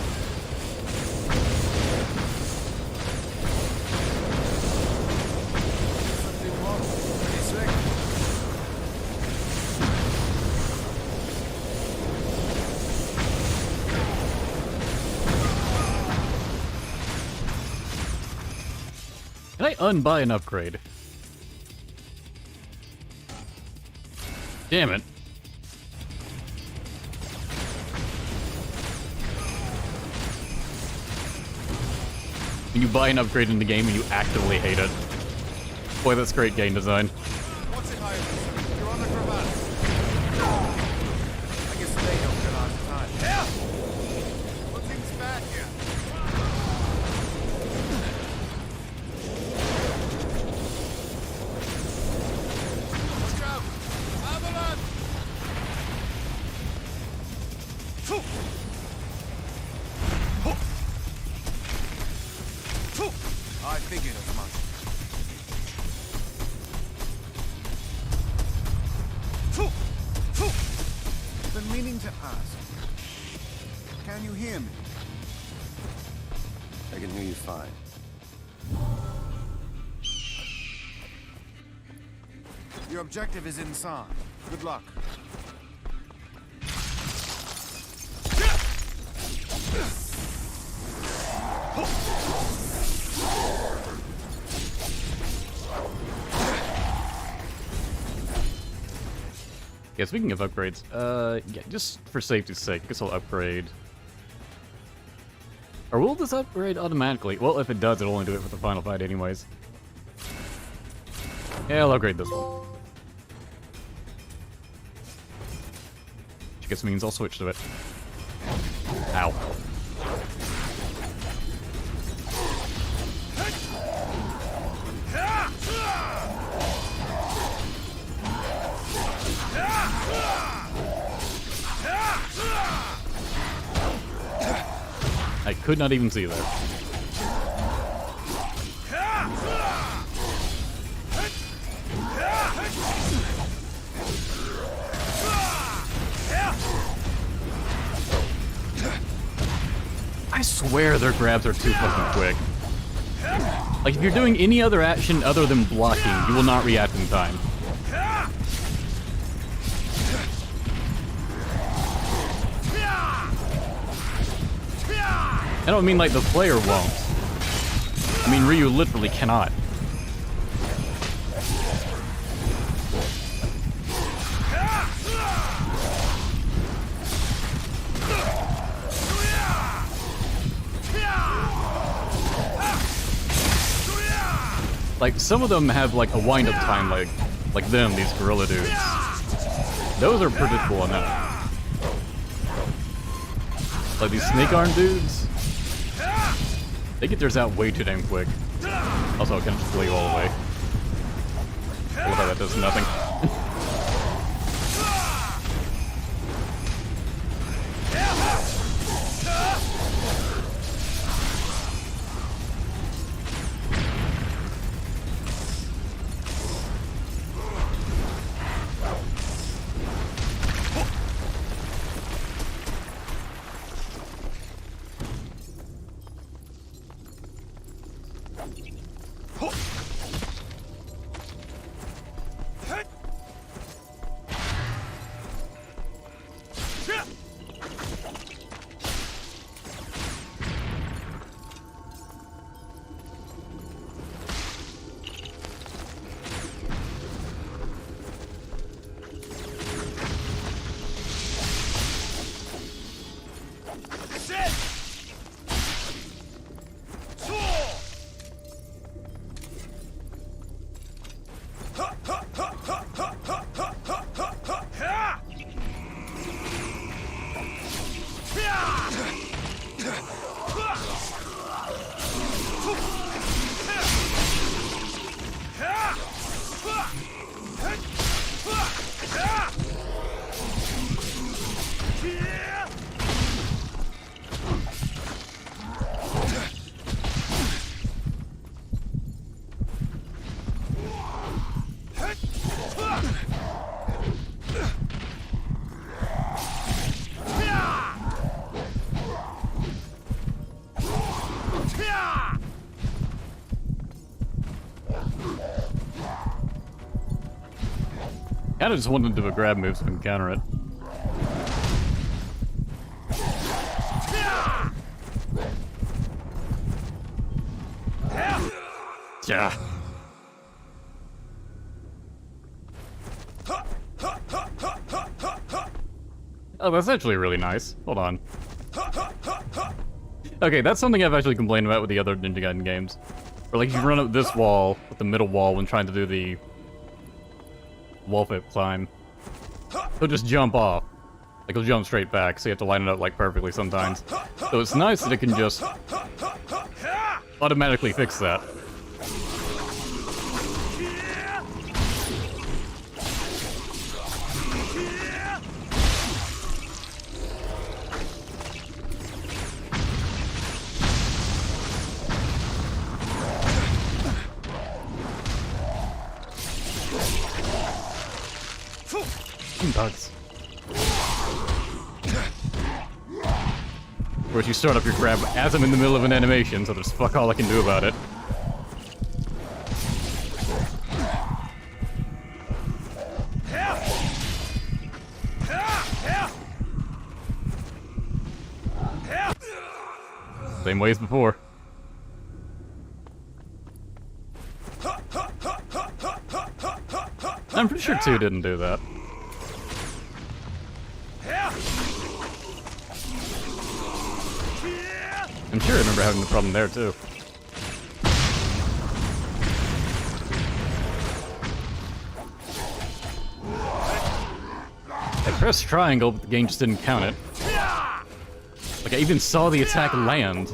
[SPEAKER 10] Something wrong. Pretty sick.
[SPEAKER 1] Can I unbuy an upgrade? Damn it. When you buy an upgrade in the game and you actively hate it. Boy, that's great game design.
[SPEAKER 10] What's it, Hayabusa? You're on the crevasse. I guess they don't realize the time. Yeah! What seems bad here? Watch out! Avalanche! I figured as much. Been meaning to ask. Can you hear me?
[SPEAKER 3] I can hear you fine.
[SPEAKER 10] Your objective is inside. Good luck.
[SPEAKER 1] Yeah, speaking of upgrades, yeah, just for safety's sake, I guess I'll upgrade. Or will this upgrade automatically? Well, if it does, it'll only do it for the final fight anyways. Yeah, I'll upgrade this one. Which I guess means I'll switch to it. Ow. I could not even see that. I swear their grabs are too fucking quick. Like, if you're doing any other action other than blocking, you will not react in time. I don't mean like the player won't. I mean Ryu literally cannot. Like, some of them have like a wind-up time like them, these gorilla dudes. Those are predictable enough. Like these snake arm dudes, they get theirs out way too damn quick. Also, I can just flee all the way. I love how that does nothing. I just wanted to do a grab move so I can counter it. Yeah. Oh, that's actually really nice. Hold on. Okay, that's something I've actually complained about with the other Ninja Gaiden games. Where, like, you run up this wall, with the middle wall, when trying to do the wall flip climb. He'll just jump off. Like, he'll jump straight back, so you have to line it up, like, perfectly sometimes. So it's nice that it can just automatically fix that. Bugs. Of course, you start up your grab as I'm in the middle of an animation, so there's fuck all I can do about it. Same way as before. I'm pretty sure 2 didn't do that. I'm sure I remember having the problem there, too. I pressed triangle, but the game just didn't count it. Like, I even saw the attack land.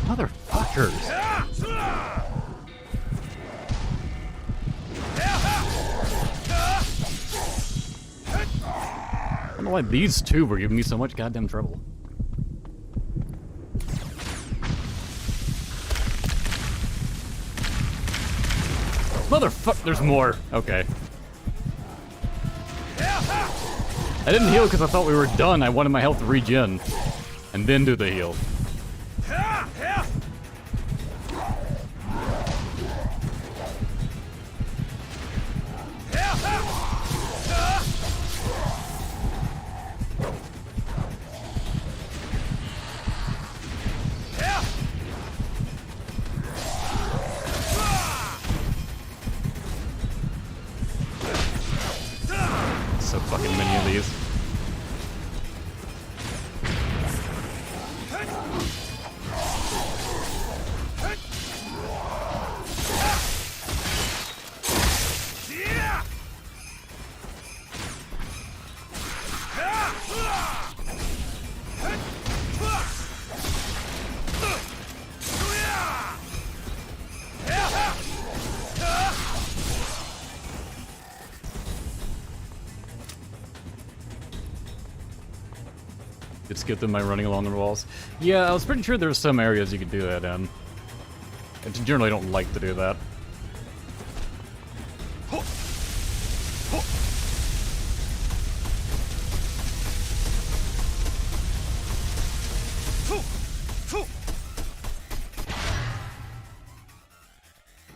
[SPEAKER 1] Motherfuckers. I don't know why these two were giving me so much goddamn trouble. Motherfuck, there's more. Okay. I didn't heal because I thought we were done. I wanted my health to regen. And then do the heal. So fucking many of these. Could skip them by running along the walls. Yeah, I was pretty sure there were some areas you could do that in. I generally don't like to do that.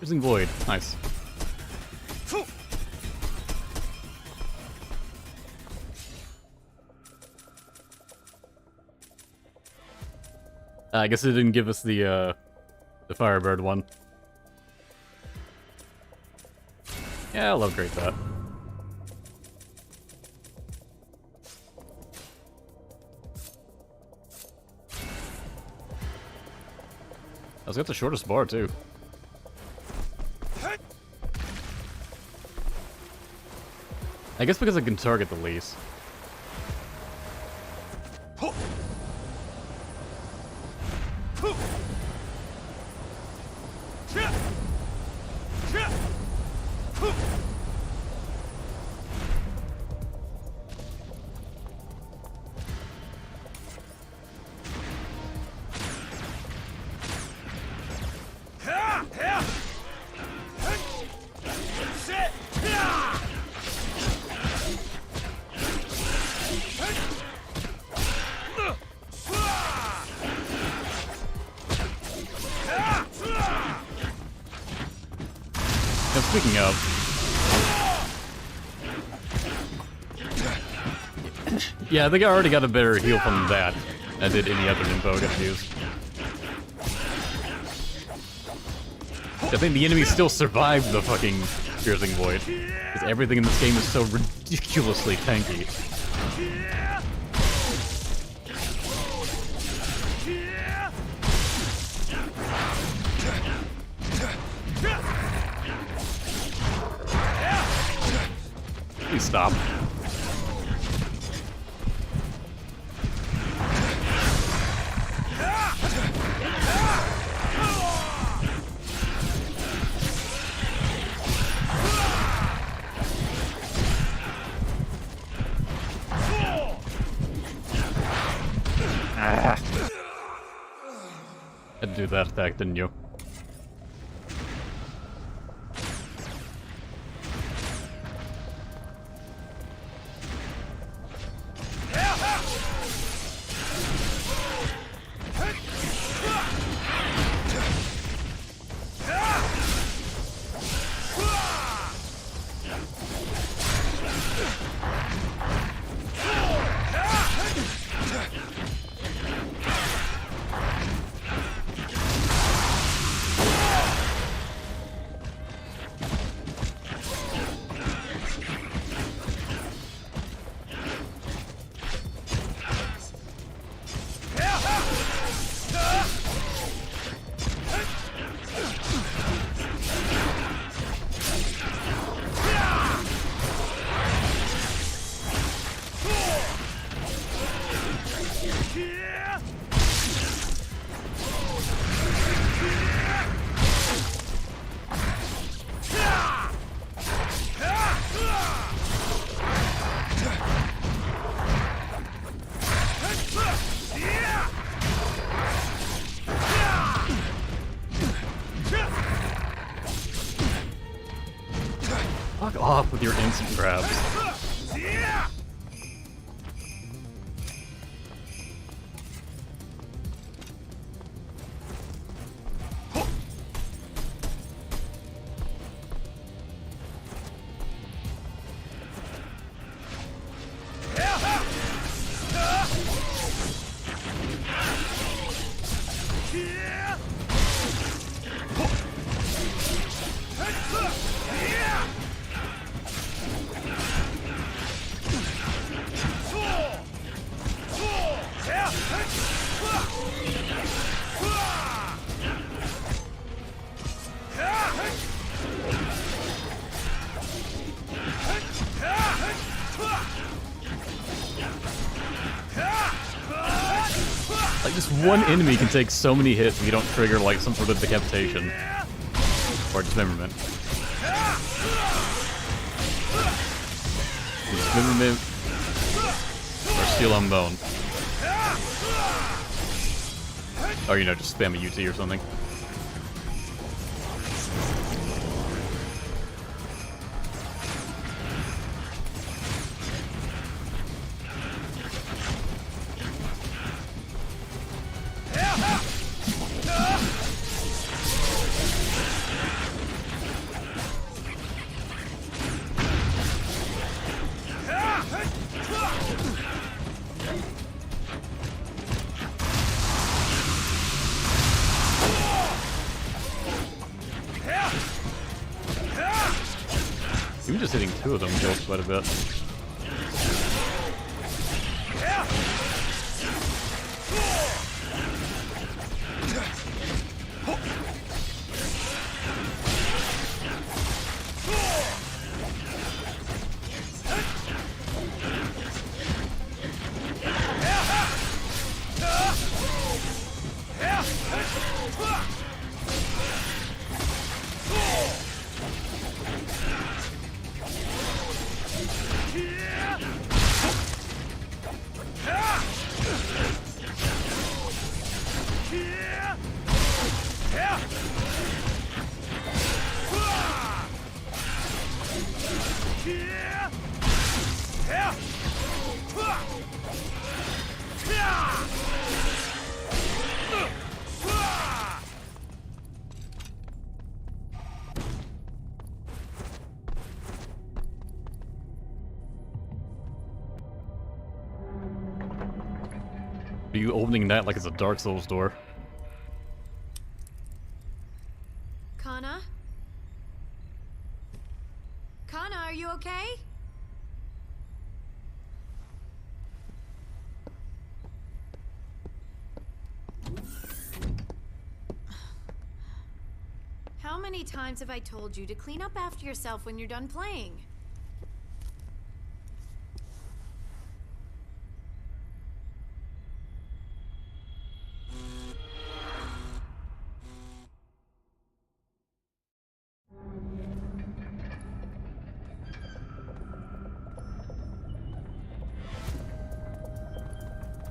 [SPEAKER 1] Using Void. Nice. I guess it didn't give us the Firebird one. Yeah, I'll upgrade that. It's got the shortest bar, too. I guess because I can target the least. Speaking of, yeah, I think I already got a better heal from that than I did any other info I got to use. I think the enemy still survived the fucking piercing void, because everything in this game is so ridiculously tanky. Please stop. Had to do that attack, didn't you? off with your instant grabs. Like, just one enemy can take so many hits if you don't trigger, like, some sort of decapitation. Or dismemberment. Dismemberment. Or steel on bone. Or, you know, just spam a UT or something. Even just hitting two of them kills quite a bit. Are you opening that like it's a Dark Souls door?
[SPEAKER 4] Kana? Kana, are you okay? How many times have I told you to clean up after yourself when you're done playing?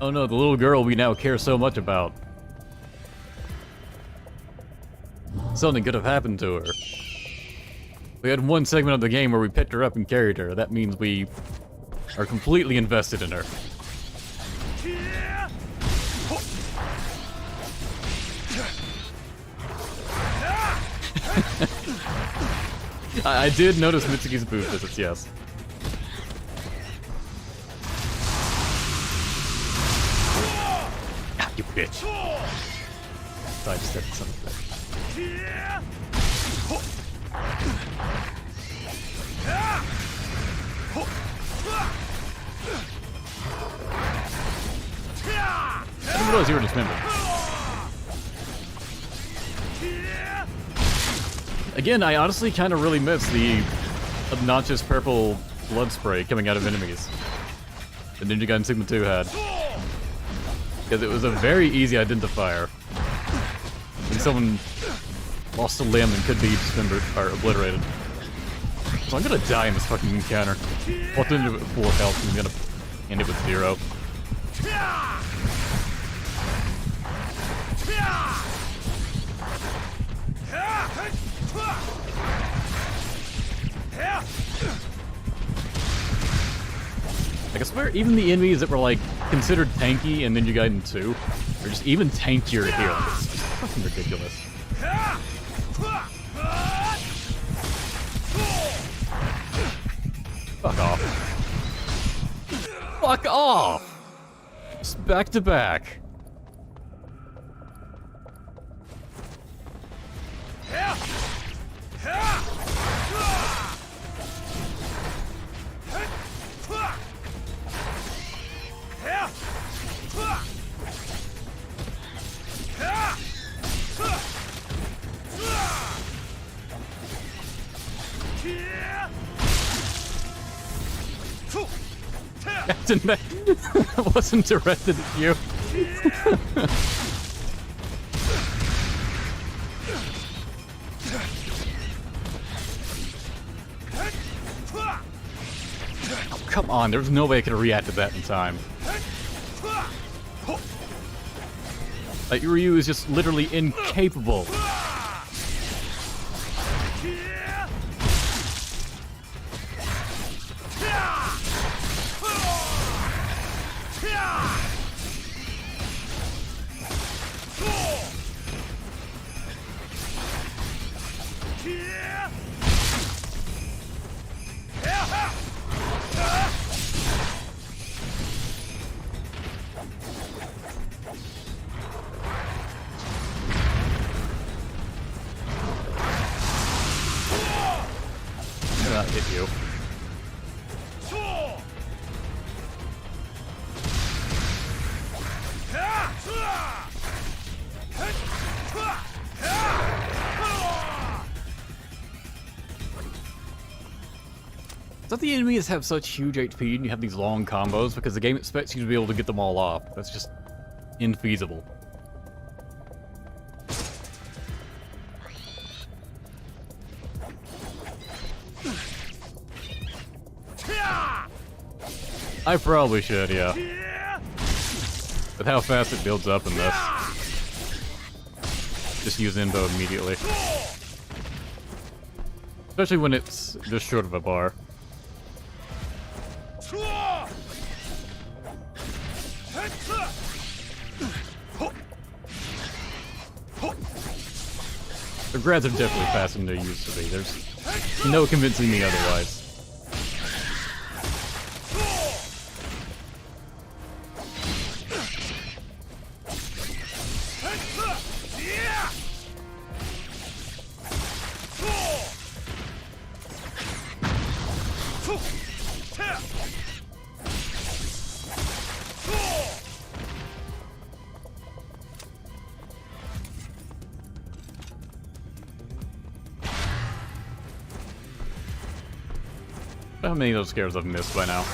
[SPEAKER 1] Oh no, the little girl we now care so much about. Something could have happened to her. We had one segment of the game where we picked her up and carried her. That means we are completely invested in her. I did notice Mitsuki's booth visits, yes. Ah, you bitch. Sidestepped something. I didn't realize you were dismembered. Again, I honestly kind of really miss the obnoxious purple blood spray coming out of enemies that Ninja Gaiden Sigma 2 had. Because it was a very easy identifier. When someone lost a limb and could be dismembered or obliterated. So I'm gonna die in this fucking encounter. Walked into it at full health and I'm gonna end it with 0. Like, I swear, even the enemies that were, like, considered tanky in Ninja Gaiden 2 are just even tankier here. It's just fucking ridiculous. Fuck off. Fuck off! Just back to back. Captain, that wasn't directed at you. Oh, come on, there's no way I could have reacted that in time. Like, Ryu is just literally incapable. Not hit you. I thought the enemies have such huge HP and you have these long combos because the game expects you to be able to get them all off. That's just infeasible. I probably should, yeah. With how fast it builds up in this. Just use Invo immediately. Especially when it's just short of a bar. The grads are definitely faster than they used to be. There's no convincing me otherwise. How many of those scares I've missed by now?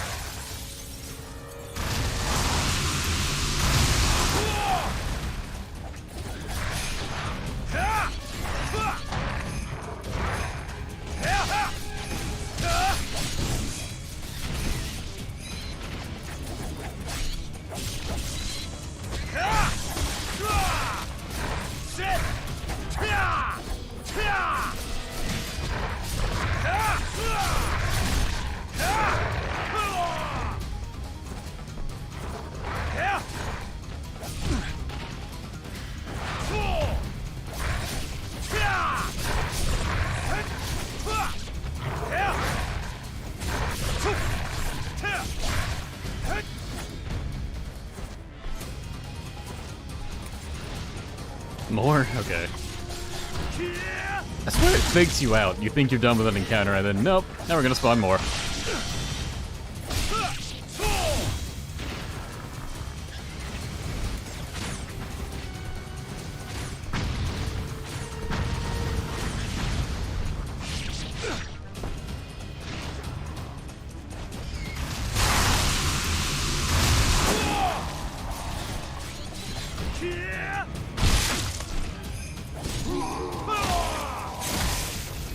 [SPEAKER 1] More? Okay. I swear it fakes you out. You think you're done with an encounter, and then nope, now we're gonna spawn more.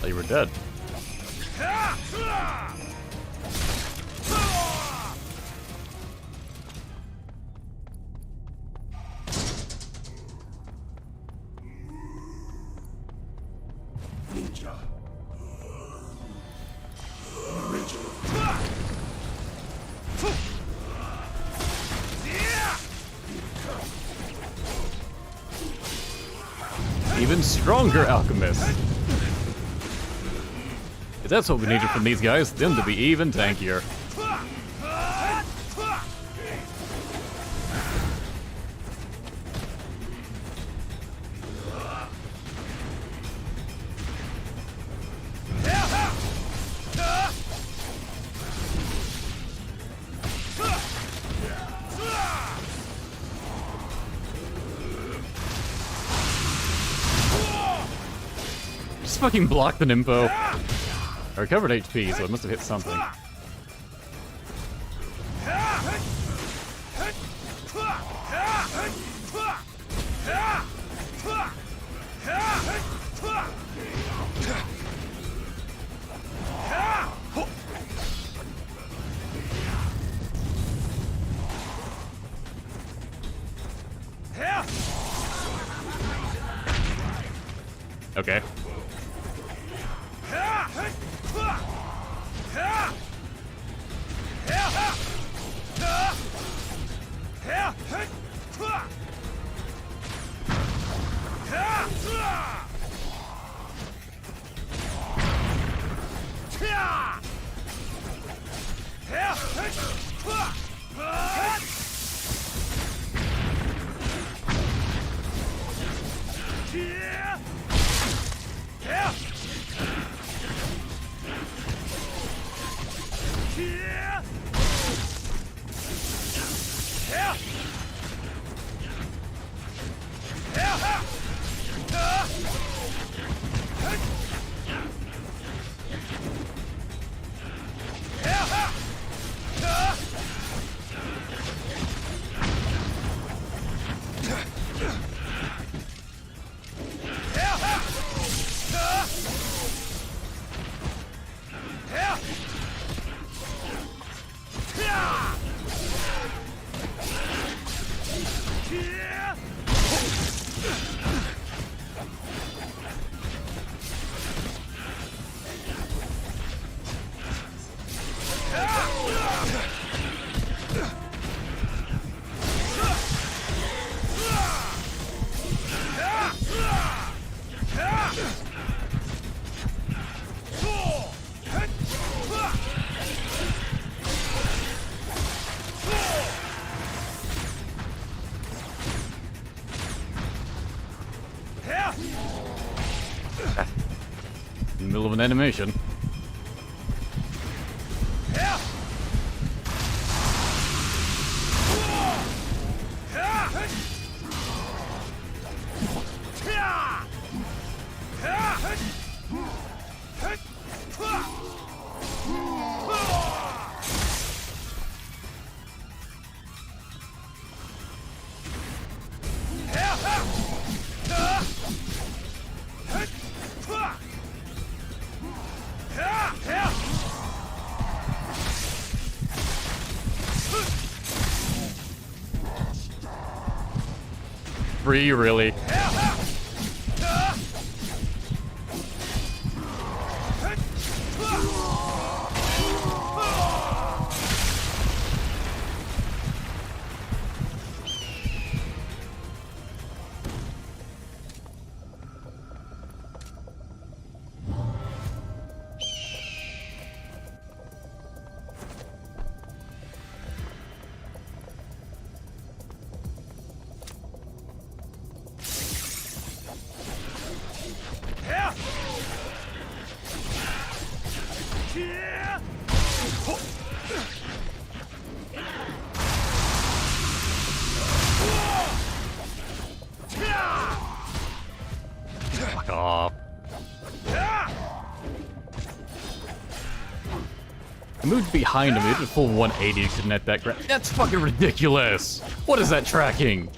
[SPEAKER 1] Oh, you were dead.
[SPEAKER 5] Ninja. Original.
[SPEAKER 1] even stronger alchemists. If that's what we needed from these guys, them to be even tankier. Just fucking block the Nympho. I recovered HP, so it must have hit something. Okay. In the middle of an animation. Free, really? Fuck off. I moved behind him, he did a full 180 to net that grab. That's fucking ridiculous! What is that tracking?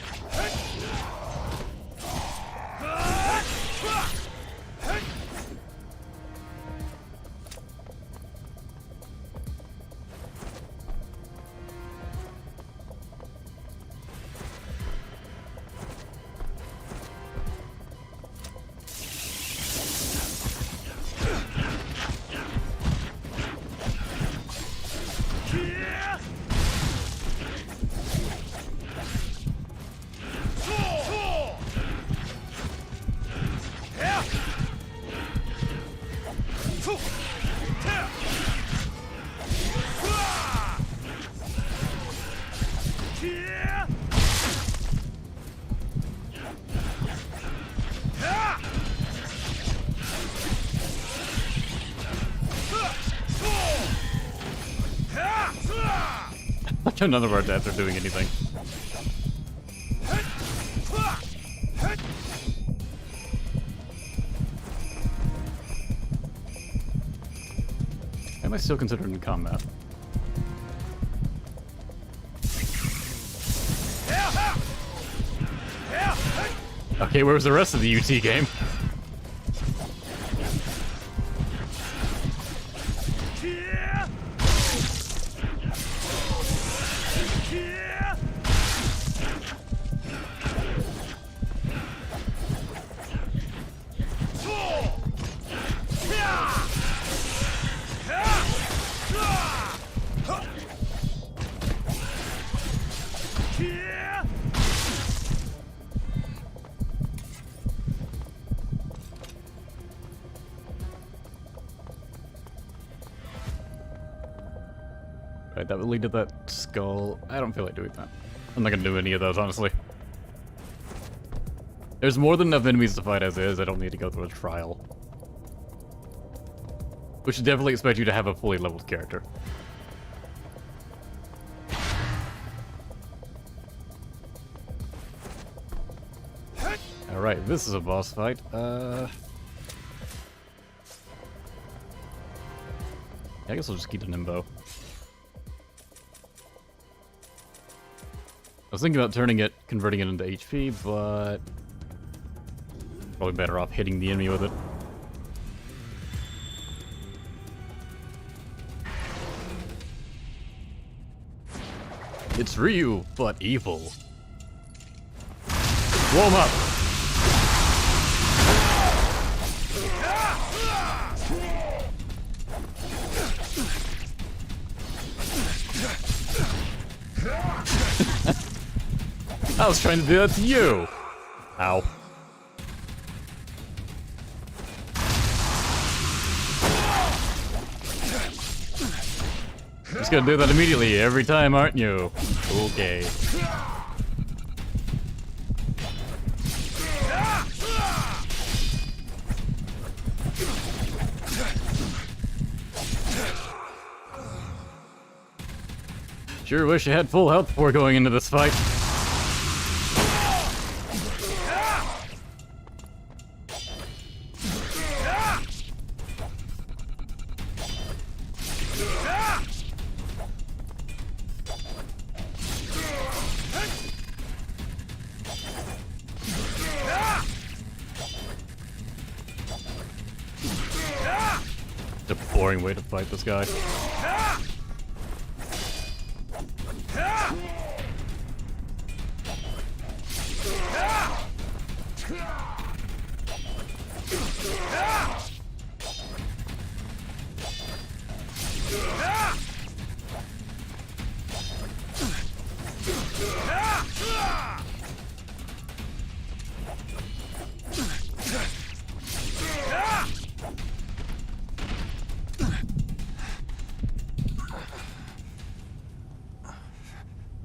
[SPEAKER 1] None of our deaths are doing anything. Am I still considered in combat? Okay, where was the rest of the UT game? Right, that would lead to that skull. I don't feel like doing that. I'm not gonna do any of those, honestly. There's more than enough enemies to fight as is. I don't need to go through a trial. Which should definitely expect you to have a fully leveled character. Alright, this is a boss fight. I guess I'll just keep the Nimbo. I was thinking about converting it into HP, but probably better off hitting the enemy with it. It's Ryu, but evil. Blow him up! I was trying to do that to you! Ow. Just gonna do that immediately every time, aren't you? Okay. Sure wish I had full health before going into this fight. It's a boring way to fight this guy.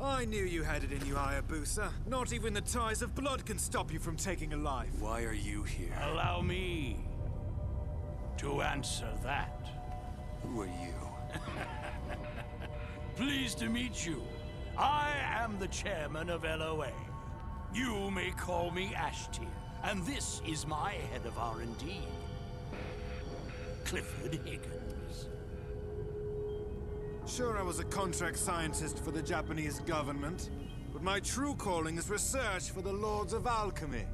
[SPEAKER 10] I knew you had it in you, Hayabusa. Not even the ties of blood can stop you from taking a life.
[SPEAKER 3] Why are you here?
[SPEAKER 5] Allow me to answer that.
[SPEAKER 3] Who are you?
[SPEAKER 5] Pleased to meet you. I am the chairman of LOA. You may call me Ashtier, and this is my head of R&D, Clifford Higgins.
[SPEAKER 10] Sure, I was a contract scientist for the Japanese government, but my true calling is research for the Lords of Alchemy.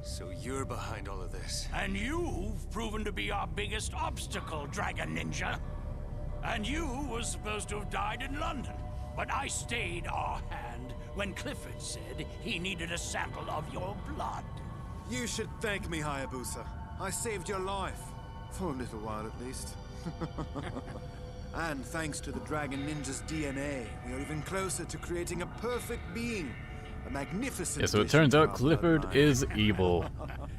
[SPEAKER 3] So you're behind all of this.
[SPEAKER 5] And you've proven to be our biggest obstacle, Dragon Ninja. And you were supposed to have died in London, but I stayed our hand when Clifford said he needed a sample of your blood.
[SPEAKER 10] You should thank me, Hayabusa. I saved your life. For a little while, at least. And thanks to the Dragon Ninja's DNA, we are even closer to creating a perfect being. A magnificent.
[SPEAKER 1] Yeah, so it turns out Clifford is evil.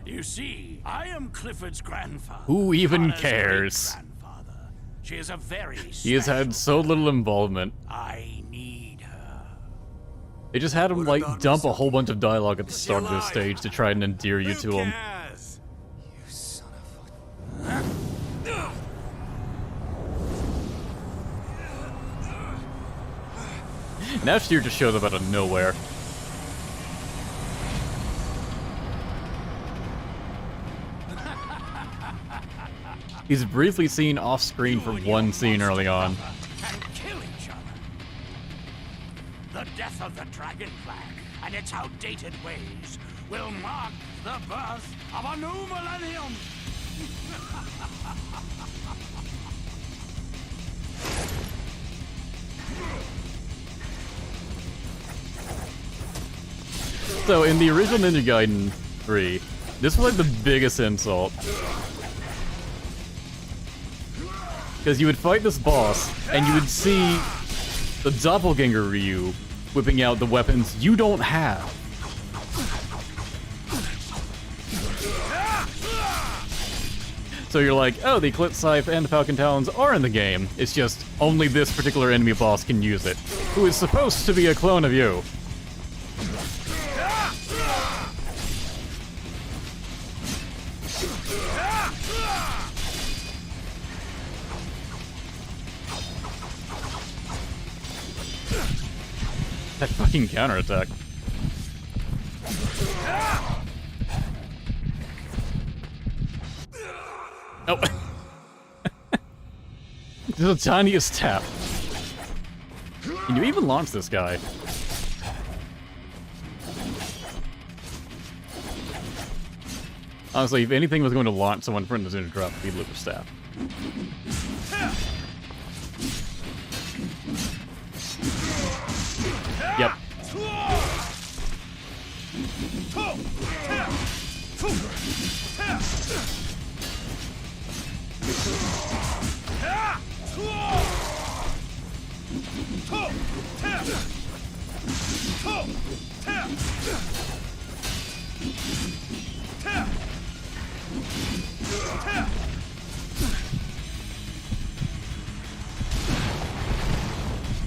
[SPEAKER 5] You see, I am Clifford's grandfather.
[SPEAKER 1] Who even
[SPEAKER 5] Anna's
[SPEAKER 1] cares?
[SPEAKER 5] great-grandfather. She is a very
[SPEAKER 1] He has had so little involvement.
[SPEAKER 5] I need her.
[SPEAKER 1] They just had him, like, dump a whole bunch of dialogue at the start of this stage to try and endear you to him. Now Steer just shows up out of nowhere. He's briefly seen off-screen for one scene early on.
[SPEAKER 5] And kill each other. The death of the Dragon Flag and its outdated ways will mark the birth of a new millennium.
[SPEAKER 1] So, in the original Ninja Gaiden 3, this was like the biggest insult. Because you would fight this boss, and you would see the doppelganger Ryu whipping out the weapons you don't have. So you're like, oh, the Eclipse Scythe and the Falcon Talons are in the game. It's just only this particular enemy boss can use it, who is supposed to be a clone of you. That fucking counterattack. Oh. The tiniest tap. Can you even launch this guy? Honestly, if anything was going to launch someone from the Ninja drop, it'd be Luca's staff. Yep.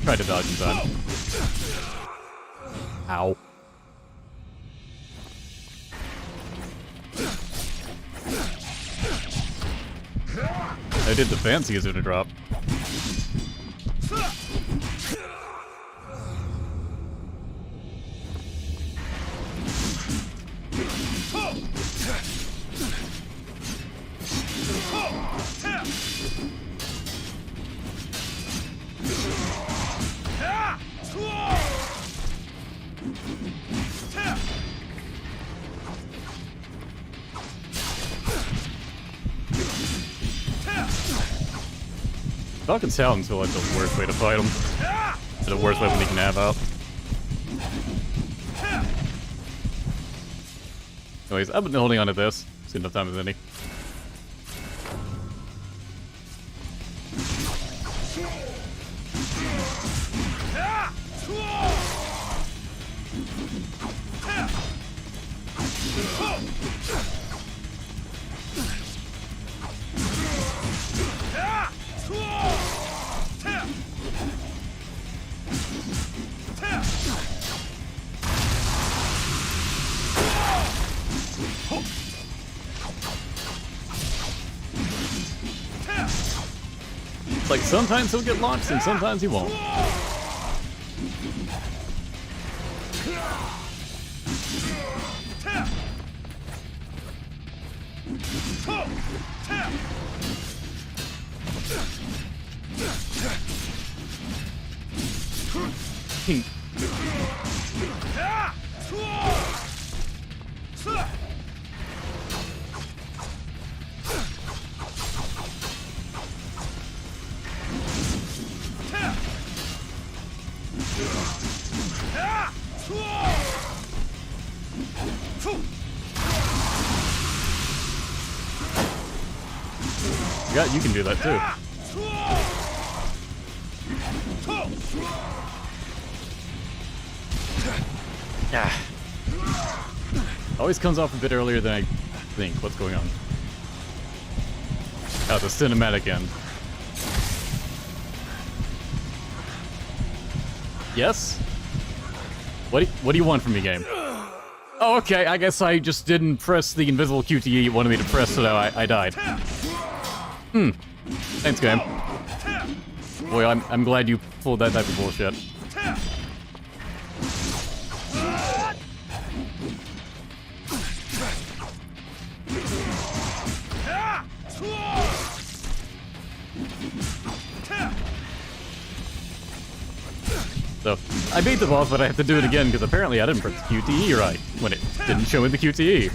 [SPEAKER 1] Try to dodge inside. Ow. I did the fanciest of a drop. Falcon Talons feel like the worst way to fight him. The worst weapon he can have out. Anyways, I've been holding on to this. It's enough time as any. Like, sometimes he'll get launched and sometimes he won't. Yeah, you can do that too. Yeah. Always comes off a bit earlier than I think. What's going on? Oh, the cinematic end. Yes? What do you want from me, game? Oh, okay, I guess I just didn't press the invisible QTE you wanted me to press, so I died. Thanks, game. Boy, I'm glad you pulled that type of bullshit. So, I beat the boss, but I have to do it again, because apparently I didn't press the QTE right, when it didn't show me the QTE.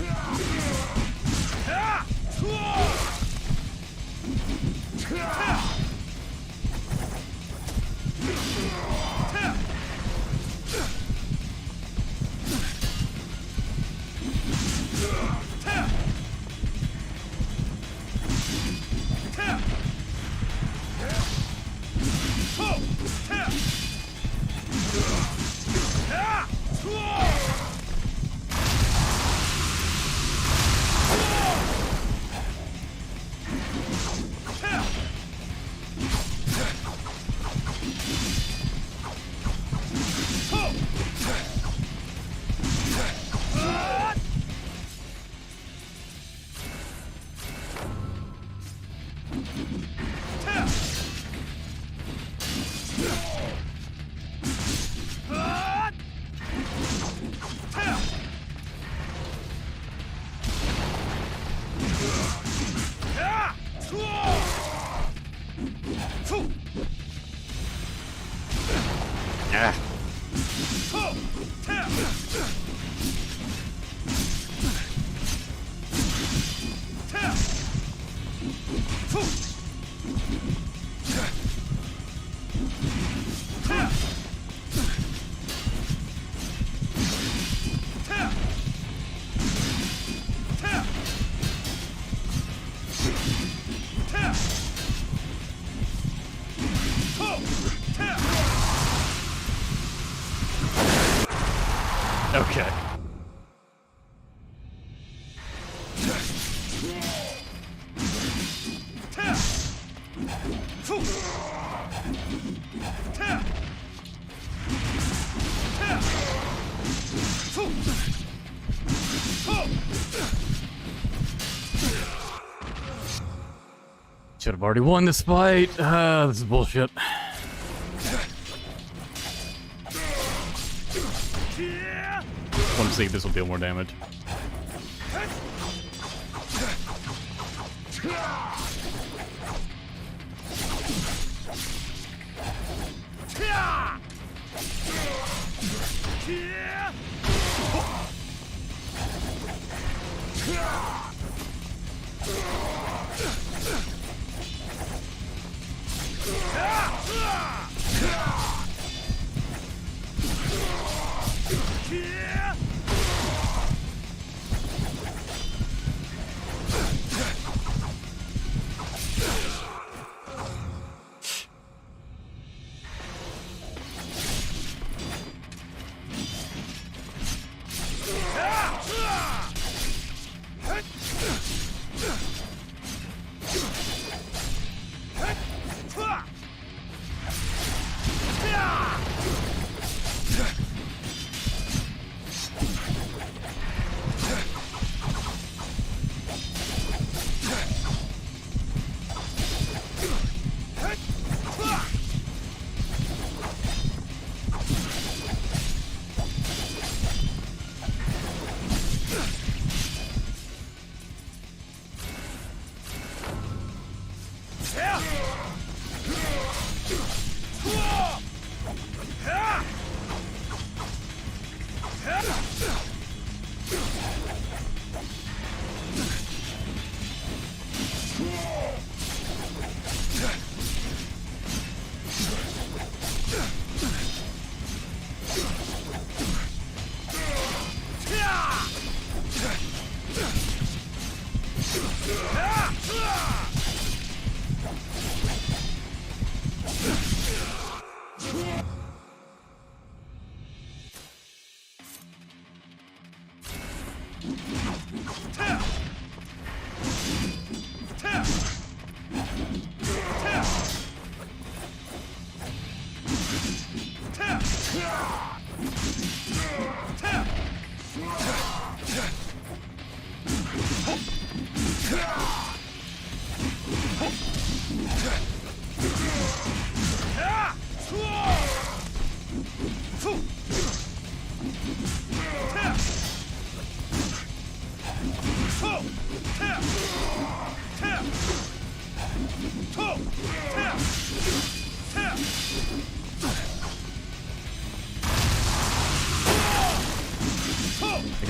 [SPEAKER 1] Okay. Should have already won this fight. This is bullshit. Want to see if this will deal more damage.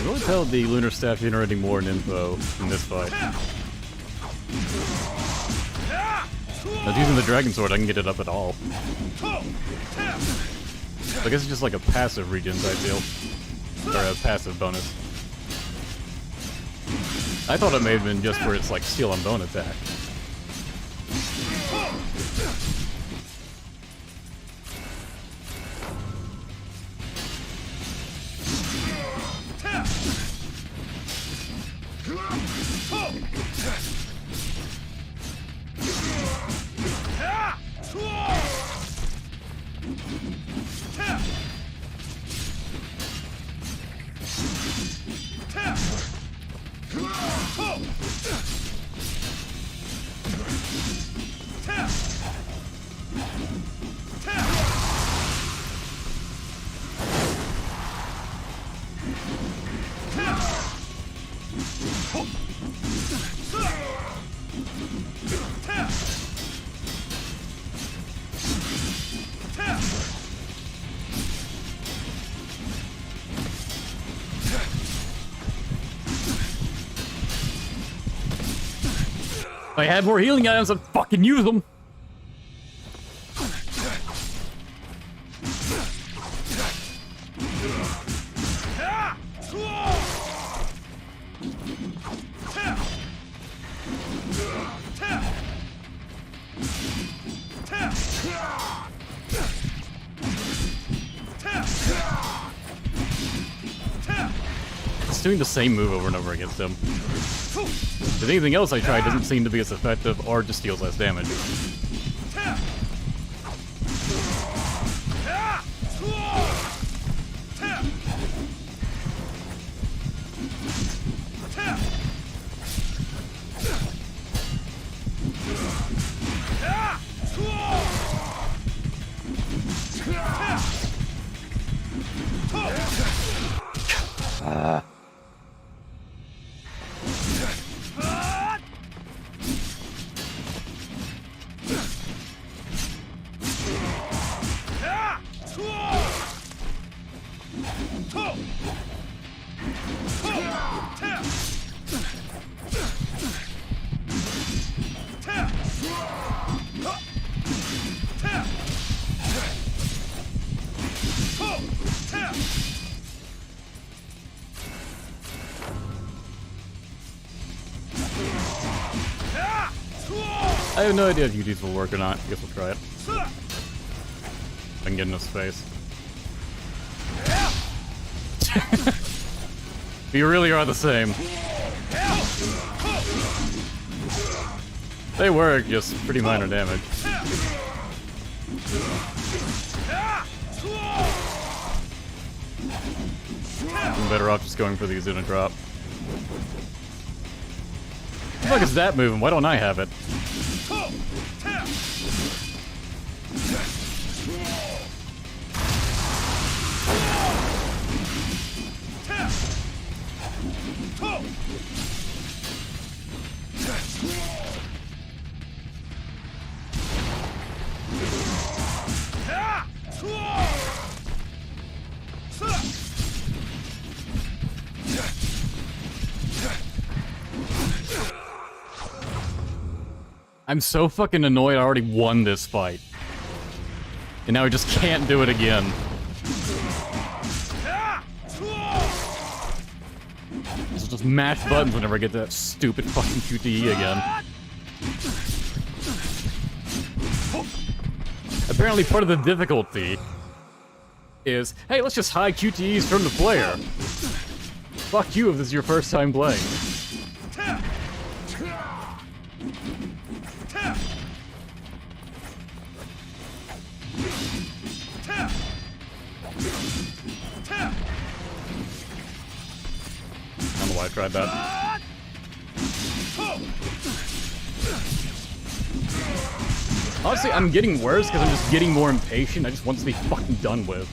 [SPEAKER 1] really tell the lunar staff generating more info in this fight. Not using the dragon sword, I can get it up at all. I guess it's just like a passive regen type deal. Or a passive bonus. I thought it may have been just for its like steel and bone attack. If I had more healing items, I'd fucking use them. It's doing the same move over and over against him. But anything else I tried doesn't seem to be as effective or just deals less damage. I have no idea if UTs will work or not. I guess we'll try it. If I can get enough space. You really are the same. They work, just pretty minor damage. I'm better off just going for the Izuna drop. What the fuck is that moving? Why don't I have it? I'm so fucking annoyed I already won this fight. And now I just can't do it again. Just mash buttons whenever I get that stupid fucking QTE again. Apparently part of the difficulty is, hey, let's just hide QTEs from the player. Fuck you if this is your first time playing. I don't know why I tried that. Honestly, I'm getting worse because I'm just getting more impatient. I just want to be fucking done with.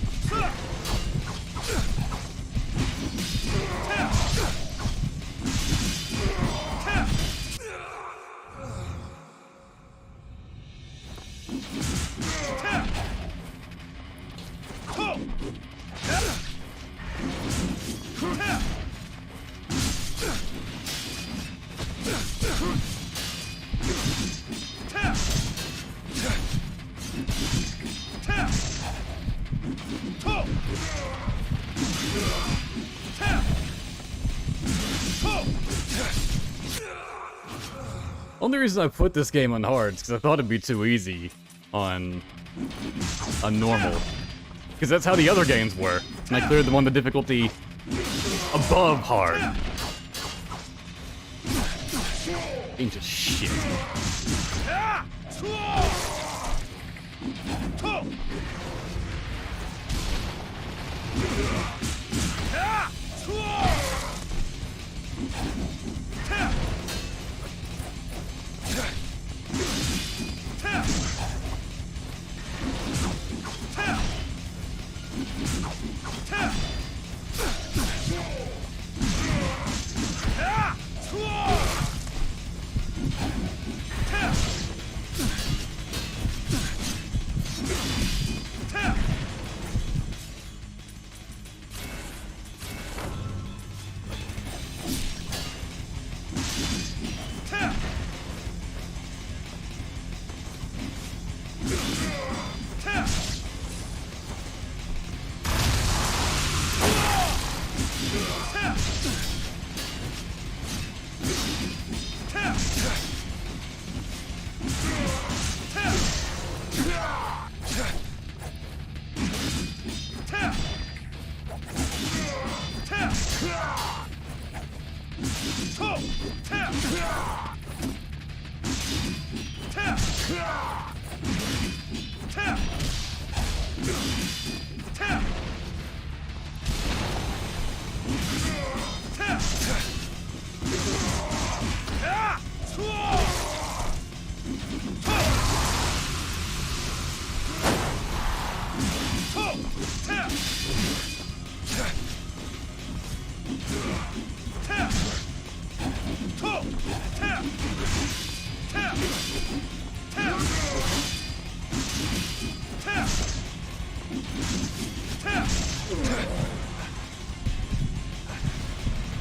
[SPEAKER 1] Only reason I put this game on hard is because I thought it'd be too easy on normal. Because that's how the other games were. And I cleared them on the difficulty above hard. Game's just shit.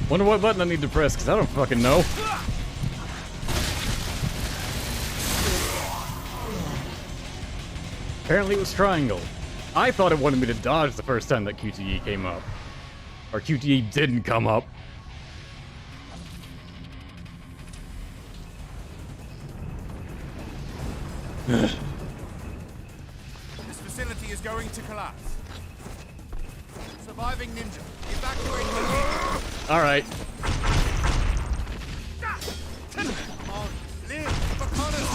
[SPEAKER 1] Wonder what button I need to press, because I don't fucking know. Apparently it was triangle. I thought it wanted me to dodge the first time that QTE came up. Or QTE didn't come up.
[SPEAKER 16] This facility is going to collapse. Surviving ninja, evacuate the
[SPEAKER 1] Alright.
[SPEAKER 16] on, live for Connors.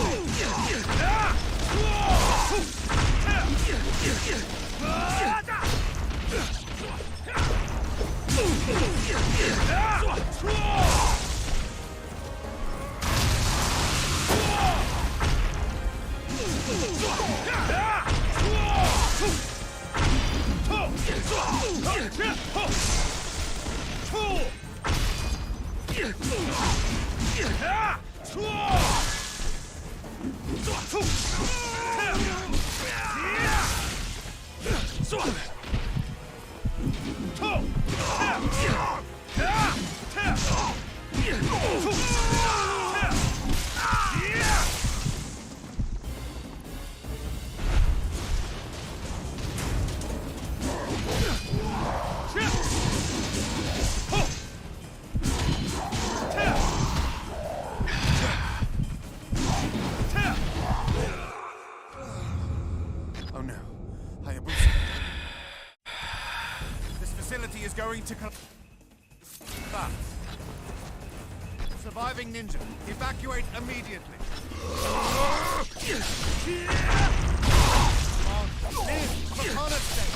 [SPEAKER 16] Oh no, Hayabusa. This facility is going to collapse. Surviving ninja, evacuate immediately. On, live for Connor's sake.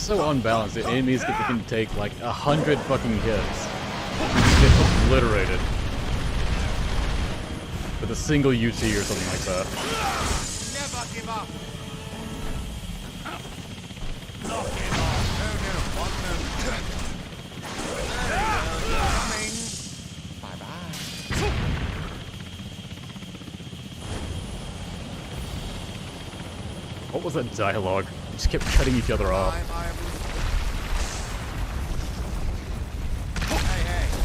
[SPEAKER 1] so unbalanced that enemies can take like 100 fucking hits and just get obliterated with a single UT or something like that.
[SPEAKER 6] Never give up. Knock him off.
[SPEAKER 1] What was that dialogue? Just kept cutting each other off.
[SPEAKER 6] Hey,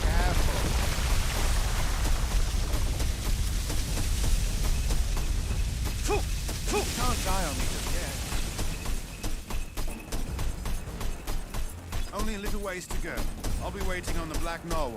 [SPEAKER 6] careful. Can't die on me just yet. Only a little ways to go. I'll be waiting on the Black Narwhal.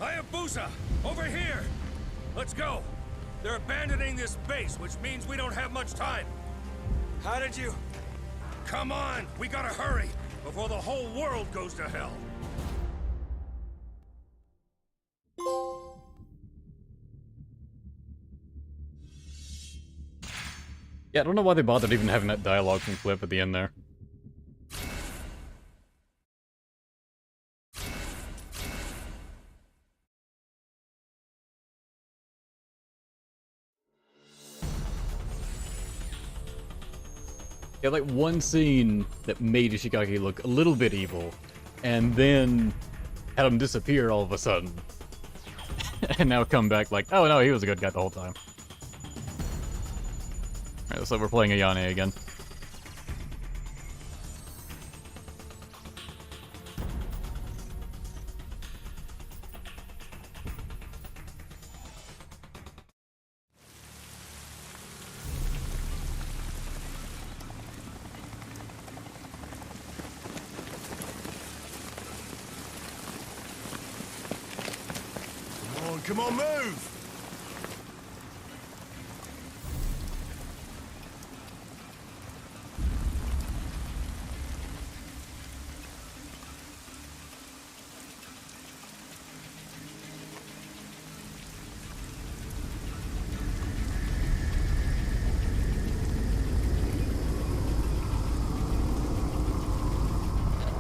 [SPEAKER 19] Hayabusa! Over here! Let's go! They're abandoning this base, which means we don't have much time. How did you... Come on! We gotta hurry! Before the whole world goes to hell!
[SPEAKER 1] Yeah, I don't know why they bothered even having that dialogue from Cliff at the end there. Yeah, like one scene that made Ishigaki look a little bit evil, and then had him disappear all of a sudden. And now come back like, oh no, he was a good guy the whole time. Alright, so we're playing Ayane again.
[SPEAKER 16] Come on, move!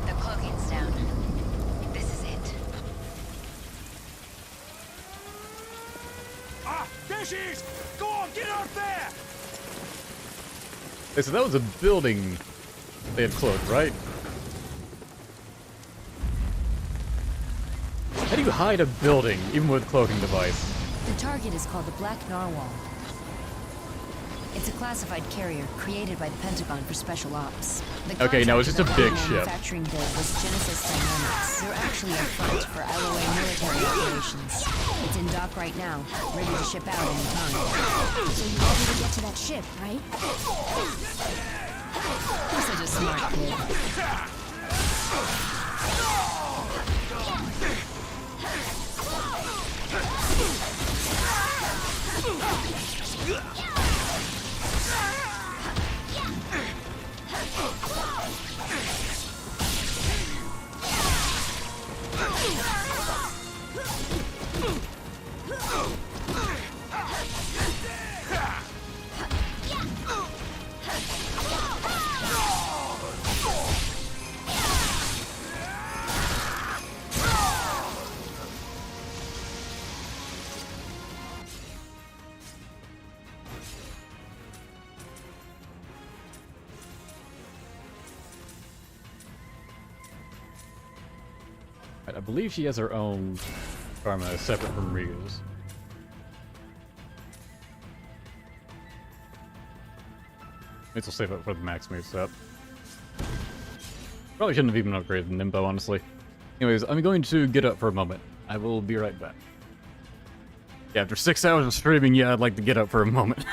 [SPEAKER 11] The cloaking's down. This is it.
[SPEAKER 19] There she is! Go on, get out there!
[SPEAKER 1] Hey, so that was a building they had cloaked, right? How do you hide a building, even with a cloaking device?
[SPEAKER 11] The target is called the Black Narwhal. It's a classified carrier created by the Pentagon for special ops. The
[SPEAKER 1] Okay, now it's just a
[SPEAKER 11] contractor
[SPEAKER 1] big
[SPEAKER 11] behind the
[SPEAKER 1] ship.
[SPEAKER 11] manufacturing build was Genesis Dynamics. They're actually a front for LOA military operations. It's in dock right now, ready to ship out any time.
[SPEAKER 17] So you're ready to get to that ship, right?
[SPEAKER 11] You're such a smart kid.
[SPEAKER 1] Right, I believe she has her own karma separate from Ryu's. Maybe we'll save it for the max move set. Probably shouldn't have even upgraded the Nimbo, honestly. Anyways, I'm going to get up for a moment. I will be right back. Yeah, after 6 hours of streaming, yeah, I'd like to get up for a moment.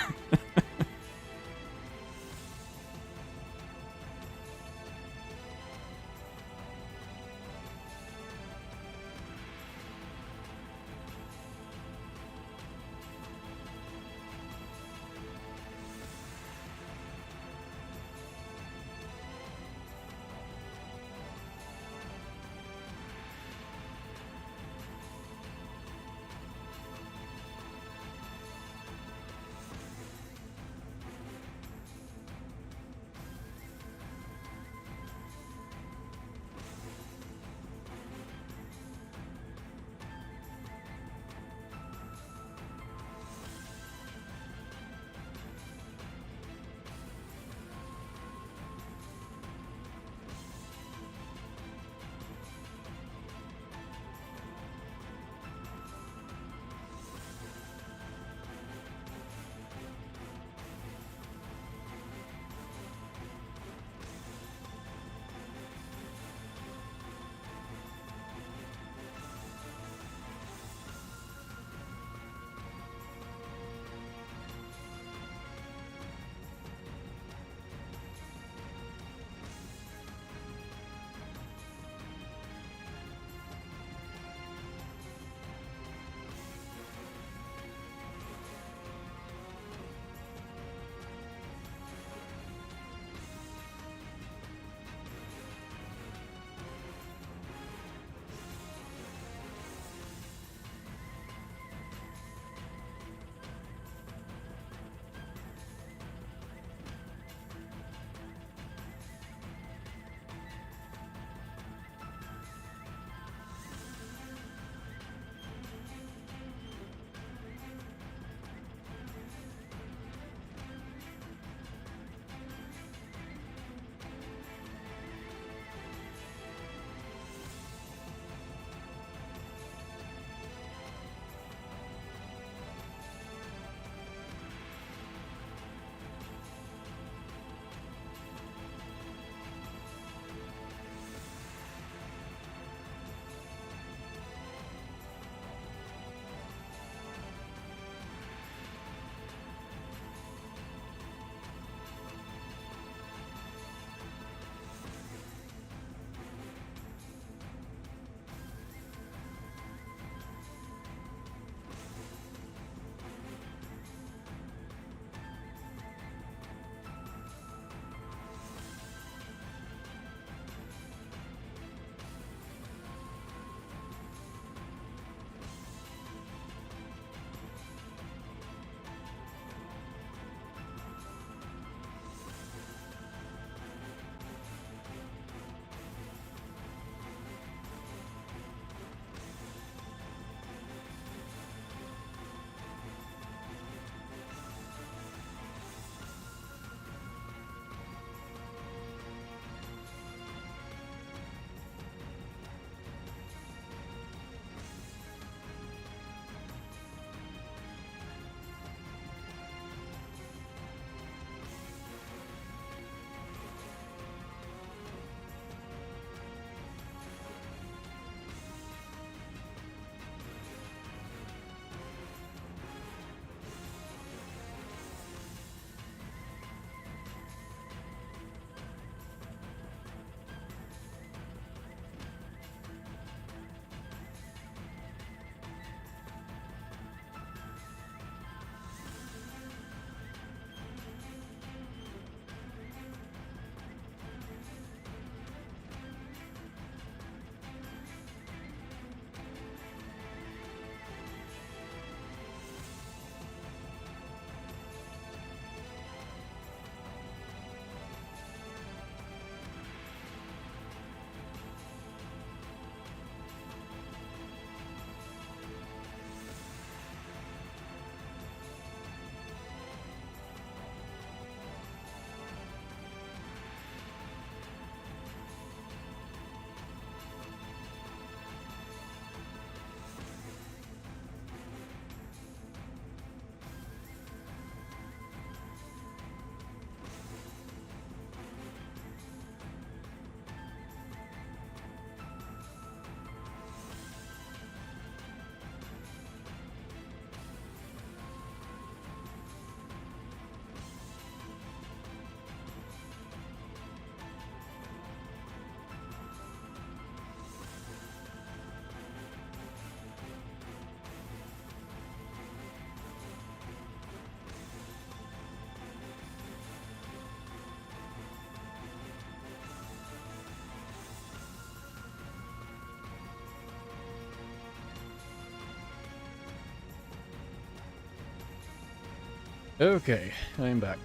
[SPEAKER 1] Okay, I am back.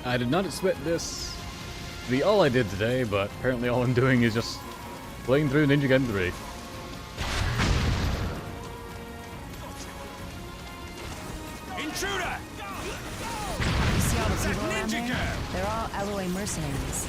[SPEAKER 1] I did not expect this to be all I did today, but apparently all I'm doing is just playing through Ninja Gaiden 3.
[SPEAKER 9] Intruder!
[SPEAKER 11] You see all the people around there? They're all Alloy mercenaries.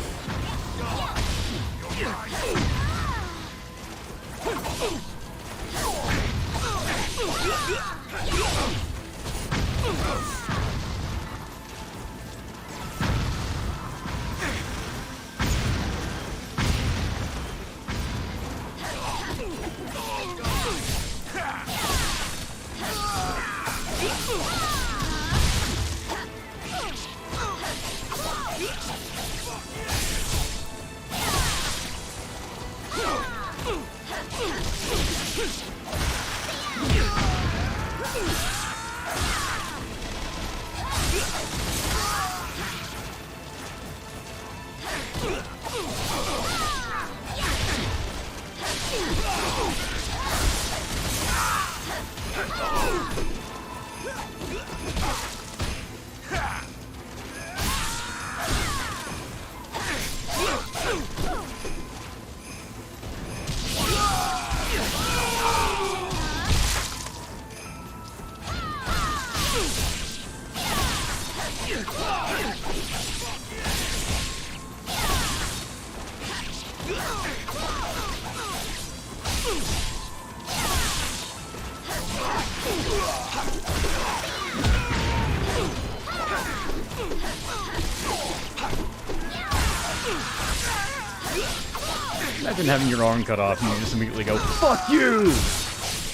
[SPEAKER 1] Imagine having your arm cut off and you just immediately go, "Fuck you!"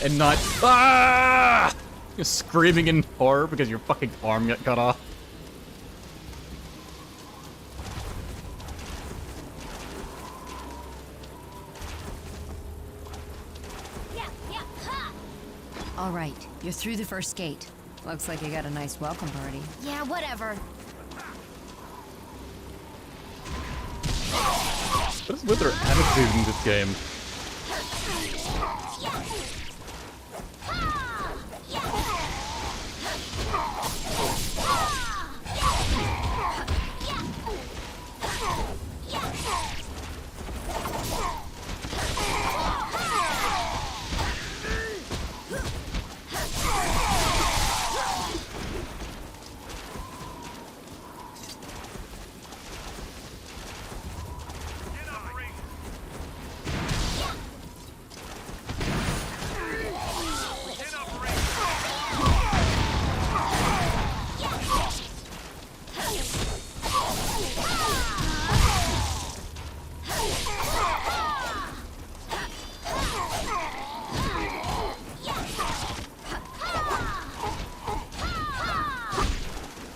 [SPEAKER 1] and not, "Ah!" You're screaming in horror because your fucking arm got cut off.
[SPEAKER 11] All right, you're through the first gate. Looks like you got a nice welcome party.
[SPEAKER 7] Yeah, whatever.
[SPEAKER 1] What is with their attitude in this game?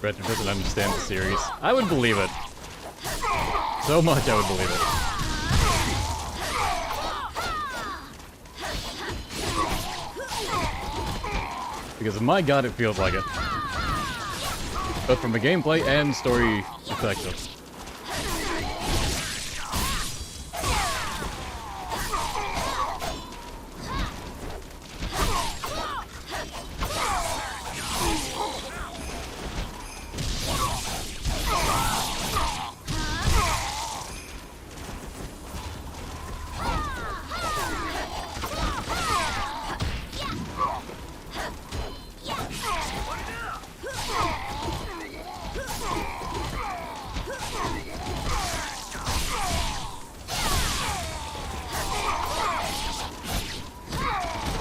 [SPEAKER 1] Retro doesn't understand the series. I would believe it. So much I would believe it. Because my god, it feels like it. Both from a gameplay and story perspective.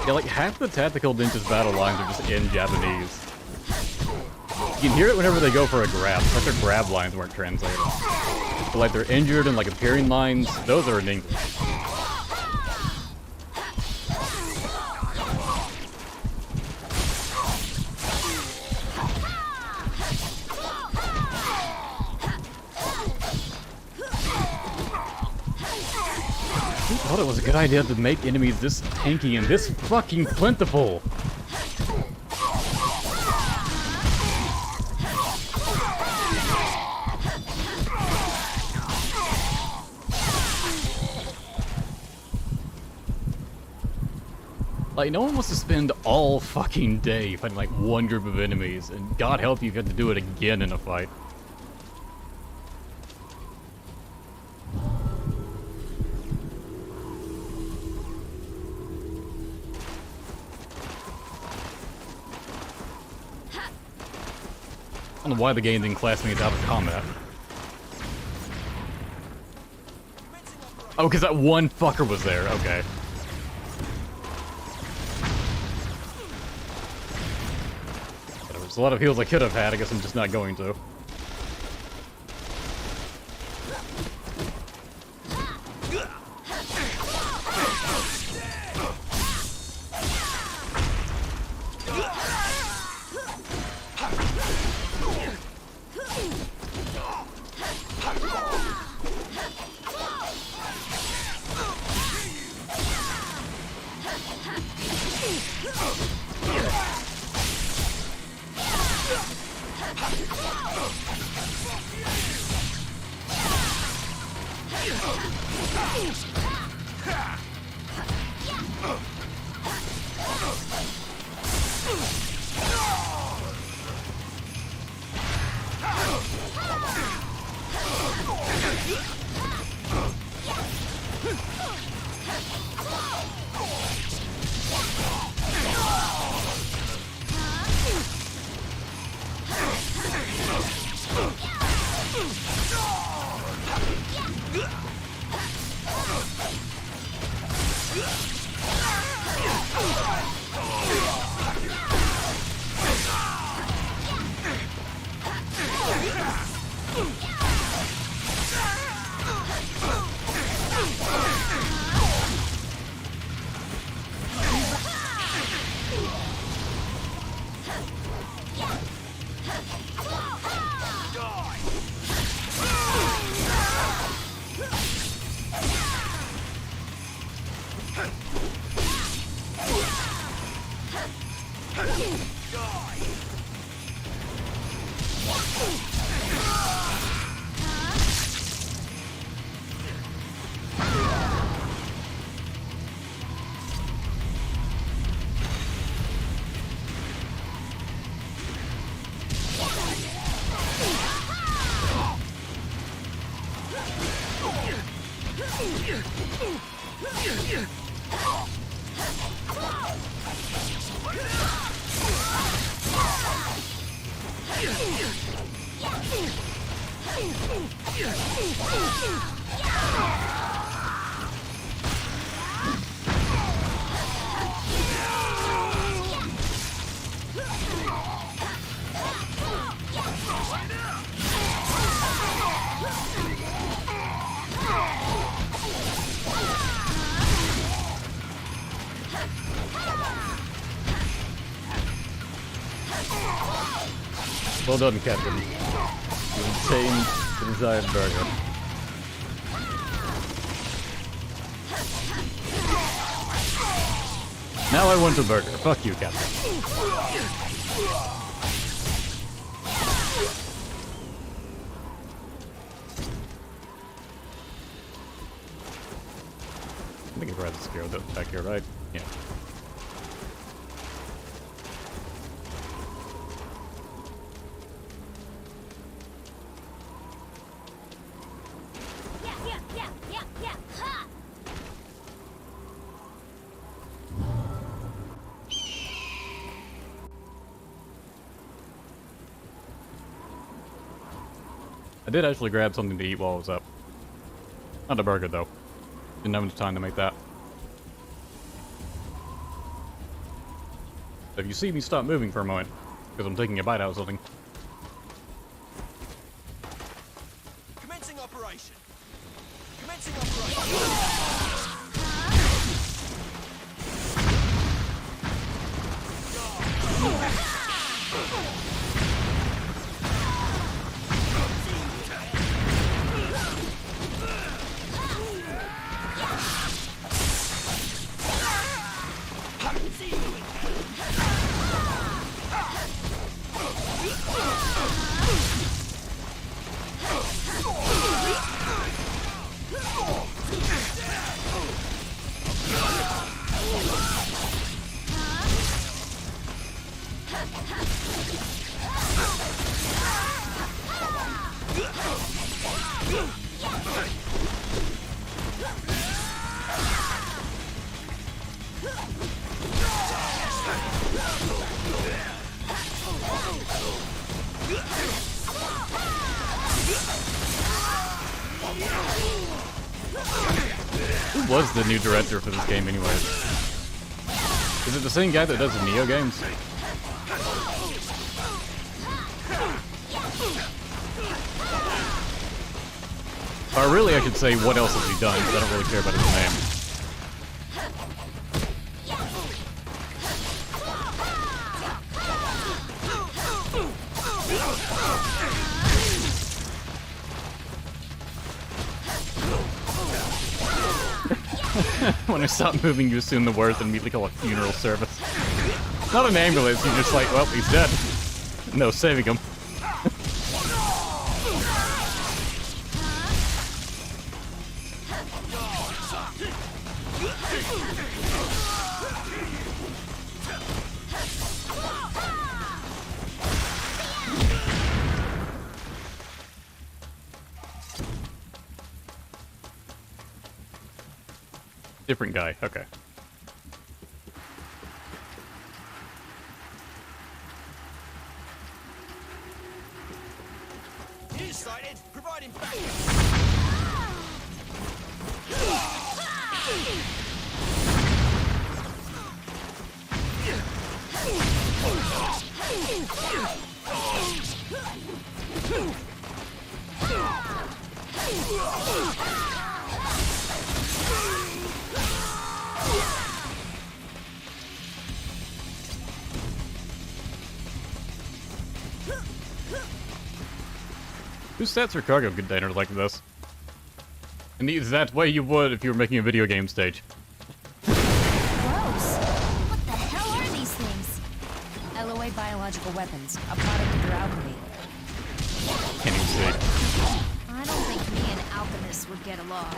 [SPEAKER 1] Yeah, like half the tactical ninjas battle lines are just in Japanese. You can hear it whenever they go for a grab. Like their grab lines weren't translated. But like their injured and like appearing lines, those are in English. Who thought it was a good idea to make enemies this tanky and this fucking plentiful? Like, no one wants to spend all fucking day fighting like one group of enemies, and God help you if you have to do it again in a fight. I don't know why the game didn't class me as out of combat. Oh, because that one fucker was there. Okay. There's a lot of heals I could have had. I guess I'm just not going to. Well done, Captain. You obtained the desired burger. Now I want a burger. Fuck you, Captain. I think it's right to scare that back here, right? Yeah. I did actually grab something to eat while I was up. Not a burger, though. Didn't have enough time to make that. If you see me stop moving for a moment, because I'm taking a bite out of something.
[SPEAKER 12] Commencing operation. Commencing operation.
[SPEAKER 1] Who was the new director for this game anyways? Is it the same guy that does the Neo games? Or really I should say, what else has he done, because I don't really care about his name. When I stop moving, you assume the worst and immediately call a funeral service. Not an ambulance, you're just like, well, he's dead. No saving him. Different guy, okay.
[SPEAKER 6] He sighted. Provide him back.
[SPEAKER 1] Who sets your cargo container like this? And the exact way you would if you were making a video game stage.
[SPEAKER 11] Gross. What the hell are these things? LOA biological weapons, a product of their alchemy.
[SPEAKER 1] Can't even see.
[SPEAKER 7] I don't think me and alchemists would get along.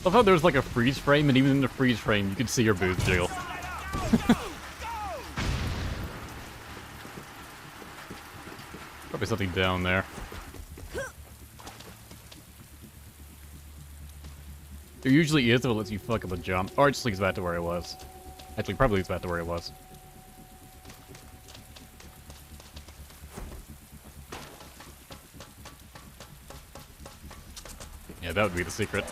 [SPEAKER 1] I thought there was like a freeze frame, and even in the freeze frame, you could see your boots jiggle. Probably something down there. There usually is if it lets you fuck up a jump. Or it just leads back to where it was. Actually, probably leads back to where it was. Yeah, that would be the secret.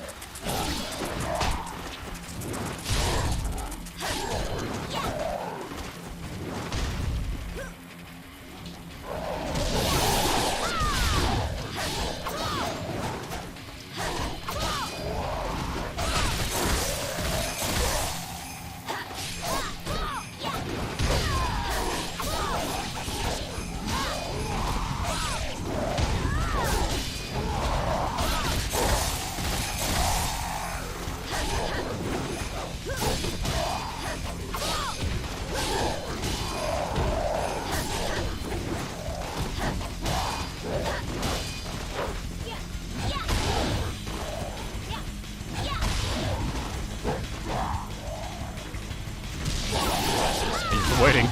[SPEAKER 1] Waiting.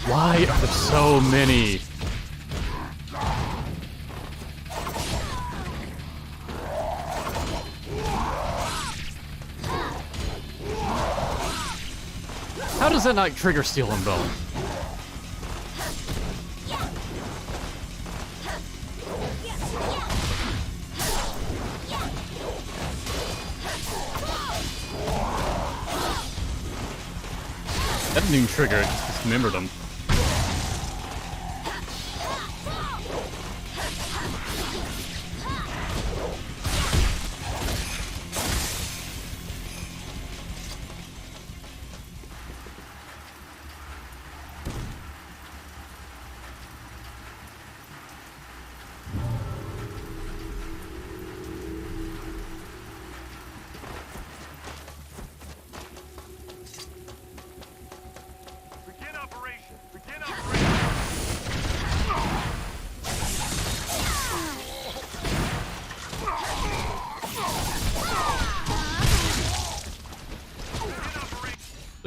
[SPEAKER 1] Why are there so many? How does that not trigger Steel and Bone? That didn't even trigger it, just dismembered him.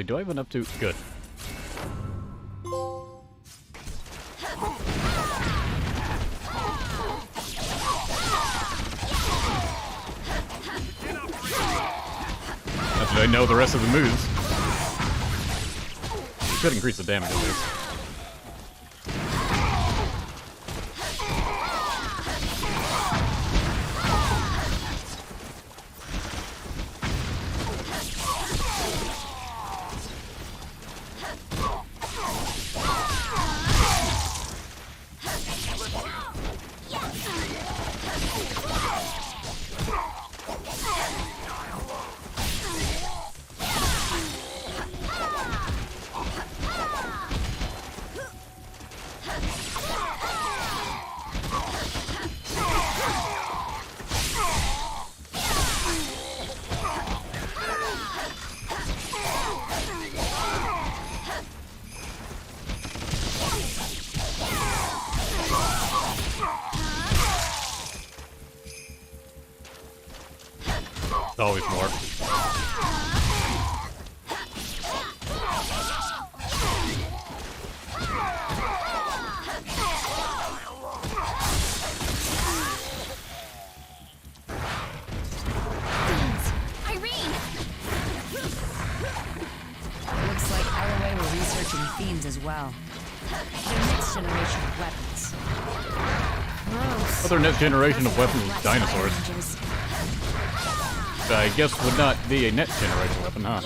[SPEAKER 1] Wait, do I have enough to... Good. Now that I know the rest of the moves. Should increase the damage of this. Always more.
[SPEAKER 11] Looks like LOA were researching fiends as well. Their next generation of weapons. Gross.
[SPEAKER 1] Other next generation of weapons is dinosaurs. I guess would not be a next generation weapon, huh?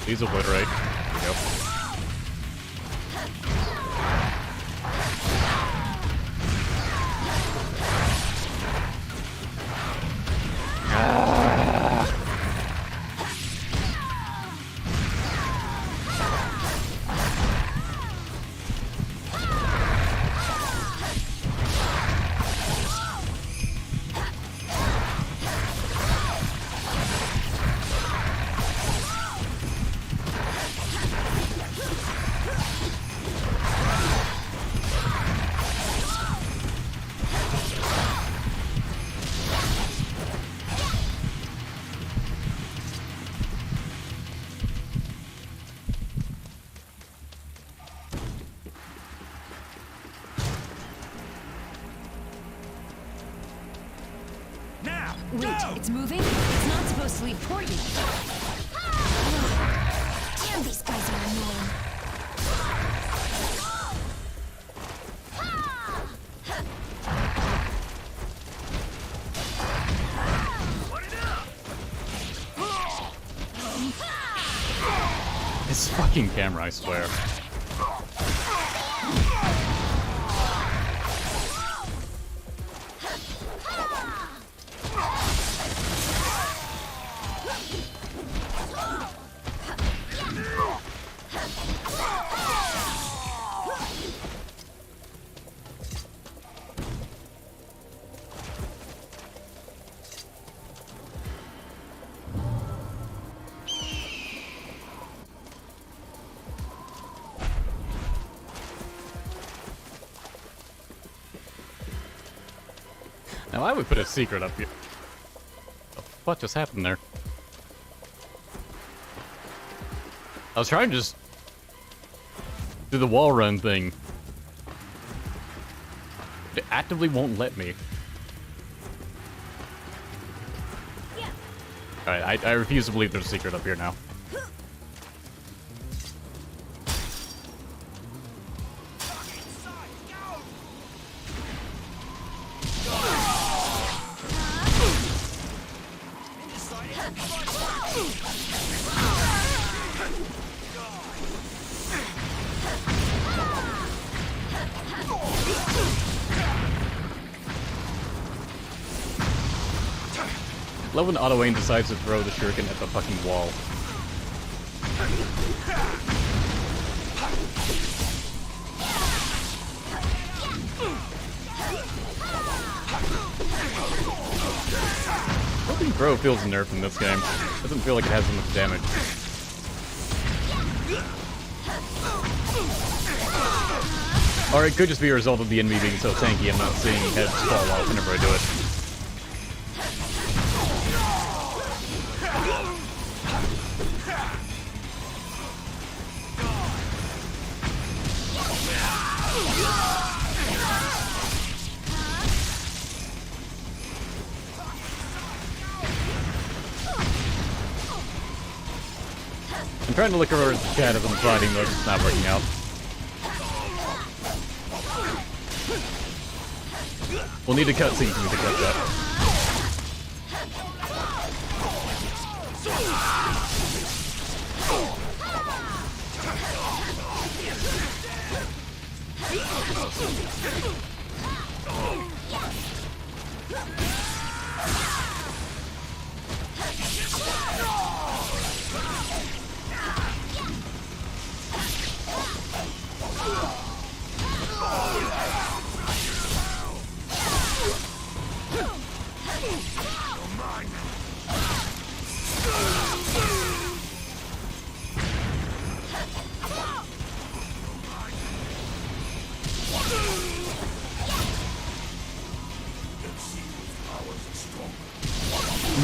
[SPEAKER 1] These obliterate. Yep.
[SPEAKER 11] Wait, it's moving? It's not supposed to leave port yet. Damn, these guys are annoying.
[SPEAKER 1] This fucking camera, I swear. Now I would put a secret up here. What just happened there? I was trying to just do the wall run thing. It actively won't let me. Alright, I refuse to believe there's a secret up here now. Love when Auto-Aim decides to throw the shuriken at the fucking wall. Bro feels nerfed in this game. Doesn't feel like it has so much damage. Or it could just be a result of the enemy being so tanky I'm not seeing heads fall off whenever I do it. I'm trying to look over at the chat as I'm fighting, but it's not working out. We'll need a cutscene for me to catch up.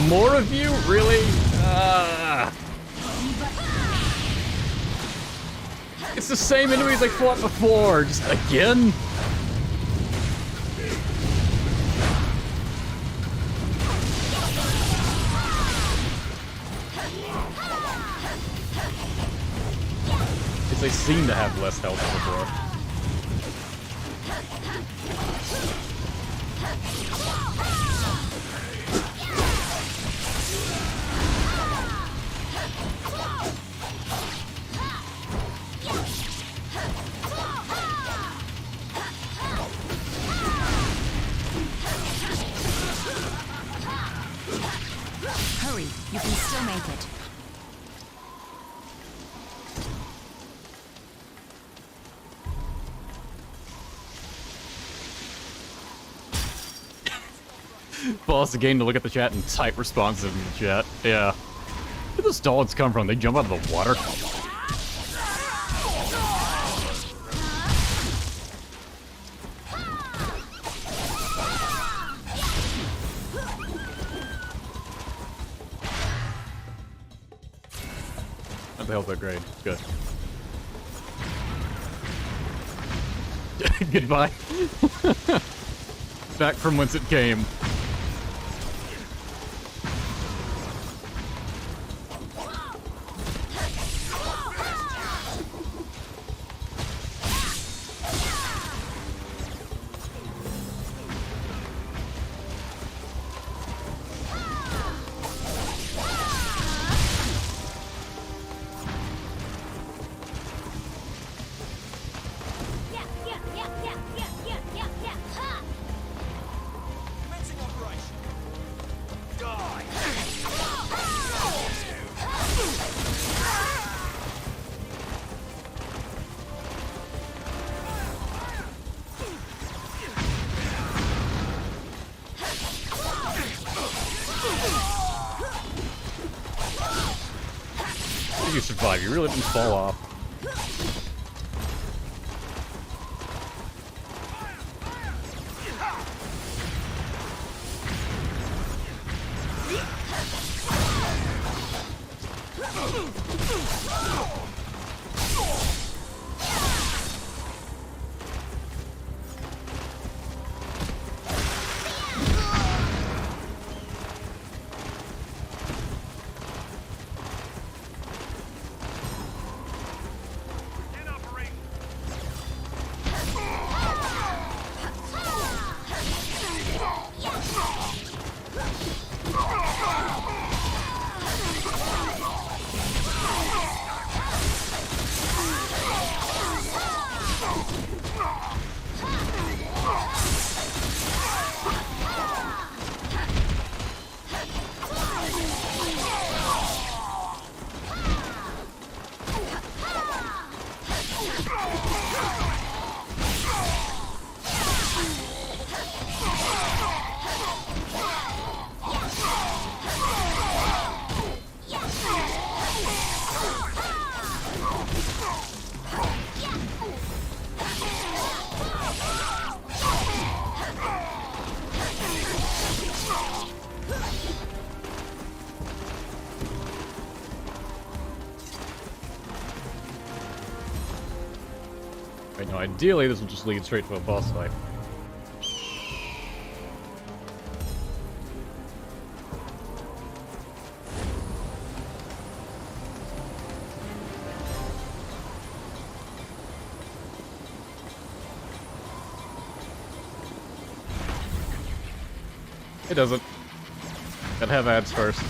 [SPEAKER 1] More of you? Really? It's the same enemies I fought before, just again? Because they seem to have less health than before.
[SPEAKER 11] Hurry, you can still make it.
[SPEAKER 1] Pause the game to look at the chat and type responsive in the chat. Yeah. Where do those dogs come from? They jump out of the water? Not the health upgrade. Good. Goodbye. Back from whence it came. You survived. You really didn't fall off. Now, ideally, this will just lead straight to a boss fight. It doesn't. Gotta have ads first.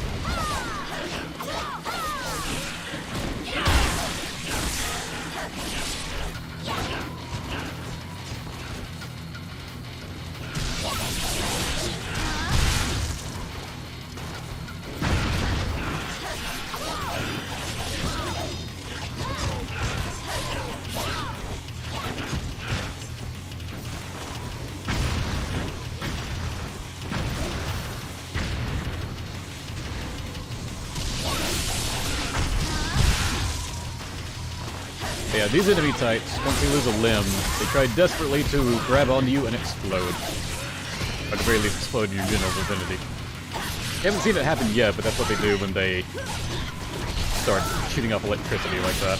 [SPEAKER 1] Yeah, these enemy types, once they lose a limb, they try desperately to grab onto you and explode. Or at the very least, explode your general vicinity. I haven't seen it happen yet, but that's what they do when they start shooting off electricity like that.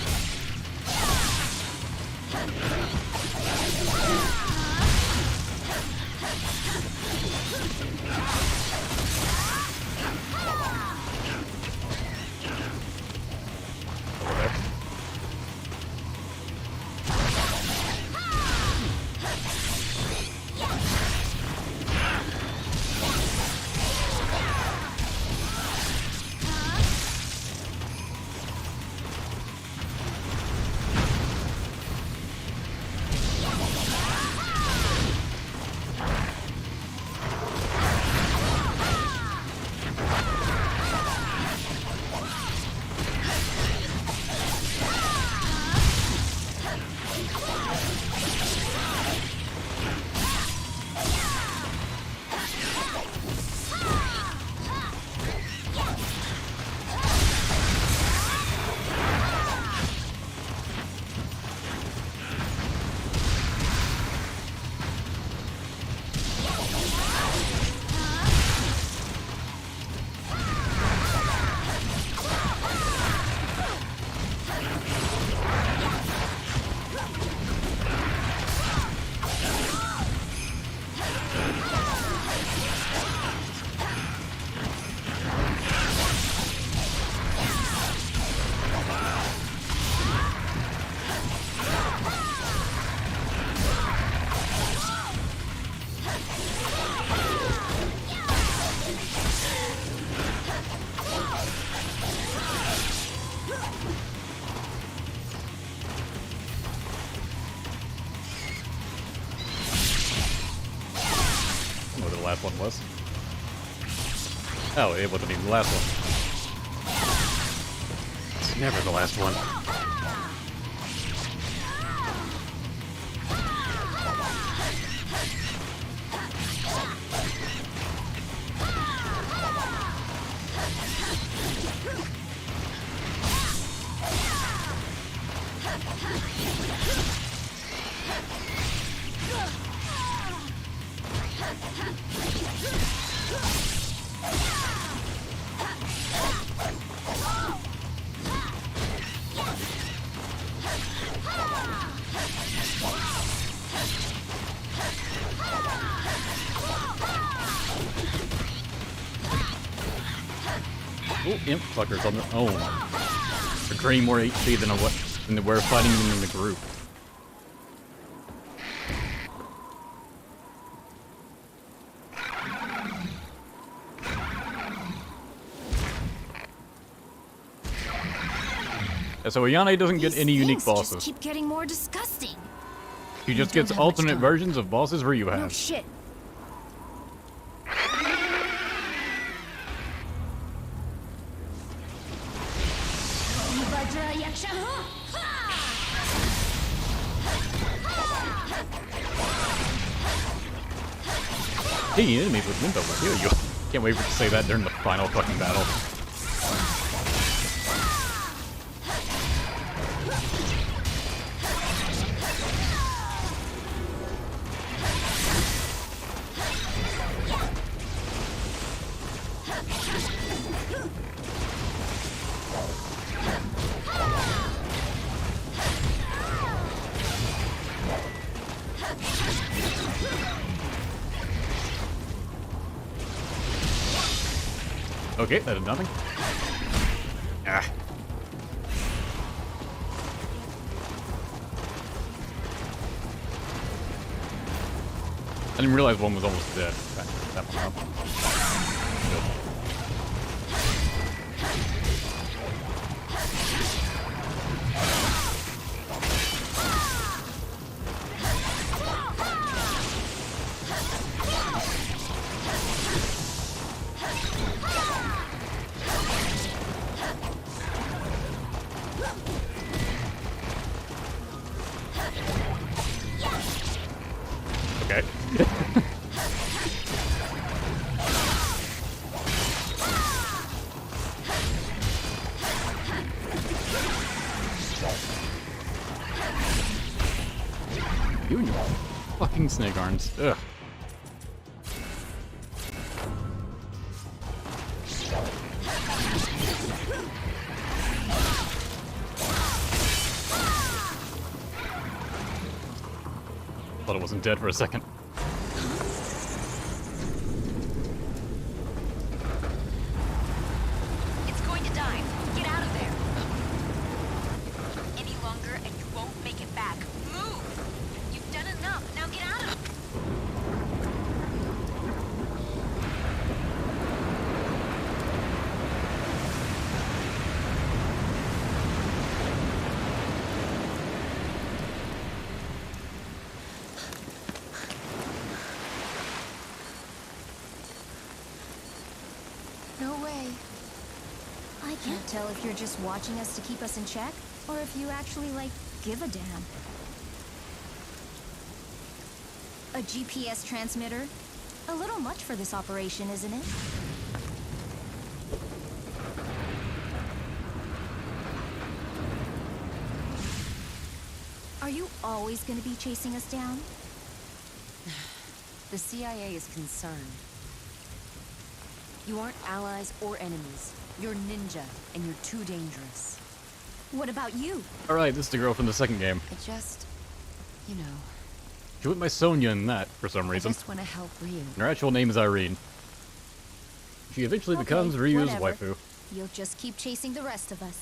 [SPEAKER 1] Last one was. Oh, it wasn't even the last one. It's never the last one. Oh, imp fuckers on their own. They're draining more HP than we're fighting them in the group. Yeah, so Ayane doesn't get any unique bosses.
[SPEAKER 7] Just keep getting more disgusting.
[SPEAKER 1] She just gets alternate versions of bosses where you have.
[SPEAKER 7] No shit.
[SPEAKER 1] Hey, enemies with wind will heal you. Can't wait for to say that during the final fucking battle. Okay, that did nothing. Ah. I didn't realize one was almost dead. That one up. Okay. You and your fucking snake arms. Ugh. Thought it wasn't dead for a second.
[SPEAKER 11] It's going to die. Get out of there. Any longer and you won't make it back. Move! You've done enough. Now get out of it.
[SPEAKER 7] No way. I can't tell if you're just watching us to keep us in check, or if you actually, like, give a damn. A GPS transmitter? A little much for this operation, isn't it? Are you always gonna be chasing us down?
[SPEAKER 11] The CIA is concerned. You aren't allies or enemies. You're ninja, and you're too dangerous.
[SPEAKER 7] What about you?
[SPEAKER 1] Alright, this is the girl from the second game.
[SPEAKER 11] I just, you know,
[SPEAKER 1] She went by Sonya in that, for some
[SPEAKER 11] I
[SPEAKER 1] reason.
[SPEAKER 11] just want to help Ryu.
[SPEAKER 1] And her actual name is Irene. She eventually becomes Ryu's
[SPEAKER 7] whatever.
[SPEAKER 1] waifu.
[SPEAKER 7] You'll just keep chasing the rest of us.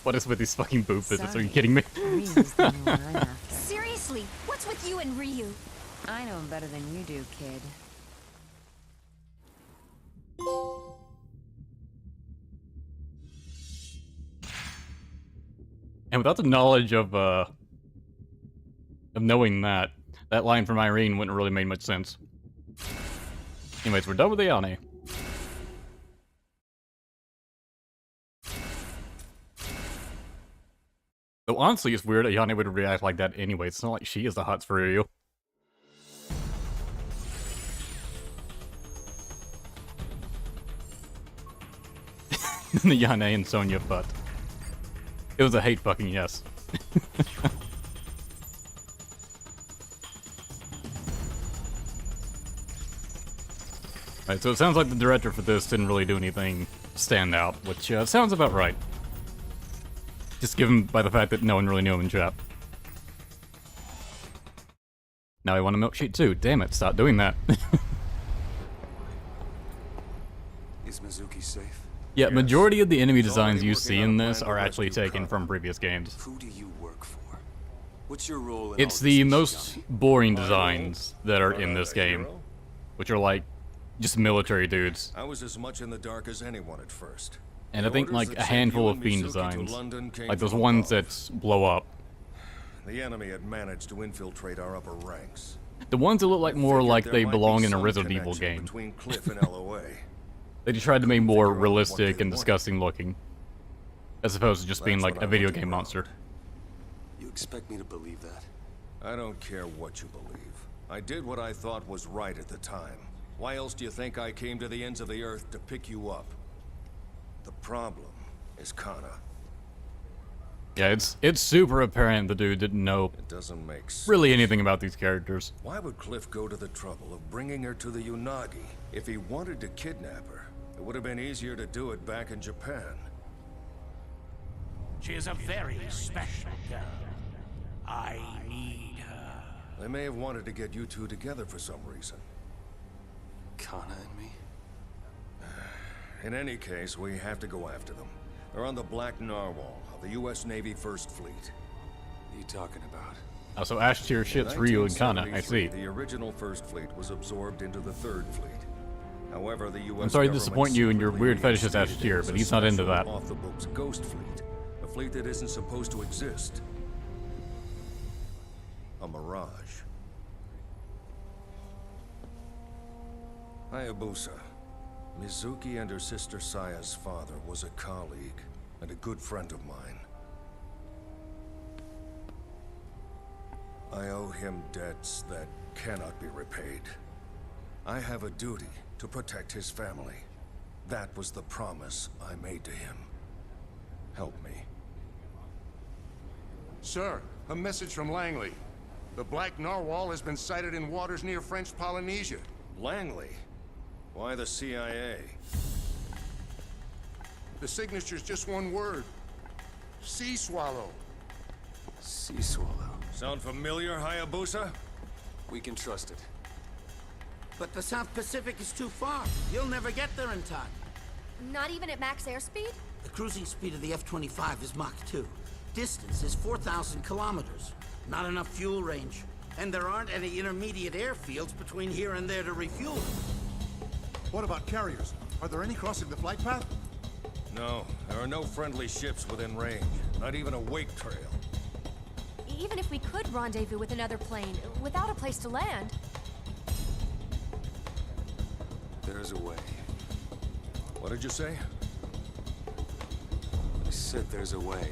[SPEAKER 1] What is with these fucking boob visits? Are you
[SPEAKER 11] Sorry.
[SPEAKER 1] kidding me?
[SPEAKER 11] Ryu's the only one I'm after.
[SPEAKER 7] Seriously, what's with you and Ryu?
[SPEAKER 11] I know him better than you do, kid.
[SPEAKER 1] And without the knowledge of knowing that line from Irene wouldn't really make much sense. Anyways, we're done with the Ayane. Though honestly, it's weird Ayane would react like that anyway. It's not like she is the hots for Ryu. The Ayane and Sonya butt. It was a hate fucking yes. Alright, so it sounds like the director for this didn't really do anything stand out, which sounds about right. Just given by the fact that no one really knew him in chat. Now I want a milkshake too. Damn it, stop doing that.
[SPEAKER 3] Is Mizuki safe?
[SPEAKER 1] Yeah, majority of the enemy designs you see in this are actually taken from previous games.
[SPEAKER 3] Who do you work for? What's your role in
[SPEAKER 1] It's
[SPEAKER 3] all
[SPEAKER 1] the
[SPEAKER 3] this,
[SPEAKER 1] most boring designs that are in this game, which are like just military dudes.
[SPEAKER 18] I was as much in the dark as anyone at first.
[SPEAKER 1] And I think like a handful of fiend designs, like those ones that blow up.
[SPEAKER 18] The enemy had managed to infiltrate our upper ranks.
[SPEAKER 1] The ones that look like more like
[SPEAKER 18] There
[SPEAKER 1] they
[SPEAKER 18] might
[SPEAKER 1] belong
[SPEAKER 18] be
[SPEAKER 1] in a
[SPEAKER 18] some
[SPEAKER 1] Resident Evil
[SPEAKER 18] connection
[SPEAKER 1] game.
[SPEAKER 18] Between Cliff and LOA.
[SPEAKER 1] They just tried to make more realistic and disgusting looking, as opposed to just being like a video game monster.
[SPEAKER 3] You expect me to believe that?
[SPEAKER 18] I don't care what you believe. I did what I thought was right at the time. Why else do you think I came to the ends of the earth to pick you up? The problem is Kana.
[SPEAKER 1] Yeah, it's super apparent the dude didn't know
[SPEAKER 18] It doesn't make sense.
[SPEAKER 1] really anything about these characters.
[SPEAKER 18] Why would Cliff go to the trouble of bringing her to the Unagi? If he wanted to kidnap her, it would have been easier to do it back in Japan.
[SPEAKER 5] She is a very special girl. I need her.
[SPEAKER 18] They may have wanted to get you two together for some reason.
[SPEAKER 3] Kana and me?
[SPEAKER 18] In any case, we have to go after them. They're on the Black Narwhal of the U.S. Navy First Fleet.
[SPEAKER 3] What are you talking about?
[SPEAKER 1] Oh, so Ash tier shits Ryu and Kana, I see.
[SPEAKER 18] The original First Fleet was absorbed into the Third Fleet. However, the U.S.
[SPEAKER 1] I'm sorry to
[SPEAKER 18] government
[SPEAKER 1] disappoint you and your weird fetish as Ash tier,
[SPEAKER 18] reinstated
[SPEAKER 1] but he's not into
[SPEAKER 18] a
[SPEAKER 1] that.
[SPEAKER 18] special off-the-books Ghost Fleet. A fleet that isn't supposed to exist. A mirage. Hayabusa. Mizuki and her sister Saya's father was a colleague and a good friend of mine. I owe him debts that cannot be repaid. I have a duty to protect his family. That was the promise I made to him. Help me.
[SPEAKER 16] Sir, a message from Langley. The Black Narwhal has been sighted in waters near French Polynesia.
[SPEAKER 18] Langley? Why the CIA?
[SPEAKER 16] The signature's just one word. Sea swallow.
[SPEAKER 3] Sea swallow.
[SPEAKER 18] Sound familiar, Hayabusa?
[SPEAKER 3] We can trust it.
[SPEAKER 6] But the South Pacific is too far. You'll never get there in time.
[SPEAKER 9] Not even at max airspeed?
[SPEAKER 6] The cruising speed of the F-25 is Mach 2. Distance is 4,000 kilometers. Not enough fuel range. And there aren't any intermediate airfields between here and there to refuel.
[SPEAKER 16] What about carriers? Are there any crossing the flight path?
[SPEAKER 18] No, there are no friendly ships within range. Not even a wake trail.
[SPEAKER 9] Even if we could rendezvous with another plane, without a place to land...
[SPEAKER 3] There's a way.
[SPEAKER 18] What did you say?
[SPEAKER 3] I said there's a way.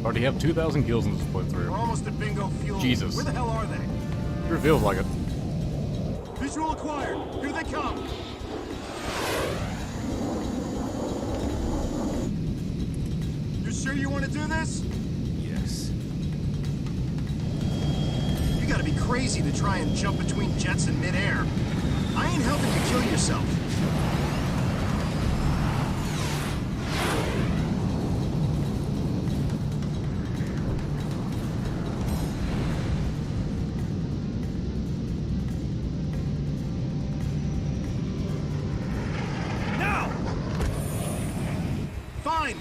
[SPEAKER 1] Already have 2,000 kills in this playthrough.
[SPEAKER 16] We're almost at bingo fuel.
[SPEAKER 1] Jesus.
[SPEAKER 16] Where the hell are they?
[SPEAKER 1] Sure feels like it.
[SPEAKER 16] Visual acquired. Here they come. You sure you want to do this?
[SPEAKER 3] Yes.
[SPEAKER 16] You gotta be crazy to try and jump between jets in midair. I ain't helping you kill yourself.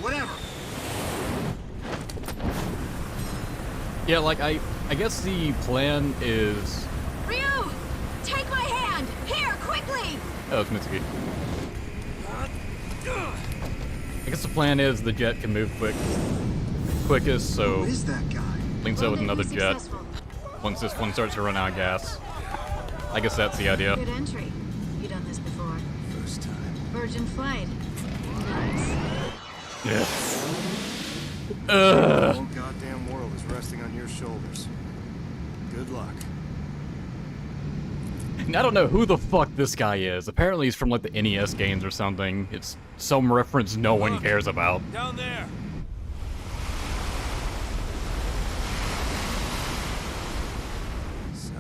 [SPEAKER 16] Whatever.
[SPEAKER 1] Yeah, like, I guess the plan is...
[SPEAKER 9] Ryu! Take my hand! Here, quickly!
[SPEAKER 1] Oh, it's Mitsuki. I guess the plan is the jet can move quickest, so...
[SPEAKER 16] Who is that guy?
[SPEAKER 1] Links up with another jet once this one starts to run out of gas. I guess that's the idea.
[SPEAKER 4] Good entry. You done this before?
[SPEAKER 3] First time.
[SPEAKER 4] Virgin flight. Nice.
[SPEAKER 1] Yeah.
[SPEAKER 16] The whole goddamn world is resting on your shoulders. Good luck.
[SPEAKER 1] I don't know who the fuck this guy is. Apparently he's from like the NES games or something. It's some reference no one cares about.
[SPEAKER 12] Down there.
[SPEAKER 3] So,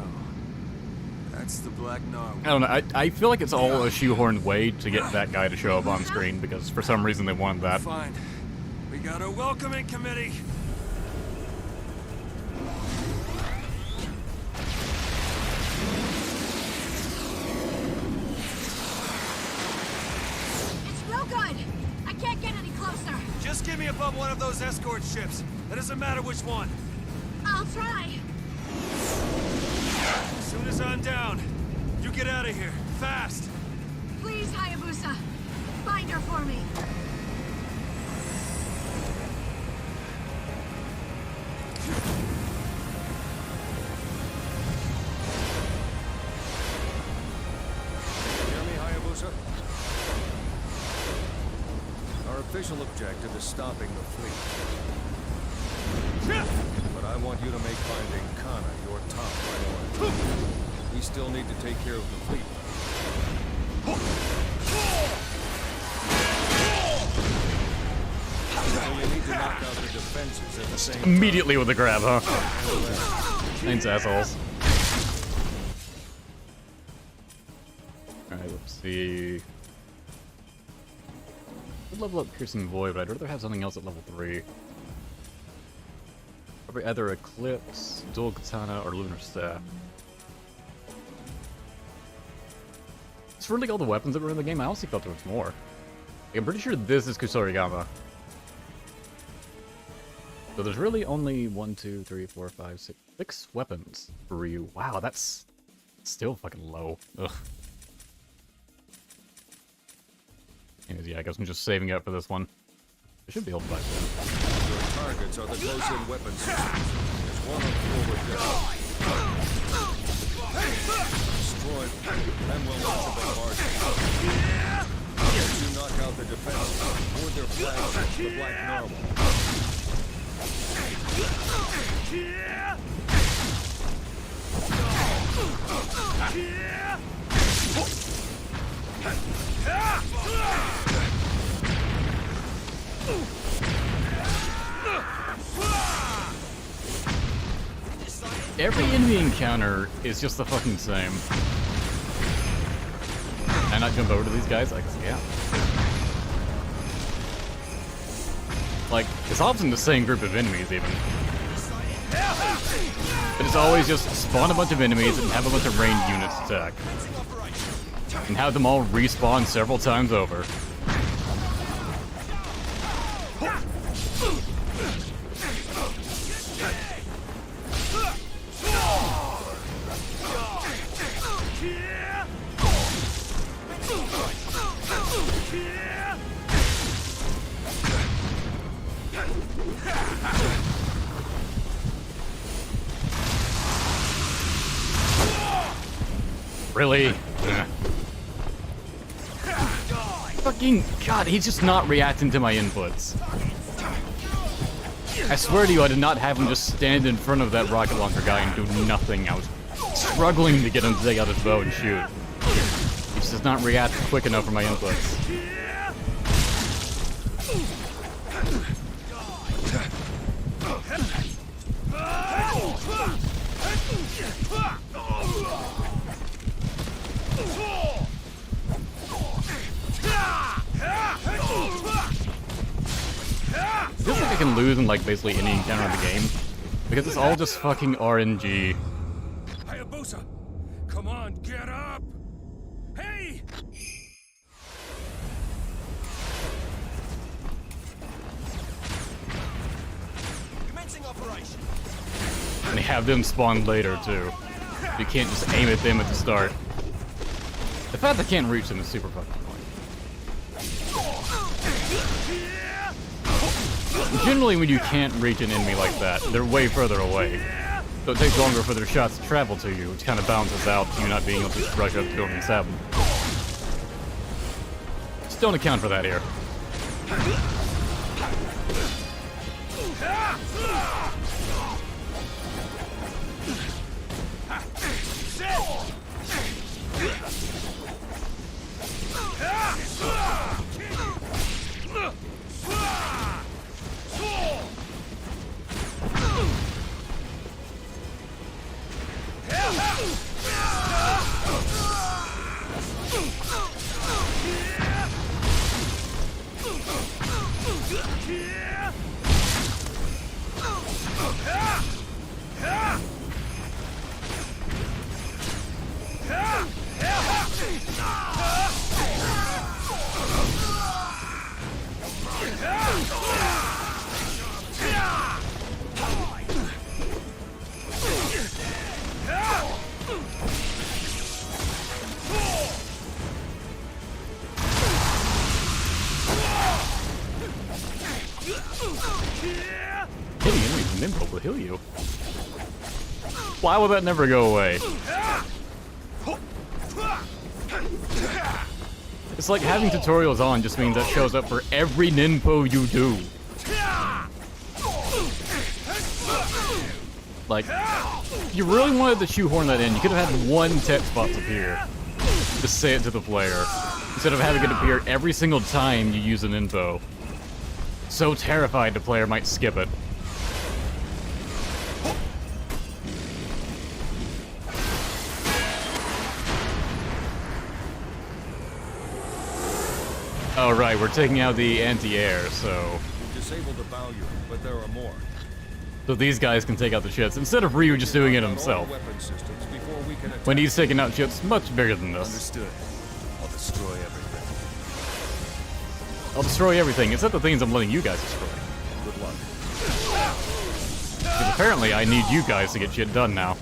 [SPEAKER 3] that's the Black Narwhal.
[SPEAKER 1] I don't know. I feel like it's all a shoehorned way to get that guy to show up on screen because for some reason they wanted that.
[SPEAKER 12] Fine. We got a welcoming committee.
[SPEAKER 9] It's real good! I can't get any closer!
[SPEAKER 12] Just get me above one of those escort ships. It doesn't matter which one.
[SPEAKER 9] I'll try!
[SPEAKER 12] As soon as I'm down, you get out of here. Fast!
[SPEAKER 9] Please, Hayabusa! Find her for me!
[SPEAKER 18] Hear me, Hayabusa? Our official objective is stopping the fleet. But I want you to make finding Kana your top priority. We still need to take care of the fleet. defenses at the same
[SPEAKER 1] Immediately with the grab, huh? Thanks, assholes. Alright, let's see. I'd level up Piercing Void, but I'd rather have something else at level 3. Probably either Eclipse, Dual Katana, or Lunar Staff. It's really all the weapons that were in the game. I honestly thought there was more. I'm pretty sure this is Kusarigama. So there's really only 1, 2, 3, 4, 5, 6 weapons for Ryu. Wow, that's still fucking low. Ugh. Anyways, yeah, I guess I'm just saving up for this one. I should be able to buy it.
[SPEAKER 18] Your targets are the close-in weapon systems. There's one on forward deck. Destroy them, and we'll launch a bombardment. As you knock out their defenses, board their flags to the Black Narwhal.
[SPEAKER 1] Every enemy encounter is just the fucking same. Can I not jump over to these guys? I guess, yeah. Like, it's often the same group of enemies, even. But it's always just spawn a bunch of enemies and have a bunch of ranged units attack. And have them all respawn several times over. Really? Yeah. Fucking God, he's just not reacting to my inputs. I swear to you, I did not have him just stand in front of that rocket launcher guy and do nothing. I was struggling to get him to take out his bow and shoot. He just does not react quick enough for my inputs. Feels like I can lose in like basically any encounter in the game because it's all just fucking RNG.
[SPEAKER 19] Hayabusa, come on, get up! Hey!
[SPEAKER 6] Commencing operation.
[SPEAKER 1] And they have them spawn later too. You can't just aim at them at the start. The fact I can't reach them is super fucking annoying. Generally, when you can't reach an enemy like that, they're way further away. So it takes longer for their shots to travel to you, which kind of balances out you not being able to just rush up to them and stab them. Just don't account for that here. Hitting enemies with nimble will heal you. Why will that never go away? It's like having tutorials on just means that shows up for every ninpo you do. Like, if you really wanted to shoehorn that in, you could have had one text box appear to say it to the player, instead of having it appear every single time you use an info. so terrified the player might skip it. Oh right, we're taking out the anti-air, so...
[SPEAKER 18] We've disabled the bow unit, but there are more.
[SPEAKER 1] So these guys can take out the ships, instead of Ryu just doing it himself. When he's taking out ships much bigger than this.
[SPEAKER 3] Understood. I'll destroy everything.
[SPEAKER 1] I'll destroy everything, except the things I'm letting you guys destroy.
[SPEAKER 3] Good luck.
[SPEAKER 1] Because apparently I need you guys to get shit done now.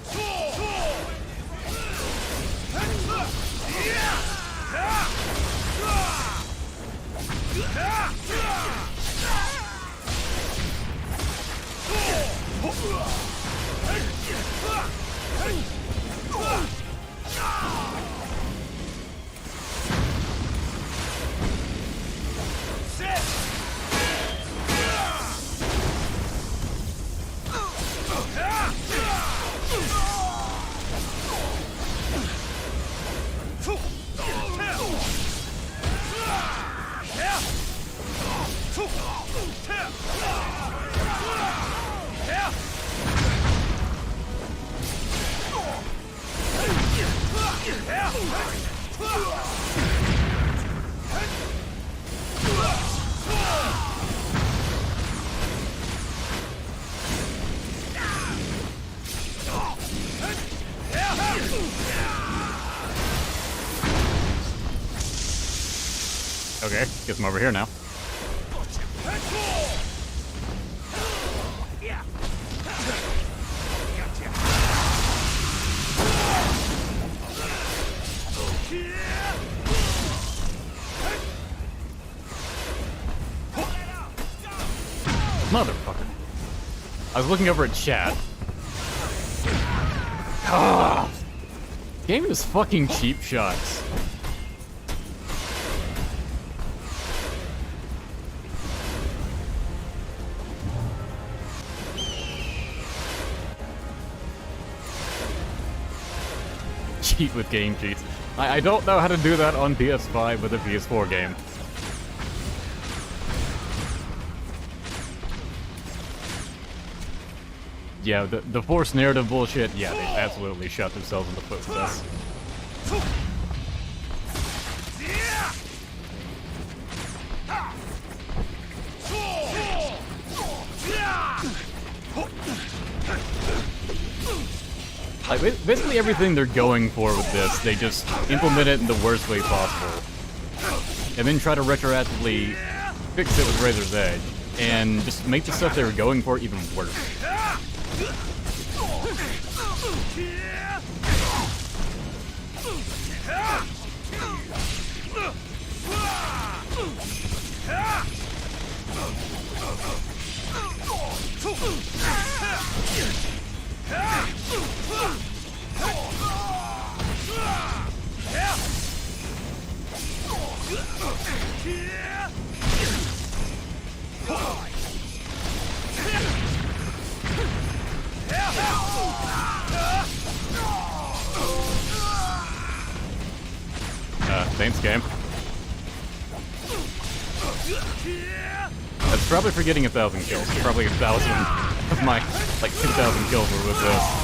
[SPEAKER 1] Okay, guess I'm over here now. Motherfucker. I was looking over at chat. Ah! Game is fucking cheap shots. Cheat with game cheats. I don't know how to do that on PS5 with a PS4 game. Yeah, the forced narrative bullshit, yeah, they absolutely shot themselves in the foot with this. Like, basically everything they're going for with this, they just implement it in the worst way possible. And then try to retroactively fix it with Razor's Edge, and just make the stuff they were going for even worse. Thanks, game. That's probably for getting 1,000 kills. Probably 1,000 of my, like, 2,000 kills were with this.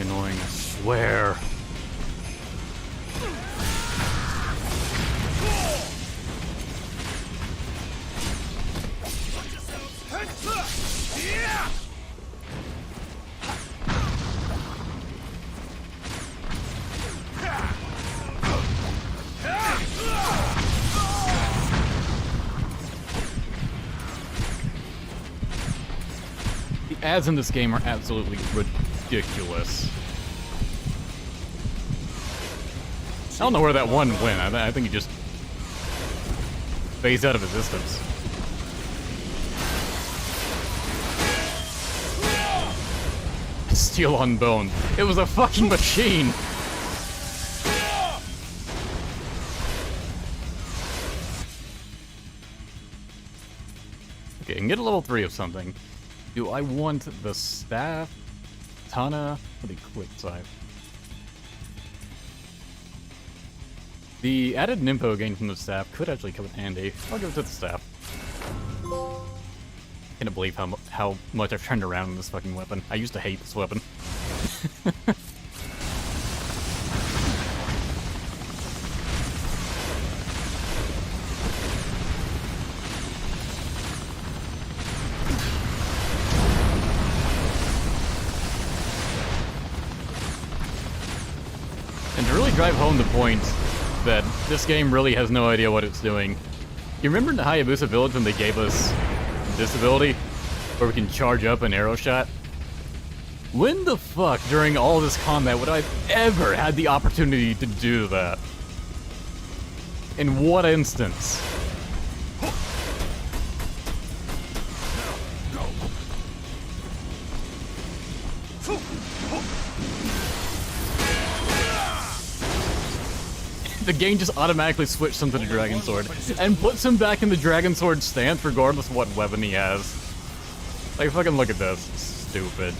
[SPEAKER 1] Annoying, I swear. ads in this game are absolutely ridiculous. I don't know where that one went. I think he just phased out of existence. Steel on bone. It was a fucking machine! Okay, I can get a level 3 of something. Do I want the staff? Katana? Or the quick side? The added Nimpo gain from the staff could actually come in handy. I'll give it to the staff. I can't believe how much I've turned around in this fucking weapon. I used to hate this weapon. And to really drive home the point that this game really has no idea what it's doing. You remember in the Hayabusa village when they gave us this ability? Where we can charge up an arrow shot? When the fuck during all this combat would I have ever had the opportunity to do that? In what instance? The game just automatically switched him to the Dragon Sword and puts him back in the Dragon Sword stance regardless of what weapon he has. Like, fucking look at this. Stupid.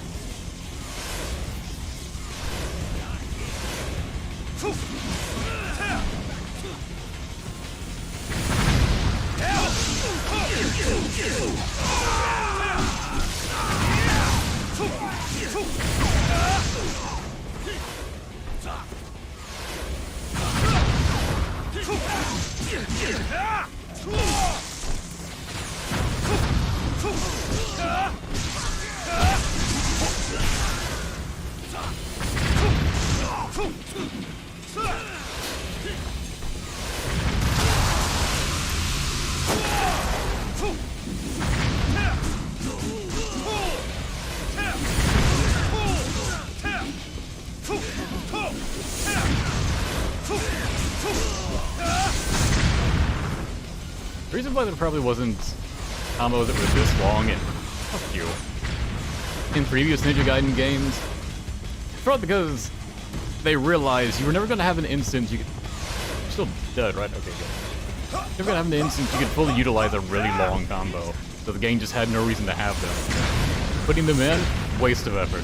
[SPEAKER 1] The reason why there probably wasn't combos that were this long and fuck you in previous Ninja Gaiden games, it's probably because they realized you were never gonna have an instance you could. You're still dead, right? Okay, good. Never gonna have an instance you could fully utilize a really long combo, so the game just had no reason to have them. Putting them in, waste of effort.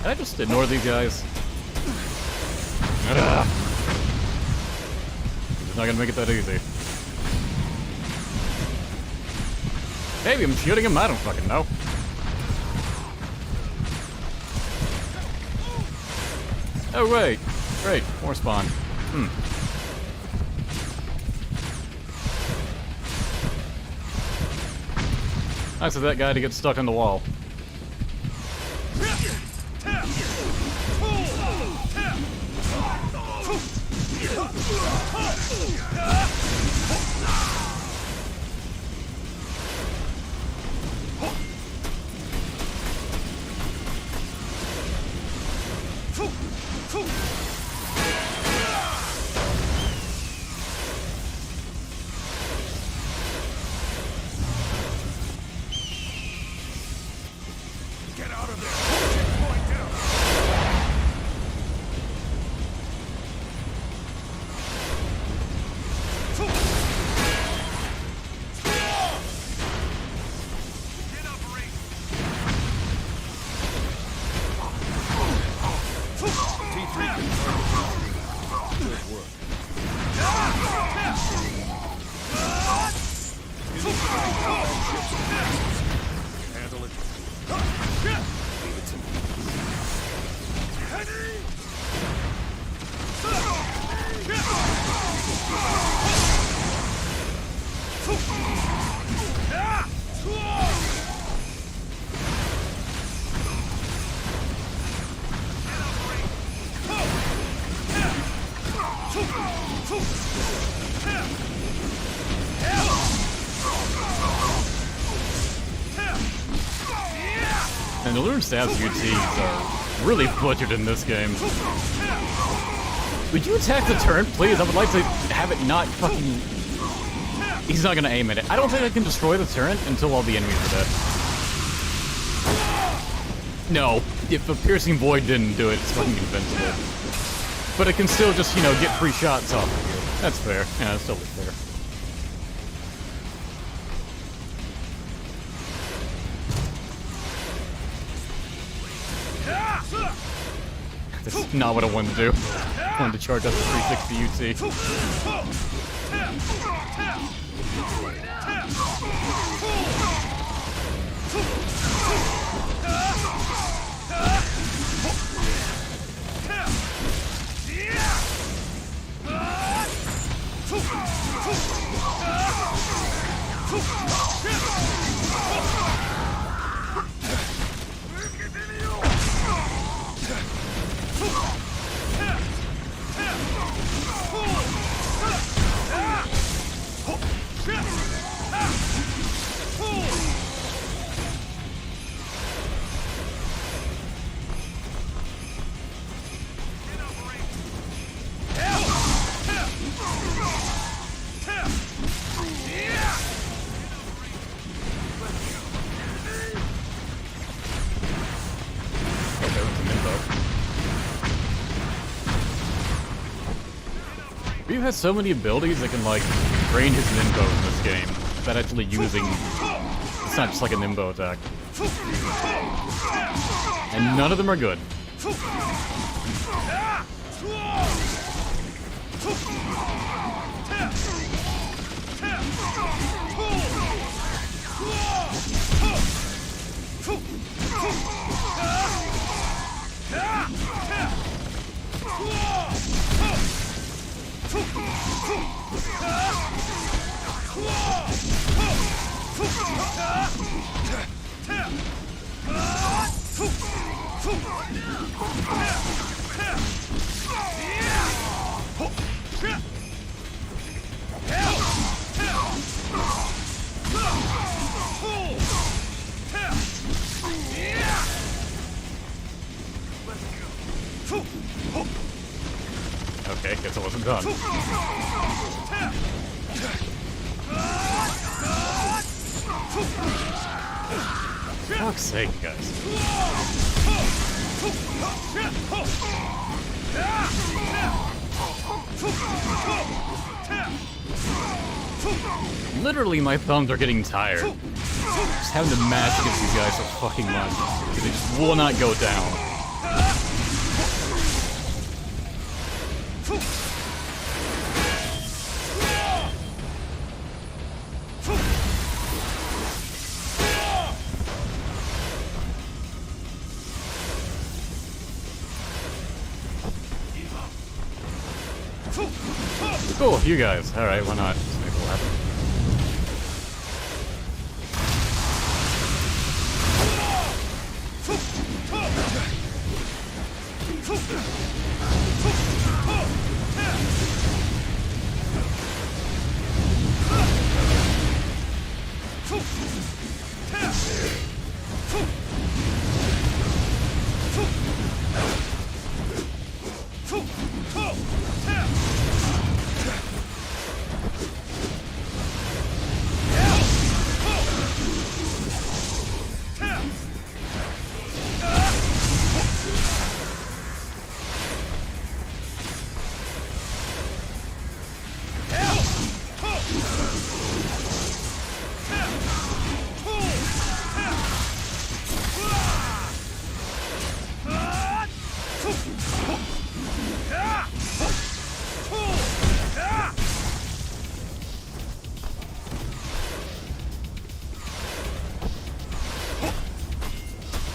[SPEAKER 1] Can I just ignore these guys? Ugh. It's not gonna make it that easy. Maybe I'm shooting him, I don't fucking know. Oh wait, great, more spawn. Nice of that guy to get stuck on the wall.
[SPEAKER 19] Get out of there! Point down! Handle it. Leave it to me.
[SPEAKER 1] And the Lunar Stab's UTs are really butchered in this game. Would you attack the turret, please? I would like to have it not fucking... He's not gonna aim at it. I don't think I can destroy the turret until all the enemies are dead. No, if a Piercing Void didn't do it, it's fucking invincible. But it can still just, you know, get free shots off of you. That's fair. Yeah, that's totally fair. That's not what I wanted to do. I wanted to charge up to 360 UT. Ryu has so many abilities that can, like, drain his Nimbo in this game without actually using... It's not just like a Nimbo attack. And none of them are good. Okay, guess I wasn't done. For fuck's sake, guys. Literally, my thumbs are getting tired. Just having to match against these guys so fucking much. They just will not go down. Cool, you guys. Alright, why not? Maybe it'll happen.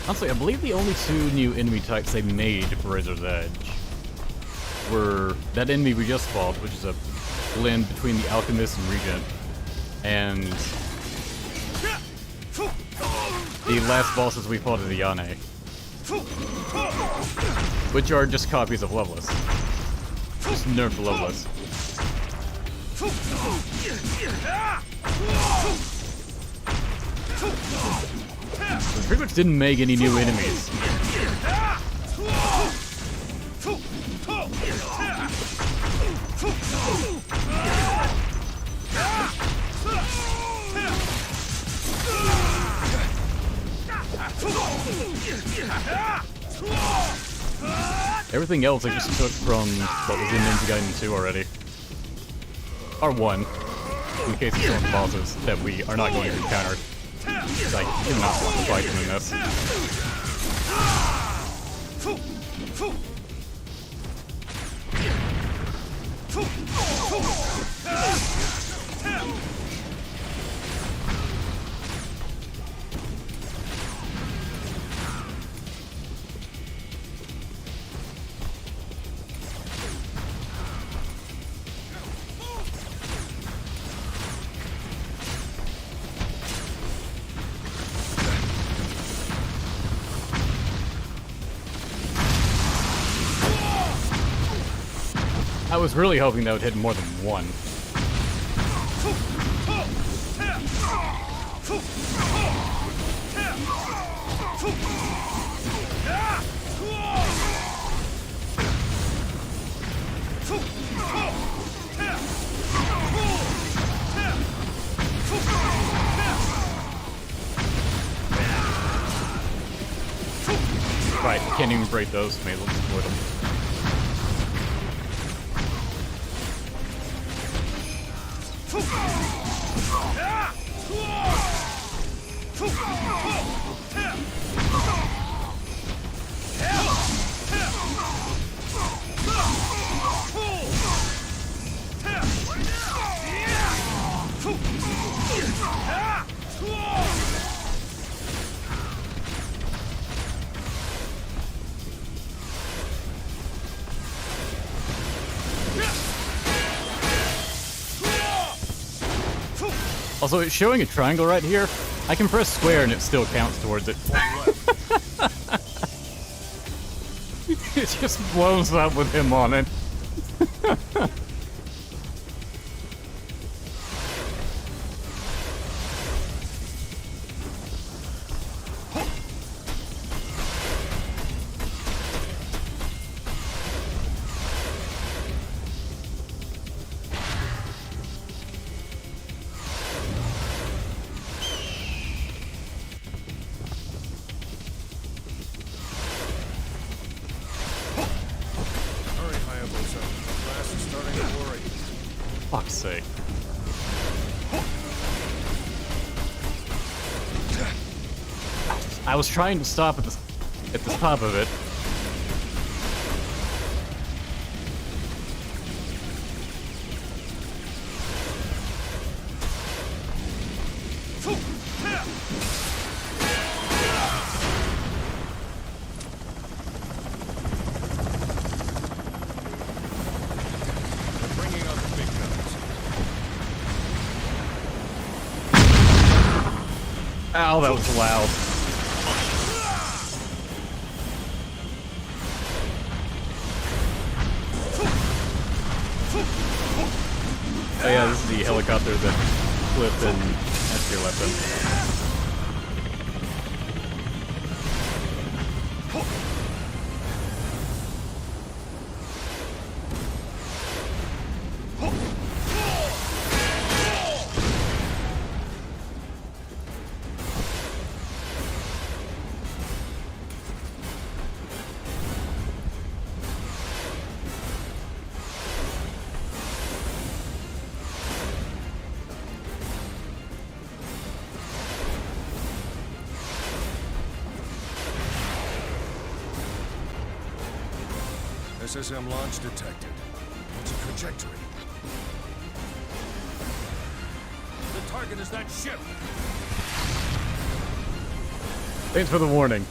[SPEAKER 1] Honestly, I believe the only two new enemy types they made for Razor's Edge were that enemy we just fought, which is a blend between the Alchemist and Regent, and the last bosses we fought in the Yane, which are just copies of Loveless. Just nerfed Loveless. We pretty much didn't make any new enemies. Everything else I just took from what was in Ninja Gaiden 2 already. Or 1. In case of some of the bosses that we are not going to encounter. I do not want to fight them in this. I was really hoping that would hit more than one. Right, can't even break those. Maybe let's avoid them. Also, it's showing a triangle right here. I can press square and it still counts towards it. It just blows up with him on it. Fuck's sake. I was trying to stop at the top of it. Ow, that was loud. Oh yeah, this is the helicopter that Cliff and Edgier left in.
[SPEAKER 16] SSM launch detected. What's the trajectory?
[SPEAKER 19] The target is that ship.
[SPEAKER 1] Thanks for the warning.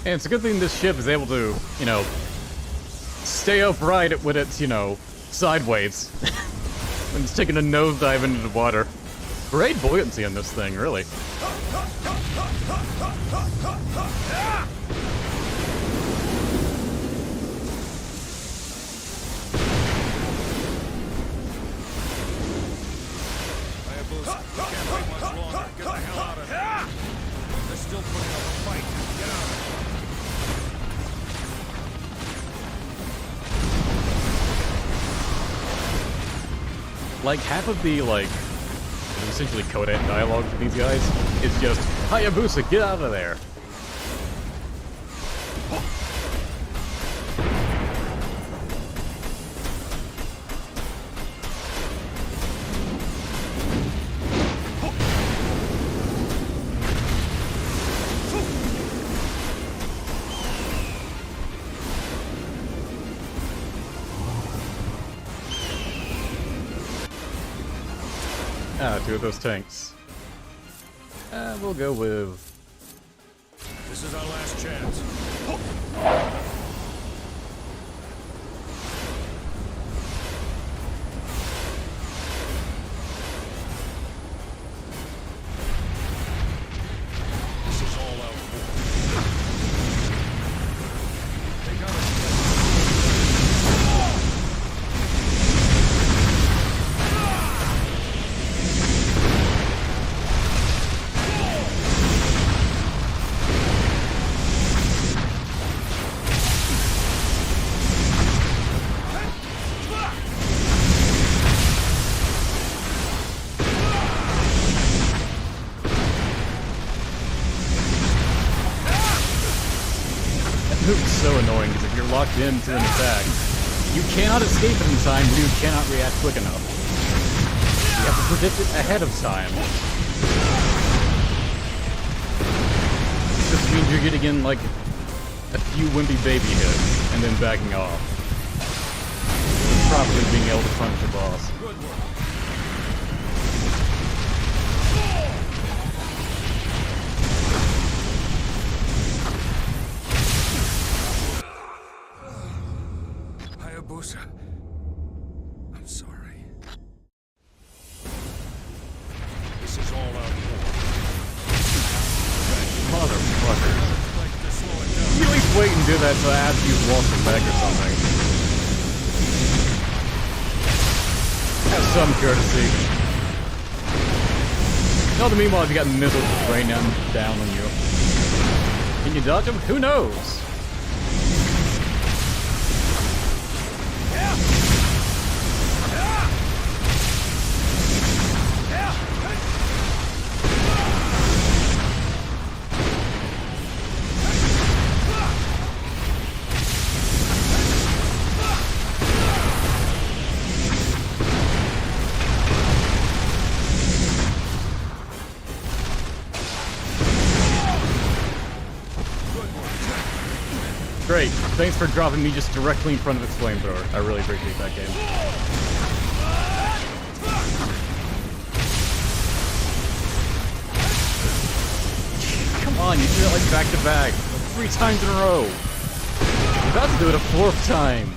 [SPEAKER 1] And it's a good thing this ship is able to, you know, stay upright when it's, you know, sideways. When it's taking a nosedive into the water. Great buoyancy on this thing, really.
[SPEAKER 19] Can't wait much longer. Get the hell out of here. They're still putting up a fight. Get out.
[SPEAKER 1] Like, half of the, like, essentially Kodak dialogue for these guys is just, Hayabusa, get out of there! Two of those tanks. We'll go with...
[SPEAKER 19] This is our last chance. This is all out for. They got us.
[SPEAKER 1] It's so annoying because if you're locked into an attack, you cannot escape it in time, but you cannot react quick enough. You have to predict it ahead of time. This means you're getting in like a few wimpy baby hits and then backing off. Properly being able to punch the boss.
[SPEAKER 19] Good work. Hayabusa, I'm sorry. This is all out war.
[SPEAKER 1] Motherfucker. You at least wait and do that until after you've lost the leg or something. Have some courtesy. No, the meanwhile, if you got missiles just raining down on you. Can you dodge them? Who knows? Great. Thanks for dropping me just directly in front of its flamethrower. I really appreciate that game. Come on, you did it like back to back. 3 times in a row. You're about to do it a 4th time.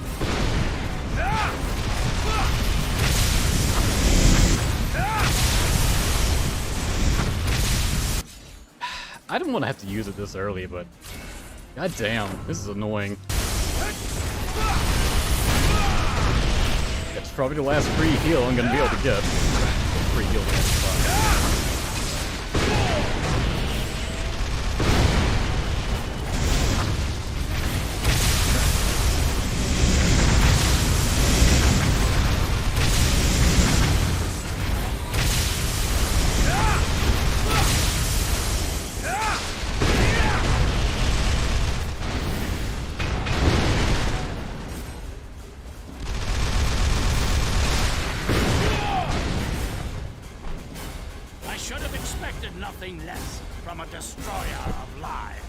[SPEAKER 1] I didn't want to have to use it this early, but... God damn, this is annoying. It's probably the last free heal I'm gonna be able to get. Free heal the next spot.
[SPEAKER 5] Nothing less from a destroyer of lives.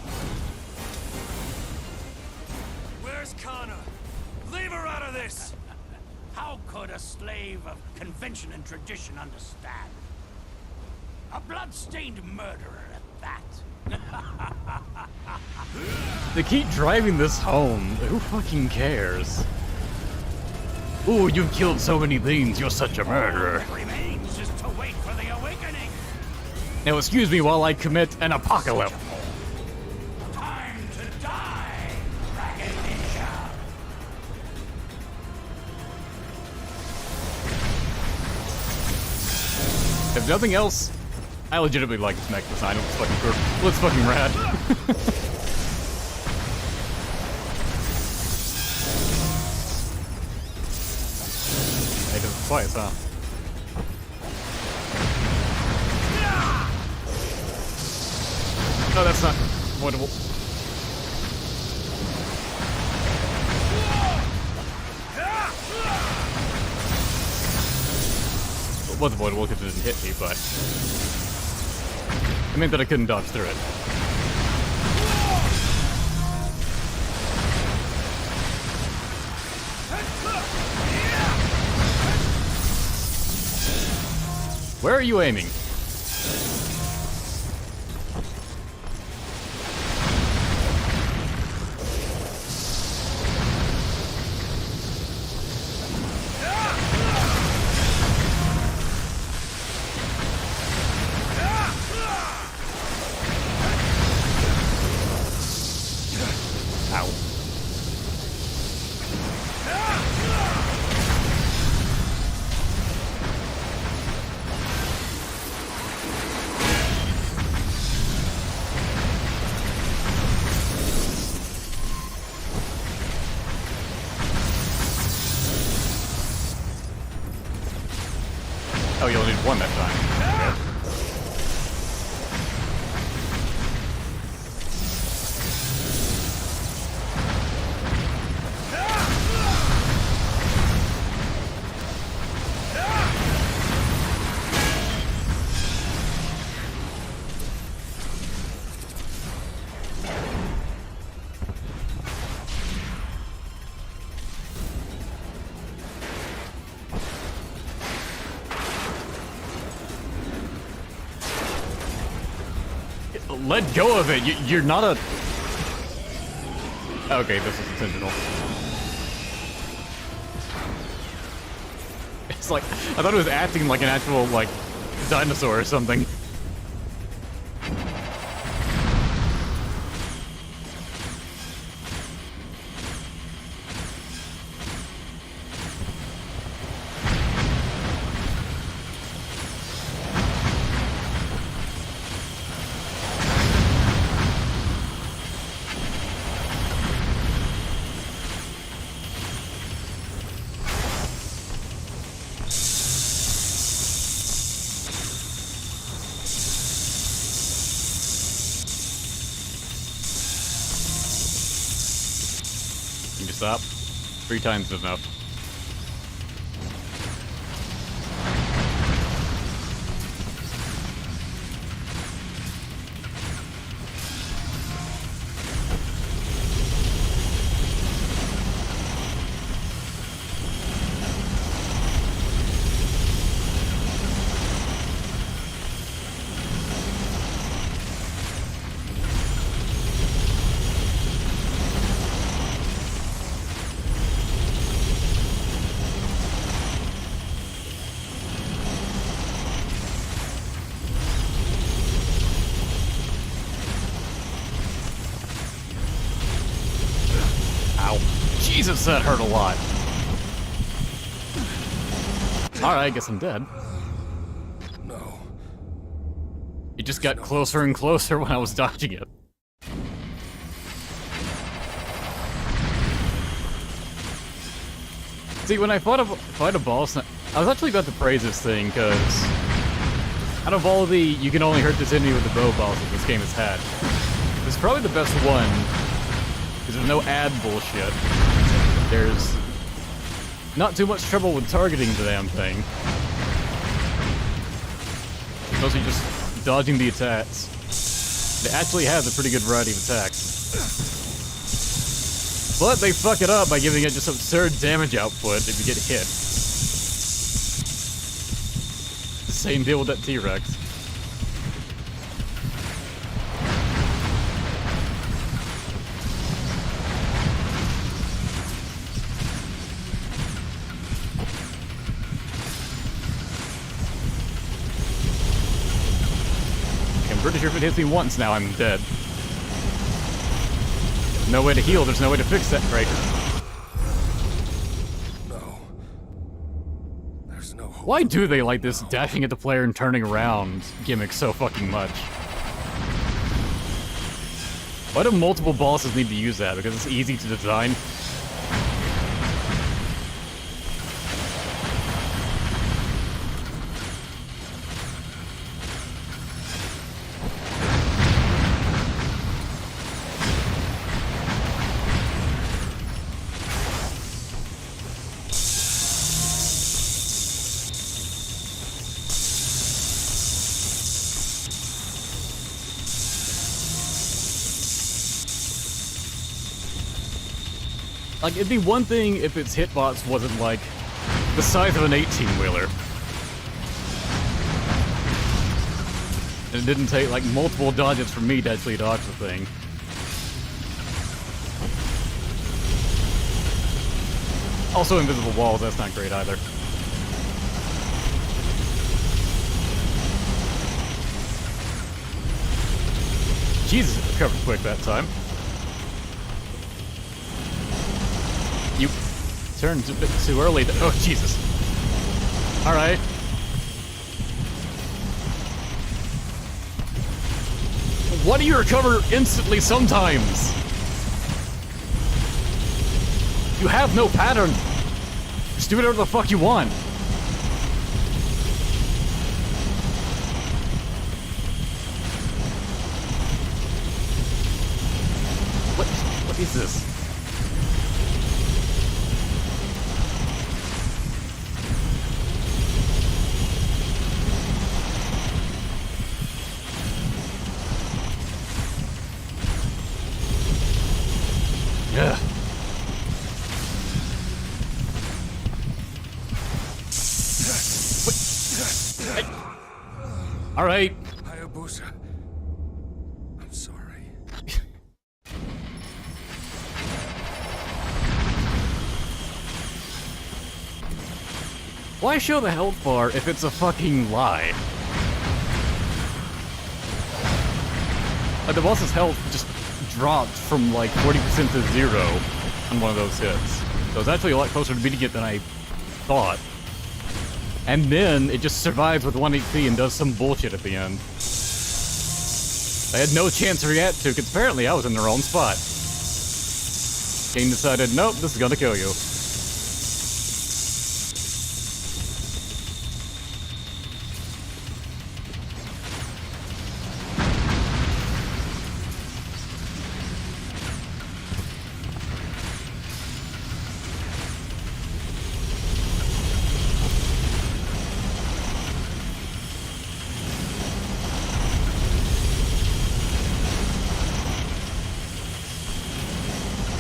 [SPEAKER 19] Where's Kana? Leave her out of this!
[SPEAKER 5] How could a slave of convention and tradition understand? A blood-stained murderer at that.
[SPEAKER 1] They keep driving this home. Who fucking cares? Ooh, you've killed so many things. You're such a murderer.
[SPEAKER 5] Remains just to wait for the awakening.
[SPEAKER 1] Now excuse me while I commit an apocalypse.
[SPEAKER 5] Time to die, Dragon Ninja.
[SPEAKER 1] If nothing else, I legitimately like this mech design. It's fucking cool. It's fucking rad. Hey, does it twice, huh? No, that's not avoidable. It was avoidable because it didn't hit me, but it meant that I couldn't dodge through it. Where are you aiming? Ow. Oh, you only need one that time. Okay. Let go of it. You're not a. Okay, this is intentional. It's like I thought it was acting like an actual like dinosaur or something. You can stop. 3 times is enough. Jesus, that hurt a lot. Alright, I guess I'm dead.
[SPEAKER 18] No.
[SPEAKER 1] It just got closer and closer when I was dodging it. See, when I fight a boss, I was actually about to praise this thing, because out of all the you can only hurt this enemy with the bow bosses this game has had, it's probably the best one, because there's no ad bullshit. There's not too much trouble with targeting the damn thing. It's mostly just dodging the attacks. It actually has a pretty good variety of attacks. But they fuck it up by giving it just absurd damage output if you get hit. Same deal with that T-Rex. sure if it hits me once now, I'm dead. No way to heal, there's no way to fix that. Right.
[SPEAKER 16] No. There's no hope.
[SPEAKER 1] Why do they like this dashing at the player and turning around gimmick so fucking much? Why do multiple bosses need to use that? Because it's easy to design? Like, it'd be one thing if its hitbox wasn't, like, the size of an 18-wheeler. And it didn't take, like, multiple dodges for me to actually dodge the thing. Also, invisible walls, that's not great either. Jesus, it recovered quick that time. You turned a bit too early. Oh, Jesus. Alright. Why do you recover instantly sometimes? You have no pattern. Just do whatever the fuck you want. What is this? Yeah. All right.
[SPEAKER 16] Hayabusa. I'm sorry.
[SPEAKER 1] Why show the health bar if it's a fucking lie? Like, the boss's health just dropped from like 40% to 0 on one of those hits. So it's actually a lot closer to beating it than I thought. And then it just survives with 1 HP and does some bullshit at the end. I had no chance to react to because apparently I was in the wrong spot. Game decided, nope, this is gonna kill you.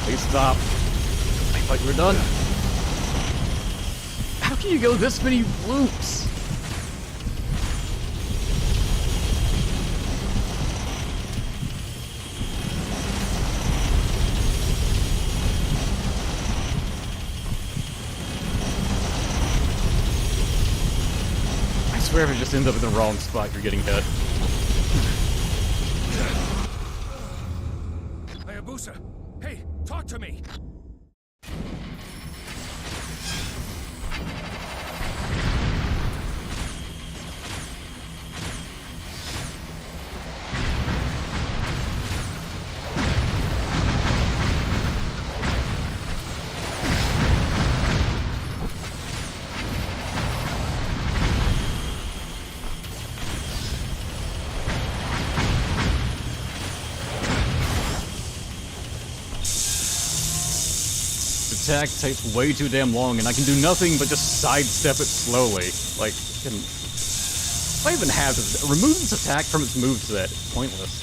[SPEAKER 1] Please stop. I thought you were done. How can you go this many loops? I swear if it just ends up in the wrong spot, you're getting hit.
[SPEAKER 19] Hayabusa! Hey, talk to me!
[SPEAKER 1] Attack takes way too damn long, and I can do nothing but just sidestep it slowly. Like, if I even have this, remove this attack from its moveset. It's pointless.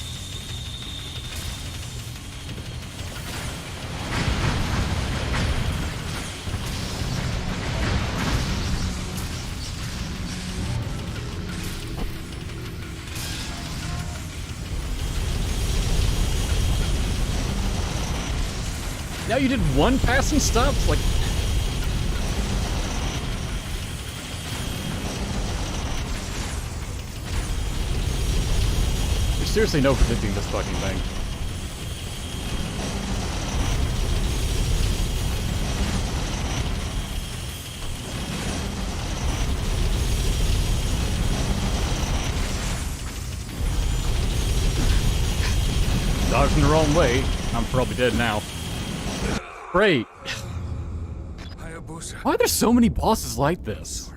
[SPEAKER 1] Now you did one pass and stops? Like... seriously no predicting this fucking thing. Dodged in the wrong way. I'm probably dead now. Great. Why are there so many bosses like this?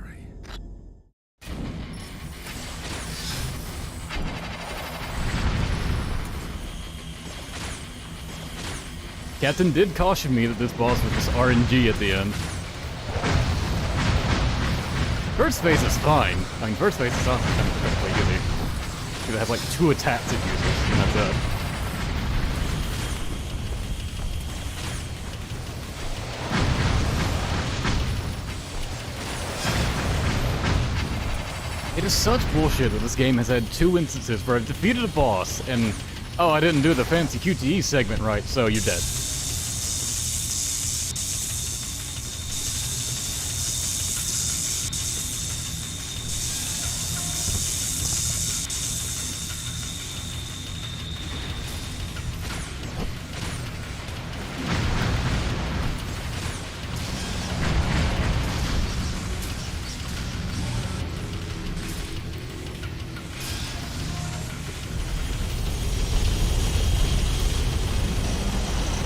[SPEAKER 1] Captain did caution me that this boss was just RNG at the end. First phase is fine. I mean, first phase is not incredibly easy. It has like 2 attacks it uses, and that's it. It is such bullshit that this game has had 2 instances where I've defeated a boss and, oh, I didn't do the fancy QTE segment right, so you're dead.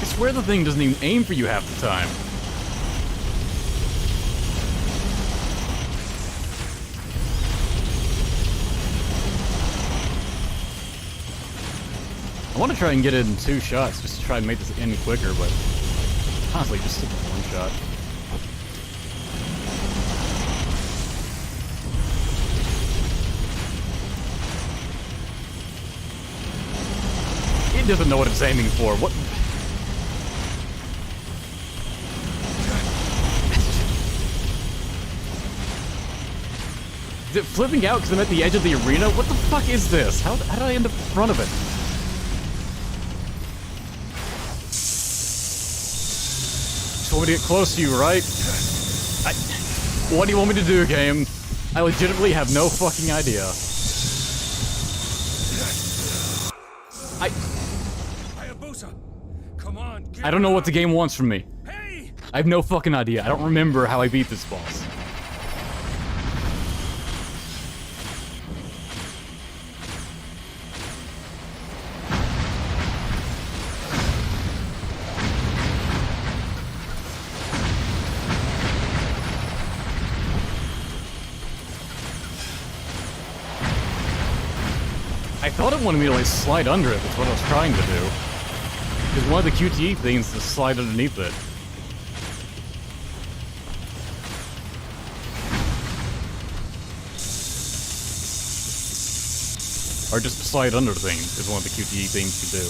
[SPEAKER 1] I swear the thing doesn't even aim for you half the time. I want to try and get it in 2 shots just to try and make this end quicker, but honestly, just stick with 1 shot. It doesn't know what it's aiming for. What? Is it flipping out because I'm at the edge of the arena? What the fuck is this? How did I end up in front of it? Just want me to get close to you, right? What do you want me to do, game? I legitimately have no fucking idea. I don't know what the game wants from me. I have no fucking idea. I don't remember how I beat this boss. I thought it wanted me to like slide under it, that's what I was trying to do. Because one of the QTE things is to slide underneath it. Or just slide under things is one of the QTE things you do.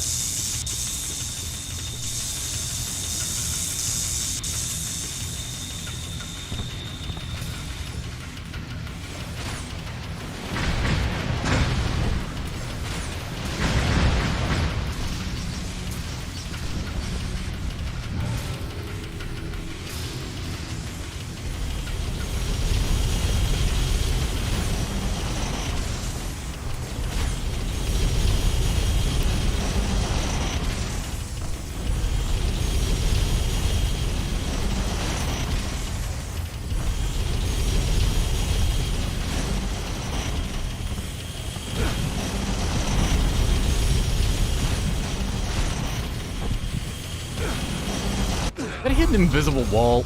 [SPEAKER 1] Did I hit an invisible wall?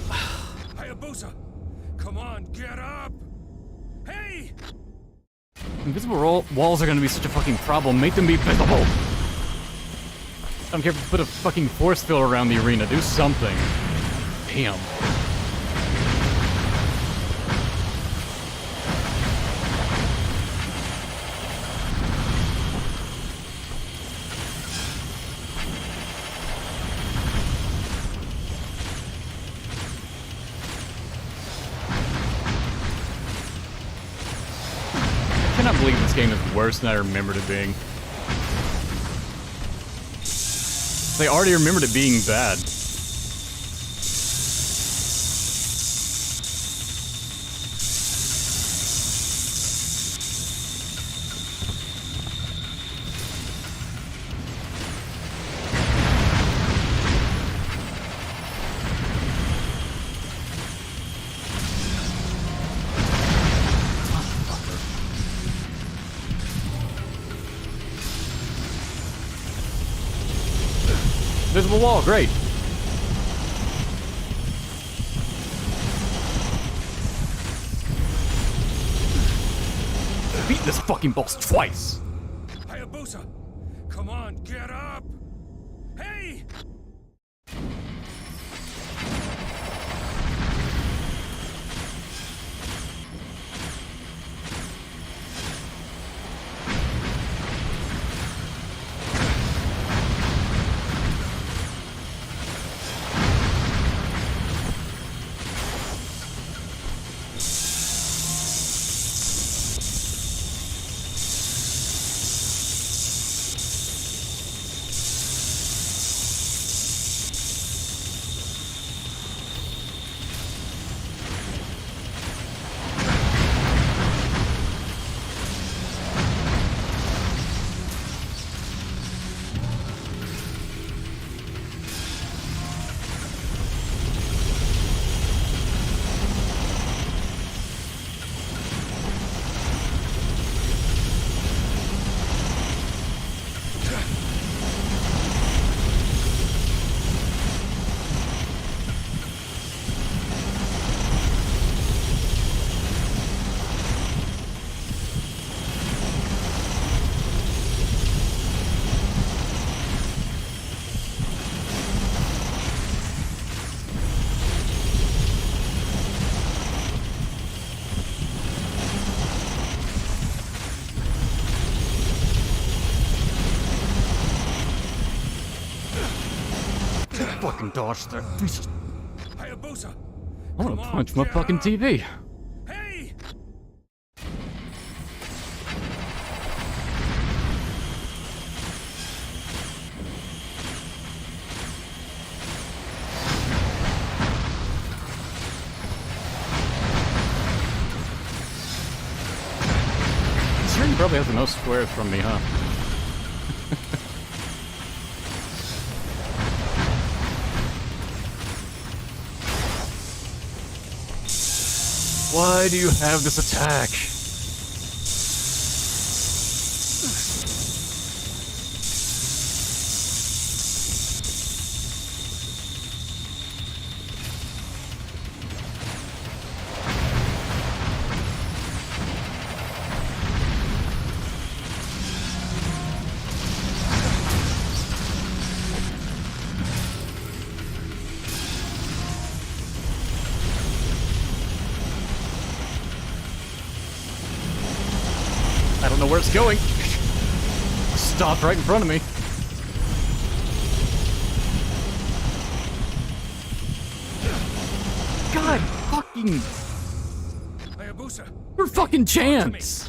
[SPEAKER 19] Hayabusa, come on, get up! Hey!
[SPEAKER 1] Invisible walls are gonna be such a fucking problem. Make them be visible! I don't care if you put a fucking force field around the arena. Do something. Damn. I cannot believe this game is worse than I remembered it being. They already remembered it being bad. invisible wall, great. Beat this fucking boss twice.
[SPEAKER 19] Hayabusa, come on, get up! Hey!
[SPEAKER 1] Fucking dodge there.
[SPEAKER 19] Hayabusa!
[SPEAKER 1] I wanna punch my fucking TV.
[SPEAKER 19] Hey!
[SPEAKER 1] Sure, he probably has the most squares from me, huh? Why do you have this attack? I don't know where it's going. Stop right in front of me. God fucking...
[SPEAKER 19] Hayabusa!
[SPEAKER 1] Your fucking chance!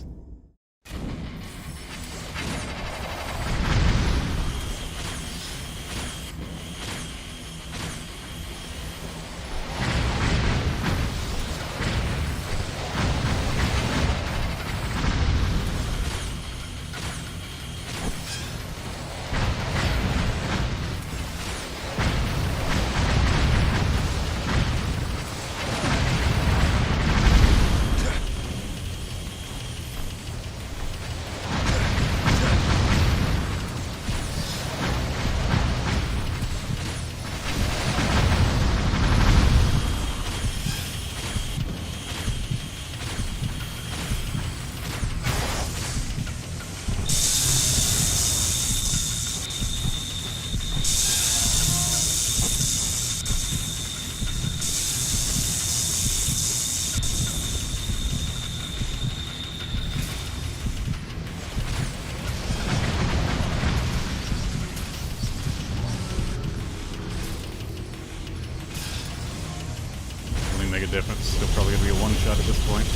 [SPEAKER 1] Make a difference. Still probably gonna be a one-shot at this point.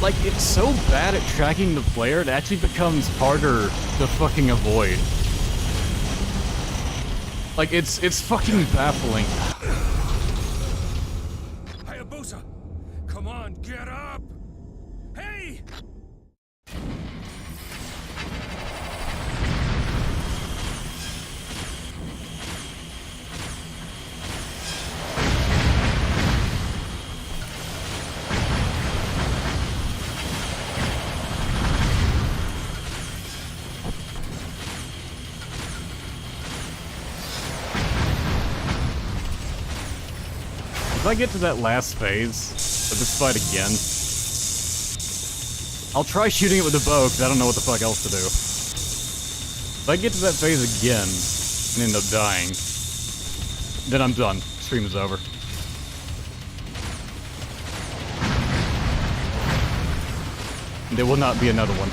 [SPEAKER 1] Like, it's so bad at tracking the player, it actually becomes harder to fucking avoid. Like, it's fucking baffling.
[SPEAKER 19] Hayabusa! Come on, get up! Hey!
[SPEAKER 1] If I get to that last phase of this fight again, I'll try shooting it with a bow, because I don't know what the fuck else to do. If I get to that phase again and end up dying, then I'm done. Stream is over. And there will not be another one.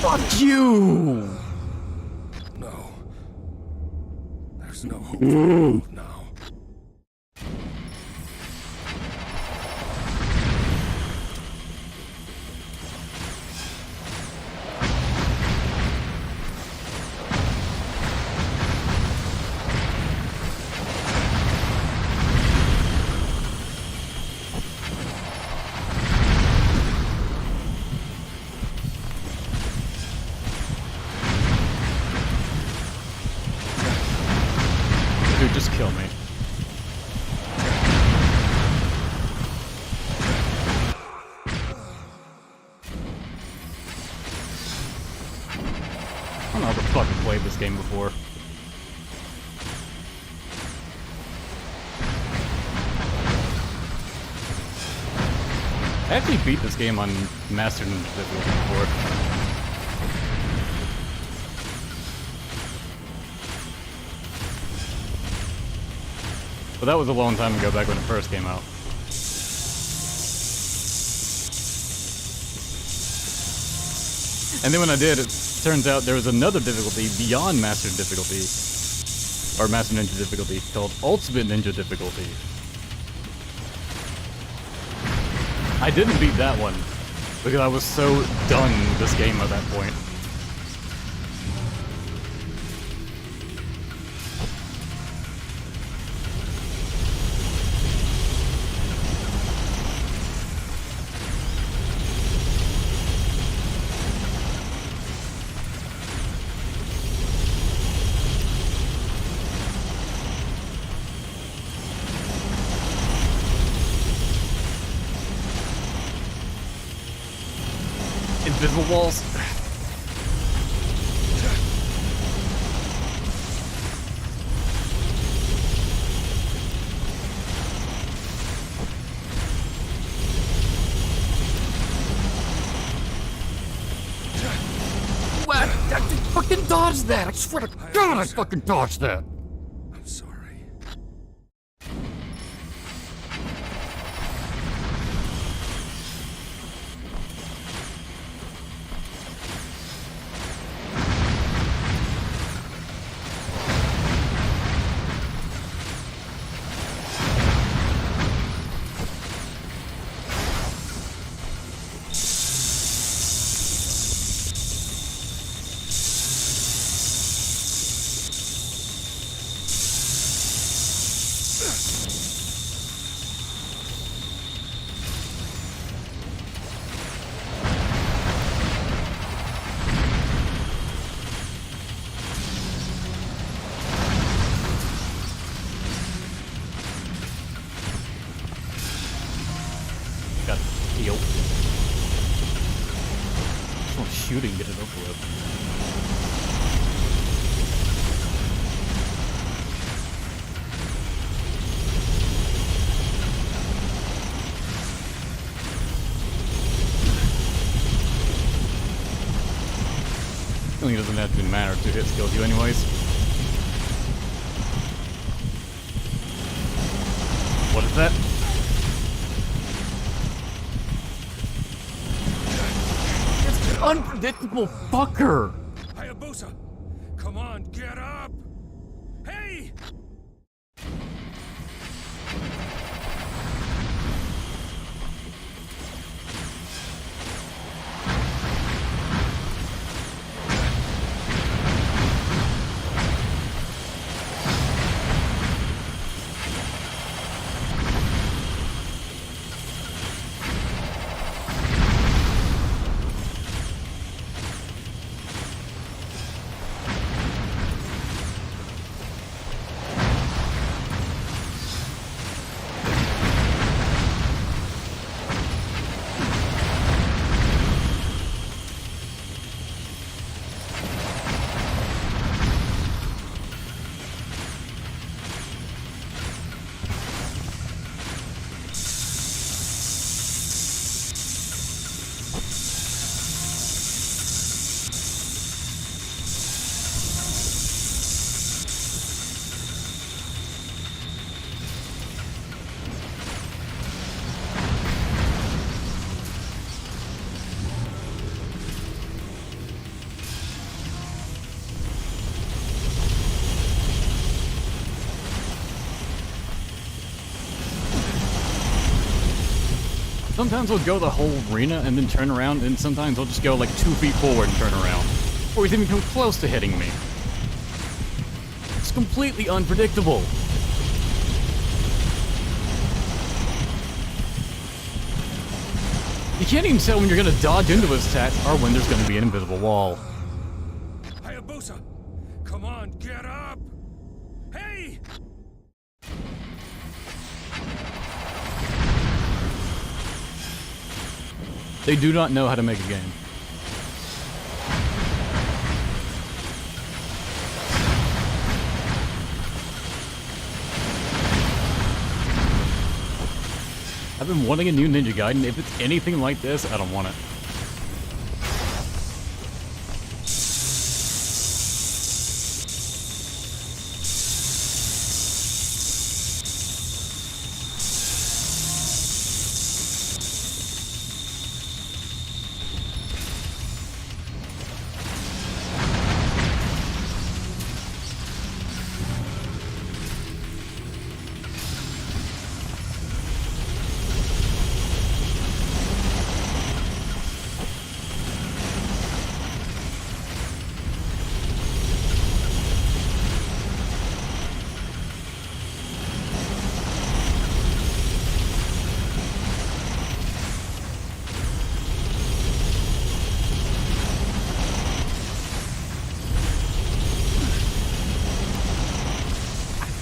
[SPEAKER 1] Fuck you!
[SPEAKER 19] No. There's no hope for you now.
[SPEAKER 1] Dude, just kill me. I don't know how the fuck I played this game before. I actually beat this game on Master Ninja difficulty before. But that was a long time ago, back when it first came out. And then when I did, it turns out there was another difficulty beyond Master difficulty, or Master Ninja difficulty, called Ultimate Ninja difficulty. I didn't beat that one, because I was so done with this game at that point. Invisible walls. What? I fucking dodged that! I swear to God, I fucking dodged that!
[SPEAKER 19] I'm sorry.
[SPEAKER 1] heal. Just want shooting, get it over with. I think it doesn't have to matter to hit kills you anyways. What is that? It's an unpredictable fucker!
[SPEAKER 19] Hayabusa! Come on, get up! Hey!
[SPEAKER 1] Sometimes I'll go the whole arena and then turn around, and sometimes I'll just go like 2 feet forward and turn around. Or he's even come close to hitting me. It's completely unpredictable. You can't even tell when you're gonna dodge into his attacks or when there's gonna be an invisible wall.
[SPEAKER 19] Hayabusa! Come on, get up! Hey!
[SPEAKER 1] They do not know how to make a game. I've been wanting a new Ninja Gaiden. If it's anything like this, I don't want it.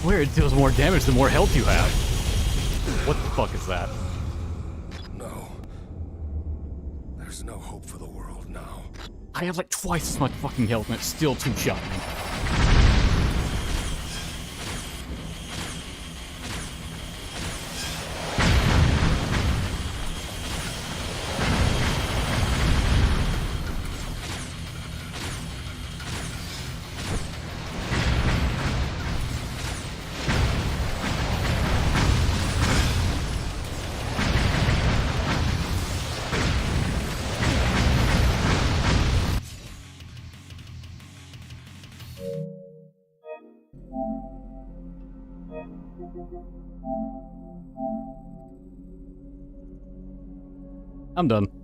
[SPEAKER 1] Where it deals more damage the more health you have. What the fuck is that?
[SPEAKER 19] No. There's no hope for the world now.
[SPEAKER 1] I have like twice as much fucking health and it still two-shot me. I'm done.